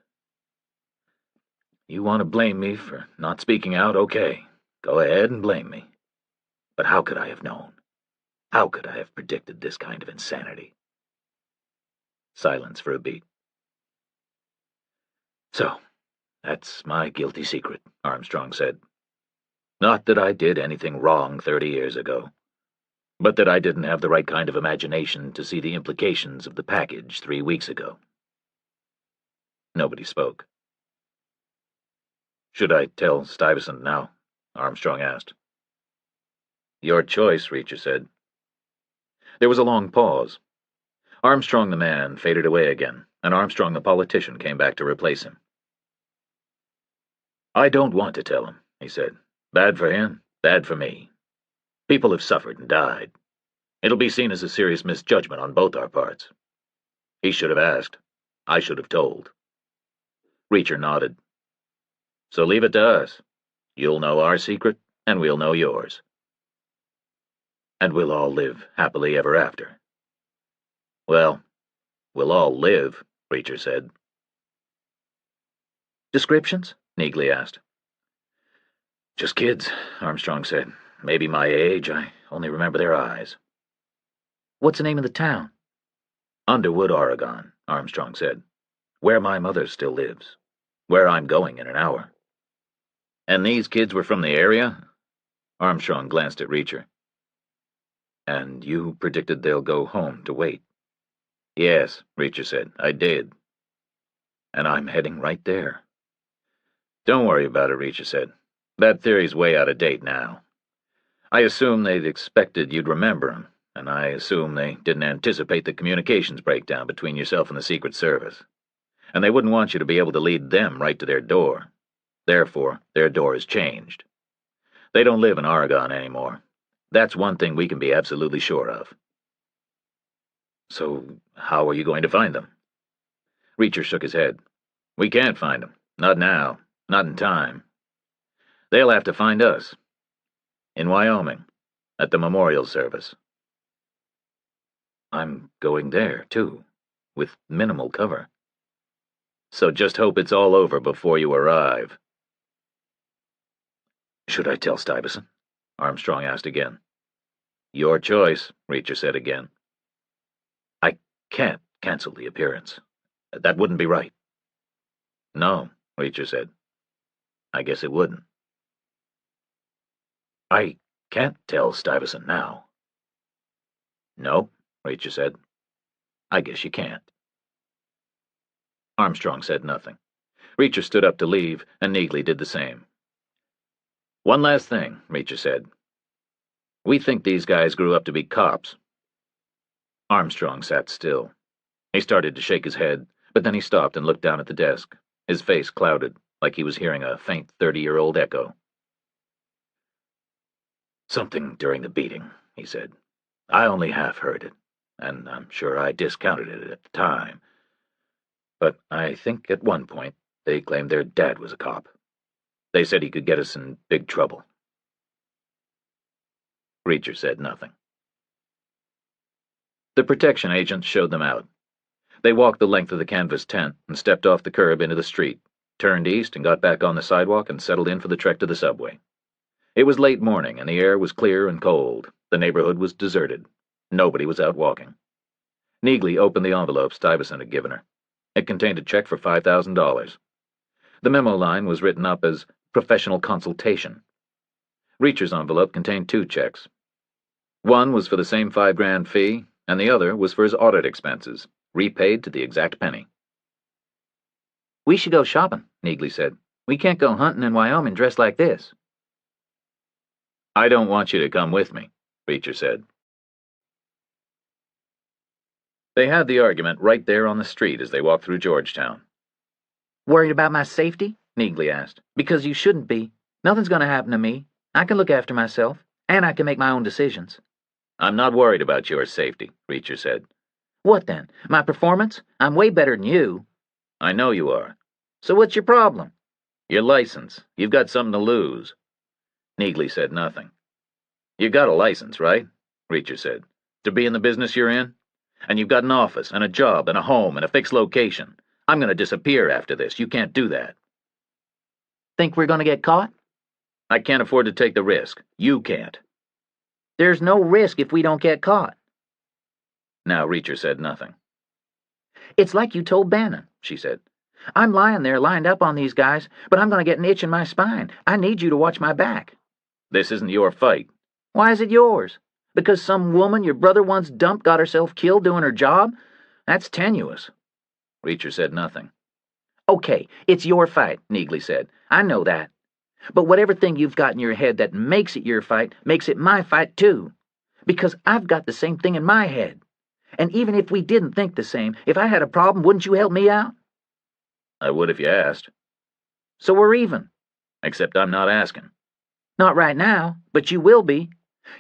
You want to blame me for not speaking out? Okay, go ahead and blame me. But how could I have known? How could I have predicted this kind of insanity? Silence for a beat. So, that's my guilty secret, Armstrong said. Not that I did anything wrong 30 years ago, but that I didn't have the right kind of imagination to see the implications of the package 3 weeks ago. Nobody spoke. Should I tell Stuyvesant now? Armstrong asked. Your choice, Reacher said. There was a long pause. Armstrong the man faded away again, and Armstrong the politician came back to replace him. I don't want to tell him, he said. Bad for him, bad for me. People have suffered and died. It'll be seen as a serious misjudgment on both our parts. He should have asked. I should have told. Reacher nodded. So leave it to us. You'll know our secret, and we'll know yours. And we'll all live happily ever after. Well, we'll all live, Reacher said. Descriptions? Neagley asked. Just kids, Armstrong said. Maybe my age. I only remember their eyes. What's the name of the town? Underwood, Oregon, Armstrong said. Where my mother still lives. Where I'm going in an hour. And these kids were from the area? Armstrong glanced at Reacher. And you predicted they'll go home to wait? Yes, Reacher said, I did. And I'm heading right there. Don't worry about it, Reacher said. That theory's way out of date now. I assume they'd expected you'd remember him, and I assume they didn't anticipate the communications breakdown between yourself and the Secret Service. And they wouldn't want you to be able to lead them right to their door. Therefore, their door is changed. They don't live in Oregon anymore. That's one thing we can be absolutely sure of. So, how are you going to find them? Reacher shook his head. We can't find them. Not now. Not in time. They'll have to find us. In Wyoming. At the memorial service. I'm going there, too. With minimal cover. So just hope it's all over before you arrive. Should I tell Stuyvesant? Armstrong asked again. Your choice, Reacher said again. I can't cancel the appearance. That wouldn't be right. No, Reacher said. I guess it wouldn't. I can't tell Stuyvesant now. No, Reacher said. I guess you can't. Armstrong said nothing. Reacher stood up to leave, and Neagley did the same. One last thing, Reacher said. We think these guys grew up to be cops. Armstrong sat still. He started to shake his head, but then he stopped and looked down at the desk, his face clouded, like he was hearing a faint 30-year-old echo. Something during the beating, he said. I only half heard it, and I'm sure I discounted it at the time. But I think at one point they claimed their dad was a cop. They said he could get us in big trouble. Reacher said nothing. The protection agent showed them out. They walked the length of the canvas tent and stepped off the curb into the street, turned east and got back on the sidewalk and settled in for the trek to the subway. It was late morning and the air was clear and cold. The neighborhood was deserted. Nobody was out walking. Neagley opened the envelope Stuyvesant had given her. It contained a check for $5,000. The memo line was written up as professional consultation. Reacher's envelope contained 2 checks. One was for the same $5,000 fee, and the other was for his audit expenses, repaid to the exact penny. We should go shopping, Neagley said. We can't go hunting in Wyoming dressed like this. I don't want you to come with me, Reacher said. They had the argument right there on the street as they walked through Georgetown. Worried about my safety? Neagley asked. Because you shouldn't be. Nothing's going to happen to me. I can look after myself, and I can make my own decisions. I'm not worried about your safety, Reacher said. What then? My performance? I'm way better than you. I know you are. So what's your problem? Your license. You've got something to lose. Neagley said nothing. You've got a license, right? Reacher said. To be in the business you're in? And you've got an office, and a job, and a home, and a fixed location. I'm going to disappear after this. You can't do that. Think we're going to get caught? I can't afford to take the risk. You can't. There's no risk if we don't get caught. Now Reacher said nothing. It's like you told Bannon, she said. I'm lying there lined up on these guys, but I'm going to get an itch in my spine. I need you to watch my back. This isn't your fight. Why is it yours? Because some woman your brother once dumped got herself killed doing her job? That's tenuous. Reacher said nothing. Okay, it's your fight, Neagley said. I know that. But whatever thing you've got in your head that makes it your fight makes it my fight too. Because I've got the same thing in my head. And even if we didn't think the same, if I had a problem, wouldn't you help me out? I would if you asked. So we're even. Except I'm not asking. Not right now, but you will be.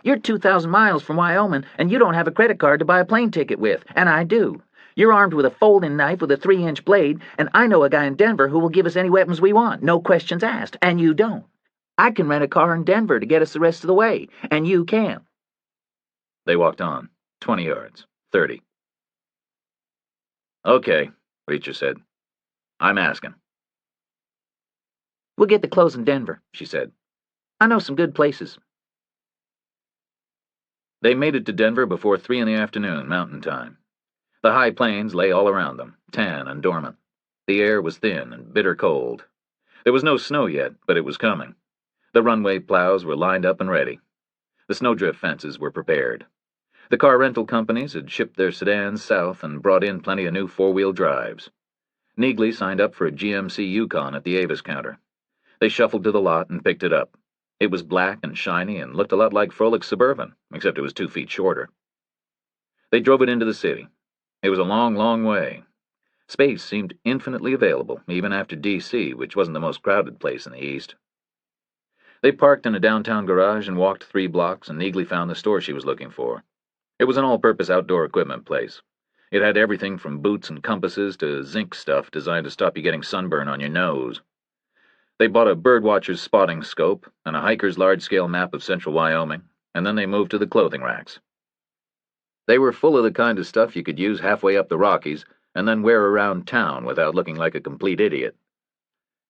You're 2,000 miles from Wyoming, and you don't have a credit card to buy a plane ticket with, and I do. You're armed with a folding knife with a 3-inch blade, and I know a guy in Denver who will give us any weapons we want, no questions asked, and you don't. I can rent a car in Denver to get us the rest of the way, and you can't. They walked on, 20 yards, 30. Okay, Reacher said. I'm asking. We'll get the clothes in Denver, she said. I know some good places. They made it to Denver before 3 in the afternoon, Mountain Time. The high plains lay all around them, tan and dormant. The air was thin and bitter cold. There was no snow yet, but it was coming. The runway plows were lined up and ready. The snowdrift fences were prepared. The car rental companies had shipped their sedans south and brought in plenty of new four-wheel drives. Neagley signed up for a GMC Yukon at the Avis counter. They shuffled to the lot and picked it up. It was black and shiny and looked a lot like Froelic's Suburban, except it was 2 feet shorter. They drove it into the city. It was a long, long way. Space seemed infinitely available, even after D.C., which wasn't the most crowded place in the East. They parked in a downtown garage and walked 3 blocks, and Neagley found the store she was looking for. It was an all-purpose outdoor equipment place. It had everything from boots and compasses to zinc stuff designed to stop you getting sunburn on your nose. They bought a birdwatcher's spotting scope and a hiker's large-scale map of central Wyoming, and then they moved to the clothing racks. They were full of the kind of stuff you could use halfway up the Rockies and then wear around town without looking like a complete idiot.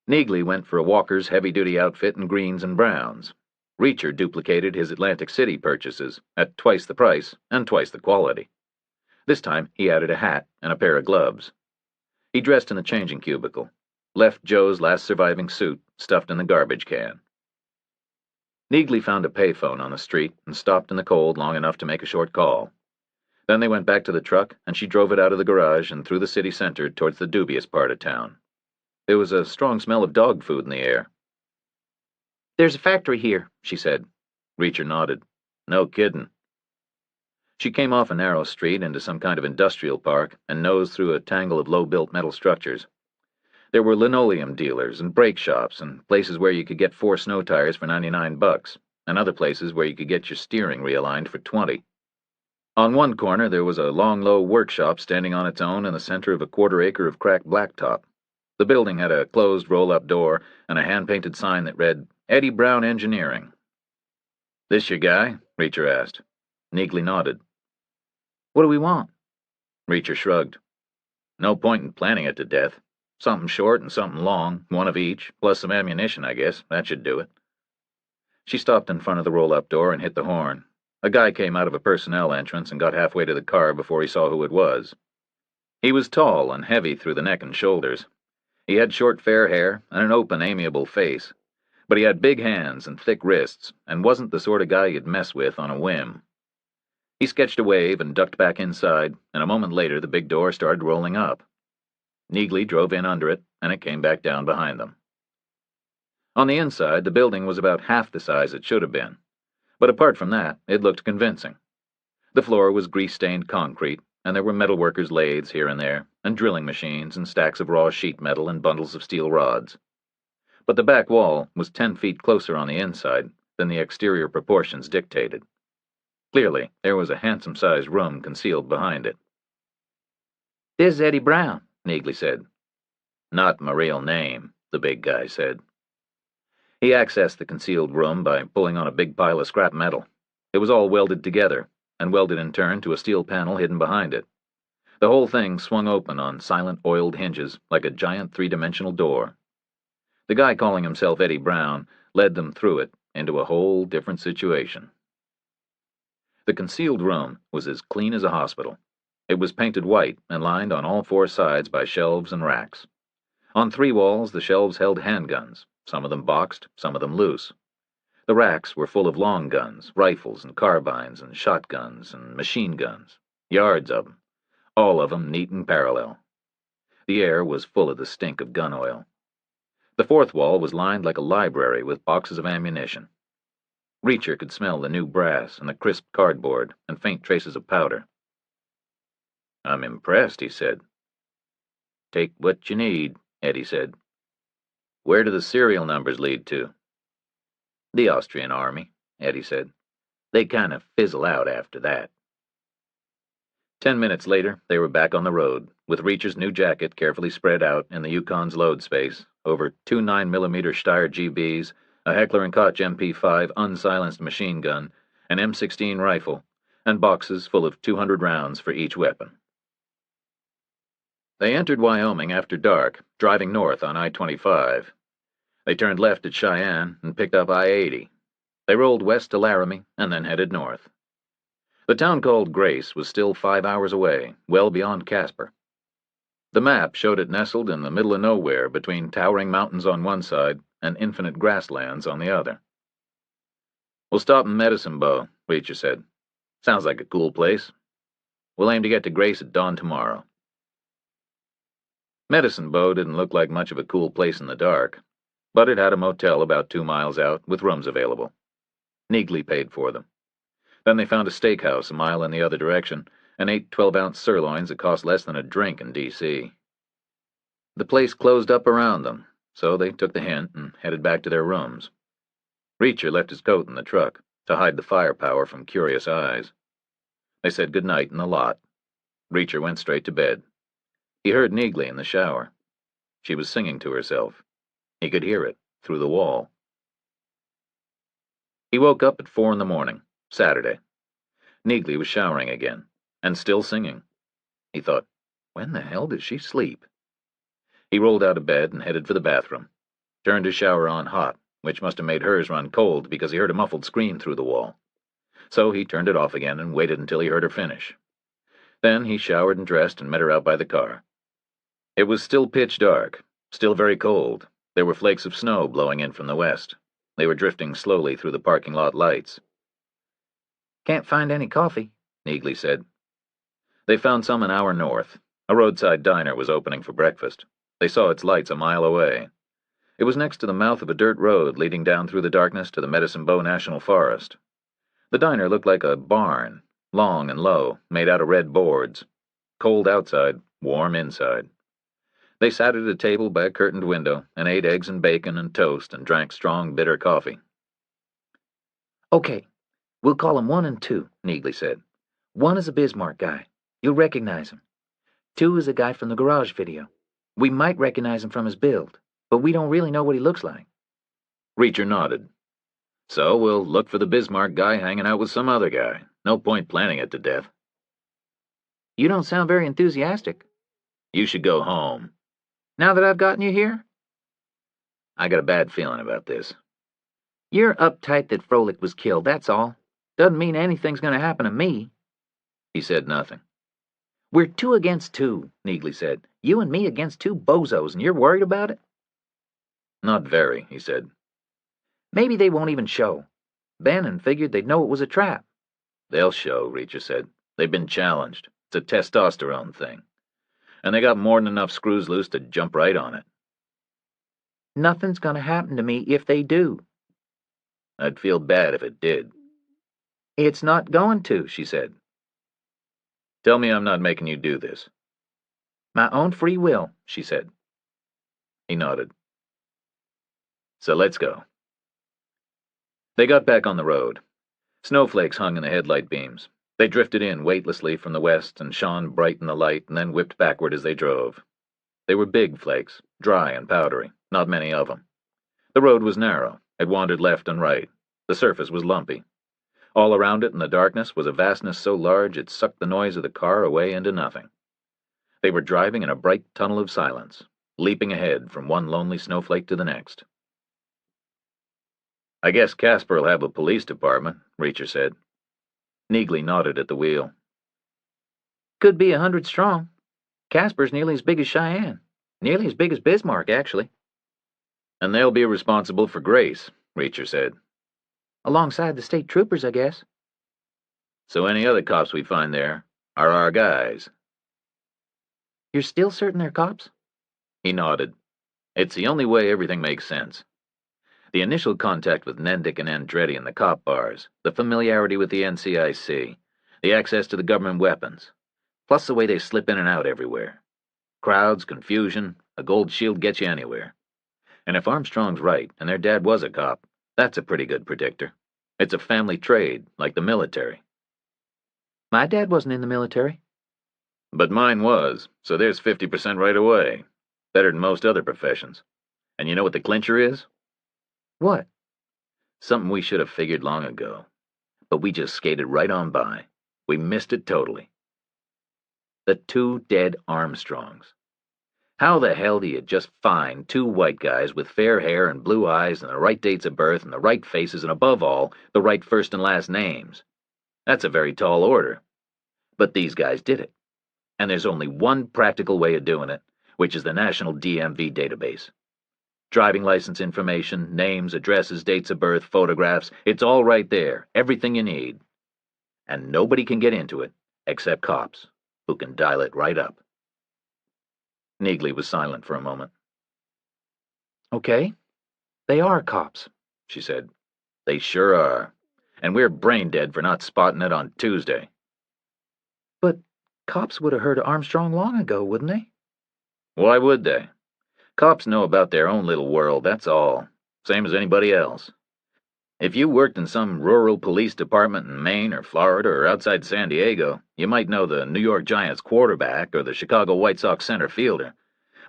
Neagley went for a walker's heavy-duty outfit in greens and browns. Reacher duplicated his Atlantic City purchases at twice the price and twice the quality. This time he added a hat and a pair of gloves. He dressed in the changing cubicle, left Joe's last surviving suit stuffed in the garbage can. Neagley found a payphone on the street and stopped in the cold long enough to make a short call. Then they went back to the truck, and she drove it out of the garage and through the city center towards the dubious part of town. There was a strong smell of dog food in the air. There's a factory here, she said. Reacher nodded. No kidding. She came off a narrow street into some kind of industrial park and nosed through a tangle of low-built metal structures. There were linoleum dealers and brake shops and places where you could get 4 snow tires for $99, and other places where you could get your steering realigned for $20. On one corner there was a long, low workshop standing on its own in the center of a 1/4 acre of cracked blacktop. The building had a closed roll-up door and a hand-painted sign that read, Eddie Brown Engineering. This your guy? Reacher asked. Neagley nodded. What do we want? Reacher shrugged. No point in planning it to death. Something short and something long, one of each, plus some ammunition, I guess. That should do it. She stopped in front of the roll-up door and hit the horn. A guy came out of a personnel entrance and got halfway to the car before he saw who it was. He was tall and heavy through the neck and shoulders. He had short fair hair and an open, amiable face, but he had big hands and thick wrists and wasn't the sort of guy you'd mess with on a whim. He sketched a wave and ducked back inside, and a moment later the big door started rolling up. Neagley drove in under it, and it came back down behind them. On the inside, the building was about half the size it should have been, but apart from that, it looked convincing. The floor was grease-stained concrete, and there were metalworkers' lathes here and there, and drilling machines, and stacks of raw sheet metal and bundles of steel rods. But the back wall was 10 feet closer on the inside than the exterior proportions dictated. Clearly, there was a handsome-sized room concealed behind it. "This is Eddie Brown," Neagley said. "Not my real name," the big guy said. He accessed the concealed room by pulling on a big pile of scrap metal. It was all welded together, and welded in turn to a steel panel hidden behind it. The whole thing swung open on silent oiled hinges like a giant three-dimensional door. The guy calling himself Eddie Brown led them through it into a whole different situation. The concealed room was as clean as a hospital. It was painted white and lined on all four sides by shelves and racks. On 3 walls, the shelves held handguns, some of them boxed, some of them loose. The racks were full of long guns, rifles and carbines and shotguns and machine guns, yards of them, all of them neat and parallel. The air was full of the stink of gun oil. The 4th wall was lined like a library with boxes of ammunition. Reacher could smell the new brass and the crisp cardboard and faint traces of powder. "I'm impressed," he said. "Take what you need," Eddie said. "Where do the serial numbers lead to?" "The Austrian army," Eddie said. "They kind of fizzle out after that." 10 minutes later, they were back on the road, with Reacher's new jacket carefully spread out in the Yukon's load space, over 2 9mm Steyr GBs, a Heckler & Koch MP5 unsilenced machine gun, an M16 rifle, and boxes full of 200 rounds for each weapon. They entered Wyoming after dark, driving north on I-25. They turned left at Cheyenne and picked up I-80. They rolled west to Laramie and then headed north. The town called Grace was still 5 hours away, well beyond Casper. The map showed it nestled in the middle of nowhere between towering mountains on one side and infinite grasslands on the other. "We'll stop in Medicine Bow," Reacher said. "Sounds like a cool place. We'll aim to get to Grace at dawn tomorrow." Medicine Bow didn't look like much of a cool place in the dark, but it had a motel about 2 miles out with rooms available. Neagley paid for them. Then they found a steakhouse a mile in the other direction and ate 12-ounce sirloins that cost less than a drink in D.C. The place closed up around them, so they took the hint and headed back to their rooms. Reacher left his coat in the truck to hide the firepower from curious eyes. They said goodnight in the lot. Reacher went straight to bed. He heard Neagley in the shower. She was singing to herself. He could hear it through the wall. He woke up at 4 in the morning, Saturday. Neagley was showering again, and still singing. He thought, when the hell did she sleep? He rolled out of bed and headed for the bathroom. Turned his shower on hot, which must have made hers run cold because he heard a muffled scream through the wall. So he turned it off again and waited until he heard her finish. Then he showered and dressed and met her out by the car. It was still pitch dark, still very cold. There were flakes of snow blowing in from the west. They were drifting slowly through the parking lot lights. "Can't find any coffee," Neagley said. They found some an hour north. A roadside diner was opening for breakfast. They saw its lights a mile away. It was next to the mouth of a dirt road leading down through the darkness to the Medicine Bow National Forest. The diner looked like a barn, long and low, made out of red boards. Cold outside, warm inside. They sat at a table by a curtained window and ate eggs and bacon and toast and drank strong, bitter coffee. "Okay, we'll call him 1 and 2, Neagley said. 1 is a Bismarck guy. You'll recognize him. 2 is a guy from the garage video. We might recognize him from his build, but we don't really know what he looks like." Reacher nodded. "So we'll look for the Bismarck guy hanging out with some other guy. No point planning it to death." "You don't sound very enthusiastic." "You should go home." "Now that I've gotten you here?" "I got a bad feeling about this." "You're uptight that Froelich was killed, that's all. Doesn't mean anything's going to happen to me." He said nothing. "We're 2 against 2, Neagley said. "You and me against 2 bozos, and you're worried about it?" "Not very," he said. "Maybe they won't even show. Bannon figured they'd know it was a trap." "They'll show," Reacher said. "They've been challenged. It's a testosterone thing. And they got more than enough screws loose to jump right on it." "Nothing's going to happen to me if they do." "I'd feel bad if it did." "It's not going to," she said. Tell me I'm not making you do this. My own free will, she said. He nodded. So let's go. They got back on the road. Snowflakes hung in the headlight beams. They drifted in weightlessly from the west and shone bright in the light and then whipped backward as they drove. They were big flakes, dry and powdery, not many of them. The road was narrow. It wandered left and right. The surface was lumpy. All around it in the darkness was a vastness so large it sucked the noise of the car away into nothing. They were driving in a bright tunnel of silence, leaping ahead from one lonely snowflake to the next. I guess Casper'll have a police department, Reacher said. Neagley nodded at the wheel. Could be 100 strong. Casper's nearly as big as Cheyenne. Nearly as big as Bismarck, actually. And they'll be responsible for Grace, Reacher said. Alongside the state troopers, I guess. So any other cops we find there are our guys. You're still certain they're cops? He nodded. It's the only way everything makes sense. The initial contact with Nendick and Andretti in the cop bars, the familiarity with the NCIC, the access to the government weapons, plus the way they slip in and out everywhere. Crowds, confusion, a gold shield gets you anywhere. And if Armstrong's right, and their dad was a cop, that's a pretty good predictor. It's a family trade, like the military. My dad wasn't in the military. But mine was, so there's 50% right away. Better than most other professions. And you know what the clincher is? What? Something we should have figured long ago. But we just skated right on by. We missed it totally. The 2 dead Armstrongs. How the hell do you just find 2 white guys with fair hair and blue eyes and the right dates of birth and the right faces and above all, the right first and last names? That's a very tall order. But these guys did it. And there's only one practical way of doing it, which is the National DMV database. Driving license information, names, addresses, dates of birth, photographs, it's all right there, everything you need. And nobody can get into it except cops, who can dial it right up. Neagley was silent for a moment. Okay, they are cops, she said. They sure are. And we're brain dead for not spotting it on Tuesday. But cops would have heard of Armstrong long ago, wouldn't they? Why would they? Cops know about their own little world, that's all. Same as anybody else. If you worked in some rural police department in Maine or Florida or outside San Diego, you might know the New York Giants quarterback or the Chicago White Sox center fielder.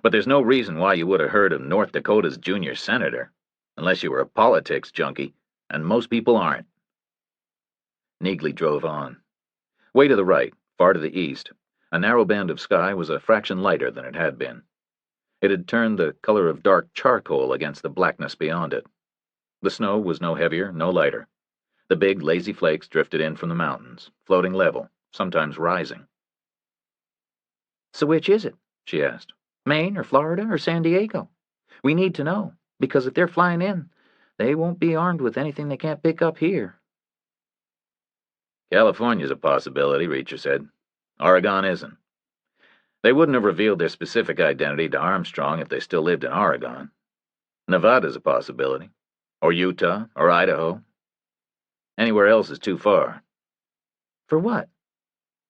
But there's no reason why you would have heard of North Dakota's junior senator, unless you were a politics junkie, and most people aren't. Neagley drove on. Way to the right, far to the east, a narrow band of sky was a fraction lighter than it had been. It had turned the color of dark charcoal against the blackness beyond it. The snow was no heavier, no lighter. The big, lazy flakes drifted in from the mountains, floating level, sometimes rising. So which is it? She asked. Maine or Florida or San Diego? We need to know, because if they're flying in, they won't be armed with anything they can't pick up here. California's a possibility, Reacher said. Oregon isn't. They wouldn't have revealed their specific identity to Armstrong if they still lived in Oregon. Nevada's a possibility. Or Utah, or Idaho. Anywhere else is too far. For what?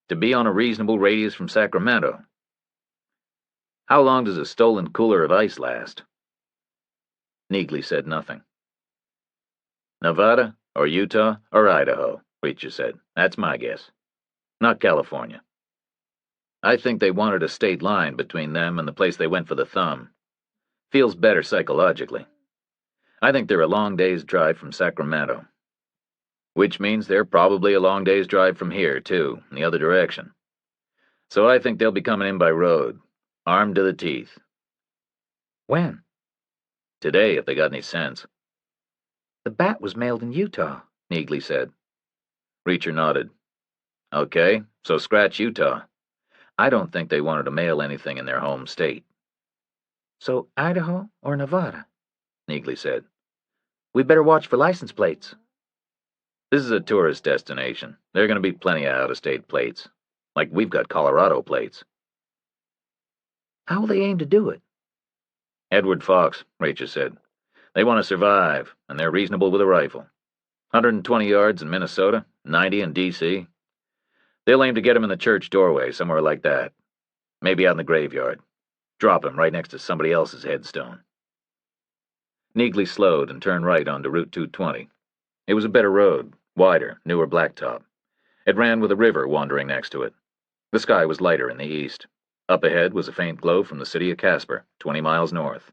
To be on a reasonable radius from Sacramento. How long does a stolen cooler of ice last? Neagley said nothing. Nevada, or Utah, or Idaho, Reacher said. That's my guess. Not California. I think they wanted a state line between them and the place they went for the thumb. Feels better psychologically. I think they're a long day's drive from Sacramento. Which means they're probably a long day's drive from here, too, in the other direction. So I think they'll be coming in by road, armed to the teeth. When? Today, if they got any sense. The bat was mailed in Utah, Neagley said. Reacher nodded. Okay, so scratch Utah. I don't think they wanted to mail anything in their home state. So Idaho or Nevada? Neagley said. We better watch for license plates. This is a tourist destination. There are going to be plenty of out-of-state plates. Like we've got Colorado plates. How will they aim to do it? Edward Fox, Reacher said. They want to survive, and they're reasonable with a rifle. 120 yards in Minnesota, 90 in D.C. They'll aim to get him in the church doorway, somewhere like that. Maybe out in the graveyard. Drop him right next to somebody else's headstone. Neagley slowed and turned right onto Route 220. It was a better road, wider, newer blacktop. It ran with a river wandering next to it. The sky was lighter in the east. Up ahead was a faint glow from the city of Casper, 20 miles north.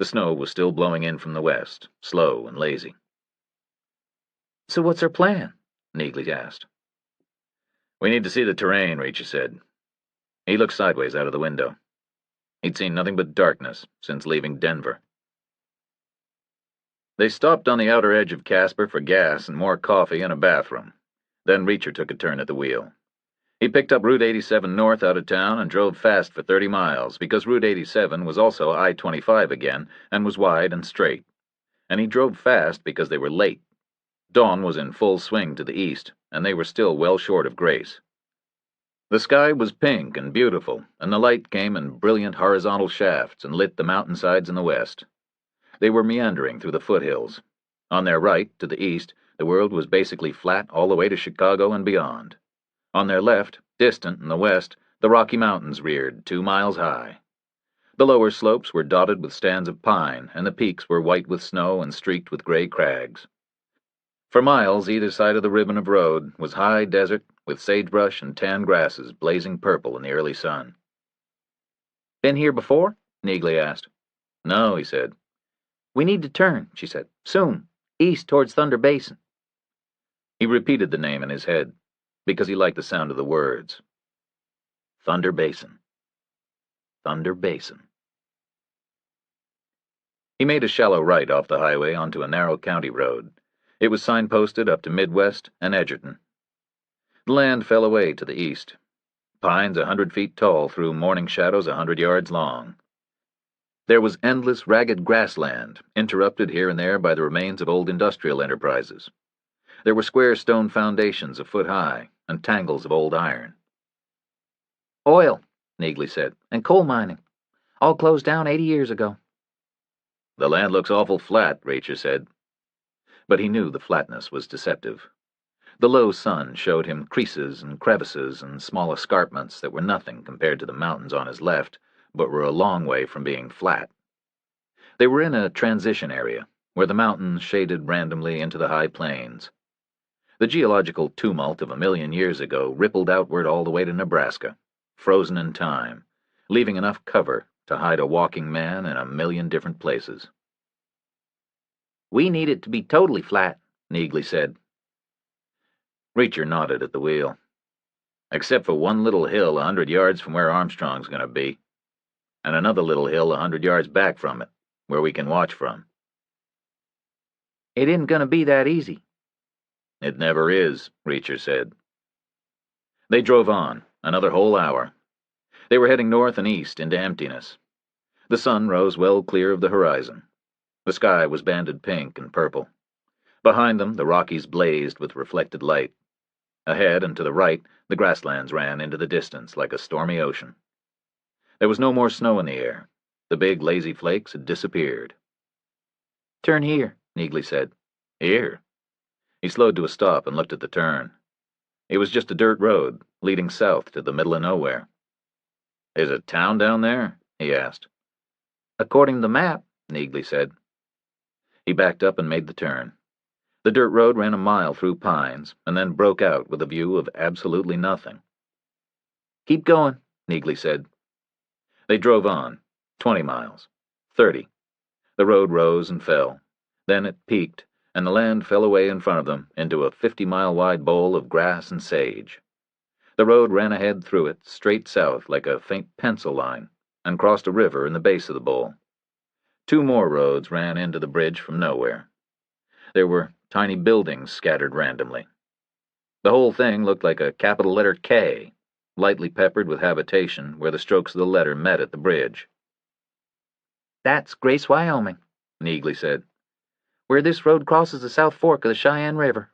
The snow was still blowing in from the west, slow and lazy. So what's our plan? Neagley asked. We need to see the terrain, Reacher said. He looked sideways out of the window. He'd seen nothing but darkness since leaving Denver. They stopped on the outer edge of Casper for gas and more coffee and a bathroom. Then Reacher took a turn at the wheel. He picked up Route 87 north out of town and drove fast for 30 miles because Route 87 was also I-25 again and was wide and straight. And he drove fast because they were late. Dawn was in full swing to the east, and they were still well short of grace. The sky was pink and beautiful, and the light came in brilliant horizontal shafts and lit the mountainsides in the west. They were meandering through the foothills. On their right, to the east, the world was basically flat all the way to Chicago and beyond. On their left, distant in the west, the Rocky Mountains reared 2 miles high. The lower slopes were dotted with stands of pine, and the peaks were white with snow and streaked with gray crags. For miles either side of the ribbon of road was high desert with sagebrush and tan grasses blazing purple in the early sun. Been here before? Neagley asked. No, he said. We need to turn, she said. Soon. East towards Thunder Basin. He repeated the name in his head, because he liked the sound of the words. Thunder Basin. Thunder Basin. He made a shallow right off the highway onto a narrow county road. It was signposted up to Midwest and Edgerton. The land fell away to the east. Pines 100 feet tall threw morning shadows 100 yards long. There was endless ragged grassland, interrupted here and there by the remains of old industrial enterprises. There were square stone foundations a foot high, and tangles of old iron. Oil, Neagley said, and coal mining. All closed down 80 years ago. The land looks awful flat, Reacher said. But he knew the flatness was deceptive. The low sun showed him creases and crevices and small escarpments that were nothing compared to the mountains on his left, but were a long way from being flat. They were in a transition area, where the mountains shaded randomly into the high plains. The geological tumult of 1,000,000 years ago rippled outward all the way to Nebraska, frozen in time, leaving enough cover to hide a walking man in 1,000,000 different places. We need it to be totally flat, Neagley said. Reacher nodded at the wheel. Except for one little hill 100 yards from where Armstrong's going to be, and another little hill 100 yards back from it, where we can watch from. It isn't going to be that easy. It never is, Reacher said. They drove on, another whole hour. They were heading north and east into emptiness. The sun rose well clear of the horizon. The sky was banded pink and purple. Behind them, the Rockies blazed with reflected light. Ahead and to the right, the grasslands ran into the distance like a stormy ocean. There was no more snow in the air. The big, lazy flakes had disappeared. Turn here, Neagley said. Here? He slowed to a stop and looked at the turn. It was just a dirt road, leading south to the middle of nowhere. Is a town down there? He asked. According to the map, Neagley said. He backed up and made the turn. The dirt road ran a mile through pines, and then broke out with a view of absolutely nothing. Keep going, Neagley said. They drove on, 20 miles, 30. The road rose and fell. Then it peaked, and the land fell away in front of them into a 50-mile-wide bowl of grass and sage. The road ran ahead through it, straight south like a faint pencil line, and crossed a river in the base of the bowl. 2 more roads ran into the bridge from nowhere. There were tiny buildings scattered randomly. The whole thing looked like a capital letter K, lightly peppered with habitation where the strokes of the letter met at the bridge. That's Grace, Wyoming, Neagley said. Where this road crosses the South Fork of the Cheyenne River.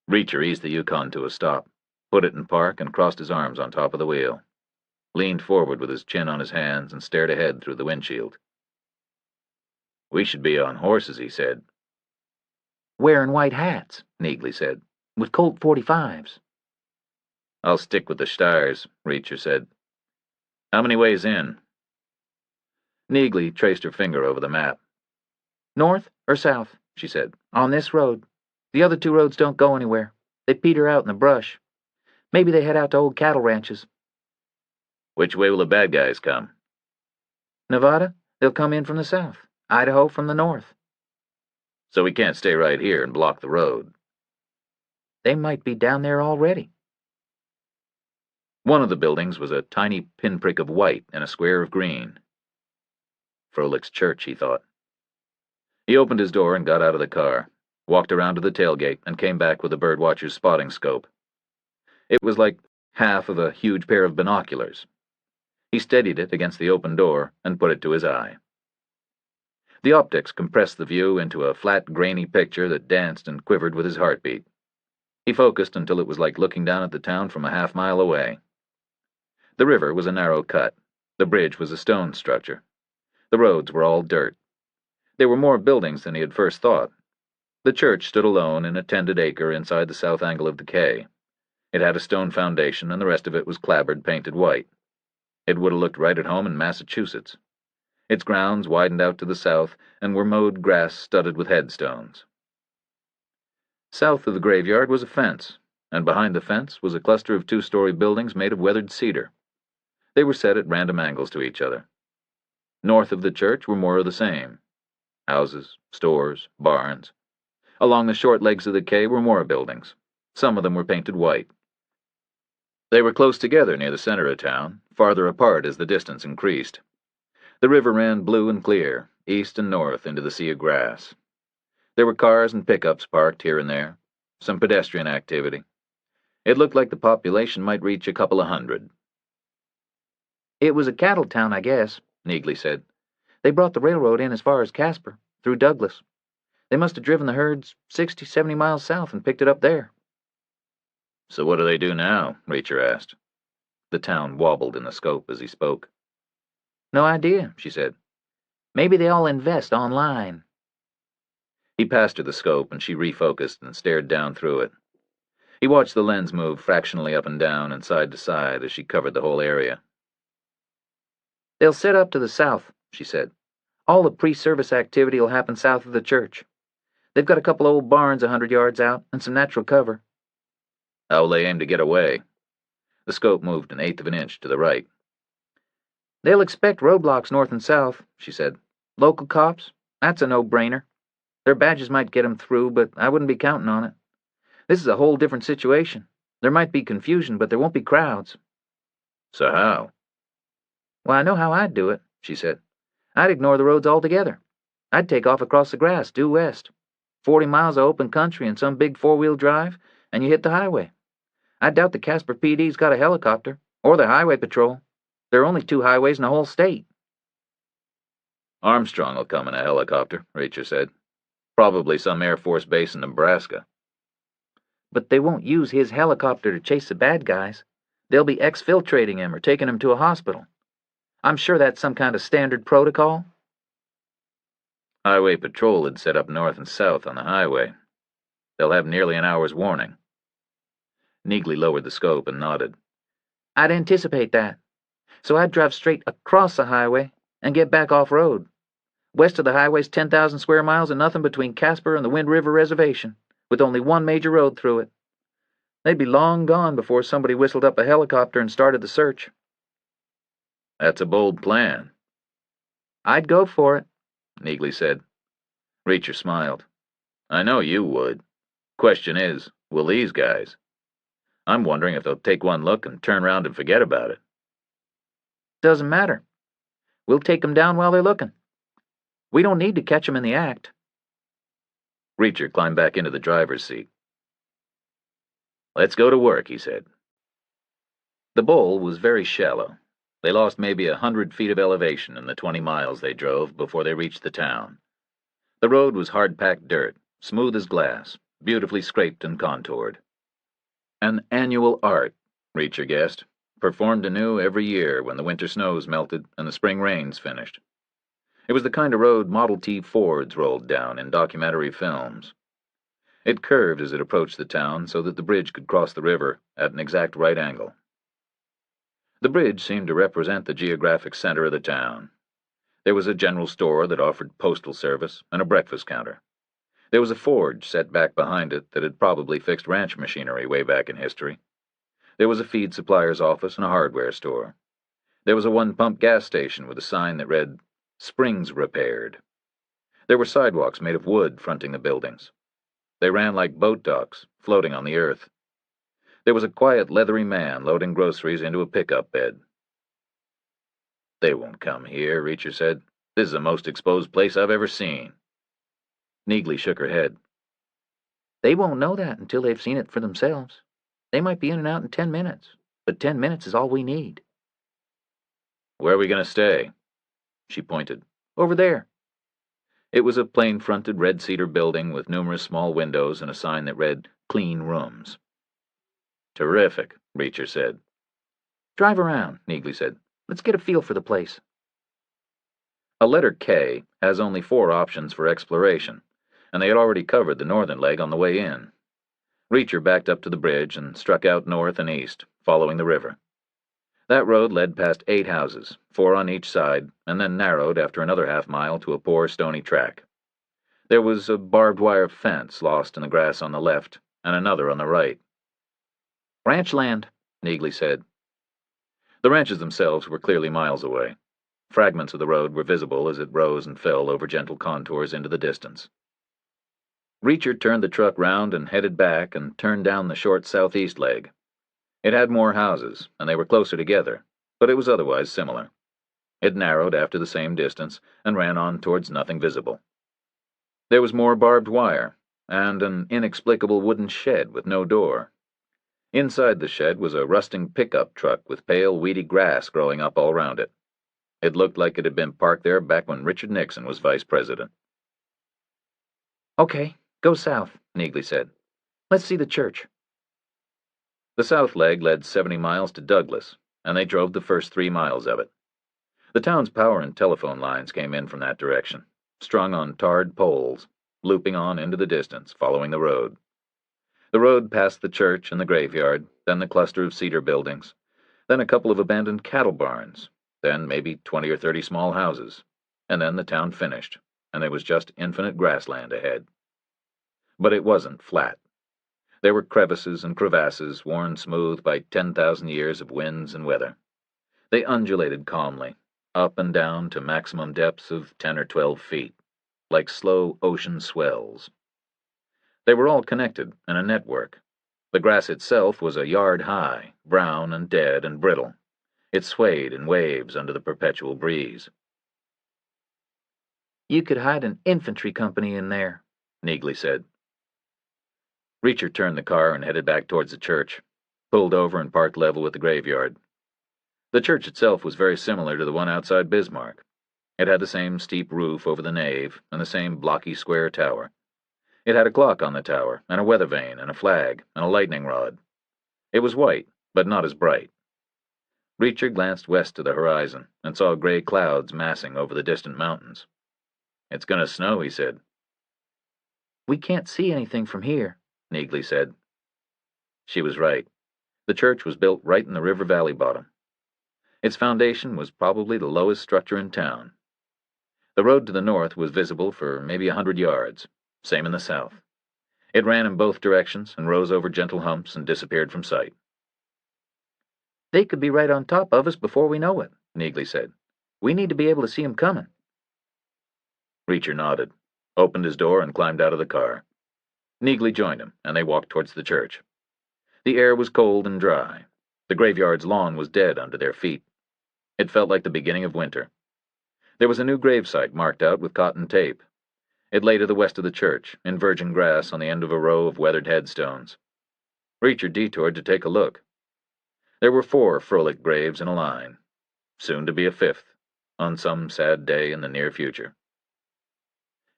Reacher eased the Yukon to a stop, put it in park, and crossed his arms on top of the wheel. Leaned forward with his chin on his hands and stared ahead through the windshield. We should be on horses, he said. Wearing white hats, Neagley said, with Colt 45s. I'll stick with the stars, Reacher said. How many ways in? Neagley traced her finger over the map. North or south, she said. On this road. The other 2 roads don't go anywhere. They peter out in the brush. Maybe they head out to old cattle ranches. Which way will the bad guys come? Nevada, they'll come in from the south. Idaho from the north. So we can't stay right here and block the road. They might be down there already. One of the buildings was a tiny pinprick of white in a square of green. Froelic's church, he thought. He opened his door and got out of the car, walked around to the tailgate, and came back with a birdwatcher's spotting scope. It was like half of a huge pair of binoculars. He steadied it against the open door and put it to his eye. The optics compressed the view into a flat, grainy picture that danced and quivered with his heartbeat. He focused until it was like looking down at the town from a half-mile away. The river was a narrow cut. The bridge was a stone structure. The roads were all dirt. There were more buildings than he had first thought. The church stood alone in a tended acre inside the south angle of the quay. It had a stone foundation, and the rest of it was clapboard painted white. It would have looked right at home in Massachusetts. Its grounds widened out to the south and were mowed grass studded with headstones. South of the graveyard was a fence, and behind the fence was a cluster of 2-story buildings made of weathered cedar. They were set at random angles to each other. North of the church were more of the same. Houses, stores, barns. Along the short legs of the quay were more buildings. Some of them were painted white. They were close together near the center of town, farther apart as the distance increased. The river ran blue and clear, east and north into the sea of grass. There were cars and pickups parked here and there, some pedestrian activity. It looked like the population might reach a couple of hundred. It was a cattle town, I guess, Neagley said. They brought the railroad in as far as Casper, through Douglas. They must have driven the herds 60, 70 miles south and picked it up there. So what do they do now? Reacher asked. The town wobbled in the scope as he spoke. No idea, she said. Maybe they all invest online. He passed her the scope, and she refocused and stared down through it. He watched the lens move fractionally up and down and side to side as she covered the whole area. They'll set up to the south, she said. All the pre-service activity will happen south of the church. They've got a couple old barns 100 yards out and some natural cover. How will they aim to get away? The scope moved 1/8 of an inch to the right. They'll expect roadblocks north and south, she said. Local cops? That's a no-brainer. Their badges might get them through, but I wouldn't be counting on it. This is a whole different situation. There might be confusion, but there won't be crowds. So how? Well, I know how I'd do it, she said. I'd ignore the roads altogether. I'd take off across the grass, due west. 40 miles of open country and some big 4-wheel drive, and you hit the highway. I doubt the Casper PD's got a helicopter, or the highway patrol. There are only 2 highways in the whole state. Armstrong will come in a helicopter, Reacher said. Probably some Air Force base in Nebraska. But they won't use his helicopter to chase the bad guys. They'll be exfiltrating him or taking him to a hospital. I'm sure that's some kind of standard protocol. Highway patrol had set up north and south on the highway. They'll have nearly an hour's warning. Neagley lowered the scope and nodded. I'd anticipate that. So I'd drive straight across the highway and get back off-road. West of the highway's 10,000 square miles and nothing between Casper and the Wind River Reservation, with only one major road through it. They'd be long gone before somebody whistled up a helicopter and started the search. That's a bold plan. I'd go for it, Neagley said. Reacher smiled. I know you would. Question is, will these guys? I'm wondering if they'll take one look and turn around and forget about it. Doesn't matter. We'll take them down while they're looking. We don't need to catch them in the act. Reacher climbed back into the driver's seat. Let's go to work, he said. The bowl was very shallow. They lost maybe 100 feet of elevation in the 20 miles they drove before they reached the town. The road was hard-packed dirt, smooth as glass, beautifully scraped and contoured. An annual art, Reacher guessed, performed anew every year when the winter snows melted and the spring rains finished. It was the kind of road Model T Fords rolled down in documentary films. It curved as it approached the town so that the bridge could cross the river at an exact right angle. The bridge seemed to represent the geographic center of the town. There was a general store that offered postal service and a breakfast counter. There was a forge set back behind it that had probably fixed ranch machinery way back in history. There was a feed supplier's office and a hardware store. There was a one-pump gas station with a sign that read, "Springs Repaired." There were sidewalks made of wood fronting the buildings. They ran like boat docks, floating on the earth. There was a quiet, leathery man loading groceries into a pickup bed. "They won't come here," Reacher said. "This is the most exposed place I've ever seen." Neagley shook her head. They won't know that until they've seen it for themselves. They might be in and out in 10 minutes, but 10 minutes is all we need. "Where are we going to stay?" She pointed. Over there." It was a plain-fronted red cedar building with numerous small windows and a sign that read, "Clean Rooms." "Terrific," Reacher said. "Drive around," Neagley said. "Let's get a feel for the place." A letter K has only 4 options for exploration, and they had already covered the northern leg on the way in. Reacher backed up to the bridge and struck out north and east, following the river. That road led past 8 houses, 4 on each side, and then narrowed after another half-mile to a poor stony track. There was a barbed wire fence lost in the grass on the left, and another on the right. "Ranch land," Neagley said. The ranches themselves were clearly miles away. Fragments of the road were visible as it rose and fell over gentle contours into the distance. Reacher turned the truck round and headed back and turned down the short southeast leg. It had more houses, and they were closer together, but it was otherwise similar. It narrowed after the same distance and ran on towards nothing visible. There was more barbed wire, and an inexplicable wooden shed with no door. Inside the shed was a rusting pickup truck with pale, weedy grass growing up all round it. It looked like it had been parked there back when Richard Nixon was vice president. "Okay, go south," Neagley said. "Let's see the church." The south leg led 70 miles to Douglas, and they drove the first 3 miles of it. The town's power and telephone lines came in from that direction, strung on tarred poles, looping on into the distance, following the road. The road passed the church and the graveyard, then the cluster of cedar buildings, then a couple of abandoned cattle barns, then maybe 20 or 30 small houses, and then the town finished, and there was just infinite grassland ahead. But it wasn't flat. There were crevices and crevasses worn smooth by 10,000 years of winds and weather. They undulated calmly, up and down to maximum depths of 10 or 12 feet, like slow ocean swells. They were all connected in a network. The grass itself was a yard high, brown and dead and brittle. It swayed in waves under the perpetual breeze. "You could hide an infantry company in there," Neagley said. Reacher turned the car and headed back towards the church, pulled over and parked level with the graveyard. The church itself was very similar to the one outside Bismarck. It had the same steep roof over the nave and the same blocky square tower. It had a clock on the tower, and a weather vane, and a flag, and a lightning rod. It was white, but not as bright. Reacher glanced west to the horizon and saw gray clouds massing over the distant mountains. "It's going to snow," he said. "We can't see anything from here," Neagley said. She was right. The church was built right in the river valley bottom. Its foundation was probably the lowest structure in town. The road to the north was visible for maybe 100 yards, same in the south. It ran in both directions and rose over gentle humps and disappeared from sight. "They could be right on top of us before we know it," Neagley said. "We need to be able to see 'em coming." Reacher nodded, opened his door, and climbed out of the car. Neagley joined him, and they walked towards the church. The air was cold and dry. The graveyard's lawn was dead under their feet. It felt like the beginning of winter. There was a new gravesite marked out with cotton tape. It lay to the west of the church, in virgin grass on the end of a row of weathered headstones. Reacher detoured to take a look. There were 4 frolic graves in a line, soon to be a 5th, on some sad day in the near future.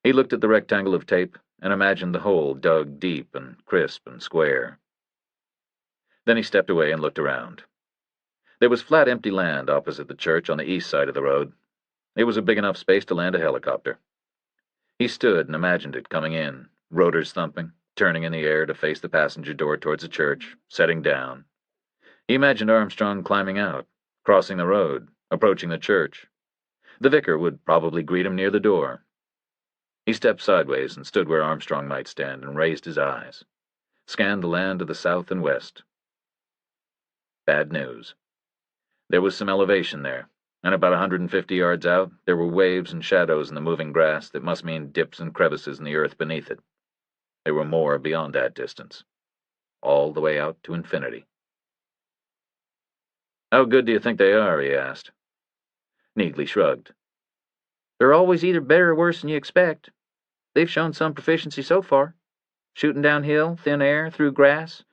He looked at the rectangle of tape and imagined the hole dug deep and crisp and square. Then he stepped away and looked around. There was flat, empty land opposite the church on the east side of the road. It was a big enough space to land a helicopter. He stood and imagined it coming in, rotors thumping, turning in the air to face the passenger door towards the church, setting down. He imagined Armstrong climbing out, crossing the road, approaching the church. The vicar would probably greet him near the door. He stepped sideways and stood where Armstrong might stand and raised his eyes, scanned the land to the south and west. Bad news. There was some elevation there, and about 150 yards out, there were waves and shadows in the moving grass that must mean dips and crevices in the earth beneath it. There were more beyond that distance, all the way out to infinity. "How good do you think they are?" he asked. Neagley shrugged. "They're always either better or worse than you expect. They've shown some proficiency so far. Shooting downhill, thin air, through grass.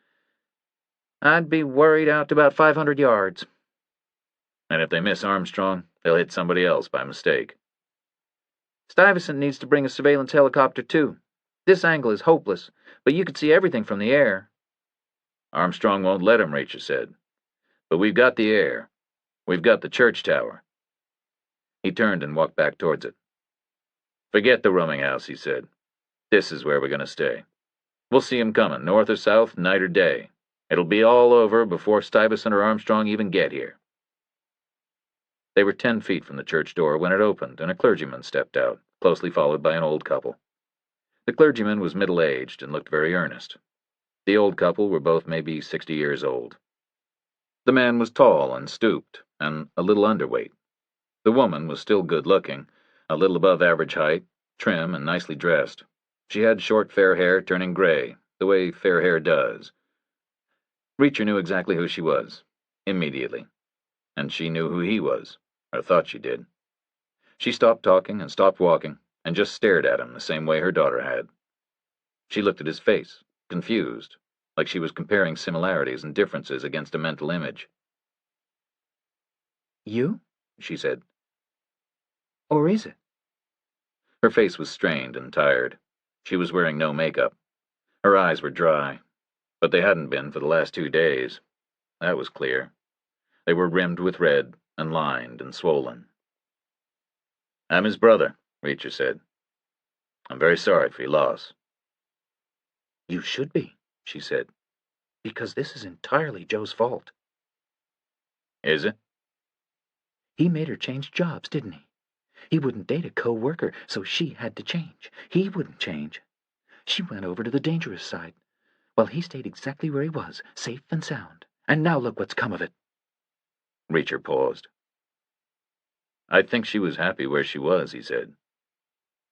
I'd be worried out to about 500 yards. And if they miss Armstrong, they'll hit somebody else by mistake. Stuyvesant needs to bring a surveillance helicopter, too. This angle is hopeless, but you could see everything from the air." "Armstrong won't let him," Reacher said. "But we've got the air. We've got the church tower." He turned and walked back towards it. "Forget the rooming house," he said. "This is where we're going to stay. We'll see him coming, north or south, night or day. It'll be all over before Stuyvesant or Armstrong even get here." They were 10 feet from the church door when it opened, and a clergyman stepped out, closely followed by an old couple. The clergyman was middle-aged and looked very earnest. The old couple were both maybe 60 years old. The man was tall and stooped, and a little underweight. The woman was still good-looking, a little above average height, trim and nicely dressed. She had short fair hair turning gray, the way fair hair does. Reacher knew exactly who she was, immediately. And she knew who he was, or thought she did. She stopped talking and stopped walking, and just stared at him the same way her daughter had. She looked at his face, confused, like she was comparing similarities and differences against a mental image. "You?" she said. "Or is it?" Her face was strained and tired. She was wearing no makeup. Her eyes were dry, but they hadn't been for the last 2 days. That was clear. They were rimmed with red and lined and swollen. "I'm his brother," Reacher said. "I'm very sorry for your loss." "You should be," she said, "because this is entirely Joe's fault." "Is it?" He made her change jobs, didn't he? He wouldn't date a co-worker, so she had to change. He wouldn't change. She went over to the dangerous side, while he stayed exactly where he was, safe and sound. And now look what's come of it. Reacher paused. "I think she was happy where she was," he said.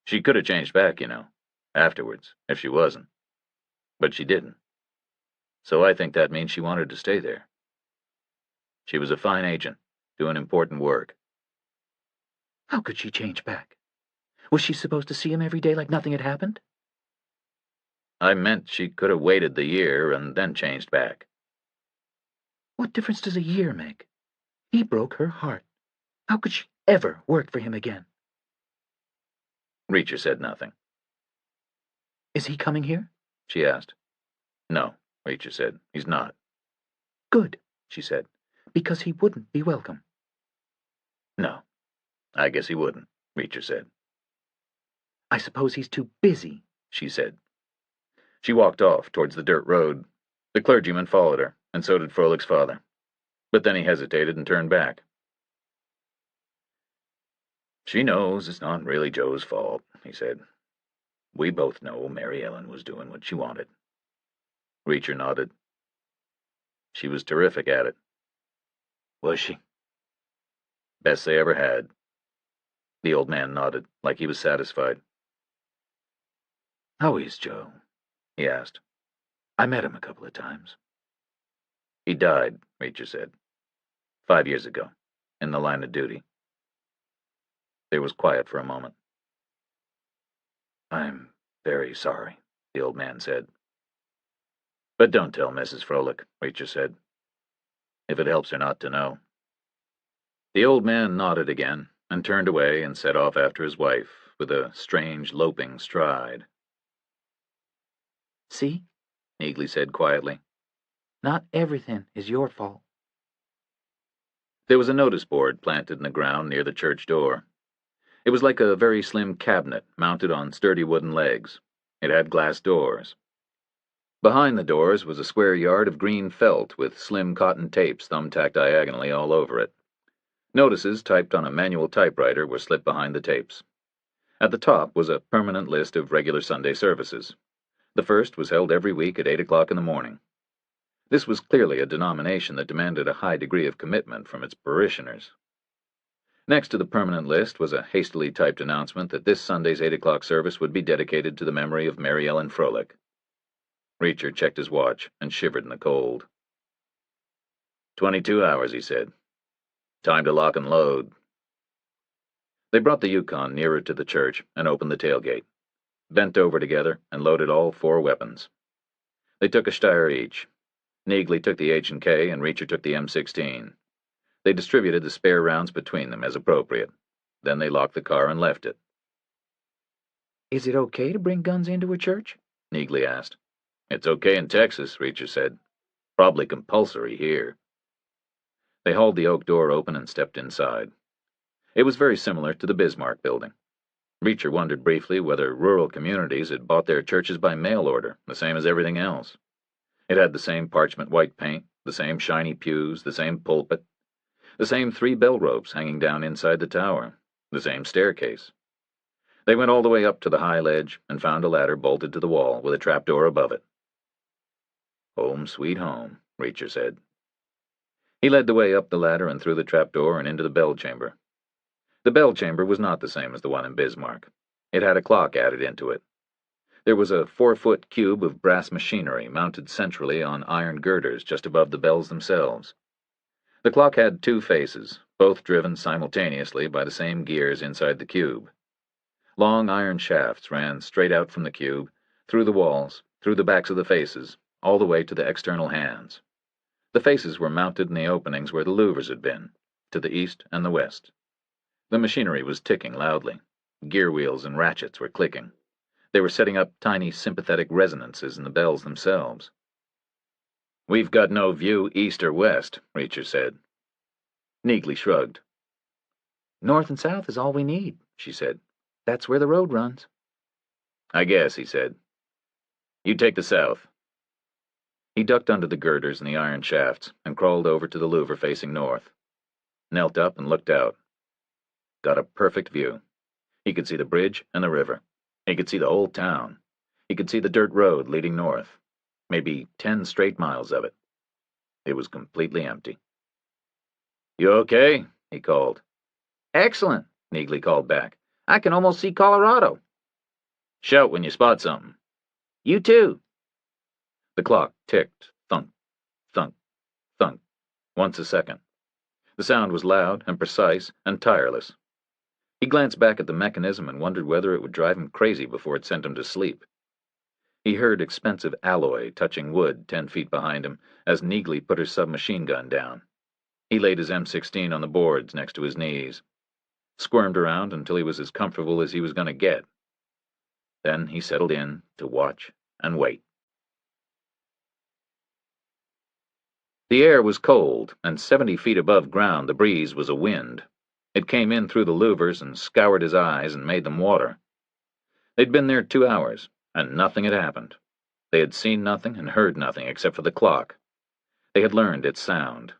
"She could have changed back, afterwards, if she wasn't. But she didn't. So I think that means she wanted to stay there. She was a fine agent, doing important work." How could she change back? Was she supposed to see him every day like nothing had happened? "I meant she could have waited the year and then changed back." What difference does a year make? He broke her heart. How could she ever work for him again? Reacher said nothing. "Is he coming here?" she asked. "No," Reacher said. "He's not." "Good," she said, "because he wouldn't be welcome." "No, I guess he wouldn't," Reacher said. "I suppose he's too busy," she said. She walked off towards the dirt road. The clergyman followed her, and so did Froelic's father. But then he hesitated and turned back. "She knows it's not really Joe's fault," he said. "We both know Mary Ellen was doing what she wanted." Reacher nodded. "She was terrific at it." "Was she?" "Best they ever had." The old man nodded, like he was satisfied. "How is Joe?" he asked. "I met him a couple of times." "He died," Reacher said. 5 years ago, in the line of duty. There was quiet for a moment. "I'm very sorry," the old man said. "But don't tell Mrs. Froelich," Reacher said. "If it helps her not to know." The old man nodded again, and turned away and set off after his wife, with a strange loping stride. "See?" Neagley said quietly. "Not everything is your fault." There was a notice board planted in the ground near the church door. It was like a very slim cabinet mounted on sturdy wooden legs. It had glass doors. Behind the doors was a square yard of green felt with slim cotton tapes thumbtacked diagonally all over it. Notices typed on a manual typewriter were slipped behind the tapes. At the top was a permanent list of regular Sunday services. The first was held every week at 8 o'clock in the morning. This was clearly a denomination that demanded a high degree of commitment from its parishioners. Next to the permanent list was a hastily typed announcement that this Sunday's 8 o'clock service would be dedicated to the memory of Mary Ellen Froelich. Reacher checked his watch and shivered in the cold. 22 hours, he said. Time to lock and load. They brought the Yukon nearer to the church and opened the tailgate, bent over together and loaded all 4 weapons. They took a Steyr each. Neagley took the H&K and Reacher took the M16. They distributed the spare rounds between them as appropriate. Then they locked the car and left it. Is it okay to bring guns into a church? Neagley asked. It's okay in Texas, Reacher said. Probably compulsory here. They hauled the oak door open and stepped inside. It was very similar to the Bismarck building. Reacher wondered briefly whether rural communities had bought their churches by mail order, the same as everything else. It had the same parchment white paint, the same shiny pews, the same pulpit, the same 3 bell ropes hanging down inside the tower, the same staircase. They went all the way up to the high ledge and found a ladder bolted to the wall with a trapdoor above it. Home sweet home, Reacher said. He led the way up the ladder and through the trapdoor and into the bell chamber. The bell chamber was not the same as the one in Bismarck. It had a clock added into it. There was a 4-foot cube of brass machinery mounted centrally on iron girders just above the bells themselves. The clock had 2 faces, both driven simultaneously by the same gears inside the cube. Long iron shafts ran straight out from the cube, through the walls, through the backs of the faces, all the way to the external hands. The faces were mounted in the openings where the louvers had been, to the east and the west. The machinery was ticking loudly. Gear wheels and ratchets were clicking. They were setting up tiny sympathetic resonances in the bells themselves. We've got no view east or west, Reacher said. Neagley shrugged. North and south is all we need, she said. That's where the road runs. I guess, he said. You take the south. He ducked under the girders and the iron shafts and crawled over to the louver facing north. Knelt up and looked out. Got a perfect view. He could see the bridge and the river. He could see the whole town. He could see the dirt road leading north. Maybe 10 straight miles of it. It was completely empty. You okay? He called. Excellent, Neagley called back. I can almost see Colorado. Shout when you spot something. You too. The clock ticked, thunk, thunk, thunk, once a second. The sound was loud and precise and tireless. He glanced back at the mechanism and wondered whether it would drive him crazy before it sent him to sleep. He heard expensive alloy touching wood 10 feet behind him as Neagley put her submachine gun down. He laid his M16 on the boards next to his knees, squirmed around until he was as comfortable as he was going to get. Then he settled in to watch and wait. The air was cold, and 70 feet above ground the breeze was a wind. It came in through the louvers and scoured his eyes and made them water. They'd been there 2 hours, and nothing had happened. They had seen nothing and heard nothing except for the clock. They had learned its sound.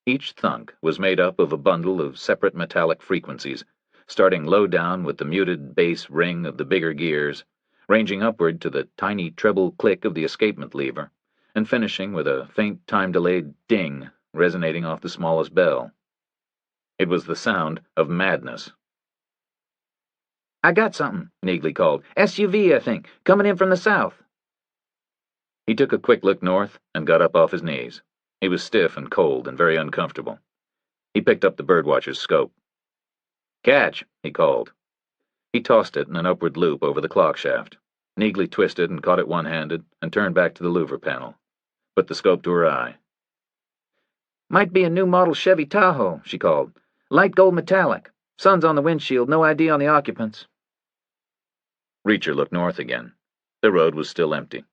Each thunk was made up of a bundle of separate metallic frequencies, starting low down with the muted bass ring of the bigger gears, ranging upward to the tiny treble click of the escapement lever, and finishing with a faint time-delayed ding resonating off the smallest bell. It was the sound of madness. I got something, Neagley called. SUV, I think, coming in from the south. He took a quick look north and got up off his knees. He was stiff and cold and very uncomfortable. He picked up the birdwatcher's scope. Catch, he called. He tossed it in an upward loop over the clock shaft. Neagley twisted and caught it one-handed and turned back to the louver panel. Put the scope to her eye. Might be a new model Chevy Tahoe, she called. Light gold metallic. Sun's on the windshield, no ID on the occupants. Reacher looked north again. The road was still empty.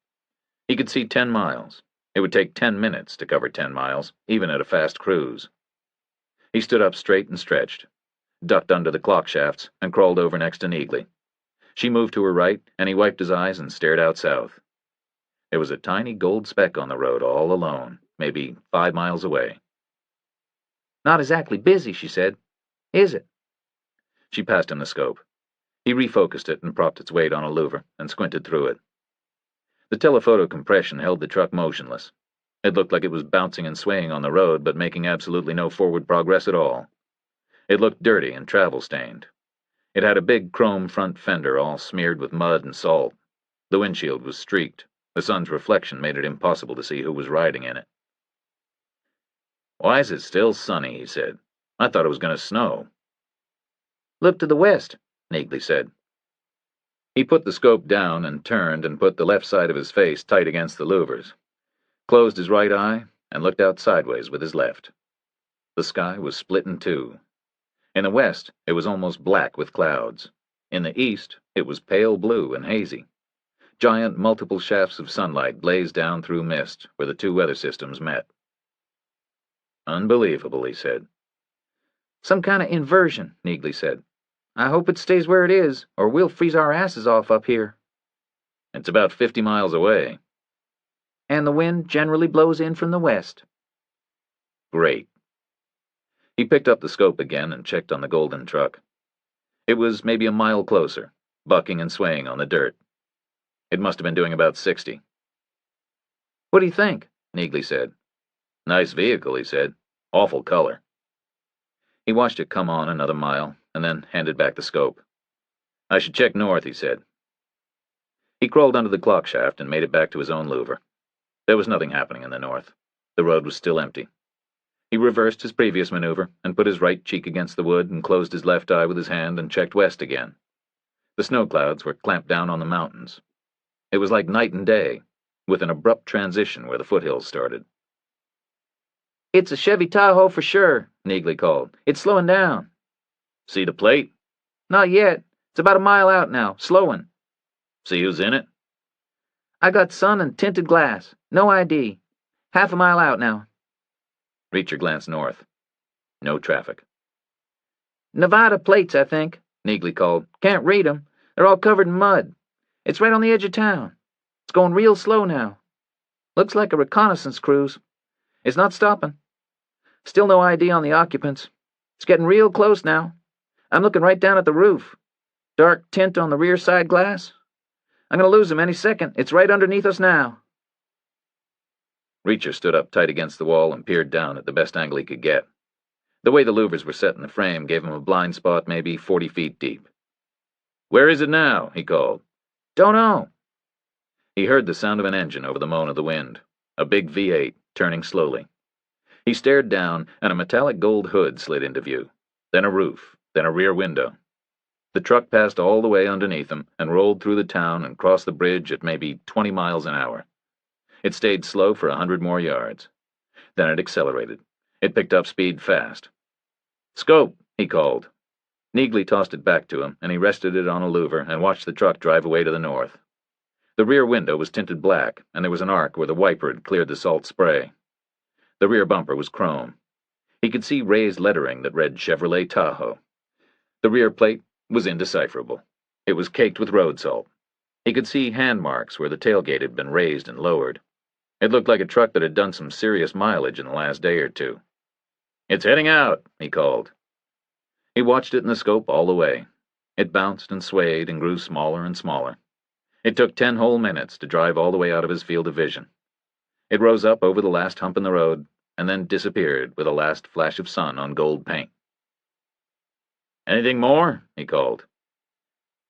He could see 10 miles. It would take 10 minutes to cover 10 miles, even at a fast cruise. He stood up straight and stretched, ducked under the clock shafts, and crawled over next to Neagley. She moved to her right, and he wiped his eyes and stared out south. It was a tiny gold speck on the road all alone, maybe 5 miles away. Not exactly busy, she said. Is it? She passed him the scope. He refocused it and propped its weight on a louver and squinted through it. The telephoto compression held the truck motionless. It looked like it was bouncing and swaying on the road, but making absolutely no forward progress at all. It looked dirty and travel-stained. It had a big chrome front fender all smeared with mud and salt. The windshield was streaked. The sun's reflection made it impossible to see who was riding in it. "Why is it still sunny?" he said. "I thought it was going to snow." "Look to the west," Neagley said. He put the scope down and turned and put the left side of his face tight against the louvers, closed his right eye, and looked out sideways with his left. The sky was split in two. In the west, it was almost black with clouds. In the east, it was pale blue and hazy. Giant multiple shafts of sunlight blazed down through mist where the two weather systems met. "Unbelievable," he said. "Some kind of inversion," Neagley said. "I hope it stays where it is, or we'll freeze our asses off up here." "It's about 50 miles away." "And the wind generally blows in from the west." "Great." He picked up the scope again and checked on the golden truck. It was maybe a mile closer, bucking and swaying on the dirt. It must have been doing about 60. "What do you think?" Neagley said. "Nice vehicle," he said. "Awful color." He watched it come on another mile, and then handed back the scope. "I should check north," he said. He crawled under the clock shaft and made it back to his own louver. There was nothing happening in the north. The road was still empty. He reversed his previous maneuver and put his right cheek against the wood and closed his left eye with his hand and checked west again. The snow clouds were clamped down on the mountains. It was like night and day, with an abrupt transition where the foothills started. "It's a Chevy Tahoe for sure," Neagley called. "It's slowing down." "See the plate?" "Not yet. It's about a mile out now, slowing." "See who's in it?" "I got sun and tinted glass. No ID. Half a mile out now." Reacher glanced north. No traffic. "Nevada plates, I think," Neagley called. "Can't read 'em. They're all covered in mud. It's right on the edge of town. It's going real slow now. Looks like a reconnaissance cruise. It's not stopping. Still no ID on the occupants. It's getting real close now. I'm looking right down at the roof. Dark tint on the rear side glass. I'm going to lose him any second. It's right underneath us now." Reacher stood up tight against the wall and peered down at the best angle he could get. The way the louvers were set in the frame gave him a blind spot maybe 40 feet deep. "Where is it now?" he called. "Don't know." He heard the sound of an engine over the moan of the wind, a big V8 turning slowly. He stared down, and a metallic gold hood slid into view, then a roof, then a rear window. The truck passed all the way underneath him and rolled through the town and crossed the bridge at maybe 20 miles an hour. It stayed slow for 100 more yards. Then it accelerated. It picked up speed fast. "Scope," he called. Neagley tossed it back to him, and he rested it on a louver and watched the truck drive away to the north. The rear window was tinted black, and there was an arc where the wiper had cleared the salt spray. The rear bumper was chrome. He could see raised lettering that read Chevrolet Tahoe. The rear plate was indecipherable. It was caked with road salt. He could see hand marks where the tailgate had been raised and lowered. It looked like a truck that had done some serious mileage in the last day or two. "It's heading out," he called. He watched it in the scope all the way. It bounced and swayed and grew smaller and smaller. It took 10 whole minutes to drive all the way out of his field of vision. It rose up over the last hump in the road, and then disappeared with a last flash of sun on gold paint. "Anything more?" he called.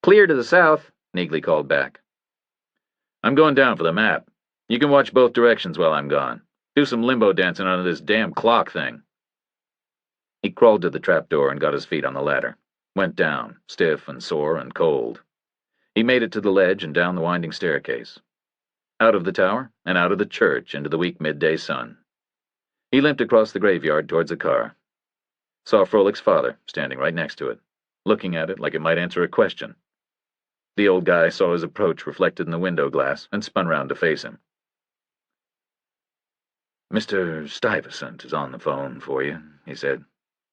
"Clear to the south," Neagley called back. "I'm going down for the map. You can watch both directions while I'm gone. Do some limbo dancing under this damn clock thing." He crawled to the trapdoor and got his feet on the ladder. Went down, stiff and sore and cold. He made it to the ledge and down the winding staircase. Out of the tower and out of the church into the weak midday sun. He limped across the graveyard towards the car. Saw Froelic's father standing right next to it, looking at it like it might answer a question. The old guy saw his approach reflected in the window glass and spun round to face him. "Mr. Stuyvesant is on the phone for you," he said,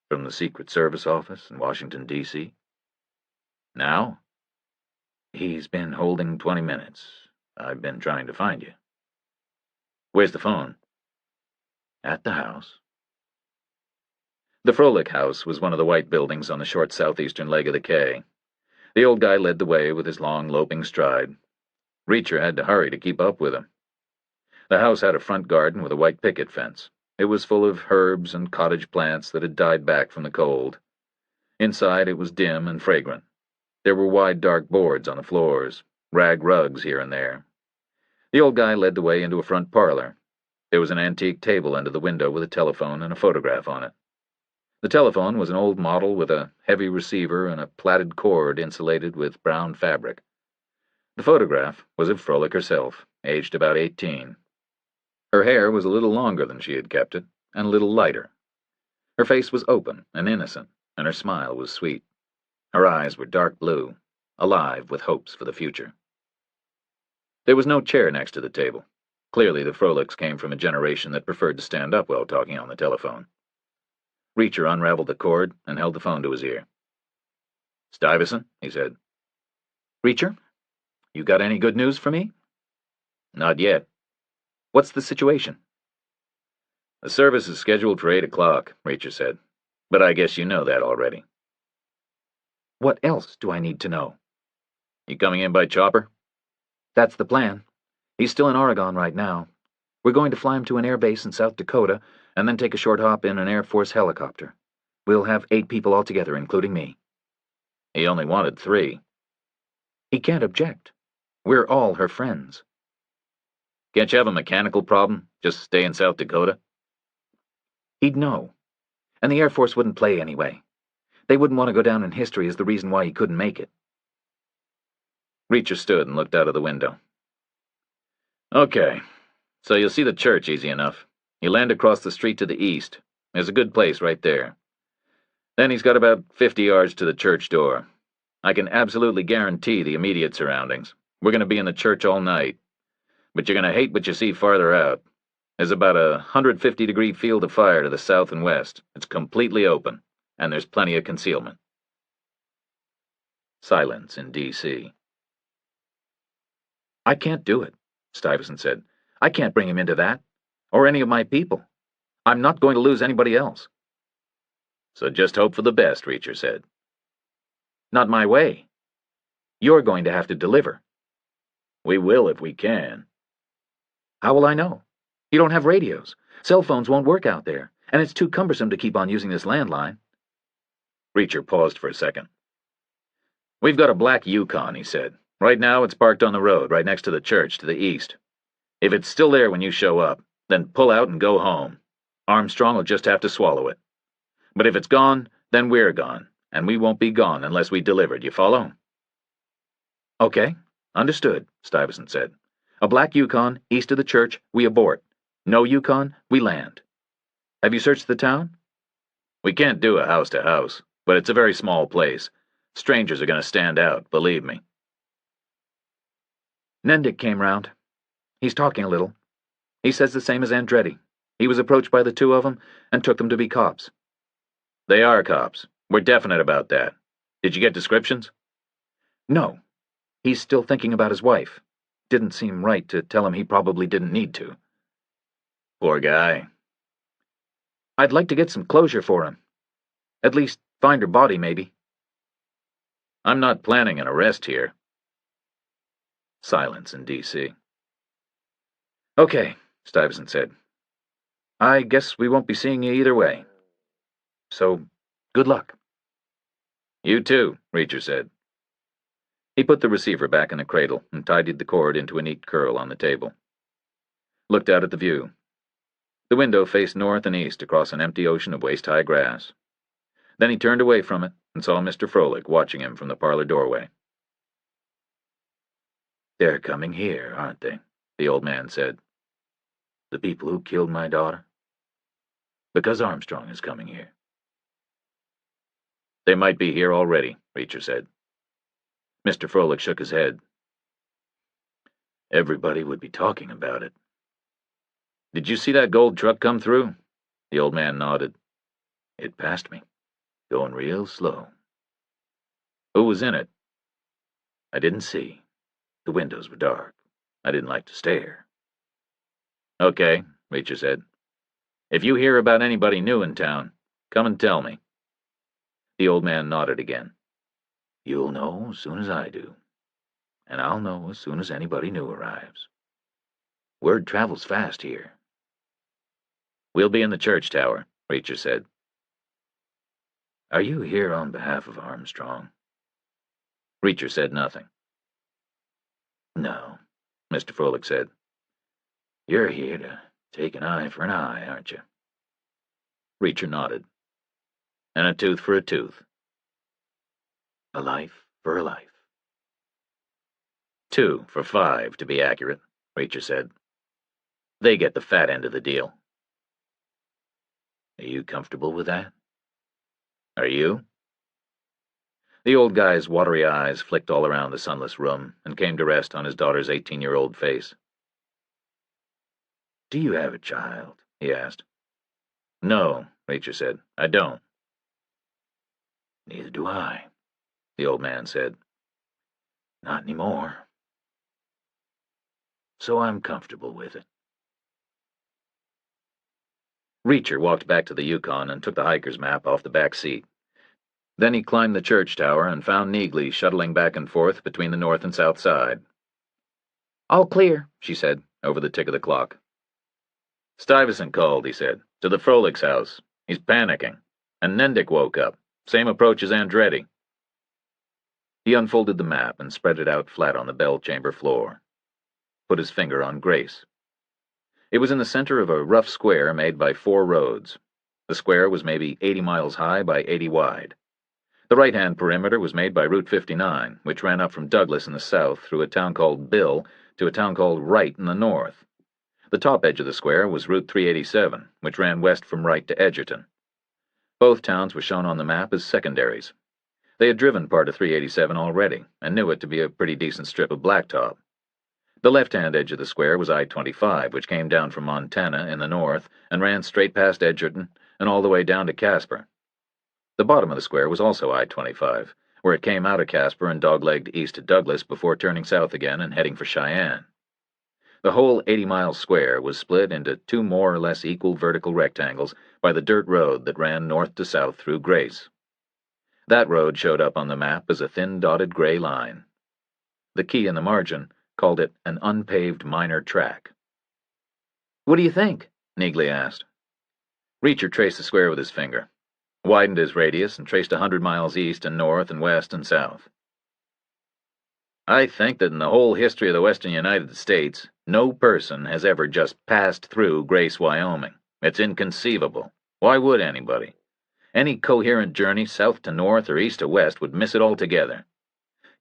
"from the Secret Service office in Washington, D.C. "Now?" "He's been holding 20 minutes. I've been trying to find you." Where's the phone? At the house. The Froelich house was one of the white buildings on the short southeastern leg of the quay. The old guy led the way with his long, loping stride. Reacher had to hurry to keep up with him. The house had a front garden with a white picket fence. It was full of herbs and cottage plants that had died back from the cold. Inside it was dim and fragrant. There were wide dark boards on the floors, rag rugs here and there. The old guy led the way into a front parlor. There was an antique table under the window with a telephone and a photograph on it. The telephone was an old model with a heavy receiver and a plaited cord insulated with brown fabric. The photograph was of Froelich herself, aged about 18. Her hair was a little longer than she had kept it, and a little lighter. Her face was open and innocent, and her smile was sweet. Her eyes were dark blue, alive with hopes for the future. There was no chair next to the table. Clearly the Froelichs came from a generation that preferred to stand up while talking on the telephone. Reacher unraveled the cord and held the phone to his ear. "Stuyvesant," he said. Reacher, you got any good news for me? "Not yet. What's the situation?" The service is scheduled for 8 o'clock, Reacher said. But I guess you know that already. What else do I need to know? You coming in by chopper? That's the plan. He's still in Oregon right now. We're going to fly him to an air base in South Dakota, and then take a short hop in an Air Force helicopter. We'll have 8 people altogether, including me. He only wanted 3. He can't object. We're all her friends. Can't you have a mechanical problem? Just stay in South Dakota? He'd know. And the Air Force wouldn't play anyway. They wouldn't want to go down in history as the reason why he couldn't make it. Reacher stood and looked out of the window. Okay, so you'll see the church easy enough. You land across the street to the east. There's a good place right there. Then he's got about 50 yards to the church door. I can absolutely guarantee the immediate surroundings. We're going to be in the church all night. But you're going to hate what you see farther out. There's about a 150-degree field of fire to the south and west. It's completely open, and there's plenty of concealment. Silence in D.C. I can't do it, Stuyvesant said. I can't bring him into that, or any of my people. I'm not going to lose anybody else. So just hope for the best, Reacher said. Not my way. You're going to have to deliver. We will if we can. How will I know? You don't have radios. Cell phones won't work out there, and it's too cumbersome to keep on using this landline. Reacher paused for a second. We've got a black Yukon, he said. Right now it's parked on the road, right next to the church to the east. If it's still there when you show up, then pull out and go home. Armstrong will just have to swallow it. But if it's gone, then we're gone, and we won't be gone unless we delivered, you follow? Okay, understood, Stuyvesant said. A black Yukon, east of the church, we abort. No Yukon, we land. Have you searched the town? We can't do a house to house, but it's a very small place. Strangers are going to stand out, believe me. Nendick came round. He's talking a little. He says the same as Andretti. He was approached by the 2 of them and took them to be cops. They are cops. We're definite about that. Did you get descriptions? No. He's still thinking about his wife. Didn't seem right to tell him he probably didn't need to. Poor guy. I'd like to get some closure for him. At least find her body, maybe. I'm not planning an arrest here. Silence in D.C. Okay, Stuyvesant said. I guess we won't be seeing you either way. So, good luck. You too, Reacher said. He put the receiver back in the cradle and tidied the cord into a neat curl on the table. Looked out at the view. The window faced north and east across an empty ocean of waist-high grass. Then he turned away from it and saw Mr. Froelich watching him from the parlor doorway. They're coming here, aren't they? The old man said. The people who killed my daughter? Because Armstrong is coming here. They might be here already, Reacher said. Mr. Froelich shook his head. Everybody would be talking about it. Did you see that gold truck come through? The old man nodded. It passed me, going real slow. Who was in it? I didn't see. The windows were dark. I didn't like to stare. Okay, Reacher said. If you hear about anybody new in town, come and tell me. The old man nodded again. You'll know as soon as I do, and I'll know as soon as anybody new arrives. Word travels fast here. We'll be in the church tower, Reacher said. Are you here on behalf of Armstrong? Reacher said nothing. No, Mr. Froelich said. You're here to take an eye for an eye, aren't you? Reacher nodded. And a tooth for a tooth. A life for a life. 2 for 5, to be accurate, Reacher said. They get the fat end of the deal. Are you comfortable with that? Are you? The old guy's watery eyes flicked all around the sunless room and came to rest on his daughter's 18-year-old face. Do you have a child? He asked. No, Reacher said. I don't. Neither do I, the old man said. Not anymore. So I'm comfortable with it. Reacher walked back to the Yukon and took the hiker's map off the back seat. Then he climbed the church tower and found Neagley shuttling back and forth between the north and south side. All clear, she said, over the tick of the clock. Stuyvesant called, he said, to the Froelich's house. He's panicking. And Nendick woke up. Same approach as Andretti. He unfolded the map and spread it out flat on the bell chamber floor. Put his finger on Grace. It was in the center of a rough square made by 4 roads. The square was maybe 80 miles high by 80 wide. The right-hand perimeter was made by Route 59, which ran up from Douglas in the south through a town called Bill to a town called Wright in the north. The top edge of the square was Route 387, which ran west from Wright to Edgerton. Both towns were shown on the map as secondaries. They had driven part of 387 already, and knew it to be a pretty decent strip of blacktop. The left-hand edge of the square was I-25, which came down from Montana in the north and ran straight past Edgerton and all the way down to Casper. The bottom of the square was also I-25, where it came out of Casper and doglegged east to Douglas before turning south again and heading for Cheyenne. The whole 80-mile square was split into 2 more or less equal vertical rectangles by the dirt road that ran north to south through Grace. That road showed up on the map as a thin dotted gray line. The key in the margin called it an unpaved minor track. What do you think? Neagley asked. Reacher traced the square with his finger, widened his radius, and traced 100 miles east and north and west and south. I think that in the whole history of the western United States, no person has ever just passed through Grace, Wyoming. It's inconceivable. Why would anybody? Any coherent journey south to north or east to west would miss it altogether.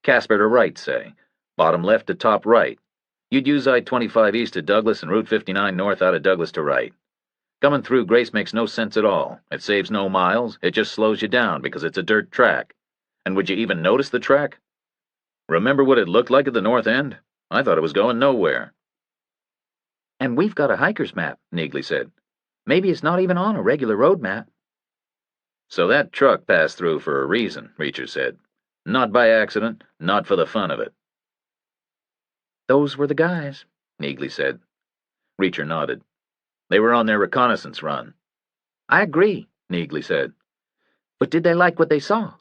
Casper to Wright, say. Bottom left to top right. You'd use I-25 east to Douglas and Route 59 north out of Douglas to Wright. Coming through Grace makes no sense at all. It saves no miles. It just slows you down because it's a dirt track. And would you even notice the track? Remember what it looked like at the north end? I thought it was going nowhere. And we've got a hiker's map, Neagley said. Maybe it's not even on a regular road map. So that truck passed through for a reason, Reacher said. Not by accident, not for the fun of it. Those were the guys, Neagley said. Reacher nodded. They were on their reconnaissance run. I agree, Neagley said. But did they like what they saw?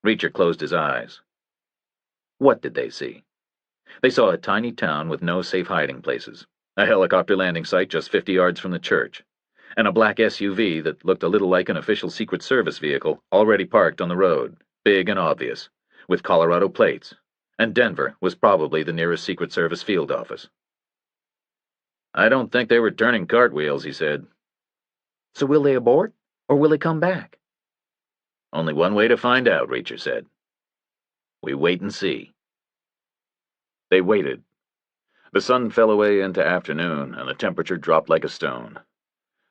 Reacher closed his eyes. What did they see? They saw a tiny town with no safe hiding places, a helicopter landing site just 50 yards from the church, and a black SUV that looked a little like an official Secret Service vehicle already parked on the road, big and obvious, with Colorado plates, and Denver was probably the nearest Secret Service field office. I don't think they were turning cartwheels, he said. So will they abort, or will they come back? Only one way to find out, Reacher said. We wait and see. They waited. The sun fell away into afternoon, and the temperature dropped like a stone.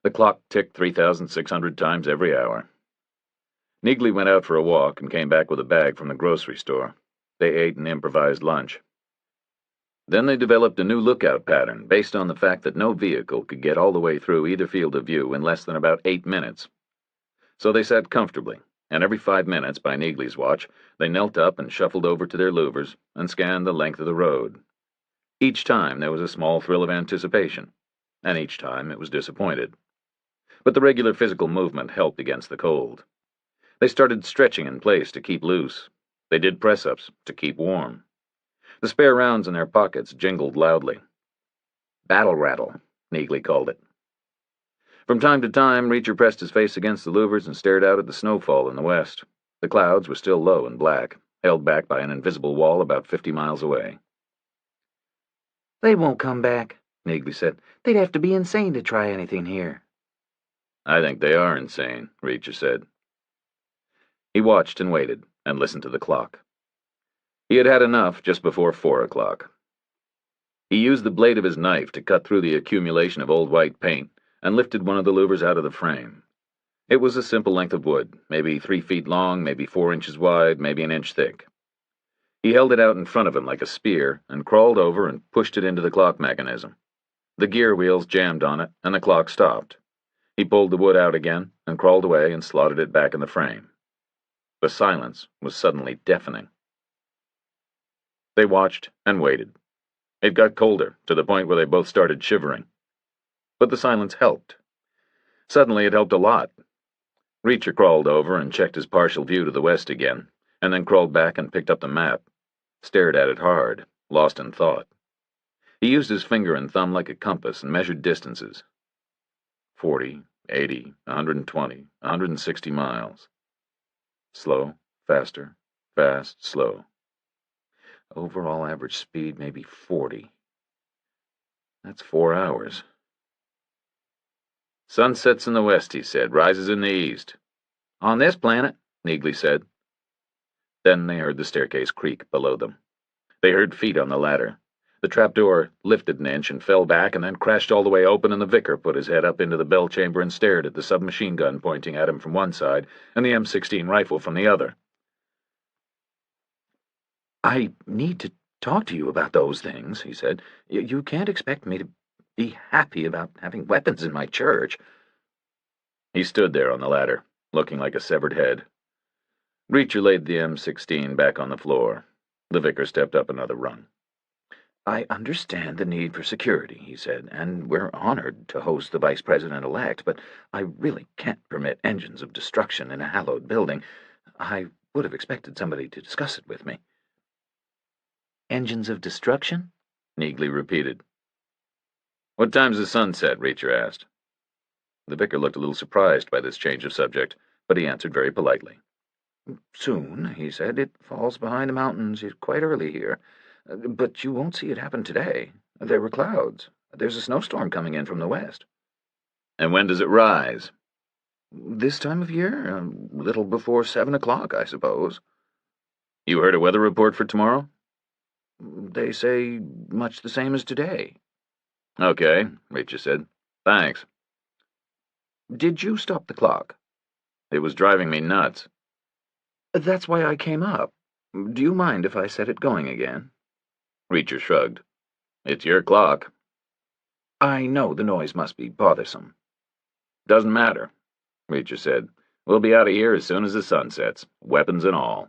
The clock ticked 3,600 times every hour. Neagley went out for a walk and came back with a bag from the grocery store. They ate an improvised lunch. Then they developed a new lookout pattern based on the fact that no vehicle could get all the way through either field of view in less than about 8 minutes. So they sat comfortably, and every 5 minutes by Neagley's watch, they knelt up and shuffled over to their louvers and scanned the length of the road. Each time there was a small thrill of anticipation. and each time it was disappointed. But the regular physical movement helped against the cold. They started stretching in place to keep loose. They did press-ups to keep warm. The spare rounds in their pockets jingled loudly. Battle rattle, Neagley called it. From time to time, Reacher pressed his face against the louvers and stared out at the snowfall in the west. The clouds were still low and black, held back by an invisible wall about 50 miles away. They won't come back, Neagley said. They'd have to be insane to try anything here. I think they are insane, Reacher said. He watched and waited, and listened to the clock. He had had enough just before 4 o'clock. He used the blade of his knife to cut through the accumulation of old white paint and lifted one of the louvers out of the frame. It was a simple length of wood, maybe 3 feet long, maybe 4 inches wide, maybe an inch thick. He held it out in front of him like a spear and crawled over and pushed it into the clock mechanism. The gear wheels jammed on it, and the clock stopped. He pulled the wood out again and crawled away and slotted it back in the frame. The silence was suddenly deafening. They watched and waited. It got colder, to the point where they both started shivering. But the silence helped. Suddenly it helped a lot. Reacher crawled over and checked his partial view to the west again, and then crawled back and picked up the map, stared at it hard, lost in thought. He used his finger and thumb like a compass and measured distances. 40, 80, 120, 160 miles. Slow, faster, fast, slow. Overall average speed maybe 40. That's 4 hours. Sun sets in the west, he said, rises in the east. On this planet, Neagley said. Then they heard the staircase creak below them. They heard feet on the ladder. The trapdoor lifted an inch and fell back and then crashed all the way open, and the vicar put his head up into the bell chamber and stared at the submachine gun pointing at him from one side and the M16 rifle from the other. I need to talk to you about those things, he said. You can't expect me to be happy about having weapons in my church. He stood there on the ladder, looking like a severed head. Reacher laid the M16 back on the floor. The vicar stepped up another rung. I understand the need for security, he said, and we're honored to host the vice president-elect, but I really can't permit engines of destruction in a hallowed building. I would have expected somebody to discuss it with me. Engines of destruction? Neagley repeated. What time's the sun set? Reacher asked. The vicar looked a little surprised by this change of subject, but he answered very politely. Soon, he said. It falls behind the mountains. It's quite early here. But you won't see it happen today. There were clouds. There's a snowstorm coming in from the west. And when does it rise? This time of year? A little before 7 o'clock, I suppose. You heard a weather report for tomorrow? They say much the same as today. Okay, Reacher said. Thanks. Did you stop the clock? It was driving me nuts. That's why I came up. Do you mind if I set it going again? Reacher shrugged. It's your clock. I know the noise must be bothersome. Doesn't matter, Reacher said. We'll be out of here as soon as the sun sets, weapons and all.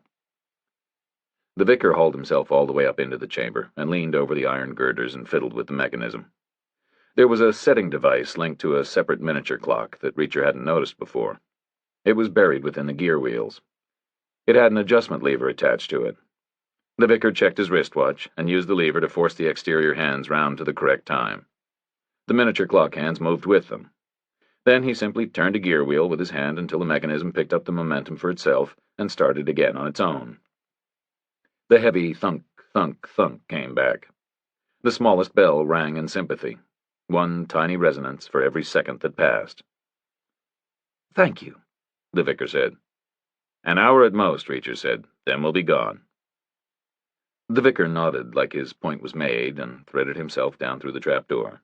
The vicar hauled himself all the way up into the chamber and leaned over the iron girders and fiddled with the mechanism. There was a setting device linked to a separate miniature clock that Reacher hadn't noticed before. It was buried within the gear wheels. It had an adjustment lever attached to it. The vicar checked his wristwatch and used the lever to force the exterior hands round to the correct time. The miniature clock hands moved with them. Then he simply turned a gear wheel with his hand until the mechanism picked up the momentum for itself and started again on its own. The heavy thunk, thunk, thunk came back. The smallest bell rang in sympathy, one tiny resonance for every second that passed. Thank you, the vicar said. An hour at most, Reacher said. Then we'll be gone. The vicar nodded like his point was made and threaded himself down through the trapdoor.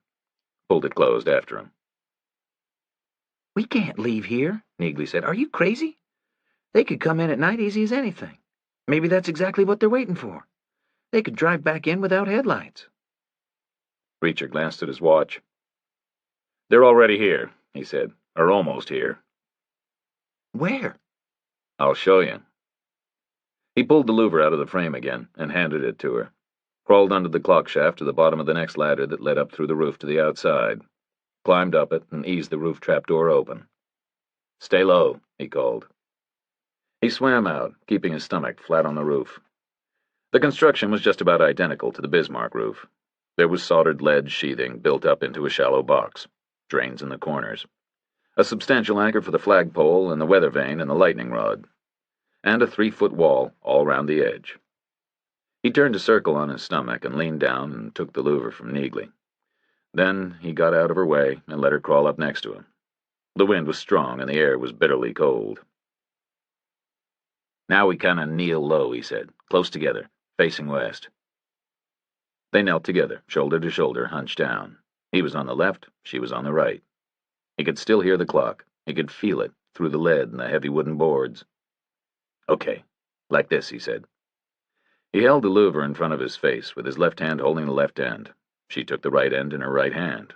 Pulled it closed after him. We can't leave here, Neagley said. Are you crazy? They could come in at night easy as anything. Maybe that's exactly what they're waiting for. They could drive back in without headlights. Reacher glanced at his watch. They're already here, he said. Or almost here. Where? I'll show you. He pulled the louver out of the frame again and handed it to her, crawled under the clock shaft to the bottom of the next ladder that led up through the roof to the outside. climbed up it, and eased the roof trapdoor open. "Stay low," he called. He swam out, keeping his stomach flat on the roof. The construction was just about identical to the Bismarck roof. There was soldered lead sheathing built up into a shallow box, drains in the corners, a substantial anchor for the flagpole and the weather vane and the lightning rod, and a 3-foot wall all round the edge. He turned a circle on his stomach and leaned down and took the louver from Neagley. Then he got out of her way and let her crawl up next to him. The wind was strong and the air was bitterly cold. "Now we kind of kneel low," he said, "close together, facing west." They knelt together, shoulder to shoulder, hunched down. He was on the left, she was on the right. He could still hear the clock. He could feel it through the lead and the heavy wooden boards. "Okay, like this," he said. He held the louver in front of his face, with his left hand holding the left end. She took the right end in her right hand.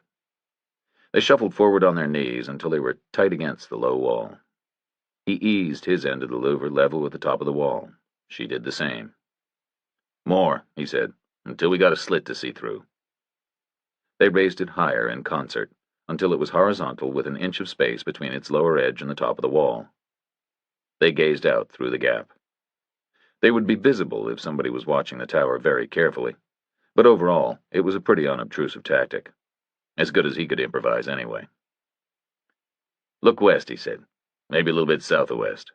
They shuffled forward on their knees until they were tight against the low wall. He eased his end of the louver level with the top of the wall. She did the same. "More," he said, "until we got a slit to see through." They raised it higher in concert, until it was horizontal with an inch of space between its lower edge and the top of the wall. They gazed out through the gap. They would be visible if somebody was watching the tower very carefully, but overall it was a pretty unobtrusive tactic. As good as he could improvise anyway. "Look west," he said. "Maybe a little bit south of west."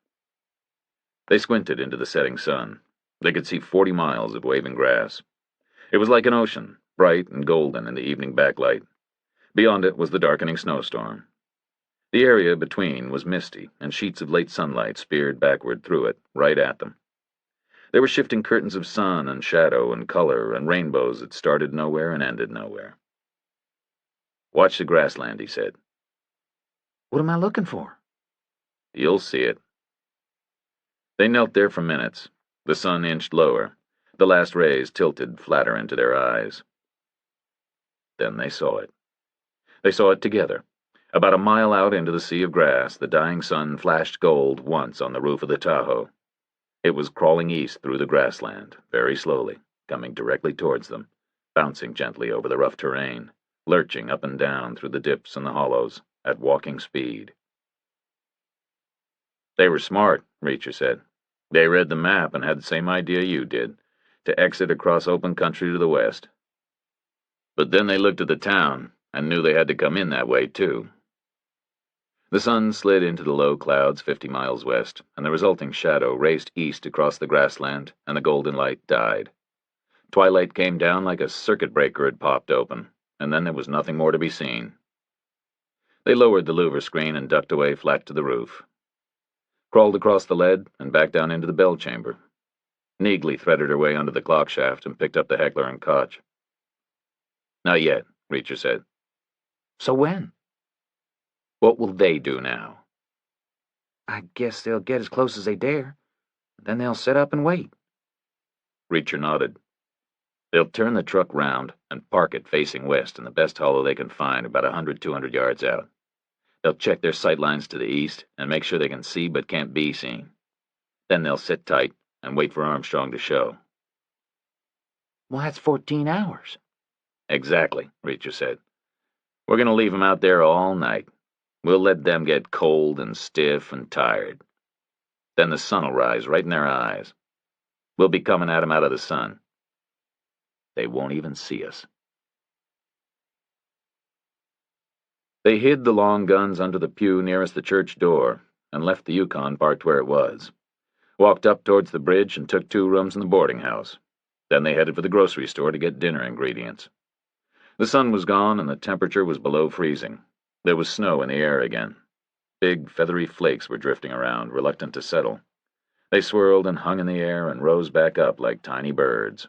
They squinted into the setting sun. They could see 40 miles of waving grass. It was like an ocean, bright and golden in the evening backlight. Beyond it was the darkening snowstorm. The area between was misty, and sheets of late sunlight speared backward through it, right at them. There were shifting curtains of sun and shadow and color and rainbows that started nowhere and ended nowhere. "Watch the grassland," he said. "What am I looking for?" "You'll see it." They knelt there for minutes. The sun inched lower. The last rays tilted flatter into their eyes. Then they saw it. They saw it together. About a mile out into the sea of grass, the dying sun flashed gold once on the roof of the Tahoe. It was crawling east through the grassland, very slowly, coming directly towards them, bouncing gently over the rough terrain, lurching up and down through the dips and the hollows, at walking speed. "They were smart," Reacher said. "They read the map and had the same idea you did, to exit across open country to the west. But then they looked at the town and knew they had to come in that way, too." The sun slid into the low clouds 50 miles west, and the resulting shadow raced east across the grassland, and the golden light died. Twilight came down like a circuit breaker had popped open, and then there was nothing more to be seen. They lowered the louver screen and ducked away flat to the roof. Crawled across the lead and back down into the bell chamber. Neagley threaded her way under the clock shaft and picked up the Heckler and Koch. "Not yet," Reacher said. "So when?" "What will they do now?" "I guess they'll get as close as they dare. Then they'll set up and wait." Reacher nodded. "They'll turn the truck round and park it facing west in the best hollow they can find about 100-200 yards out. They'll check their sight lines to the east and make sure they can see but can't be seen. Then they'll sit tight and wait for Armstrong to show." "Well, that's 14 hours. "Exactly," Reacher said. "We're going to leave them out there all night. We'll let them get cold and stiff and tired. Then the sun'll rise right in their eyes. We'll be coming at 'em out of the sun. They won't even see us." They hid the long guns under the pew nearest the church door and left the Yukon parked where it was. Walked up towards the bridge and took 2 rooms in the boarding house. Then they headed for the grocery store to get dinner ingredients. The sun was gone and the temperature was below freezing. There was snow in the air again. Big, feathery flakes were drifting around, reluctant to settle. They swirled and hung in the air and rose back up like tiny birds.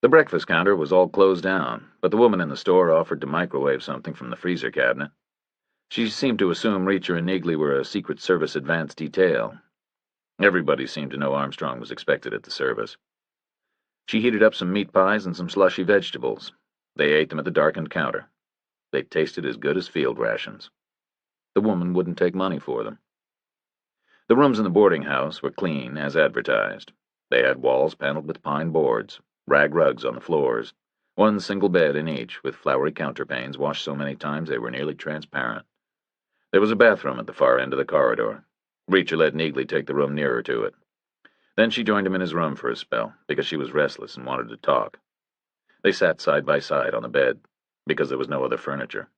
The breakfast counter was all closed down, but the woman in the store offered to microwave something from the freezer cabinet. She seemed to assume Reacher and Neagley were a Secret Service advance detail. Everybody seemed to know Armstrong was expected at the service. She heated up some meat pies and some slushy vegetables. They ate them at the darkened counter. They tasted as good as field rations. The woman wouldn't take money for them. The rooms in the boarding house were clean, as advertised. They had walls paneled with pine boards, rag rugs on the floors, One single bed in each, with flowery counterpanes washed so many times they were nearly transparent. There was a bathroom at the far end of the corridor. Reacher let Neagley take the room nearer to it. Then she joined him in his room for a spell, because she was restless and wanted to talk. They sat side by side on the bed, because there was no other furniture.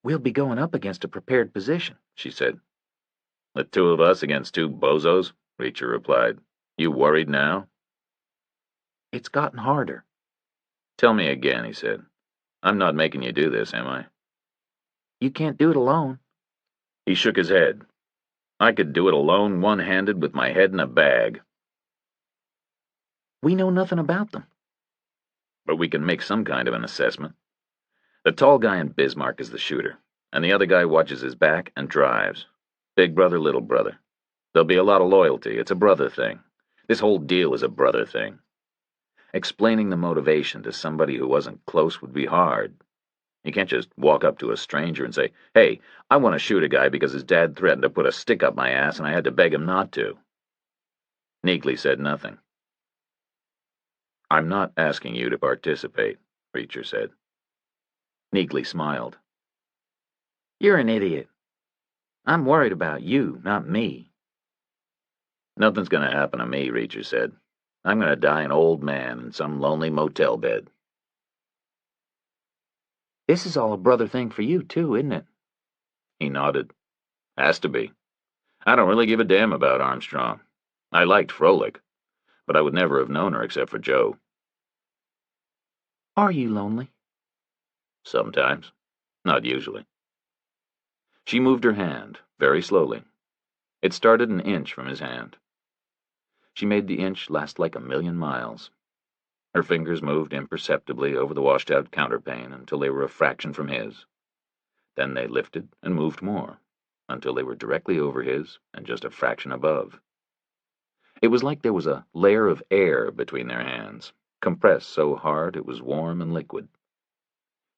"We'll be going up against a prepared position," she said. "The two of us against two bozos?" Reacher replied. "You worried now?" "It's gotten harder." "Tell me again," he said. "I'm not making you do this, am I?" "You can't do it alone." He shook his head. "I could do it alone, one-handed, with my head in a bag." "We know nothing about them." "But we can make some kind of an assessment. The tall guy in Bismarck is the shooter, and the other guy watches his back and drives. Big brother, little brother. There'll be a lot of loyalty. It's a brother thing. This whole deal is a brother thing. Explaining the motivation to somebody who wasn't close would be hard. You can't just walk up to a stranger and say, 'Hey, I want to shoot a guy because his dad threatened to put a stick up my ass and I had to beg him not to.'" Neagley said nothing. "I'm not asking you to participate," Reacher said. Neagley smiled. "You're an idiot. I'm worried about you, not me." "Nothing's going to happen to me," Reacher said. "I'm going to die an old man in some lonely motel bed." "This is all a brother thing for you, too, isn't it?" He nodded. "Has to be. I don't really give a damn about Armstrong. I liked Froelich, but I would never have known her except for Joe." "Are you lonely?" "Sometimes. Not usually." She moved her hand, very slowly. It started an inch from his hand. She made the inch last like 1,000,000 miles. Her fingers moved imperceptibly over the washed-out counterpane until they were a fraction from his. Then they lifted and moved more, until they were directly over his and just a fraction above. It was like there was a layer of air between their hands, compressed so hard it was warm and liquid.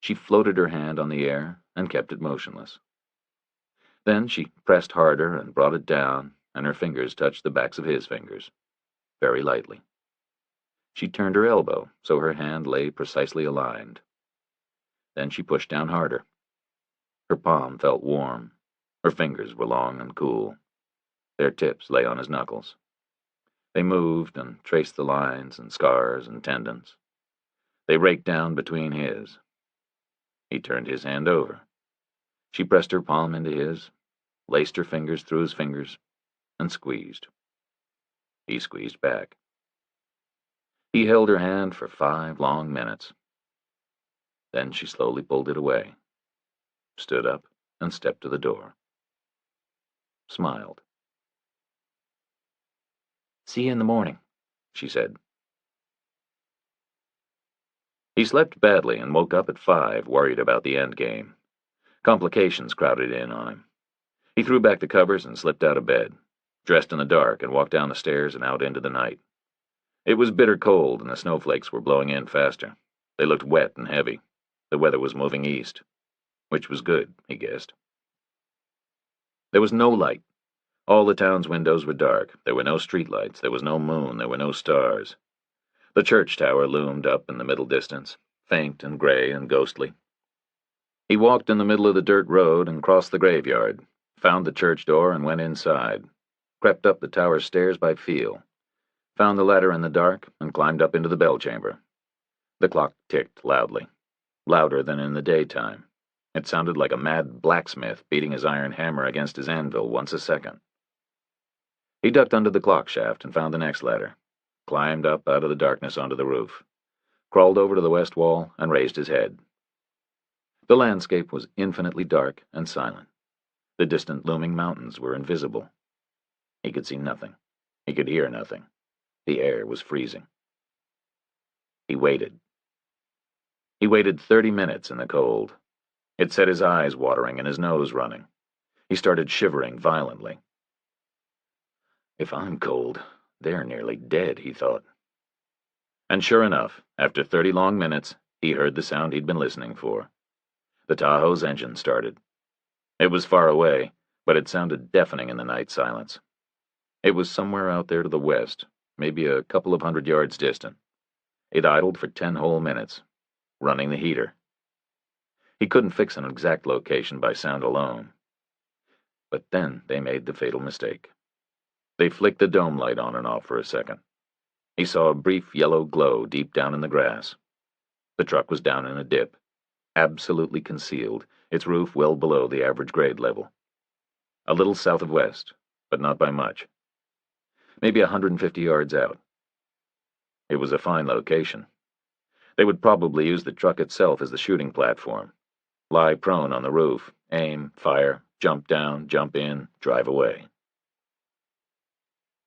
She floated her hand on the air and kept it motionless. Then she pressed harder and brought it down, and her fingers touched the backs of his fingers, very lightly. She turned her elbow so her hand lay precisely aligned. Then she pushed down harder. Her palm felt warm. Her fingers were long and cool. Their tips lay on his knuckles. They moved and traced the lines and scars and tendons. They raked down between his. He turned his hand over. She pressed her palm into his, laced her fingers through his fingers, and squeezed. He squeezed back. He held her hand for 5 long minutes. Then she slowly pulled it away, stood up, and stepped to the door. Smiled. "See you in the morning," she said. He slept badly and woke up at 5, worried about the endgame. Complications crowded in on him. He threw back the covers and slipped out of bed, dressed in the dark, and walked down the stairs and out into the night. It was bitter cold, and the snowflakes were blowing in faster. They looked wet and heavy. The weather was moving east, which was good, he guessed. There was no light. All the town's windows were dark. There were no streetlights. There was no moon. There were no stars. The church tower loomed up in the middle distance, faint and gray and ghostly. He walked in the middle of the dirt road and crossed the graveyard, found the church door and went inside, crept up the tower stairs by feel, found the ladder in the dark, and climbed up into the bell chamber. The clock ticked loudly, louder than in the daytime. It sounded like a mad blacksmith beating his iron hammer against his anvil once a second. He ducked under the clock shaft and found the next ladder, climbed up out of the darkness onto the roof, crawled over to the west wall, and raised his head. The landscape was infinitely dark and silent. The distant looming mountains were invisible. He could see nothing. He could hear nothing. The air was freezing. He waited. He waited 30 minutes in the cold. It set his eyes watering and his nose running. He started shivering violently. If I'm cold, they're nearly dead, he thought. And sure enough, after 30 long minutes, he heard the sound he'd been listening for. The Tahoe's engine started. It was far away, but it sounded deafening in the night silence. It was somewhere out there to the west, maybe a couple of 100 yards distant. It idled for 10 whole minutes, running the heater. He couldn't fix an exact location by sound alone. But then they made the fatal mistake. They flicked the dome light on and off for a second. He saw a brief yellow glow deep down in the grass. The truck was down in a dip, absolutely concealed, its roof well below the average grade level. A little south of west, but not by much. Maybe 150 yards out. It was a fine location. They would probably use the truck itself as the shooting platform. Lie prone on the roof, aim, fire, jump down, jump in, drive away.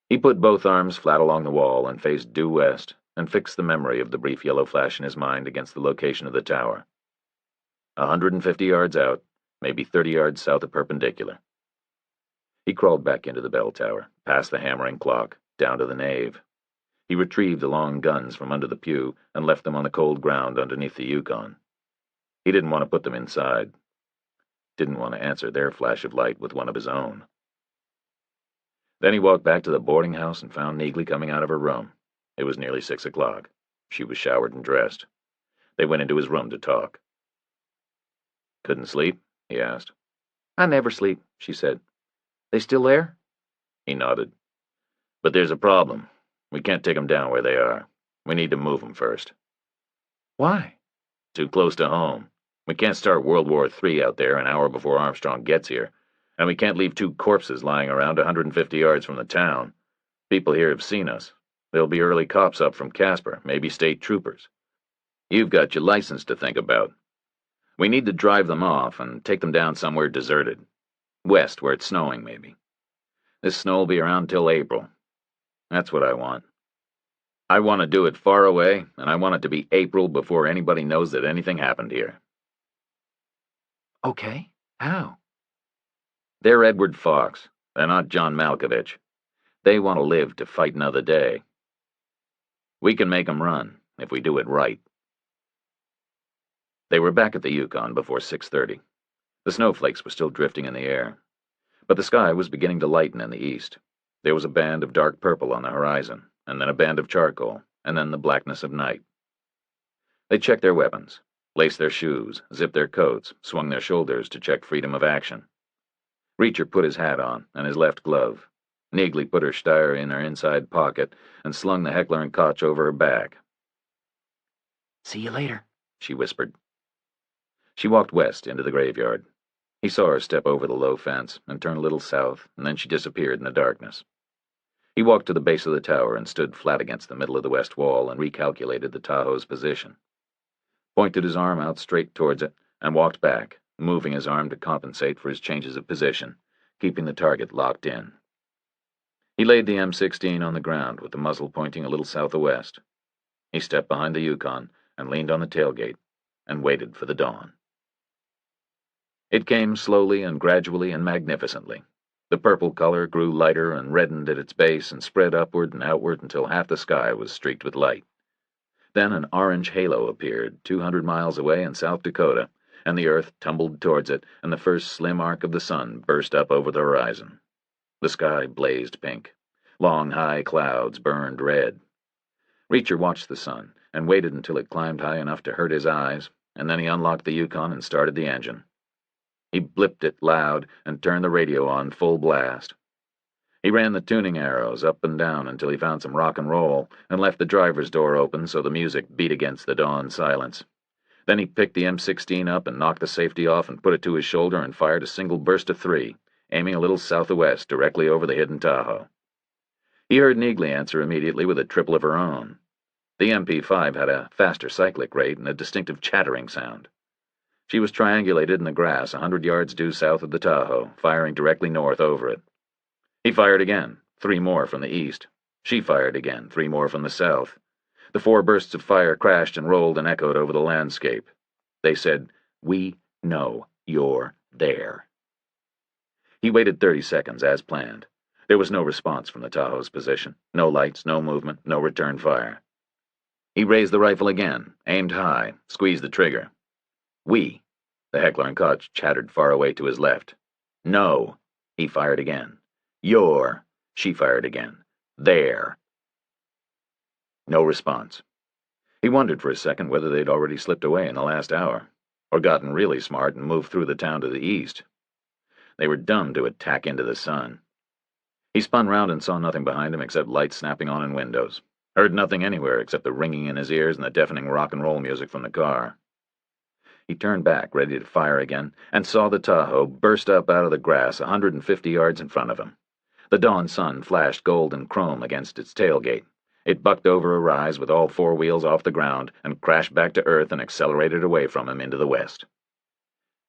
He put both arms flat along the wall and faced due west and fixed the memory of the brief yellow flash in his mind against the location of the tower. 150 yards out, maybe 30 yards south of perpendicular. He crawled back into the bell tower, past the hammering clock, down to the nave. He retrieved the long guns from under the pew and left them on the cold ground underneath the Yukon. He didn't want to put them inside. Didn't want to answer their flash of light with one of his own. Then he walked back to the boarding house and found Neagley coming out of her room. It was nearly 6 o'clock. She was showered and dressed. They went into his room to talk. "Couldn't sleep?" he asked. "I never sleep," she said. "They still there?" He nodded. "But there's a problem. We can't take them down where they are. We need to move them first." "Why?" "Too close to home. We can't start World War III out there an hour before Armstrong gets here. And we can't leave 2 corpses lying around 150 yards from the town. People here have seen us. There'll be early cops up from Casper, maybe state troopers. You've got your license to think about. We need to drive them off and take them down somewhere deserted. West, where it's snowing, maybe. This snow will be around till April. That's what I want. I want to do it far away, and I want it to be April before anybody knows that anything happened here." "Okay. How?" "They're Edward Fox. They're not John Malkovich. They want to live to fight another day. We can make 'em run, if we do it right." They were back at the Yukon before 6:30. The snowflakes were still drifting in the air. But the sky was beginning to lighten in the east. There was a band of dark purple on the horizon, and then a band of charcoal, and then the blackness of night. They checked their weapons, laced their shoes, zipped their coats, swung their shoulders to check freedom of action. Reacher put his hat on and his left glove. Neagley put her Steyr in her inside pocket and slung the Heckler and Koch over her back. "See you later," she whispered. She walked west into the graveyard. He saw her step over the low fence and turn a little south, and then she disappeared in the darkness. He walked to the base of the tower and stood flat against the middle of the west wall and recalculated the Tahoe's position. Pointed his arm out straight towards it and walked back, moving his arm to compensate for his changes of position, keeping the target locked in. He laid the M16 on the ground with the muzzle pointing a little south-west. He stepped behind the Yukon and leaned on the tailgate and waited for the dawn. It came slowly and gradually and magnificently. The purple color grew lighter and reddened at its base and spread upward and outward until half the sky was streaked with light. Then an orange halo appeared 200 miles away in South Dakota, and the earth tumbled towards it, and the first slim arc of the sun burst up over the horizon. The sky blazed pink. Long, high clouds burned red. Reacher watched the sun and waited until it climbed high enough to hurt his eyes, and then he unlocked the Yukon and started the engine. He blipped it loud and turned the radio on full blast. He ran the tuning arrows up and down until he found some rock and roll and left the driver's door open so the music beat against the dawn silence. Then he picked the M16 up and knocked the safety off and put it to his shoulder and fired a single burst of 3, aiming a little south-west directly over the hidden Tahoe. He heard Neagley answer immediately with a triple of her own. The MP5 had a faster cyclic rate and a distinctive chattering sound. She was triangulated in the grass 100 yards due south of the Tahoe, firing directly north over it. He fired again, 3 more from the east. She fired again, 3 more from the south. The 4 bursts of fire crashed and rolled and echoed over the landscape. They said, "We know you're there." He waited 30 seconds, as planned. There was no response from the Tahoe's position. No lights, no movement, no return fire. He raised the rifle again, aimed high, squeezed the trigger. "We," the Heckler and Koch chattered far away to his left. "No," he fired again. "You're," she fired again. "There." No response. He wondered for a second whether they'd already slipped away in the last hour, or gotten really smart and moved through the town to the east. They were dumb to attack into the sun. He spun round and saw nothing behind him except lights snapping on in windows. Heard nothing anywhere except the ringing in his ears and the deafening rock and roll music from the car. He turned back, ready to fire again, and saw the Tahoe burst up out of the grass 150 yards in front of him. The dawn sun flashed gold and chrome against its tailgate. It bucked over a rise with all four wheels off the ground and crashed back to earth and accelerated away from him into the west.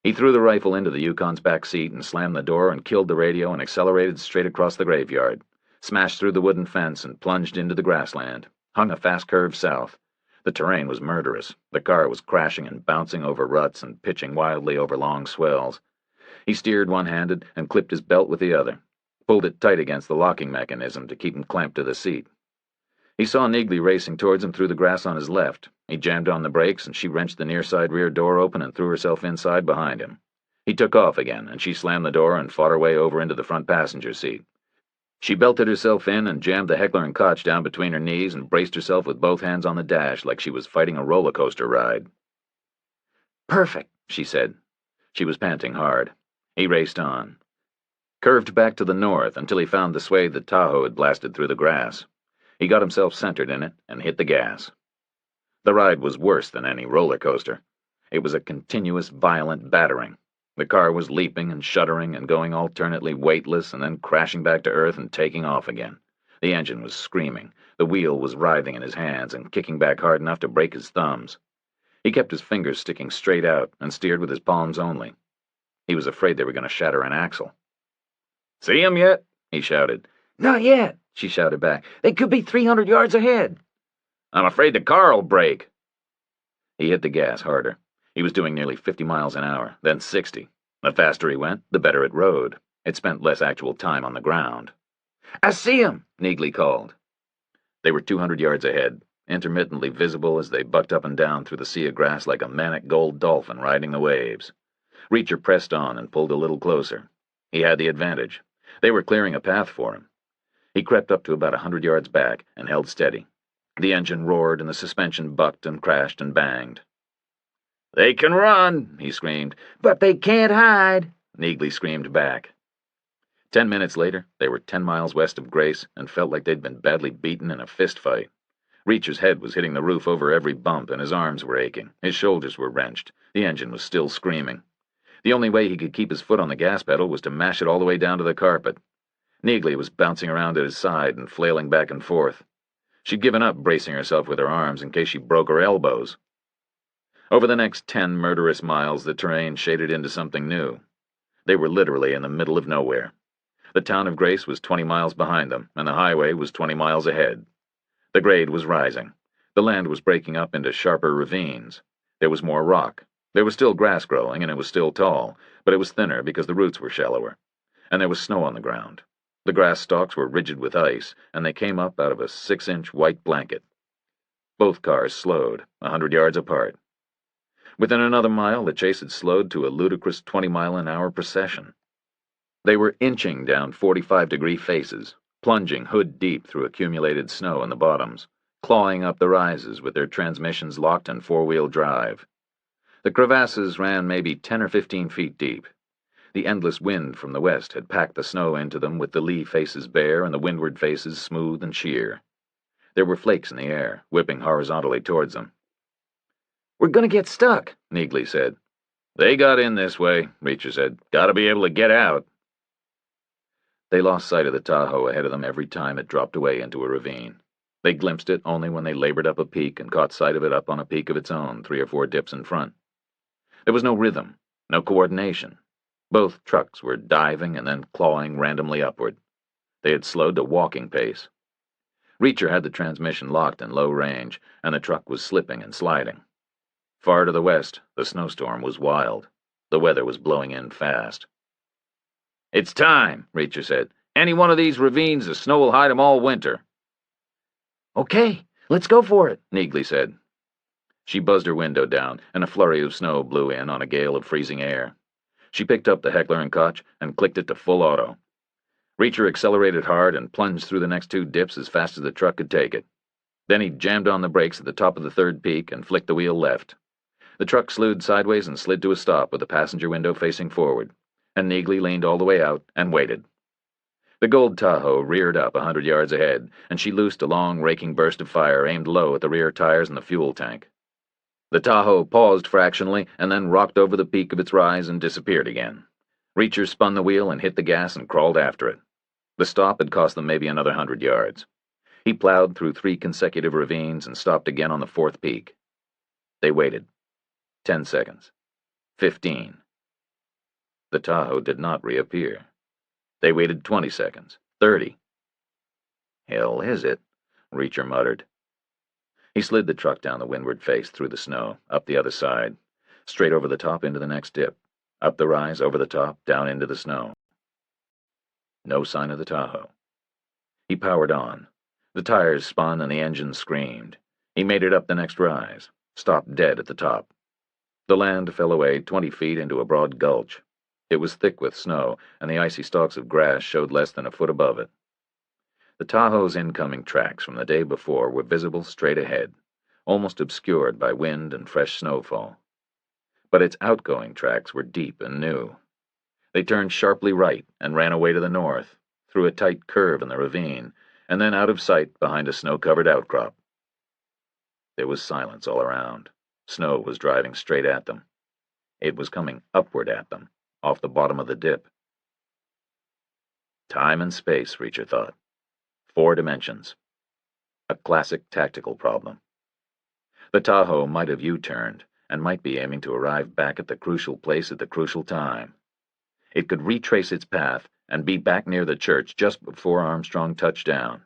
He threw the rifle into the Yukon's back seat and slammed the door and killed the radio and accelerated straight across the graveyard, smashed through the wooden fence and plunged into the grassland, hung a fast curve south. The terrain was murderous. The car was crashing and bouncing over ruts and pitching wildly over long swells. He steered one-handed and clipped his belt with the other, pulled it tight against the locking mechanism to keep him clamped to the seat. He saw Neagley racing towards him through the grass on his left. He jammed on the brakes, and she wrenched the near-side rear door open and threw herself inside behind him. He took off again, and she slammed the door and fought her way over into the front passenger seat. She belted herself in and jammed the Heckler and Koch down between her knees and braced herself with both hands on the dash like she was fighting a roller coaster ride. "Perfect," she said. She was panting hard. He raced on. Curved back to the north until he found the swathe the Tahoe had blasted through the grass. He got himself centered in it and hit the gas. The ride was worse than any roller coaster. It was a continuous, violent battering. The car was leaping and shuddering and going alternately weightless and then crashing back to earth and taking off again. The engine was screaming. The wheel was writhing in his hands and kicking back hard enough to break his thumbs. He kept his fingers sticking straight out and steered with his palms only. He was afraid they were going to shatter an axle. "See 'em yet?" he shouted. "Not yet," she shouted back. "They could be 300 yards ahead." "I'm afraid the car'll break." He hit the gas harder. He was doing nearly 50 miles an hour, then 60. The faster he went, the better it rode. It spent less actual time on the ground. "I see 'em," Neagley called. They were 200 yards ahead, intermittently visible as they bucked up and down through the sea of grass like a manic gold dolphin riding the waves. Reacher pressed on and pulled a little closer. He had the advantage. They were clearing a path for him. He crept up to about 100 yards back and held steady. The engine roared and the suspension bucked and crashed and banged. "They can run," he screamed. "But they can't hide," Neagley screamed back. 10 minutes later, they were 10 miles west of Grace and felt like they'd been badly beaten in a fist fight. Reacher's head was hitting the roof over every bump and his arms were aching. His shoulders were wrenched. The engine was still screaming. The only way he could keep his foot on the gas pedal was to mash it all the way down to the carpet. Neagley was bouncing around at his side and flailing back and forth. She'd given up bracing herself with her arms in case she broke her elbows. Over the next 10 murderous miles, the terrain shaded into something new. They were literally in the middle of nowhere. The town of Grace was 20 miles behind them, and the highway was 20 miles ahead. The grade was rising. The land was breaking up into sharper ravines. There was more rock. There was still grass growing, and it was still tall, but it was thinner because the roots were shallower. And there was snow on the ground. The grass stalks were rigid with ice, and they came up out of a 6-inch white blanket. Both cars slowed, 100 yards apart. Within another mile, the chase had slowed to a ludicrous 20-mile-an-hour procession. They were inching down 45-degree faces, plunging hood-deep through accumulated snow in the bottoms, clawing up the rises with their transmissions locked in four-wheel drive. The crevasses ran maybe 10 or 15 feet deep. The endless wind from the west had packed the snow into them with the lee faces bare and the windward faces smooth and sheer. There were flakes in the air, whipping horizontally towards them. "We're gonna get stuck," Neagley said. "They got in this way," Reacher said. "Gotta be able to get out." They lost sight of the Tahoe ahead of them every time it dropped away into a ravine. They glimpsed it only when they labored up a peak and caught sight of it up on a peak of its own 3 or 4 dips in front. There was no rhythm, no coordination. Both trucks were diving and then clawing randomly upward. They had slowed to walking pace. Reacher had the transmission locked in low range, and the truck was slipping and sliding. Far to the west, the snowstorm was wild. The weather was blowing in fast. "It's time," Reacher said. "Any one of these ravines, the snow will hide 'em all winter." "Okay, let's go for it," Neagley said. She buzzed her window down, and a flurry of snow blew in on a gale of freezing air. She picked up the Heckler and Koch and clicked it to full auto. Reacher accelerated hard and plunged through the next 2 dips as fast as the truck could take it. Then he jammed on the brakes at the top of the third peak and flicked the wheel left. The truck slewed sideways and slid to a stop with the passenger window facing forward, and Neagley leaned all the way out and waited. The gold Tahoe reared up 100 yards ahead, and she loosed a long, raking burst of fire aimed low at the rear tires and the fuel tank. The Tahoe paused fractionally and then rocked over the peak of its rise and disappeared again. Reacher spun the wheel and hit the gas and crawled after it. The stop had cost them maybe another 100 yards. He plowed through 3 consecutive ravines and stopped again on the 4th peak. They waited. 10 seconds. 15. The Tahoe did not reappear. They waited 20 seconds. 30. "Hell is it?" Reacher muttered. He slid the truck down the windward face through the snow, up the other side, straight over the top into the next dip, up the rise, over the top, down into the snow. No sign of the Tahoe. He powered on. The tires spun and the engine screamed. He made it up the next rise, stopped dead at the top. The land fell away 20 feet into a broad gulch. It was thick with snow, and the icy stalks of grass showed less than a foot above it. The Tahoe's incoming tracks from the day before were visible straight ahead, almost obscured by wind and fresh snowfall. But its outgoing tracks were deep and new. They turned sharply right and ran away to the north, through a tight curve in the ravine, and then out of sight behind a snow-covered outcrop. There was silence all around. Snow was driving straight at them. It was coming upward at them, off the bottom of the dip. Time and space, Reacher thought. 4 dimensions. A classic tactical problem. The Tahoe might have U-turned, and might be aiming to arrive back at the crucial place at the crucial time. It could retrace its path and be back near the church just before Armstrong touched down.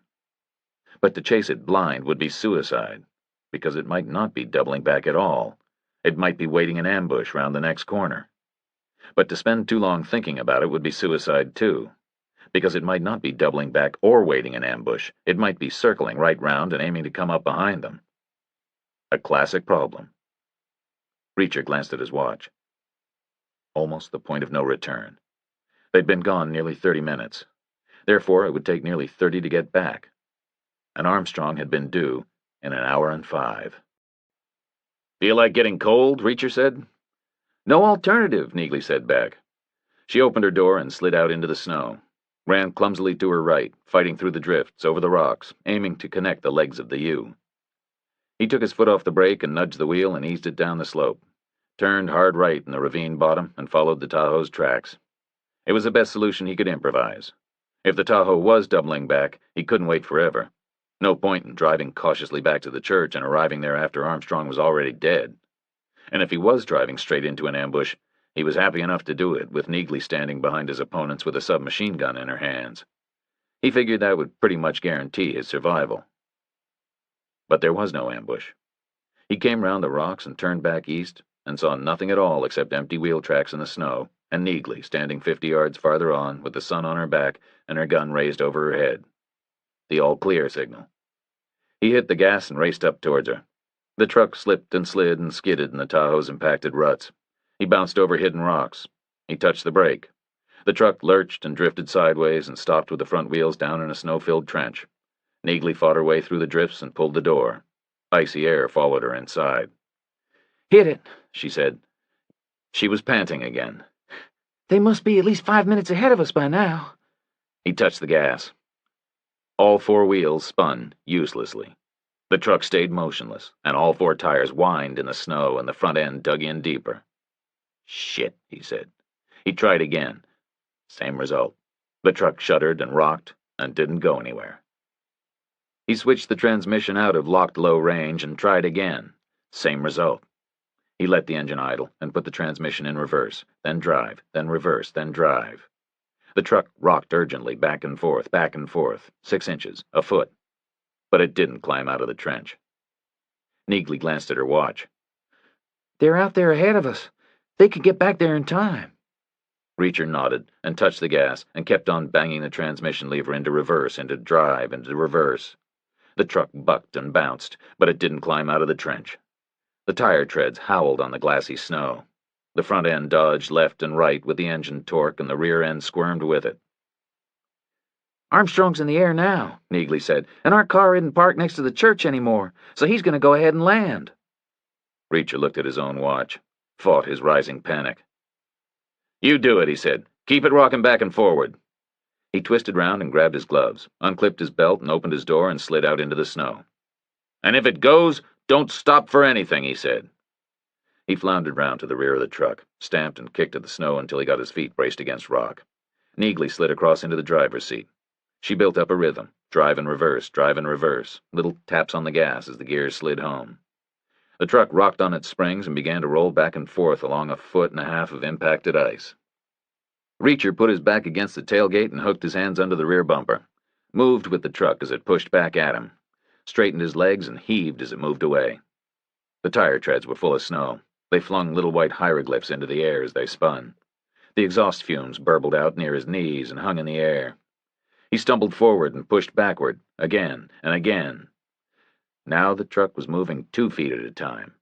But to chase it blind would be suicide, because it might not be doubling back at all. It might be waiting in ambush round the next corner. But to spend too long thinking about it would be suicide too, because it might not be doubling back or waiting in ambush. It might be circling right round and aiming to come up behind them. A classic problem. Reacher glanced at his watch. Almost the point of no return. They'd been gone nearly 30 minutes. Therefore, it would take nearly 30 to get back. And Armstrong had been due in an hour and 5. "Feel like getting cold?" Reacher said. "No alternative," Neagley said back. She opened her door and slid out into the snow, ran clumsily to her right, fighting through the drifts, over the rocks, aiming to connect the legs of the U. He took his foot off the brake and nudged the wheel and eased it down the slope, turned hard right in the ravine bottom and followed the Tahoe's tracks. It was the best solution he could improvise. If the Tahoe was doubling back, he couldn't wait forever. No point in driving cautiously back to the church and arriving there after Armstrong was already dead. And if he was driving straight into an ambush, he was happy enough to do it, with Neagley standing behind his opponents with a submachine gun in her hands. He figured that would pretty much guarantee his survival. But there was no ambush. He came round the rocks and turned back east, and saw nothing at all except empty wheel tracks in the snow, and Neagley standing 50 yards farther on, with the sun on her back and her gun raised over her head. The all-clear signal. He hit the gas and raced up towards her. The truck slipped and slid and skidded in the Tahoe's impacted ruts. He bounced over hidden rocks. He touched the brake. The truck lurched and drifted sideways and stopped with the front wheels down in a snow-filled trench. Neagley fought her way through the drifts and pulled the door. Icy air followed her inside. "Hit it," she said. She was panting again. "They must be at least 5 minutes ahead of us by now." He touched the gas. All 4 wheels spun uselessly. The truck stayed motionless, and all 4 tires whined in the snow, and the front end dug in deeper. "Shit," he said. He tried again. Same result. The truck shuddered and rocked and didn't go anywhere. He switched the transmission out of locked low range and tried again. Same result. He let the engine idle and put the transmission in reverse, then drive, then reverse, then drive. The truck rocked urgently back and forth, 6 inches, a foot. But it didn't climb out of the trench. Neagley glanced at her watch. "They're out there ahead of us. They could get back there in time." Reacher nodded and touched the gas and kept on banging the transmission lever into reverse, into drive, into reverse. The truck bucked and bounced, but it didn't climb out of the trench. The tire treads howled on the glassy snow. The front end dodged left and right with the engine torque, and the rear end squirmed with it. Armstrong's in the air now, Neagley said, and our car isn't parked next to the church anymore, so he's going to go ahead and land. Reacher looked at his own watch, fought his rising panic. You do it, he said. Keep it rocking back and forward. He twisted round and grabbed his gloves, unclipped his belt and opened his door and slid out into the snow. And if it goes, don't stop for anything, he said. He floundered round to the rear of the truck, stamped and kicked at the snow until he got his feet braced against rock. Neagley slid across into the driver's seat. She built up a rhythm, drive and reverse, little taps on the gas as the gears slid home. The truck rocked on its springs and began to roll back and forth along a 1.5 feet of impacted ice. Reacher put his back against the tailgate and hooked his hands under the rear bumper, moved with the truck as it pushed back at him, straightened his legs and heaved as it moved away. The tire treads were full of snow. They flung little white hieroglyphs into the air as they spun. The exhaust fumes burbled out near his knees and hung in the air. He stumbled forward and pushed backward, again and again. Now the truck was moving 2 feet at a time.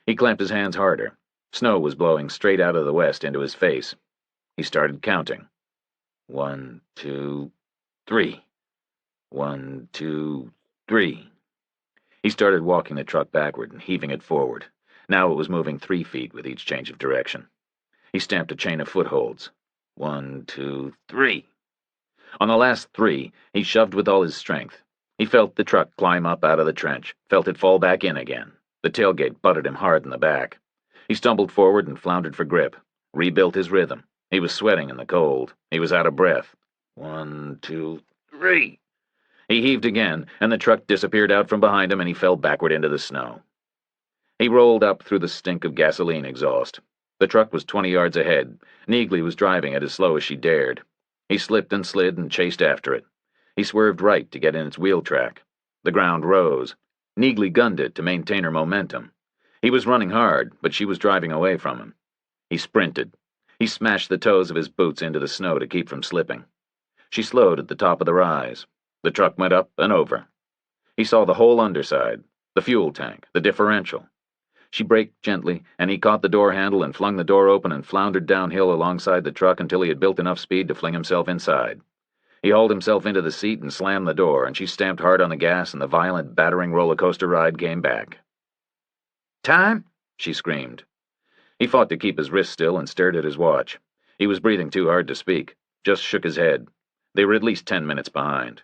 He clamped his hands harder. Snow was blowing straight out of the west into his face. He started counting. 1, 2, 3. 1, 2, 3. He started walking the truck backward and heaving it forward. Now it was moving 3 feet with each change of direction. He stamped a chain of footholds. 1, 2, 3. On the last 3, he shoved with all his strength. He felt the truck climb up out of the trench, felt it fall back in again. The tailgate butted him hard in the back. He stumbled forward and floundered for grip, rebuilt his rhythm. He was sweating in the cold. He was out of breath. 1, 2, 3. He heaved again, and the truck disappeared out from behind him, and he fell backward into the snow. He rolled up through the stink of gasoline exhaust. The truck was 20 yards ahead. Neagley was driving it as slow as she dared. He slipped and slid and chased after it. He swerved right to get in its wheel track. The ground rose. Neagley gunned it to maintain her momentum. He was running hard, but she was driving away from him. He sprinted. He smashed the toes of his boots into the snow to keep from slipping. She slowed at the top of the rise. The truck went up and over. He saw the whole underside, the fuel tank, the differential. She braked gently, and he caught the door handle and flung the door open and floundered downhill alongside the truck until he had built enough speed to fling himself inside. He hauled himself into the seat and slammed the door, and she stamped hard on the gas, and the violent, battering roller coaster ride came back. "Time?" she screamed. He fought to keep his wrist still and stared at his watch. He was breathing too hard to speak, just shook his head. They were at least 10 minutes behind.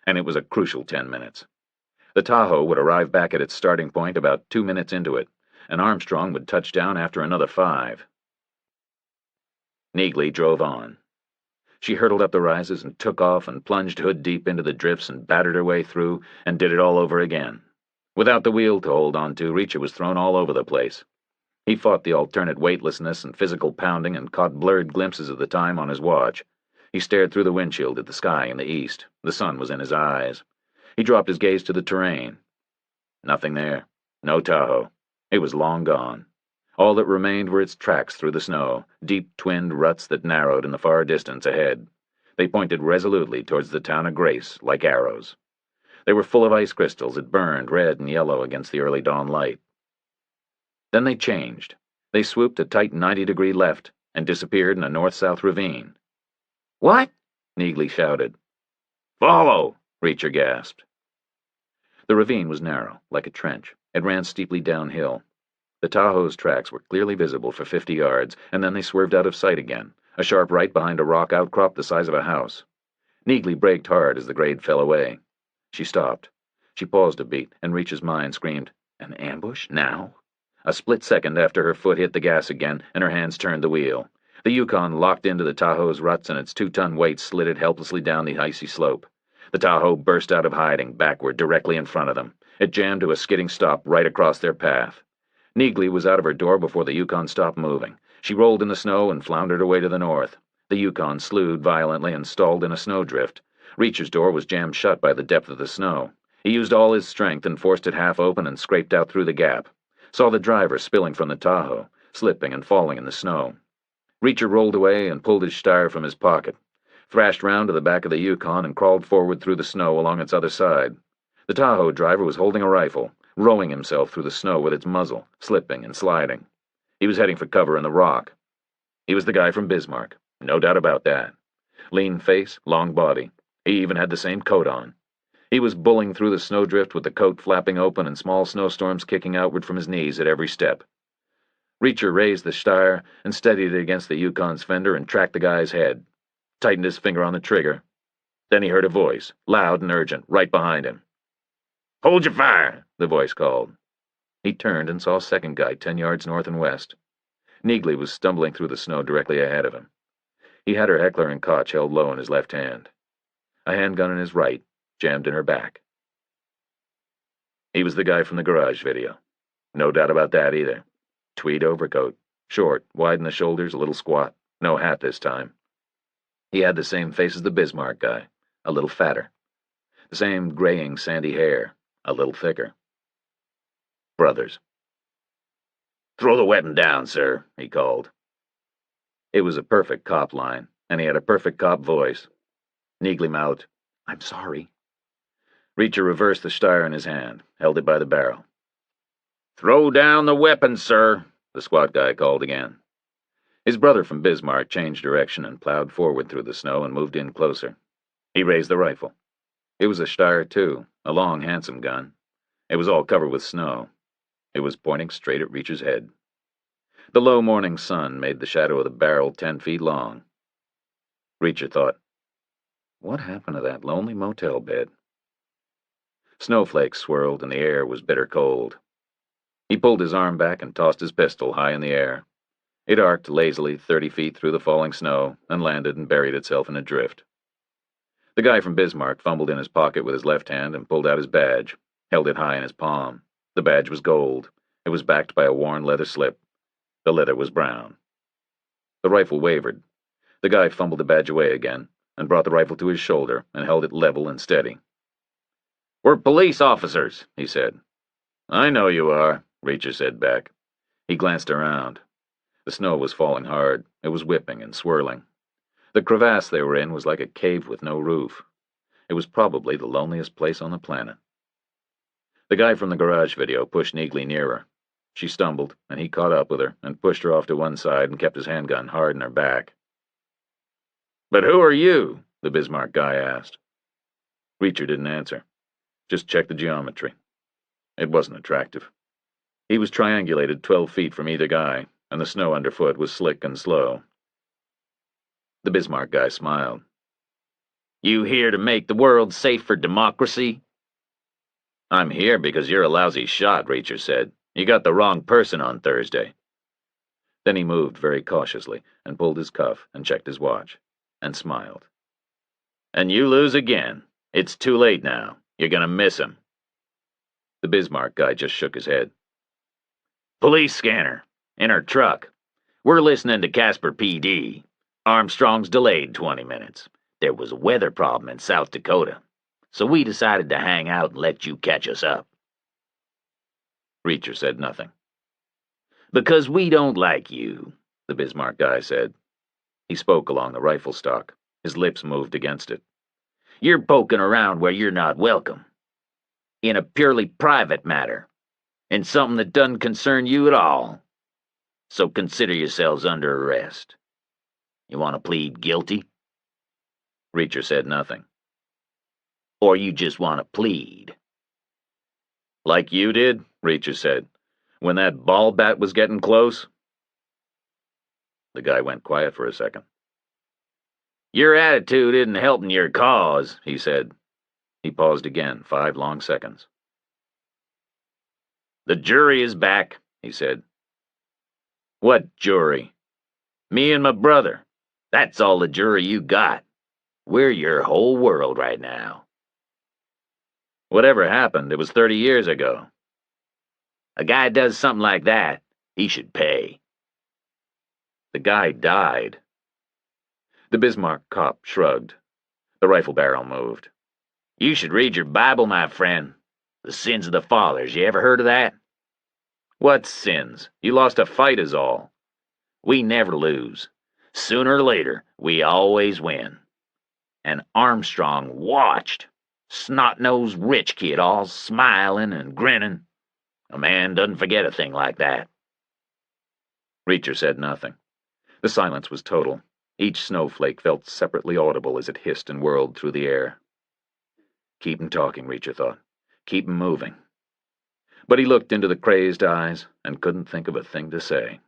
And it was a crucial 10 minutes. The Tahoe would arrive back at its starting point about 2 minutes into it, and Armstrong would touch down after another 5. Neagley drove on. She hurtled up the rises and took off and plunged hood deep into the drifts and battered her way through and did it all over again. Without the wheel to hold on to, Reacher was thrown all over the place. He fought the alternate weightlessness and physical pounding and caught blurred glimpses of the time on his watch. He stared through the windshield at the sky in the east. The sun was in his eyes. He dropped his gaze to the terrain. Nothing there. No Tahoe. It was long gone. All that remained were its tracks through the snow, deep twinned ruts that narrowed in the far distance ahead. They pointed resolutely towards the town of Grace, like arrows. They were full of ice crystals that burned red and yellow against the early dawn light. Then they changed. They swooped a tight 90-degree left and disappeared in a north-south ravine. "What?" Neagley shouted. "Follow!" Reacher gasped. The ravine was narrow, like a trench. It ran steeply downhill. The Tahoe's tracks were clearly visible for 50 yards, and then they swerved out of sight again, a sharp right behind a rock outcrop the size of a house. Neagley braked hard as the grade fell away. She stopped. She paused a beat, and Reacher's mind screamed, "An ambush? Now?" A split second after her foot hit the gas again, and her hands turned the wheel. The Yukon locked into the Tahoe's ruts, and its 2-ton weight slid it helplessly down the icy slope. The Tahoe burst out of hiding, backward, directly in front of them. It jammed to a skidding stop right across their path. Neagley was out of her door before the Yukon stopped moving. She rolled in the snow and floundered her way to the north. The Yukon slewed violently and stalled in a snowdrift. Reacher's door was jammed shut by the depth of the snow. He used all his strength and forced it half open and scraped out through the gap. Saw the driver spilling from the Tahoe, slipping and falling in the snow. Reacher rolled away and pulled his steyr from his pocket, thrashed round to the back of the Yukon and crawled forward through the snow along its other side. The Tahoe driver was holding a rifle, rowing himself through the snow with its muzzle, slipping and sliding. He was heading for cover in the rock. He was the guy from Bismarck, no doubt about that. Lean face, long body. He even had the same coat on. He was bulling through the snowdrift with the coat flapping open and small snowstorms kicking outward from his knees at every step. Reacher raised the Steyr and steadied it against the Yukon's fender and tracked the guy's head, tightened his finger on the trigger. Then he heard a voice, loud and urgent, right behind him. "Hold your fire," the voice called. He turned and saw a second guy 10 yards north and west. Neagley was stumbling through the snow directly ahead of him. He had her Heckler and Koch held low in his left hand. A handgun in his right, jammed in her back. He was the guy from the garage video. No doubt about that either. Tweed overcoat, short, wide in the shoulders, a little squat, no hat this time. He had the same face as the Bismarck guy, a little fatter. The same graying sandy hair, a little thicker. Brothers. "Throw the weapon down, sir," he called. It was a perfect cop line, and he had a perfect cop voice. Neagley mouthed, "I'm sorry." Reacher reversed the Steyr in his hand, held it by the barrel. "Throw down the weapon, sir," the squat guy called again. His brother from Bismarck changed direction and plowed forward through the snow and moved in closer. He raised the rifle. It was a Steyr, too, a long, handsome gun. It was all covered with snow. It was pointing straight at Reacher's head. The low morning sun made the shadow of the barrel 10 feet long. Reacher thought, what happened to that lonely motel bed? Snowflakes swirled and the air was bitter cold. He pulled his arm back and tossed his pistol high in the air. It arced lazily 30 feet through the falling snow and landed and buried itself in a drift. The guy from Bismarck fumbled in his pocket with his left hand and pulled out his badge, held it high in his palm. The badge was gold. It was backed by a worn leather slip. The leather was brown. The rifle wavered. The guy fumbled the badge away again and brought the rifle to his shoulder and held it level and steady. "We're police officers," he said. "I know you are," Reacher said back. He glanced around. The snow was falling hard. It was whipping and swirling. The crevasse they were in was like a cave with no roof. It was probably the loneliest place on the planet. The guy from the garage video pushed Neagley nearer. She stumbled, and he caught up with her and pushed her off to one side and kept his handgun hard in her back. "But who are you?" the Bismarck guy asked. Reacher didn't answer. Just checked the geometry. It wasn't attractive. He was triangulated 12 feet from either guy, and the snow underfoot was slick and slow. The Bismarck guy smiled. "You here to make the world safe for democracy?" "I'm here because you're a lousy shot," Reacher said. "You got the wrong person on Thursday." Then he moved very cautiously and pulled his cuff and checked his watch and smiled. "And you lose again. It's too late now. You're gonna miss him." The Bismarck guy just shook his head. "Police scanner. In her truck. We're listening to Casper PD. Armstrong's delayed 20 minutes. There was a weather problem in South Dakota, so we decided to hang out and let you catch us up." Reacher said nothing. "Because we don't like you," the Bismarck guy said. He spoke along the rifle stock. His lips moved against it. "You're poking around where you're not welcome. In a purely private matter. In something that doesn't concern you at all. So consider yourselves under arrest. You want to plead guilty?" Reacher said nothing. "Or you just want to plead?" "Like you did," Reacher said, "when that ball bat was getting close." The guy went quiet for a second. "Your attitude isn't helping your cause," he said. He paused again, 5 long seconds. "The jury is back," he said. "What jury?" "Me and my brother. That's all the jury you got. We're your whole world right now." "Whatever happened, it was 30 years ago." "A guy does something like that, he should pay." "The guy died." The Bismarck cop shrugged. The rifle barrel moved. "You should read your Bible, my friend. The sins of the fathers, you ever heard of that?" "What sins? You lost a fight is all." "We never lose. Sooner or later, we always win. And Armstrong watched. Snot-nosed rich kid all smiling and grinning. A man doesn't forget a thing like that." Reacher said nothing. The silence was total. Each snowflake felt separately audible as it hissed and whirled through the air. Keep 'em talking, Reacher thought. Keep 'em moving. But he looked into the crazed eyes and couldn't think of a thing to say.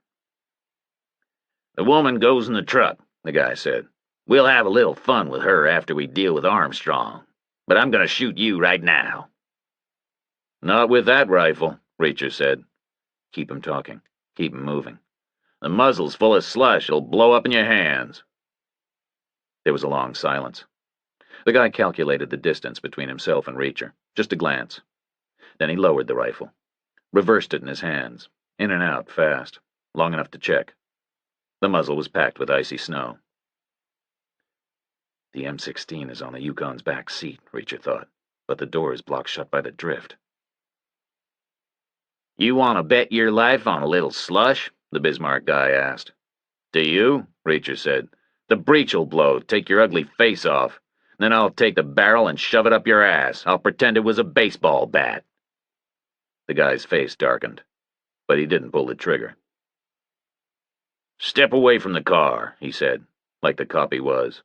"The woman goes in the truck," the guy said. "We'll have a little fun with her after we deal with Armstrong. But I'm gonna shoot you right now." "Not with that rifle," Reacher said. Keep 'em talking. Keep 'em moving. "The muzzle's full of slush. It'll blow up in your hands." There was a long silence. The guy calculated the distance between himself and Reacher, just a glance. Then he lowered the rifle, reversed it in his hands, in and out fast, long enough to check. The muzzle was packed with icy snow. The M16 is on the Yukon's back seat, Reacher thought, but the door is blocked shut by the drift. "You want to bet your life on a little slush?" the Bismarck guy asked. "Do you?" Reacher said. "The breech'll blow, take your ugly face off. Then I'll take the barrel and shove it up your ass. I'll pretend it was a baseball bat." The guy's face darkened, but he didn't pull the trigger. "Step away from the car," he said, like the cop he was.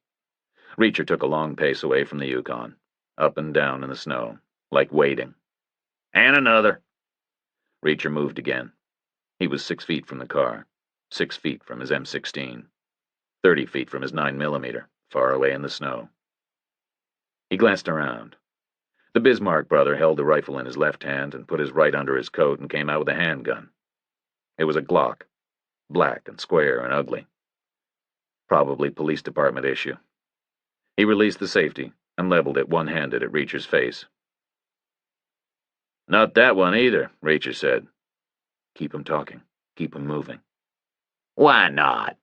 Reacher took a long pace away from the Yukon, up and down in the snow, like waiting. "And another." Reacher moved again. He was 6 feet from the car, 6 feet from his M16, 30 feet from his 9mm, far away in the snow. He glanced around. The Bismarck brother held the rifle in his left hand and put his right under his coat and came out with a handgun. It was a Glock, black and square and ugly. Probably police department issue. He released the safety and leveled it one-handed at Reacher's face. "Not that one either," Reacher said. Keep 'em talking. Keep 'em moving. "Why not?"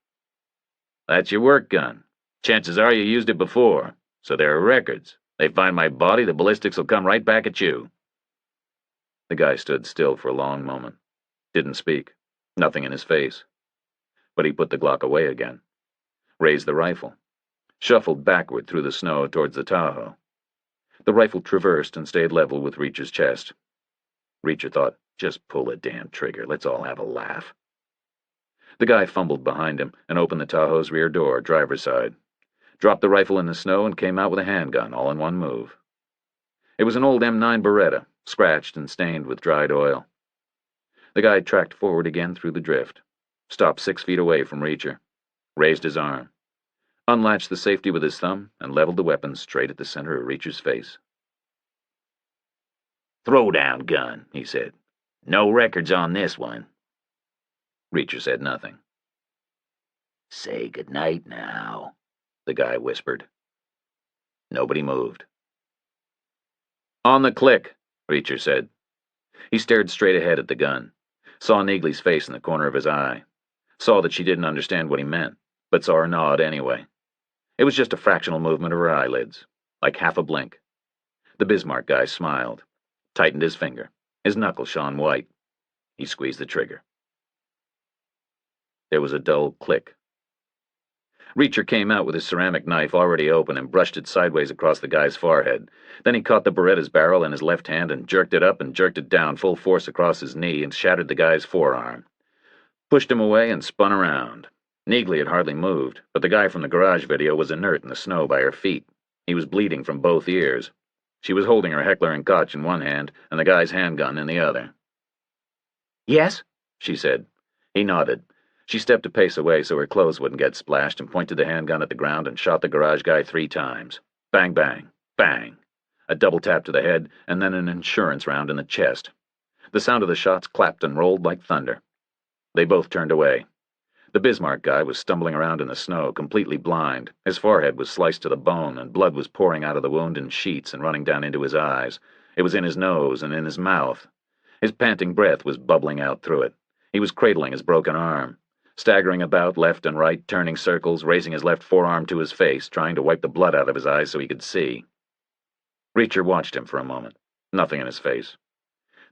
"That's your work gun. Chances are you used it before, so there are records. They find my body, the ballistics will come right back at you." The guy stood still for a long moment. Didn't speak. Nothing in his face. But he put the Glock away again. Raised the rifle. Shuffled backward through the snow towards the Tahoe. The rifle traversed and stayed level with Reacher's chest. Reacher thought, just pull the damn trigger. Let's all have a laugh. The guy fumbled behind him and opened the Tahoe's rear door, driver's side. Dropped the rifle in the snow and came out with a handgun, all in one move. It was an old M9 Beretta, scratched and stained with dried oil. The guy tracked forward again through the drift, stopped 6 feet away from Reacher, raised his arm, unlatched the safety with his thumb, and leveled the weapon straight at the center of Reacher's face. "Throw down gun," he said. "No records on this one." Reacher said nothing. "Say goodnight now," the guy whispered. Nobody moved. "On the click," Reacher said. He stared straight ahead at the gun, saw Neagley's face in the corner of his eye, saw that she didn't understand what he meant, but saw her nod anyway. It was just a fractional movement of her eyelids, like half a blink. The Bismarck guy smiled, tightened his finger. His knuckles shone white. He squeezed the trigger. There was a dull click. Reacher came out with his ceramic knife already open and brushed it sideways across the guy's forehead. Then he caught the Beretta's barrel in his left hand and jerked it up and jerked it down full force across his knee and shattered the guy's forearm. Pushed him away and spun around. Neagley had hardly moved, but the guy from the garage video was inert in the snow by her feet. He was bleeding from both ears. She was holding her Heckler and Koch in one hand and the guy's handgun in the other. "Yes?" she said. He nodded. She stepped a pace away so her clothes wouldn't get splashed and pointed the handgun at the ground and shot the garage guy 3 times. Bang, bang, bang. A double tap to the head and then an insurance round in the chest. The sound of the shots clapped and rolled like thunder. They both turned away. The Bismarck guy was stumbling around in the snow, completely blind. His forehead was sliced to the bone, and blood was pouring out of the wound in sheets and running down into his eyes. It was in his nose and in his mouth. His panting breath was bubbling out through it. He was cradling his broken arm, staggering about left and right, turning circles, raising his left forearm to his face, trying to wipe the blood out of his eyes so he could see. Reacher watched him for a moment. Nothing in his face.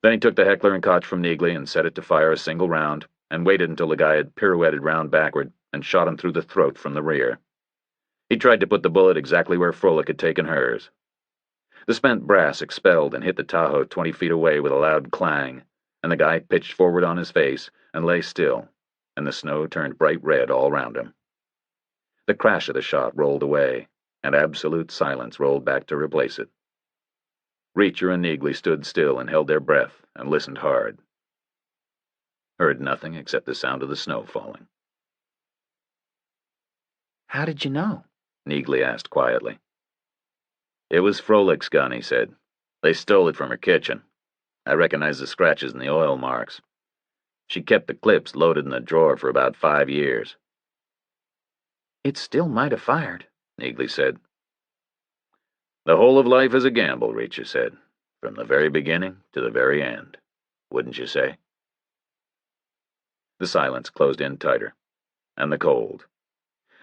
Then he took the Heckler and Koch from Neagley and set it to fire a single round, and waited until the guy had pirouetted round backward and shot him through the throat from the rear. He tried to put the bullet exactly where Froelich had taken hers. The spent brass expelled and hit the Tahoe 20 feet away with a loud clang, and the guy pitched forward on his face and lay still, and the snow turned bright red all round him. The crash of the shot rolled away, and absolute silence rolled back to replace it. Reacher and Neagley stood still and held their breath and listened hard. Heard nothing except the sound of the snow falling. "How did you know?" Neagley asked quietly. "It was Froelic's gun," he said. "They stole it from her kitchen. I recognize the scratches and the oil marks. She kept the clips loaded in the drawer for about 5 years. "It still might have fired," Neagley said. "The whole of life is a gamble," Reacher said, "from the very beginning to the very end. Wouldn't you say?" The silence closed in tighter, and the cold.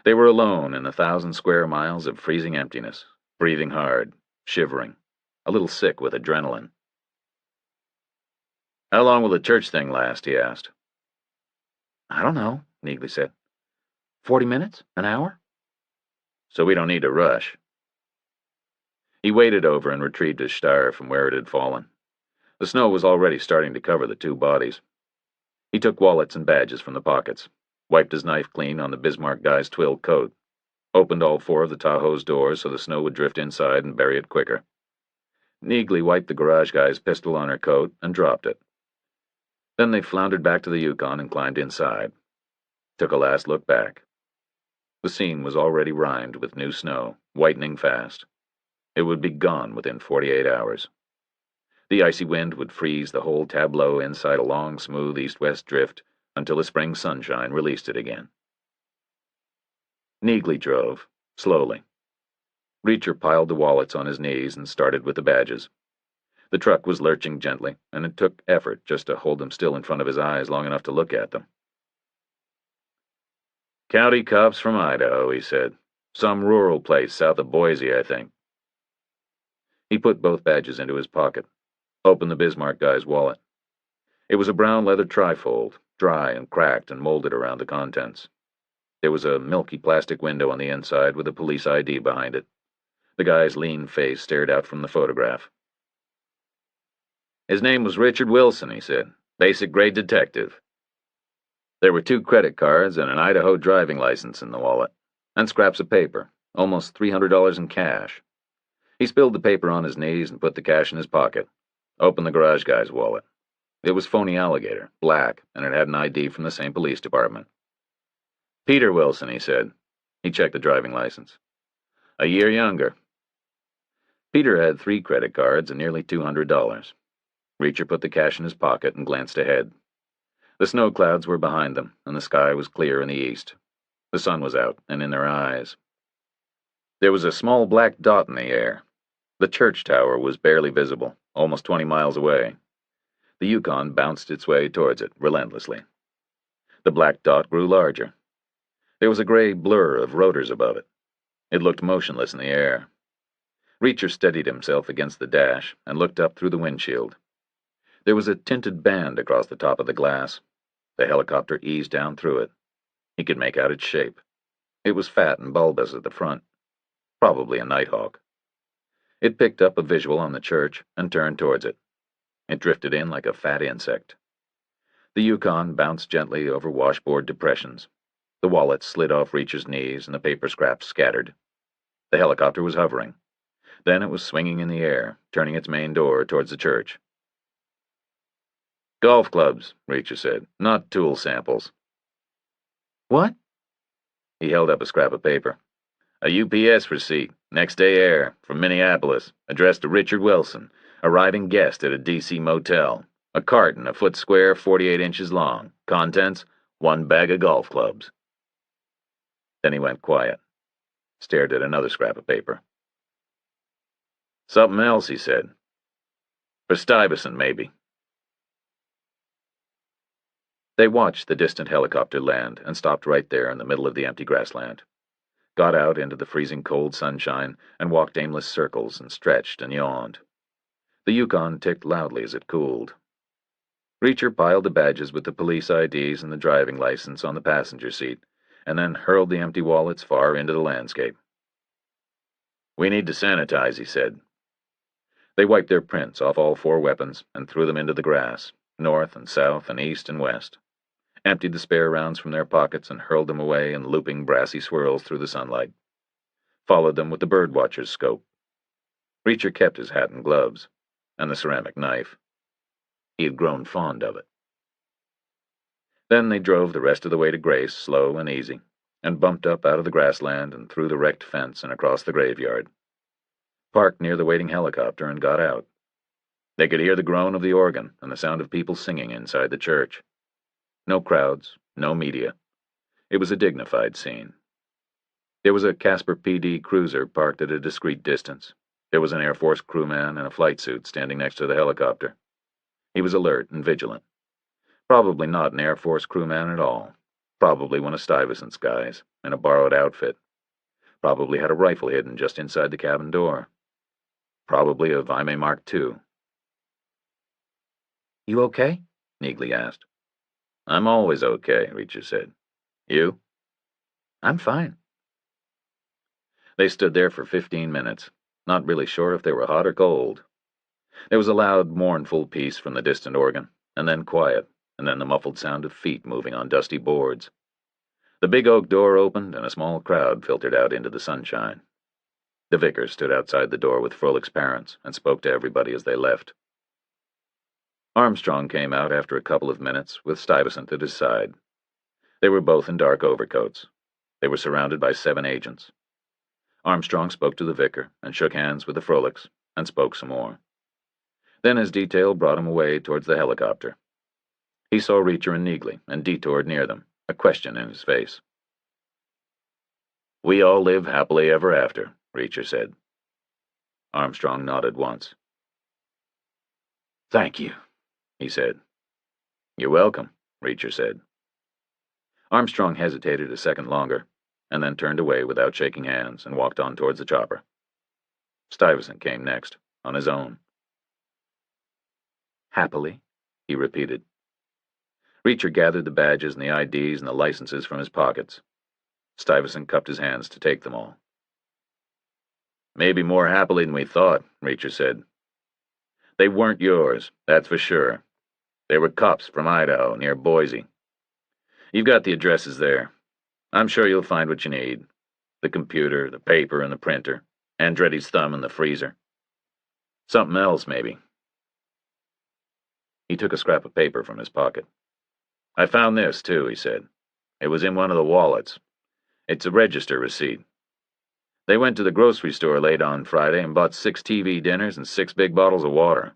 They were alone in 1,000 square miles of freezing emptiness, breathing hard, shivering, a little sick with adrenaline. "How long will the church thing last?" he asked. "I don't know," Neagley said. 40 minutes? An hour?" "So we don't need to rush." He waded over and retrieved his steyr from where it had fallen. The snow was already starting to cover the 2 bodies. He took wallets and badges from the pockets, wiped his knife clean on the Bismarck guy's twill coat, opened all 4 of the Tahoe's doors so the snow would drift inside and bury it quicker. Neagley wiped the garage guy's pistol on her coat and dropped it. Then they floundered back to the Yukon and climbed inside. Took a last look back. The scene was already rimed with new snow, whitening fast. It would be gone within 48 hours. The icy wind would freeze the whole tableau inside a long, smooth east-west drift until the spring sunshine released it again. Neagley drove, slowly. Reacher piled the wallets on his knees and started with the badges. The truck was lurching gently, and it took effort just to hold them still in front of his eyes long enough to look at them. "County cops from Idaho," he said. "Some rural place south of Boise, I think." He put both badges into his pocket, opened the Bismarck guy's wallet. It was a brown leather trifold, dry and cracked and molded around the contents. There was a milky plastic window on the inside with a police ID behind it. The guy's lean face stared out from the photograph. "His name was Richard Wilson," he said. "Basic grade detective." There were 2 credit cards and an Idaho driving license in the wallet, and scraps of paper, almost $300 in cash. He spilled the paper on his knees and put the cash in his pocket, opened the garage guy's wallet. It was phony alligator, black, and it had an ID from the same police department. "Peter Wilson," he said. He checked the driving license. "A year younger." Peter had 3 credit cards and nearly $200. Reacher put the cash in his pocket and glanced ahead. The snow clouds were behind them, and the sky was clear in the east. The sun was out and in their eyes. There was a small black dot in the air. The church tower was barely visible, almost 20 miles away. The Yukon bounced its way towards it, relentlessly. The black dot grew larger. There was a gray blur of rotors above it. It looked motionless in the air. Reacher steadied himself against the dash and looked up through the windshield. There was a tinted band across the top of the glass. The helicopter eased down through it. He could make out its shape. It was fat and bulbous at the front. Probably a nighthawk. It picked up a visual on the church and turned towards it. It drifted in like a fat insect. The Yukon bounced gently over washboard depressions. The wallet slid off Reacher's knees and the paper scraps scattered. The helicopter was hovering. Then it was swinging in the air, turning its main door towards the church. "Golf clubs," Reacher said, "not tool samples." "What?" He held up a scrap of paper. "A UPS receipt, next day air, from Minneapolis, addressed to Richard Wilson, arriving guest at a D.C. motel. A carton, a foot square, 48 inches long. Contents, 1 bag of golf clubs." Then he went quiet, stared at another scrap of paper. "Something else," he said. "For Stuyvesant, maybe." They watched the distant helicopter land and stopped right there in the middle of the empty grassland. Got out into the freezing cold sunshine and walked aimless circles and stretched and yawned. The Yukon ticked loudly as it cooled. Reacher piled the badges with the police IDs and the driving license on the passenger seat, and then hurled the empty wallets far into the landscape. "We need to sanitize," he said. They wiped their prints off all 4 weapons and threw them into the grass, north and south and east and west. emptied the spare rounds from their pockets and hurled them away in looping brassy swirls through the sunlight, followed them with the birdwatcher's scope. Reacher kept his hat and gloves, and the ceramic knife. He had grown fond of it. Then they drove the rest of the way to Grace, slow and easy, and bumped up out of the grassland and through the wrecked fence and across the graveyard. Parked near the waiting helicopter and got out. They could hear the groan of the organ and the sound of people singing inside the church. No crowds, no media. It was a dignified scene. There was a Casper PD cruiser parked at a discreet distance. There was an Air Force crewman in a flight suit standing next to the helicopter. He was alert and vigilant. Probably not an Air Force crewman at all. Probably one of Stuyvesant's guys, in a borrowed outfit. Probably had a rifle hidden just inside the cabin door. Probably a Vimy Mark II. You okay? Neagley asked. I'm always okay, Reacher said. You? I'm fine. They stood there for 15 minutes, not really sure if they were hot or cold. There was a loud, mournful piece from the distant organ, and then quiet, and then the muffled sound of feet moving on dusty boards. The big oak door opened, and a small crowd filtered out into the sunshine. The vicar stood outside the door with Froelic's parents and spoke to everybody as they left. Armstrong came out after a couple of minutes, with Stuyvesant at his side. They were both in dark overcoats. They were surrounded by 7 agents. Armstrong spoke to the vicar and shook hands with the Froelics and spoke some more. Then his detail brought him away towards the helicopter. He saw Reacher and Neagley and detoured near them, a question in his face. We all live happily ever after, Reacher said. Armstrong nodded once. Thank you, he said. You're welcome, Reacher said. Armstrong hesitated a second longer, and then turned away without shaking hands and walked on towards the chopper. Stuyvesant came next, on his own. Happily, he repeated. Reacher gathered the badges and the IDs and the licenses from his pockets. Stuyvesant cupped his hands to take them all. Maybe more happily than we thought, Reacher said. They weren't yours, that's for sure. They were cops from Idaho, near Boise. You've got the addresses there. I'm sure you'll find what you need. The computer, the paper, and the printer. Andretti's thumb in the freezer. Something else, maybe. He took a scrap of paper from his pocket. I found this, too, he said. It was in one of the wallets. It's a register receipt. They went to the grocery store late on Friday and bought 6 TV dinners and 6 big bottles of water.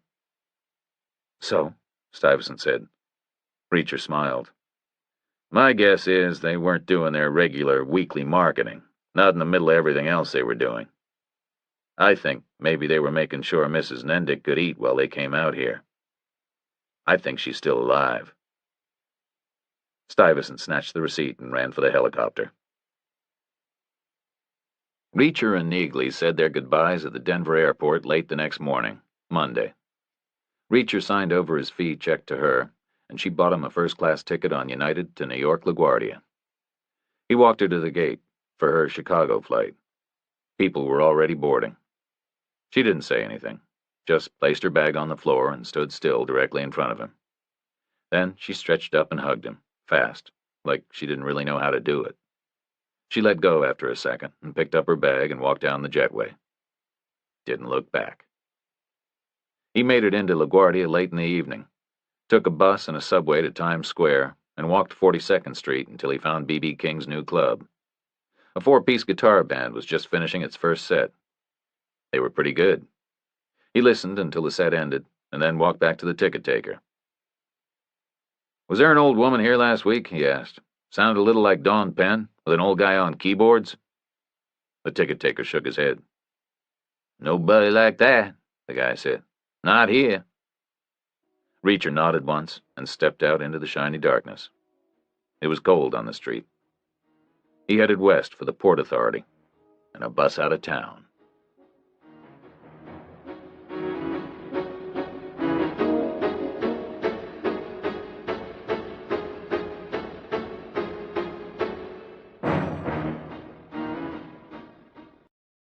So, Stuyvesant said. Reacher smiled. My guess is they weren't doing their regular weekly marketing, not in the middle of everything else they were doing. I think maybe they were making sure Mrs. Nendick could eat while they came out here. I think she's still alive. Stuyvesant snatched the receipt and ran for the helicopter. Reacher and Neagley said their goodbyes at the Denver airport late the next morning, Monday. Reacher signed over his fee check to her, and she bought him a first-class ticket on United to New York LaGuardia. He walked her to the gate for her Chicago flight. People were already boarding. She didn't say anything, just placed her bag on the floor and stood still directly in front of him. Then she stretched up and hugged him, fast, like she didn't really know how to do it. She let go after a second and picked up her bag and walked down the jetway. Didn't look back. He made it into LaGuardia late in the evening, took a bus and a subway to Times Square, and walked 42nd Street until he found B.B. King's new club. A 4-piece guitar band was just finishing its first set. They were pretty good. He listened until the set ended, and then walked back to the ticket taker. Was there an old woman here last week? He asked. Sounded a little like Dawn Penn, with an old guy on keyboards. The ticket taker shook his head. Nobody like that, the guy said. Not here. Reacher nodded once and stepped out into the shiny darkness. It was cold on the street. He headed west for the Port Authority and a bus out of town.